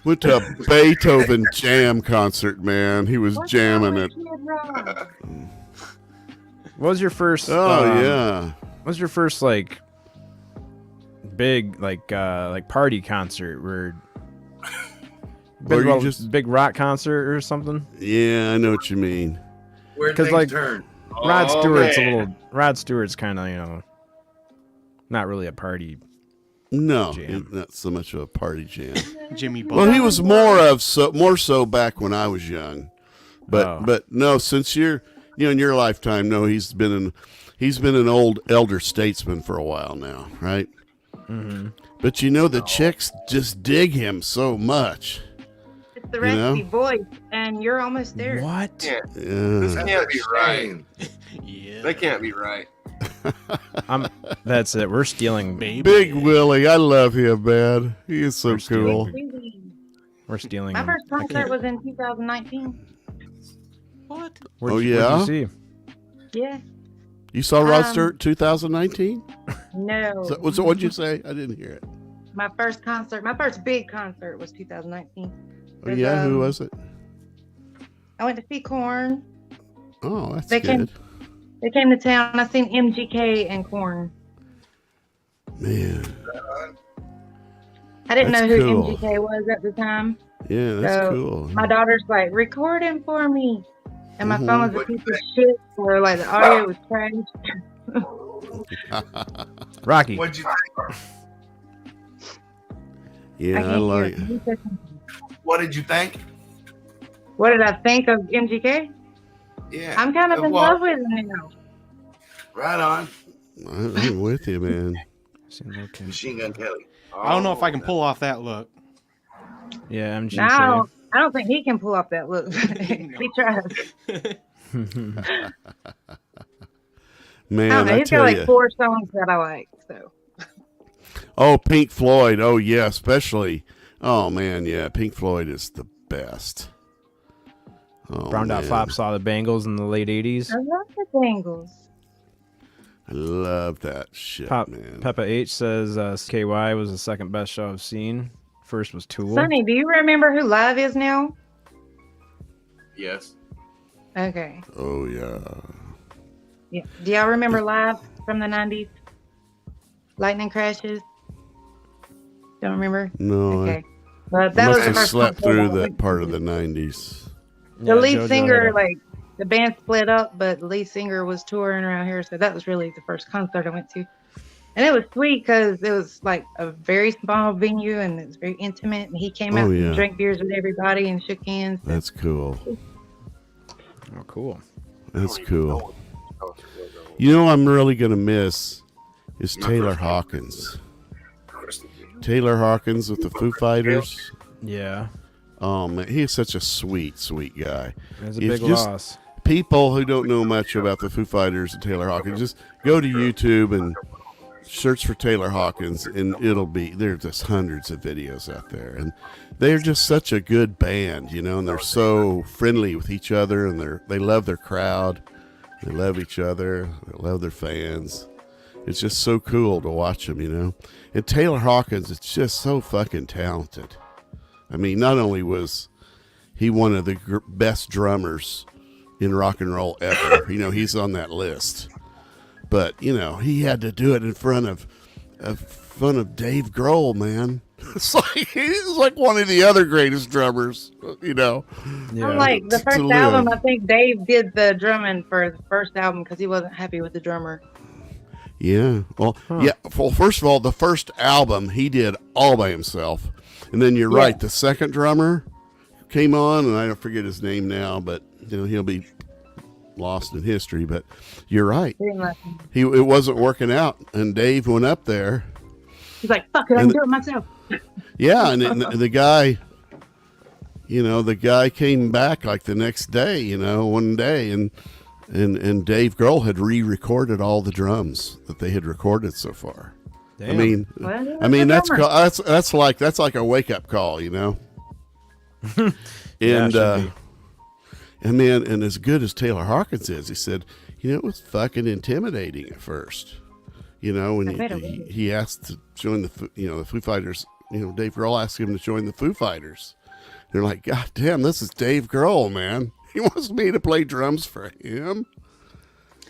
Speaker 9: went to a Beethoven jam concert, man. He was jamming it.
Speaker 2: What was your first?
Speaker 9: Oh yeah.
Speaker 2: What was your first big party concert where big rock concert or something.
Speaker 9: Yeah, I know what you mean.
Speaker 3: Where
Speaker 2: Because
Speaker 3: things
Speaker 2: like
Speaker 3: turn.
Speaker 2: Rod
Speaker 1: Oh,
Speaker 2: Stewart's
Speaker 1: man.
Speaker 2: Rod Stewart's kind of not really a party.
Speaker 9: No,
Speaker 2: Jam.
Speaker 9: not so much of a party jam.
Speaker 12: Jimmy
Speaker 9: Well,
Speaker 12: Buffett.
Speaker 9: he was more so back when I was young, but
Speaker 2: Oh.
Speaker 9: but no, since you're in your lifetime, no, he's been an old elder statesman for a while now, right?
Speaker 2: Mm-hmm.
Speaker 9: But the chicks just dig him so much.
Speaker 10: It's the
Speaker 9: You
Speaker 10: recipe
Speaker 9: know?
Speaker 10: voice, and you're almost there.
Speaker 2: What?
Speaker 1: Yeah, this
Speaker 9: Yeah.
Speaker 1: can't be right.
Speaker 3: Shame.
Speaker 12: Yeah.
Speaker 1: That can't be right.
Speaker 2: That's it. We're stealing.
Speaker 9: Big Willie, I love him, man. He is so cool.
Speaker 2: We're stealing.
Speaker 10: My
Speaker 2: him.
Speaker 10: first
Speaker 2: I
Speaker 10: concert
Speaker 2: can't-
Speaker 10: was in 2019.
Speaker 12: What?
Speaker 2: Where'd
Speaker 9: yeah?
Speaker 2: you see?
Speaker 10: Yeah.
Speaker 9: You saw Rod Stewart 2019?
Speaker 10: No.
Speaker 9: So what'd you say? I didn't hear it.
Speaker 10: My first big concert was 2019.
Speaker 9: Oh, yeah, who was it?
Speaker 10: I went to see Korn.
Speaker 9: Oh, that's
Speaker 10: They
Speaker 9: good.
Speaker 10: They came to town. I seen MGK and Korn.
Speaker 9: Man,
Speaker 10: I didn't
Speaker 9: That's
Speaker 10: know who
Speaker 9: cool.
Speaker 10: MGK was at the time.
Speaker 9: yeah, that's
Speaker 10: So,
Speaker 9: cool.
Speaker 10: My daughter's like, record him for me. And my
Speaker 9: Mhm.
Speaker 10: phone was a piece of shit, or like the audio was trash.
Speaker 2: Rocky.
Speaker 3: What'd you think?
Speaker 9: Yeah, I
Speaker 10: can't
Speaker 9: like.
Speaker 10: hear.
Speaker 3: What did you think?
Speaker 10: What did I think of MGK?
Speaker 3: Yeah.
Speaker 10: I'm kind of in
Speaker 3: Well,
Speaker 10: love with him now.
Speaker 3: Right on.
Speaker 9: I'm with you, man.
Speaker 3: Machine Gun Kelly.
Speaker 12: I don't know if I can pull off that look.
Speaker 2: Yeah, MGK.
Speaker 10: Now, I don't think he can pull off that look. He tries.
Speaker 9: Man,
Speaker 10: I don't know.
Speaker 9: I
Speaker 10: He's got
Speaker 9: tell
Speaker 10: like
Speaker 9: you.
Speaker 10: 4 songs that I like. So
Speaker 9: Oh, Pink Floyd. Oh, yeah, especially. Oh, man, yeah. Pink Floyd is the best. Oh,
Speaker 2: Brown Dot
Speaker 9: man.
Speaker 2: Flop saw the Bangles in the late 80s.
Speaker 10: I love the Bengals.
Speaker 9: I love that shit, man.
Speaker 2: Peppa H says KY was the second best show I've seen. First was Tool.
Speaker 10: Sonny, do you remember who Live is now?
Speaker 1: Yes.
Speaker 10: Okay.
Speaker 9: Oh, yeah.
Speaker 10: Yeah. Do y'all remember Live from the 90s? Lightning Crashes? Don't remember?
Speaker 9: No,
Speaker 10: Okay. Well,
Speaker 9: I
Speaker 10: that was
Speaker 9: must
Speaker 10: the
Speaker 9: have
Speaker 10: first
Speaker 9: slept
Speaker 10: concert
Speaker 9: through
Speaker 10: I
Speaker 9: that
Speaker 10: went
Speaker 9: part of
Speaker 10: to.
Speaker 9: the 90s.
Speaker 10: The lead
Speaker 2: JoJo
Speaker 10: singer,
Speaker 2: had a-
Speaker 10: like, the band split up, but the lead singer was touring around here, so that was really the first concert I went to. And it was sweet because it was like a very small venue and it was very intimate. And he came out
Speaker 9: Oh,
Speaker 10: and
Speaker 9: yeah.
Speaker 10: drank beers with everybody and shook hands.
Speaker 9: That's cool.
Speaker 2: Oh, cool.
Speaker 9: That's cool. You know, I'm really gonna miss is Taylor Hawkins. Taylor Hawkins with the Foo Fighters.
Speaker 2: Yeah.
Speaker 9: Oh man, he is such a sweet, sweet guy.
Speaker 2: It's a
Speaker 9: If
Speaker 2: big
Speaker 9: just
Speaker 2: loss.
Speaker 9: People who don't know much about the Foo Fighters and Taylor Hawkins, just go to YouTube and search for Taylor Hawkins, and there's just hundreds of videos out there, and they're just such a good band, you know, and they're so friendly with each other, and they love their crowd, they love each other, they love their fans. It's just so cool to watch them, you know. And Taylor Hawkins is just so fucking talented. I mean, not only was he one of the best drummers in rock and roll ever, you know, he's on that list. But, you know, he had to do it in front of Dave Grohl, man. It's like he's like one of the other greatest drummers, you know.
Speaker 2: Yeah.
Speaker 10: I'm like, the
Speaker 9: To
Speaker 10: first
Speaker 9: live.
Speaker 10: album, I think Dave did the drumming for the first album because he wasn't happy with the drummer.
Speaker 9: Yeah. Well, yeah. Well, first of all, the first album he did all by himself, and then you're
Speaker 10: Yeah.
Speaker 9: right. The second drummer came on, and I don't forget his name now, but you know he'll be lost in history. But you're right. It wasn't working out, and Dave went up there.
Speaker 10: He's like, fuck it, I can do it myself.
Speaker 9: Yeah, and the guy, you know, the guy came back like the next day, you know, one day, and Dave Grohl had re-recorded all the drums that they had recorded so far.
Speaker 2: Damn.
Speaker 9: I mean, that's like a wake up call, you know.
Speaker 2: Yeah,
Speaker 9: And
Speaker 2: should be.
Speaker 9: and man, and as good as Taylor Hawkins is, he said, you know, it was fucking intimidating at first. You know, when he asked to join the Foo Fighters, you know, Dave Grohl asked him to join the Foo Fighters. They're like, God damn, this is Dave Grohl, man. He wants me to play drums for him.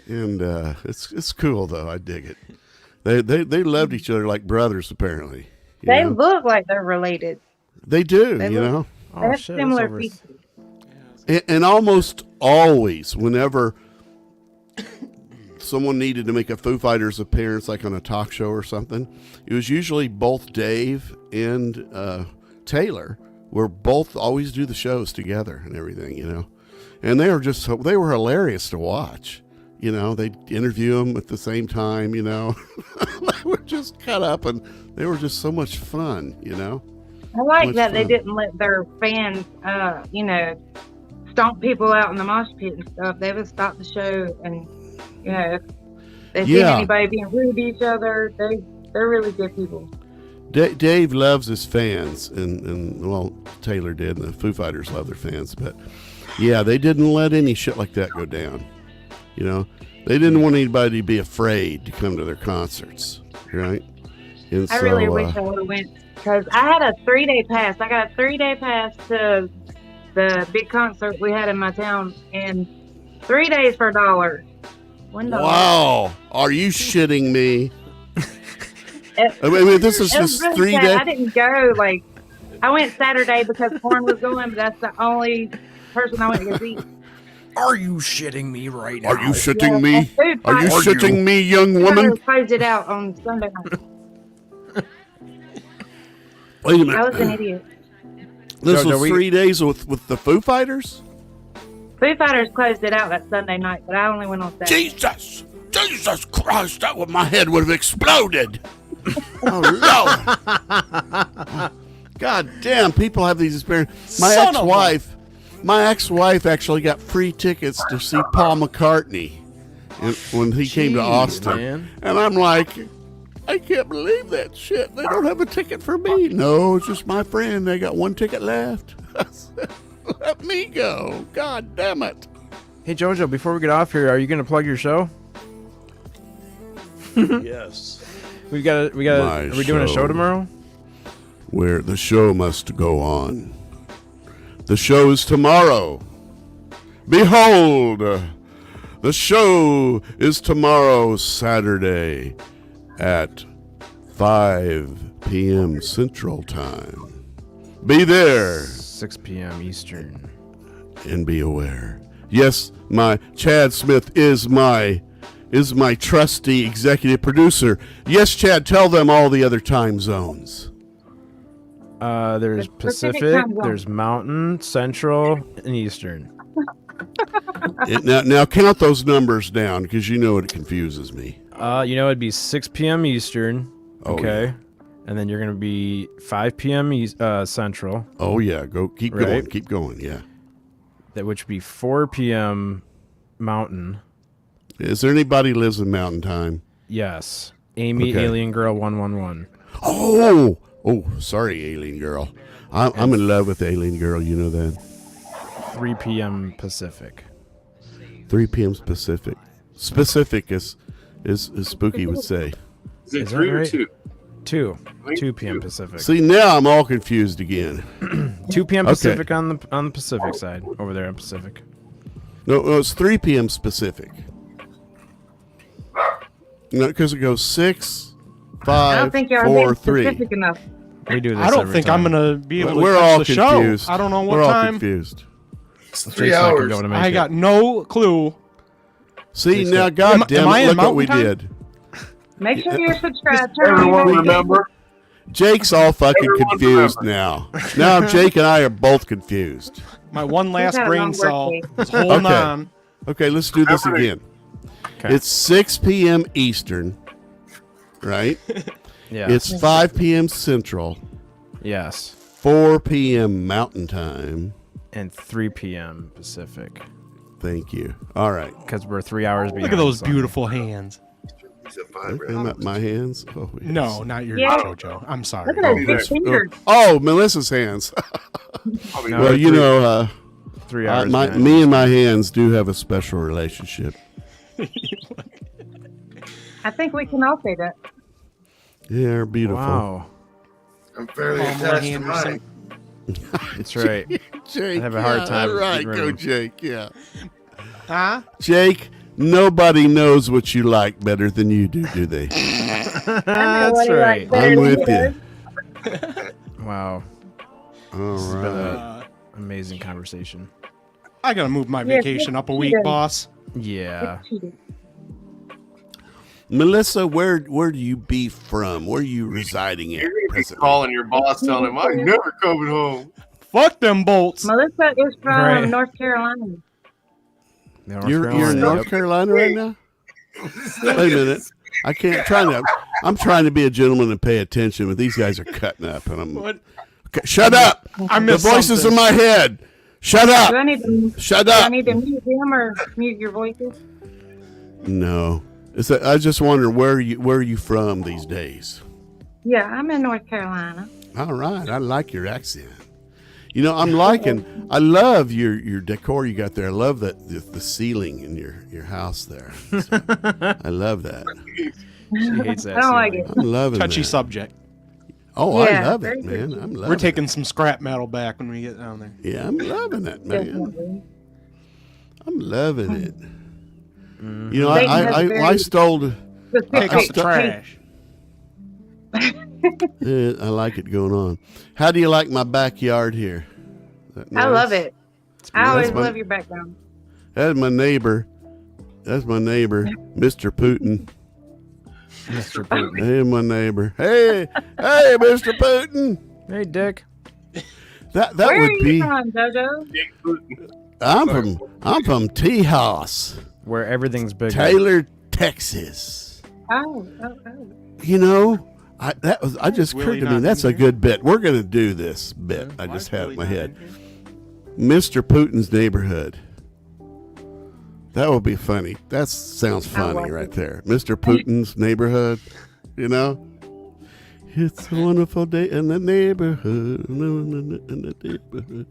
Speaker 9: And it's cool though. I dig it. They loved each other like brothers, apparently. You
Speaker 10: They
Speaker 9: know?
Speaker 10: look like they're related.
Speaker 9: They do,
Speaker 10: They
Speaker 9: you
Speaker 10: look
Speaker 9: know.
Speaker 10: They have
Speaker 2: shit,
Speaker 10: similar
Speaker 2: it's over.
Speaker 10: features.
Speaker 9: And almost always, whenever someone needed to make a Foo Fighters appearance, like on a talk show or something, it was usually both Dave and Taylor were both always do the shows together and everything, you know. And they were hilarious to watch. You know, they'd interview them at the same time, you know. They would just cut up, and they were just so much fun, you know.
Speaker 10: I like
Speaker 9: Much
Speaker 10: that they
Speaker 9: fun.
Speaker 10: didn't let their fans, you know, stomp people out in the mosh pit and stuff. They would stop the show, and you know, if they see
Speaker 9: Yeah.
Speaker 10: anybody being rude to each other, they're really good people.
Speaker 9: Dave loves his fans, and well, Taylor did, and the Foo Fighters love their fans, but yeah, they didn't let any shit like that go down. You know, they didn't want anybody to be afraid to come to their concerts, right? And
Speaker 10: I really wish I would have went, because I had a 3-day pass. I got a 3-day pass to the big concert we had in my town, and 3 days for $1. $1.
Speaker 9: Wow, are you shitting me? I mean, this is
Speaker 10: It was
Speaker 9: just
Speaker 10: really
Speaker 9: 3
Speaker 10: sad.
Speaker 9: days.
Speaker 10: I didn't go, like, I went Saturday because Corn was going, but that's the only person I went to see.
Speaker 2: Are you shitting me right now?
Speaker 9: Are you shitting me?
Speaker 10: and Food
Speaker 9: Are you
Speaker 10: Fighters-
Speaker 9: shitting me, young
Speaker 10: Food
Speaker 9: woman?
Speaker 10: Fighters closed it out on Sunday night.
Speaker 9: Wait a minute.
Speaker 10: I was an idiot.
Speaker 9: This
Speaker 2: So,
Speaker 9: was
Speaker 2: do we-
Speaker 9: 3 days with the Foo Fighters?
Speaker 10: Food Fighters closed it out that Sunday night, but I only went on Saturday.
Speaker 9: Jesus Christ, my head would have exploded. Oh, no. God damn, people have these experiences. My ex-wife actually got free tickets to see Paul McCartney when he came to Austin.
Speaker 2: Man.
Speaker 9: And I'm like, I can't believe that shit. They don't have a ticket for me. No, it's just my friend. They got one ticket left. I said, let me go. God damn it.
Speaker 2: Hey Jojo, before we get off here, are you gonna plug your show?
Speaker 9: Yes.
Speaker 2: We got.
Speaker 9: My
Speaker 2: Are we doing a show
Speaker 9: show.
Speaker 2: tomorrow?
Speaker 9: Where the show must go on. The show is tomorrow. Behold, the show is tomorrow, Saturday, at 5 p.m. Central Time. Be there
Speaker 2: 6 p.m. Eastern.
Speaker 9: and be aware. Yes, my Chad Smith is my trusty executive producer. Yes, Chad, tell them all the other time zones.
Speaker 2: There's
Speaker 10: Pacific
Speaker 2: Pacific,
Speaker 10: time zone.
Speaker 2: there's Mountain, Central, and Eastern.
Speaker 9: Now count those numbers down, because you know it confuses me.
Speaker 2: It'd be 6 p.m. Eastern.
Speaker 9: Oh,
Speaker 2: Okay.
Speaker 9: yeah.
Speaker 2: And then you're gonna be 5 p.m. Central.
Speaker 9: Oh yeah, keep
Speaker 2: Right.
Speaker 9: going, yeah.
Speaker 2: That which would be 4 p.m. Mountain.
Speaker 9: Is there anybody who lives in Mountain Time?
Speaker 2: Yes. Amy,
Speaker 9: Okay.
Speaker 2: Alien Girl 111.
Speaker 9: Oh, sorry, Alien Girl. I'm in love with Alien Girl, you know that.
Speaker 2: 3 p.m. Pacific.
Speaker 9: 3 p.m. Pacific. Specific as Spooky would say.
Speaker 1: Is it
Speaker 2: Is that
Speaker 1: 3 or
Speaker 2: right?
Speaker 1: 2?
Speaker 2: 2 p.m. Pacific.
Speaker 9: See, now I'm all confused again.
Speaker 2: 2 p.m.
Speaker 9: Okay.
Speaker 2: Pacific on the Pacific side, over there on Pacific.
Speaker 9: No, it's 3 p.m. Pacific. No, because it goes 6, 5,
Speaker 10: I don't think y'all
Speaker 9: 4,
Speaker 10: being
Speaker 9: 3.
Speaker 10: specific enough.
Speaker 2: We do this
Speaker 12: I don't
Speaker 2: every
Speaker 12: think
Speaker 2: time.
Speaker 12: I'm gonna be able to
Speaker 9: We're
Speaker 12: catch
Speaker 9: all
Speaker 12: the
Speaker 9: confused.
Speaker 12: show. I don't know what
Speaker 9: We're all
Speaker 12: time.
Speaker 9: confused.
Speaker 3: It's
Speaker 2: Jake's
Speaker 3: 3
Speaker 2: not gonna
Speaker 3: hours.
Speaker 2: be able to make
Speaker 12: I
Speaker 2: it.
Speaker 12: got no clue.
Speaker 9: See,
Speaker 2: Jake's
Speaker 9: now,
Speaker 2: got-
Speaker 9: God
Speaker 12: Am
Speaker 9: damn
Speaker 12: I
Speaker 9: it,
Speaker 12: in
Speaker 9: look what we
Speaker 12: Mountain
Speaker 9: did.
Speaker 10: Make sure you're subscribed. Turn on
Speaker 1: Everyone
Speaker 10: your
Speaker 1: remember?
Speaker 9: Jake's all fucking
Speaker 1: Everyone
Speaker 9: confused now. Now Jake and I are both confused.
Speaker 12: My one last
Speaker 10: had a
Speaker 12: brain
Speaker 10: long
Speaker 12: cell
Speaker 10: work
Speaker 12: is holding
Speaker 9: Okay.
Speaker 12: on.
Speaker 9: Okay, let's do this again.
Speaker 2: Okay.
Speaker 9: It's 6 p.m. Eastern, right?
Speaker 2: Yeah.
Speaker 9: It's 5 p.m. Central,
Speaker 2: yes.
Speaker 9: 4 p.m. Mountain Time.
Speaker 2: And 3 p.m. Pacific.
Speaker 9: Thank you. All right.
Speaker 2: Because we're 3 hours behind.
Speaker 12: Look at those
Speaker 2: so-
Speaker 12: beautiful hands.
Speaker 3: He's at 5 right
Speaker 9: I'm
Speaker 3: now.
Speaker 9: at my hands. Oh, yes.
Speaker 12: No, not yours,
Speaker 10: Yeah.
Speaker 12: JoJo. I'm sorry.
Speaker 10: Look at those big fingers.
Speaker 9: Oh, Melissa's hands.
Speaker 1: Probably
Speaker 2: No,
Speaker 9: Well,
Speaker 1: not.
Speaker 9: you know,
Speaker 2: 3 hours. behind.
Speaker 9: me and my hands do have a special relationship.
Speaker 10: I think we can all say that.
Speaker 9: Yeah, they're beautiful.
Speaker 2: Wow.
Speaker 3: I'm fairly
Speaker 12: Oh, my
Speaker 3: attached to
Speaker 12: hand
Speaker 3: mine.
Speaker 12: was
Speaker 2: That's right.
Speaker 9: Jake,
Speaker 2: I have a hard time
Speaker 9: All right,
Speaker 2: getting rid
Speaker 9: go
Speaker 2: of 'em.
Speaker 9: Jake. Yeah,
Speaker 12: Huh?
Speaker 9: Jake. Nobody knows what you like better than you do they?
Speaker 2: That's right.
Speaker 9: I'm with you.
Speaker 2: Wow.
Speaker 9: All
Speaker 2: This has been
Speaker 9: right.
Speaker 2: amazing conversation.
Speaker 12: I gotta move my vacation up a week, boss.
Speaker 2: Yeah.
Speaker 9: Melissa, where do you be from? Where are you residing at presently?
Speaker 1: Calling your boss, telling him I'm never coming home.
Speaker 12: Fuck them bolts.
Speaker 10: Melissa is from
Speaker 2: Right.
Speaker 10: North Carolina.
Speaker 9: You're in North Carolina right now? Wait a minute. I can't. I'm trying to be a gentleman and pay attention, but these guys are cutting up, and I'm.
Speaker 12: What?
Speaker 9: Okay, shut up!
Speaker 12: I
Speaker 9: The
Speaker 12: missed
Speaker 9: voices
Speaker 12: something.
Speaker 9: in my head. Shut
Speaker 10: Do
Speaker 9: up!
Speaker 10: I need to,
Speaker 9: Shut
Speaker 10: do I
Speaker 9: up!
Speaker 10: need to mute them or mute your voices?
Speaker 9: No, I just wonder where are you from these days?
Speaker 10: Yeah, I'm in North Carolina.
Speaker 9: All right, I like your accent. You know, I love your decor you got there. I love the ceiling in your house there. So, I love that.
Speaker 2: She hates that.
Speaker 10: I don't like
Speaker 2: ceiling.
Speaker 10: it.
Speaker 9: I'm loving
Speaker 12: Touchy
Speaker 9: that.
Speaker 12: subject.
Speaker 9: Oh,
Speaker 10: Yeah,
Speaker 9: I love
Speaker 10: very
Speaker 9: it, man.
Speaker 10: touchy.
Speaker 9: I'm loving
Speaker 12: We're taking
Speaker 9: it.
Speaker 12: some scrap metal back when we get down there.
Speaker 9: Yeah, I'm loving it, man.
Speaker 10: Definitely.
Speaker 9: I'm loving it.
Speaker 2: Mhm.
Speaker 9: You know,
Speaker 10: Satan has
Speaker 9: I
Speaker 10: very
Speaker 9: stole.
Speaker 12: Pick up the trash.
Speaker 9: I like it going on. How do you like my backyard here? That
Speaker 10: I love
Speaker 9: nice?
Speaker 10: it. I always
Speaker 9: That's my-
Speaker 10: love your background.
Speaker 9: That's my neighbor. Mr. Putin.
Speaker 2: Mr. Putin.
Speaker 9: Hey, my neighbor. Hey, Mr. Putin.
Speaker 2: Hey, Dick.
Speaker 9: That
Speaker 10: Where
Speaker 9: would
Speaker 10: are you
Speaker 9: be.
Speaker 10: from, JoJo?
Speaker 9: I'm from Tejas,
Speaker 2: Where everything's bigger.
Speaker 9: Taylor, Texas.
Speaker 10: Oh.
Speaker 9: You know, I just
Speaker 12: Willie
Speaker 9: occurred to
Speaker 12: not
Speaker 9: me that's
Speaker 12: in
Speaker 9: a
Speaker 12: here?
Speaker 9: good bit. We're gonna do this bit. I just had it in my head. Mr. Putin's neighborhood. That would be funny. That sounds funny
Speaker 10: like
Speaker 9: right
Speaker 10: it.
Speaker 9: there. Mr. Putin's neighborhood. You know, it's a wonderful day in the neighborhood. In the neighborhood.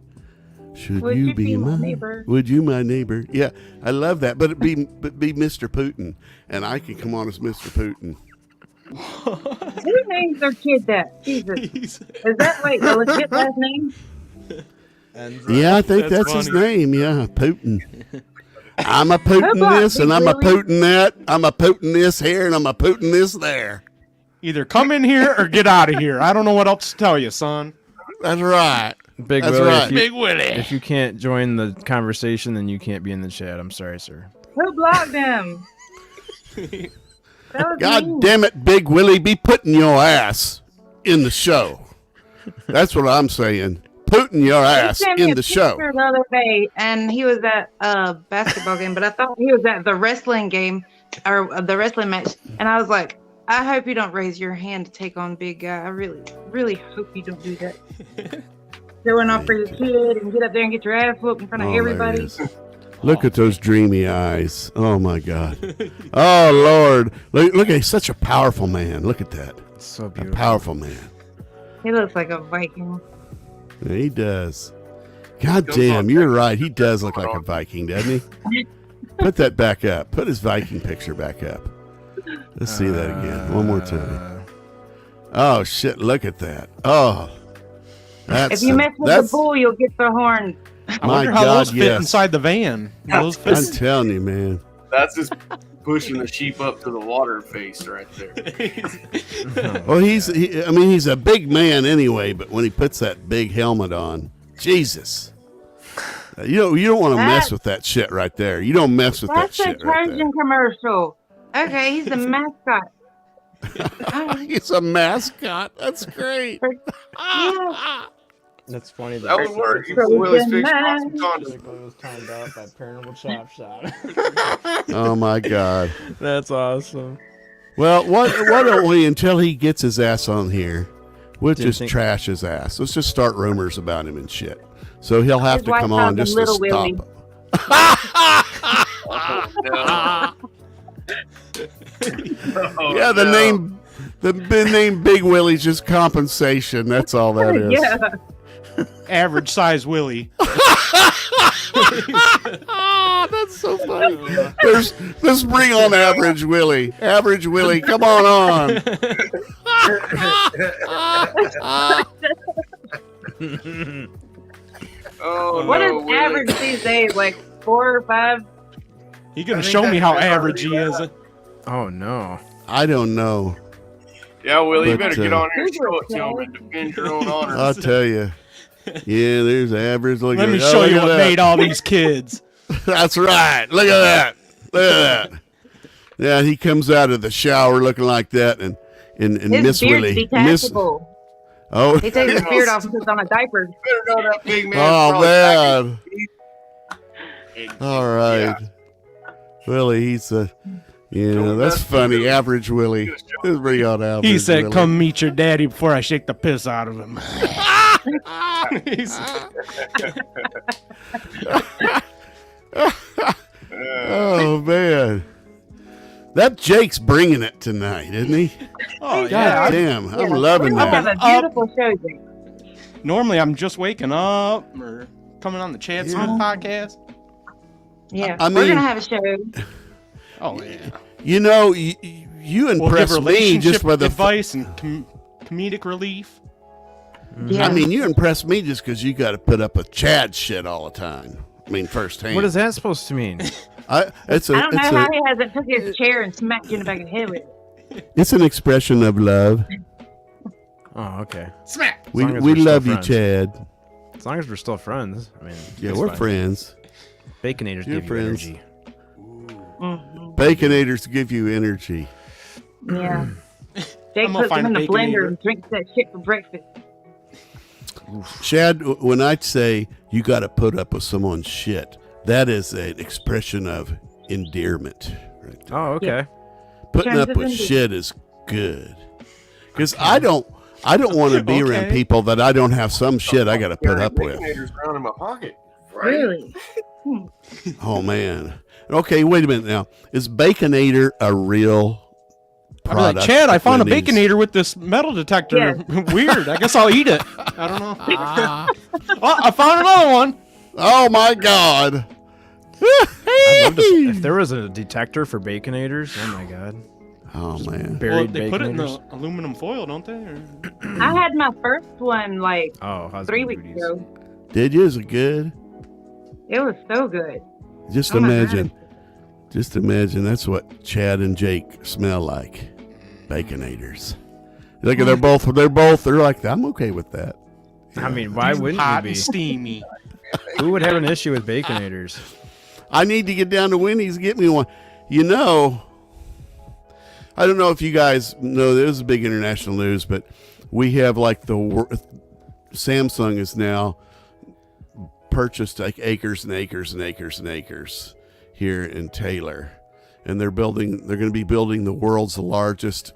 Speaker 9: Should
Speaker 10: Would
Speaker 9: you
Speaker 10: you
Speaker 9: be
Speaker 10: be my
Speaker 9: my
Speaker 10: neighbor?
Speaker 9: Would you my neighbor? Yeah, I love that. But be Mr. Putin, and I can come on as Mr. Putin.
Speaker 10: Who names their kid that? Jesus. Is that like a legit last name?
Speaker 9: Yeah, I think that's his name. Yeah, Putin. I'm a Putin this and I'm a Putin that. I'm a Putin this here and I'm a Putin this there.
Speaker 12: Either come in here or get out of here. I don't know what else to tell you, son.
Speaker 9: That's right.
Speaker 2: Big
Speaker 9: That's
Speaker 2: Willie.
Speaker 9: right.
Speaker 2: If you,
Speaker 12: Big Willie.
Speaker 2: if you can't join the conversation, then you can't be in the chat. I'm sorry, sir.
Speaker 10: Who blocked them? That was
Speaker 9: God
Speaker 10: mean.
Speaker 9: damn it, Big Willie, be putting your ass in the show. That's what I'm saying. Putting your
Speaker 10: He
Speaker 9: ass
Speaker 10: sent me
Speaker 9: in
Speaker 10: a
Speaker 9: the show.
Speaker 10: picture the other day, and he was at a basketball game, but I thought he was at the wrestling game or the wrestling match, and I was like, I hope you don't raise your hand to take on big guy. I really, really hope you don't do that. Showing off for your kid and get up there and get your ass whooped in front of
Speaker 9: Oh, there
Speaker 10: everybody.
Speaker 9: it is. Look at those dreamy eyes. Oh my God. Oh Lord. Look at he's such a powerful man. Look at that.
Speaker 2: So
Speaker 9: A
Speaker 2: beautiful.
Speaker 9: powerful man.
Speaker 10: He looks like a Viking.
Speaker 9: Yeah, he does. God damn, you're right. He does look like a Viking, doesn't he? Put that back up. Put his Viking picture back up. Let's see that again. One more time. Oh shit, look at that. Oh.
Speaker 10: If you mess with the bull, you'll get the horn.
Speaker 12: I
Speaker 9: My
Speaker 12: wonder how
Speaker 9: God,
Speaker 12: those fit
Speaker 9: yes.
Speaker 12: inside the van. Those fit.
Speaker 9: I'm telling you, man.
Speaker 1: That's just pushing the sheep up to the water face right there.
Speaker 9: Well, he's a big man anyway, but when he puts that big helmet on, Jesus. You don't want to mess with that shit right there. You don't mess with that
Speaker 10: That's a
Speaker 9: shit right there.
Speaker 10: Trojan commercial. Okay, he's the mascot.
Speaker 9: He's a mascot. That's great.
Speaker 10: Yeah.
Speaker 2: That's funny.
Speaker 1: That would work. You
Speaker 10: Trojan
Speaker 1: Willie's fixing
Speaker 10: man.
Speaker 1: awesome content.
Speaker 2: It was timed out by Paranormal Chop Shop.
Speaker 9: Oh my God.
Speaker 2: That's awesome.
Speaker 9: Well, why don't we, until he gets his ass on here, we'll
Speaker 2: Didn't
Speaker 9: just
Speaker 2: think-
Speaker 9: trash his ass. Let's just start rumors about him and shit. So he'll have
Speaker 10: His
Speaker 9: to
Speaker 10: wife
Speaker 9: come
Speaker 10: calls
Speaker 9: on
Speaker 10: him
Speaker 9: just to
Speaker 10: Little
Speaker 9: stop
Speaker 10: Willie.
Speaker 9: him.
Speaker 1: Oh,
Speaker 9: Yeah, the
Speaker 1: no.
Speaker 9: name Big Willie's just compensation. That's all that is.
Speaker 10: Yeah.
Speaker 12: Average size Willie.
Speaker 9: That's so funny. Let's bring on Average Willie. Average Willie, come on.
Speaker 1: Oh,
Speaker 10: What
Speaker 1: no,
Speaker 10: is
Speaker 1: Willie.
Speaker 10: average these days? Like 4 or 5?
Speaker 12: You gonna show me how average he is?
Speaker 2: Oh no.
Speaker 9: I don't know.
Speaker 1: Yeah, Willie, you
Speaker 9: But,
Speaker 1: better get on here and show it to him and defend your own honor.
Speaker 9: I'll tell you. Yeah, there's average. Look
Speaker 12: Let
Speaker 9: at
Speaker 12: me
Speaker 9: that.
Speaker 12: show
Speaker 9: Look
Speaker 12: you
Speaker 9: at
Speaker 12: what
Speaker 9: that.
Speaker 12: made all these kids.
Speaker 9: That's right. Look at that. Look at that. Yeah, he comes out of the shower looking like that, and
Speaker 10: His
Speaker 9: Miss
Speaker 10: beard's
Speaker 9: Willie.
Speaker 10: detachable.
Speaker 9: Oh,
Speaker 10: He takes his beard off and puts on a diaper.
Speaker 3: Better know that big man.
Speaker 9: oh man. All right. Willie, he's a. Yeah, that's funny. Average Willie. Let's bring on average.
Speaker 12: He said,
Speaker 9: Willie.
Speaker 12: "Come meet your daddy before I shake the piss out of him."
Speaker 9: Oh man, that Jake's bringing it tonight, isn't he?
Speaker 12: Oh
Speaker 9: God damn, I'm loving
Speaker 10: We have
Speaker 9: that.
Speaker 10: a beautiful show, Jake.
Speaker 12: Normally, I'm just waking up or coming on the Chad Smith podcast.
Speaker 10: Yeah,
Speaker 9: I
Speaker 10: we're
Speaker 9: mean-
Speaker 10: gonna have a show.
Speaker 12: Oh yeah.
Speaker 9: You know, you
Speaker 12: We'll give
Speaker 9: impress me
Speaker 12: relationship
Speaker 9: just by the.
Speaker 12: advice and comedic relief.
Speaker 10: Yeah.
Speaker 9: I mean, you impress me just because you got to put up with Chad shit all the time. I mean, firsthand.
Speaker 2: What is that supposed to mean?
Speaker 9: It's
Speaker 10: I don't know
Speaker 9: it's
Speaker 10: how he hasn't took his chair and smacked you in the back of the head with it.
Speaker 9: it's an expression of love.
Speaker 2: Oh, okay.
Speaker 12: Smack.
Speaker 9: We
Speaker 2: long as
Speaker 9: we
Speaker 2: we're still
Speaker 9: love you,
Speaker 2: friends.
Speaker 9: Chad.
Speaker 2: As long as we're still friends. I mean,
Speaker 9: Yeah,
Speaker 2: that's
Speaker 9: we're
Speaker 2: fine.
Speaker 9: friends.
Speaker 2: Baconators
Speaker 9: You're
Speaker 2: give
Speaker 9: friends.
Speaker 2: you energy.
Speaker 9: Baconators give you energy.
Speaker 10: Yeah. Jake
Speaker 12: I'm gonna
Speaker 10: puts
Speaker 12: find
Speaker 10: him in
Speaker 12: a
Speaker 10: the blender
Speaker 12: Baconator.
Speaker 10: and drinks that shit for breakfast.
Speaker 9: Chad, when I say you got to put up with someone's shit, that is an expression of endearment. Right there.
Speaker 2: Oh, okay.
Speaker 9: Putting
Speaker 10: Terms
Speaker 9: up
Speaker 10: of
Speaker 9: with
Speaker 10: endearment.
Speaker 9: shit is good. Because I don't want to be around
Speaker 12: Okay.
Speaker 9: people that I don't have some shit I got to put up with.
Speaker 1: Baconators around in my pocket.
Speaker 10: Really?
Speaker 9: Oh man. Okay, wait a minute now. Is Baconator a real
Speaker 12: I'd be
Speaker 9: product?
Speaker 12: like, Chad, I
Speaker 9: at
Speaker 12: found a
Speaker 9: Wendy's?
Speaker 12: Baconator with this metal detector. Weird. I guess I'll eat it. I don't know. Oh, I found another one.
Speaker 9: Oh my god.
Speaker 2: I'd love to, if there was a detector for Baconators, oh my god.
Speaker 9: Oh man.
Speaker 2: Buried
Speaker 12: Well, they put it in
Speaker 2: Baconators.
Speaker 12: the aluminum foil, don't they? Or...
Speaker 10: I had my first one like
Speaker 2: Oh, husband
Speaker 10: 3 weeks
Speaker 2: duties.
Speaker 10: ago.
Speaker 9: Did you? Is it good?
Speaker 10: It was so good.
Speaker 9: Just
Speaker 10: Oh my
Speaker 9: imagine. Just imagine that's what Chad and Jake smell like. Baconators. Look, they're like, I'm okay with that.
Speaker 2: I mean, why wouldn't
Speaker 12: Hot
Speaker 2: you
Speaker 12: and
Speaker 2: be?
Speaker 12: steamy.
Speaker 2: Who would have an issue with Baconators?
Speaker 9: I need to get down to Wendy's and get me one. You know, I don't know if you guys know, this is big international news, but we have like Samsung is now purchased like acres and acres and acres and acres here in Taylor. And they're going to be building the world's largest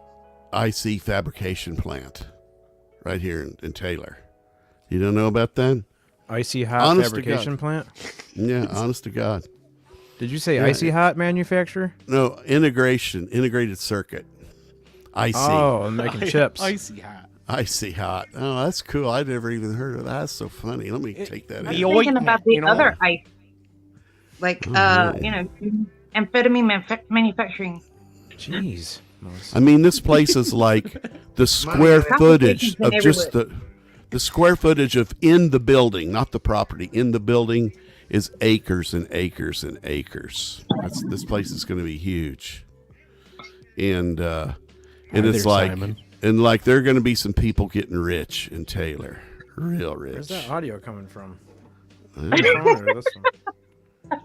Speaker 9: IC fabrication plant right here in Taylor. You don't know about that?
Speaker 2: Icy hot
Speaker 9: Honest to
Speaker 2: fabrication plant?
Speaker 9: Yeah, honest to God.
Speaker 2: Did you say
Speaker 9: Yeah.
Speaker 2: icy hot manufacturer?
Speaker 9: No, integrated circuit. IC.
Speaker 2: Oh, I'm making chips.
Speaker 12: Icy hot.
Speaker 9: IC hot. Oh, that's cool. I never even heard of that. That's so funny. Let me take that
Speaker 10: I'm
Speaker 9: in.
Speaker 12: The
Speaker 10: thinking
Speaker 12: ointment,
Speaker 10: about the
Speaker 12: you know?
Speaker 10: other ice. Like,
Speaker 9: Oh,
Speaker 10: amphetamine manufacturing.
Speaker 2: Jeez. Melissa.
Speaker 9: I mean, this place is like the square footage of just the square footage of in the building, not the property. In the building is acres and acres and acres. This place is going to be huge, and it's
Speaker 12: there,
Speaker 9: like
Speaker 12: Simon.
Speaker 9: and like there are going to be some people getting rich in Taylor, real rich.
Speaker 2: Where's that audio coming from?
Speaker 9: Uh,
Speaker 2: My phone or this one?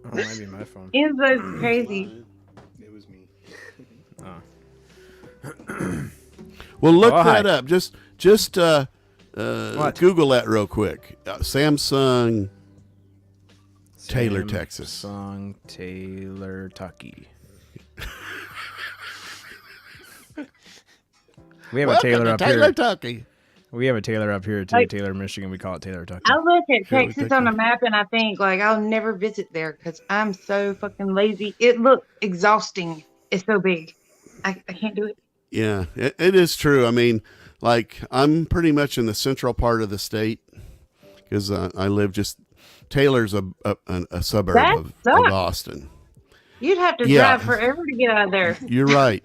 Speaker 2: Oh, it might be my phone.
Speaker 10: Enzo's crazy.
Speaker 11: It was me.
Speaker 2: Oh.
Speaker 9: Well, look
Speaker 2: Oh, hi.
Speaker 9: that up. Just Google that real quick. Samsung, Taylor, Texas.
Speaker 2: Samsung, Taylor, Tucky. We have a Taylor up
Speaker 9: Taylor,
Speaker 2: here.
Speaker 9: Tucky.
Speaker 2: We have a Taylor up here too.
Speaker 10: Like-
Speaker 2: Taylor, Michigan. We call it Taylor, Tucky.
Speaker 10: I look at
Speaker 9: Really
Speaker 10: Texas on the map and I think, like, I'll never visit there because I'm so fucking lazy. It looks exhausting. It's so big. I can't do it.
Speaker 9: Yeah, it is true. I mean, like I'm pretty much in the central part of the state because I live just. Taylor's a suburb
Speaker 10: That
Speaker 9: of
Speaker 10: sucks.
Speaker 9: Austin.
Speaker 10: You'd have to
Speaker 9: Yeah.
Speaker 10: drive forever to get out of there.
Speaker 9: You're right.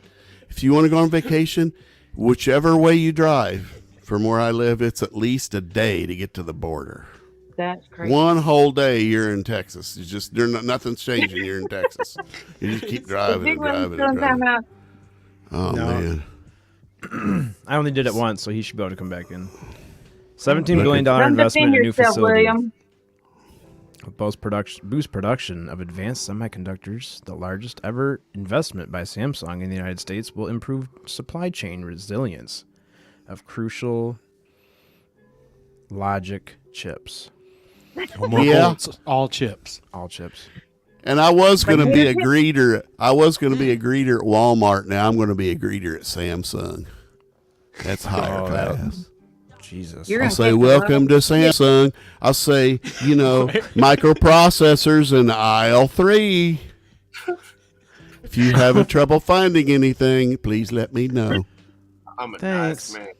Speaker 9: If you want to go on vacation, whichever way you drive from where I live, it's at least a day to get to the border.
Speaker 10: That's crazy.
Speaker 9: One whole day you're in Texas. You just nothing's changing. You're in Texas. You just keep
Speaker 10: The
Speaker 9: driving
Speaker 10: big
Speaker 9: and
Speaker 10: one's
Speaker 9: driving
Speaker 10: still
Speaker 9: and
Speaker 10: in time
Speaker 9: driving.
Speaker 10: out.
Speaker 9: Oh
Speaker 2: No.
Speaker 9: man.
Speaker 2: I only did it once, so he should be able to come back in. $17 billion
Speaker 10: Don't
Speaker 2: investment in
Speaker 10: defend
Speaker 2: a new
Speaker 10: yourself,
Speaker 2: facility.
Speaker 10: William.
Speaker 2: Boost production of advanced semiconductors, the largest ever investment by Samsung in the United States, will improve supply chain resilience of crucial logic chips.
Speaker 9: Yeah.
Speaker 12: All chips.
Speaker 2: All chips.
Speaker 9: And I was going to be a greeter. I was going to be a greeter at Walmart. Now I'm going to be a greeter at Samsung. That's higher class.
Speaker 2: Jesus.
Speaker 9: I'll say, welcome to Samsung. I'll say, microprocessors in aisle 3. If you having trouble finding anything, please let me know.
Speaker 1: I'm a
Speaker 2: Thanks.
Speaker 1: nice man.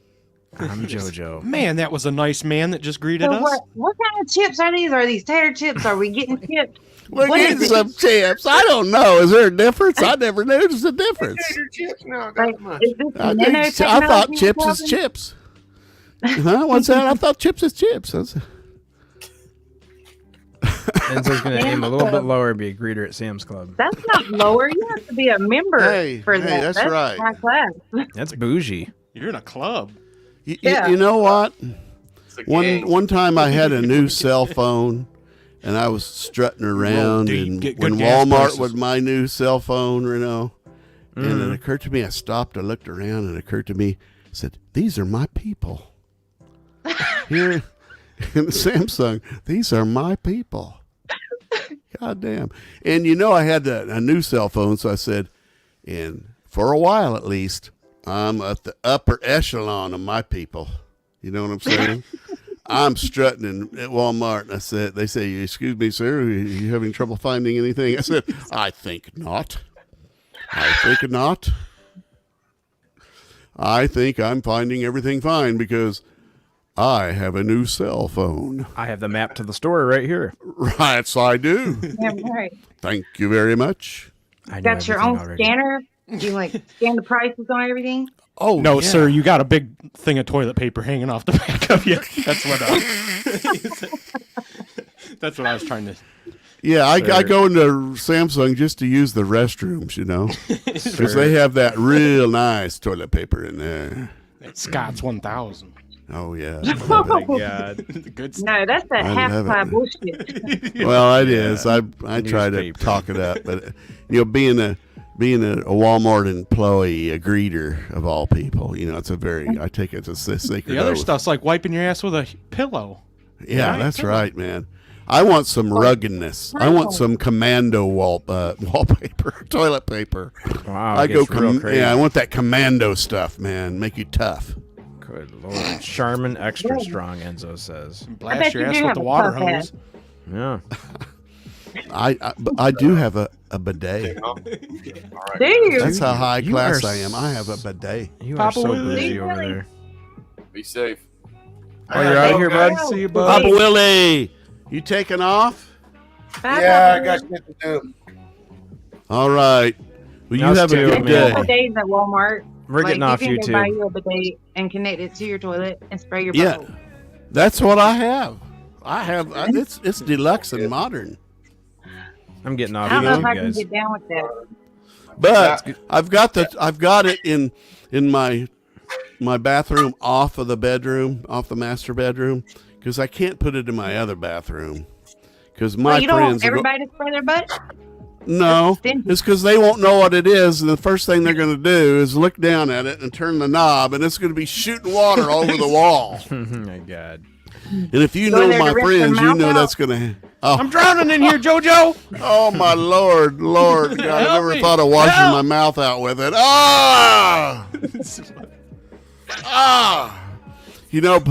Speaker 2: I'm JoJo.
Speaker 12: Man, that was a nice man that just greeted
Speaker 10: So
Speaker 12: us.
Speaker 10: what kind of chips are these? Are these tater chips? Are we getting chips?
Speaker 9: We're
Speaker 10: What
Speaker 9: getting
Speaker 10: is it?
Speaker 9: some chips. I don't know. Is there a difference? I never noticed a difference.
Speaker 1: Tater chips? No, not
Speaker 10: Like,
Speaker 1: much.
Speaker 10: is this
Speaker 9: I
Speaker 10: nanotechnology
Speaker 9: thought chips is
Speaker 10: problem?
Speaker 9: chips. Huh? What's that? I thought chips is chips.
Speaker 2: Enzo's going to aim a little bit lower and be a greeter at Sam's Club.
Speaker 10: That's not lower. You have to be a member for that.
Speaker 9: That's right.
Speaker 10: High class.
Speaker 2: That's bougie.
Speaker 12: You're in a club.
Speaker 10: Yeah.
Speaker 9: You know what?
Speaker 1: It's a gang.
Speaker 9: One time I had a new cell phone, and I was strutting around,
Speaker 12: deep,
Speaker 9: and
Speaker 12: get good
Speaker 9: when
Speaker 12: gas
Speaker 9: Walmart
Speaker 12: prices.
Speaker 9: with my new cell phone, and it occurred to me, I stopped, I looked around, and it occurred to me, I said, these are my people. Here in Samsung, these are my people. God damn. And I had a new cell phone, so I said, and for a while at least, I'm at the upper echelon of my people. You know what I'm saying? I'm strutting at Walmart, and they say, excuse me, sir, are you having trouble finding anything? I said, I think not. I think not. I think I'm finding everything fine because I have a new cell phone.
Speaker 2: I have the map to the store right here.
Speaker 9: Right, so I do.
Speaker 10: Yeah, right.
Speaker 9: Thank you very much.
Speaker 2: I know
Speaker 10: Got your
Speaker 2: everything
Speaker 10: own
Speaker 2: already.
Speaker 10: scanner? Do you scan the prices on everything?
Speaker 9: Oh,
Speaker 12: No,
Speaker 9: yeah.
Speaker 12: sir, you got a big thing of toilet paper hanging off the back of you. That's what. That's what I was trying to.
Speaker 9: Yeah, I go into Samsung just to use the restrooms, because they have that real nice toilet paper in there.
Speaker 12: Scott's 1000.
Speaker 9: Oh, yeah.
Speaker 2: Oh my God.
Speaker 12: The good stuff.
Speaker 10: No, that's that
Speaker 9: I
Speaker 10: half
Speaker 9: love
Speaker 10: pie
Speaker 9: it.
Speaker 10: bullshit.
Speaker 9: Well, it is. I try to
Speaker 2: Newspaper.
Speaker 9: talk it up, but being a Walmart employee, a greeter of all people, it's I take it as a sacred
Speaker 12: The other
Speaker 9: oath.
Speaker 12: stuff's like wiping your ass with a pillow.
Speaker 9: Yeah,
Speaker 12: Right?
Speaker 9: that's right, man. I want some ruggedness. I want some commando wallpaper, toilet paper.
Speaker 2: Wow.
Speaker 9: I
Speaker 2: it gets real crazy.
Speaker 9: I want that commando stuff, man. Make you tough.
Speaker 2: Good Lord. Charmin extra strong, Enzo says.
Speaker 12: Blast
Speaker 10: bet
Speaker 12: your
Speaker 10: you
Speaker 12: ass
Speaker 10: do
Speaker 12: with
Speaker 10: have
Speaker 12: the
Speaker 10: a
Speaker 12: water
Speaker 10: tough
Speaker 12: hose.
Speaker 2: Yeah.
Speaker 9: I do have a bidet.
Speaker 1: All right.
Speaker 10: Do you?
Speaker 9: That's how high
Speaker 2: You
Speaker 9: class
Speaker 2: are
Speaker 9: I am. I have a bidet.
Speaker 2: You are
Speaker 12: Papa
Speaker 2: so
Speaker 12: Willie.
Speaker 2: bougie over there.
Speaker 1: Be safe.
Speaker 2: Oh, you're out of here, bud?
Speaker 12: See you,
Speaker 9: Papa
Speaker 12: bud.
Speaker 9: Willie, you taking off?
Speaker 3: Yeah, I got shit to do.
Speaker 9: All right. Well, you
Speaker 2: Us
Speaker 9: have a
Speaker 2: too,
Speaker 9: good
Speaker 10: They have
Speaker 9: day.
Speaker 10: bidets at Walmart.
Speaker 2: We're getting off
Speaker 10: you can go buy
Speaker 2: YouTube.
Speaker 10: you a bidet and connect it to your toilet and spray your
Speaker 9: Yeah,
Speaker 10: butthole.
Speaker 9: that's what I have. It's deluxe and modern.
Speaker 2: I'm getting off
Speaker 10: I don't know if
Speaker 2: YouTube,
Speaker 10: I can
Speaker 2: guys.
Speaker 10: get down with that.
Speaker 9: But I've got it in my bathroom off of the bedroom, off the master bedroom, because I can't put it in my other bathroom. Because my
Speaker 10: Well, you don't
Speaker 9: friends
Speaker 10: want everybody to spray their butt?
Speaker 9: no,
Speaker 10: Stingy.
Speaker 9: it's because they won't know what it is, and the first thing they're going to do is look down at it and turn the knob, and it's going to be shooting water over the wall.
Speaker 2: Oh my God.
Speaker 9: And if you
Speaker 10: Go
Speaker 9: know
Speaker 10: there to
Speaker 9: my
Speaker 10: rip their
Speaker 9: friends, you
Speaker 10: mouth
Speaker 9: know
Speaker 10: out.
Speaker 9: that's going to. Oh,
Speaker 12: I'm drowning in here, JoJo.
Speaker 9: oh my Lord, God! I
Speaker 12: Help
Speaker 9: never
Speaker 12: me.
Speaker 9: thought of washing
Speaker 12: Help.
Speaker 9: my mouth out with it. Ah,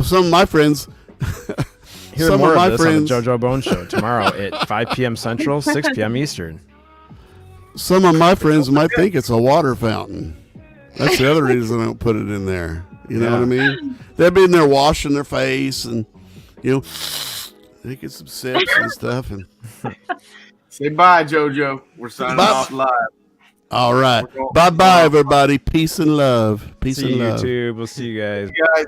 Speaker 9: some of my friends.
Speaker 2: Hear
Speaker 9: some
Speaker 2: more
Speaker 9: of my
Speaker 2: of this
Speaker 9: friends.
Speaker 2: on the JoJo Bone Show tomorrow at 5 p.m. Central, 6 p.m. Eastern.
Speaker 9: Some of my friends might think it's a water fountain. That's the other reason I don't put it in there. You know what I mean? They've been there washing their face and, they get some sips and stuff. And
Speaker 1: Say bye, JoJo. We're signing
Speaker 9: Bye.
Speaker 1: off live.
Speaker 9: all right, bye, everybody. Peace and love. Peace
Speaker 2: See
Speaker 9: and
Speaker 2: you,
Speaker 9: love.
Speaker 2: YouTube. We'll see you guys.
Speaker 1: You guys.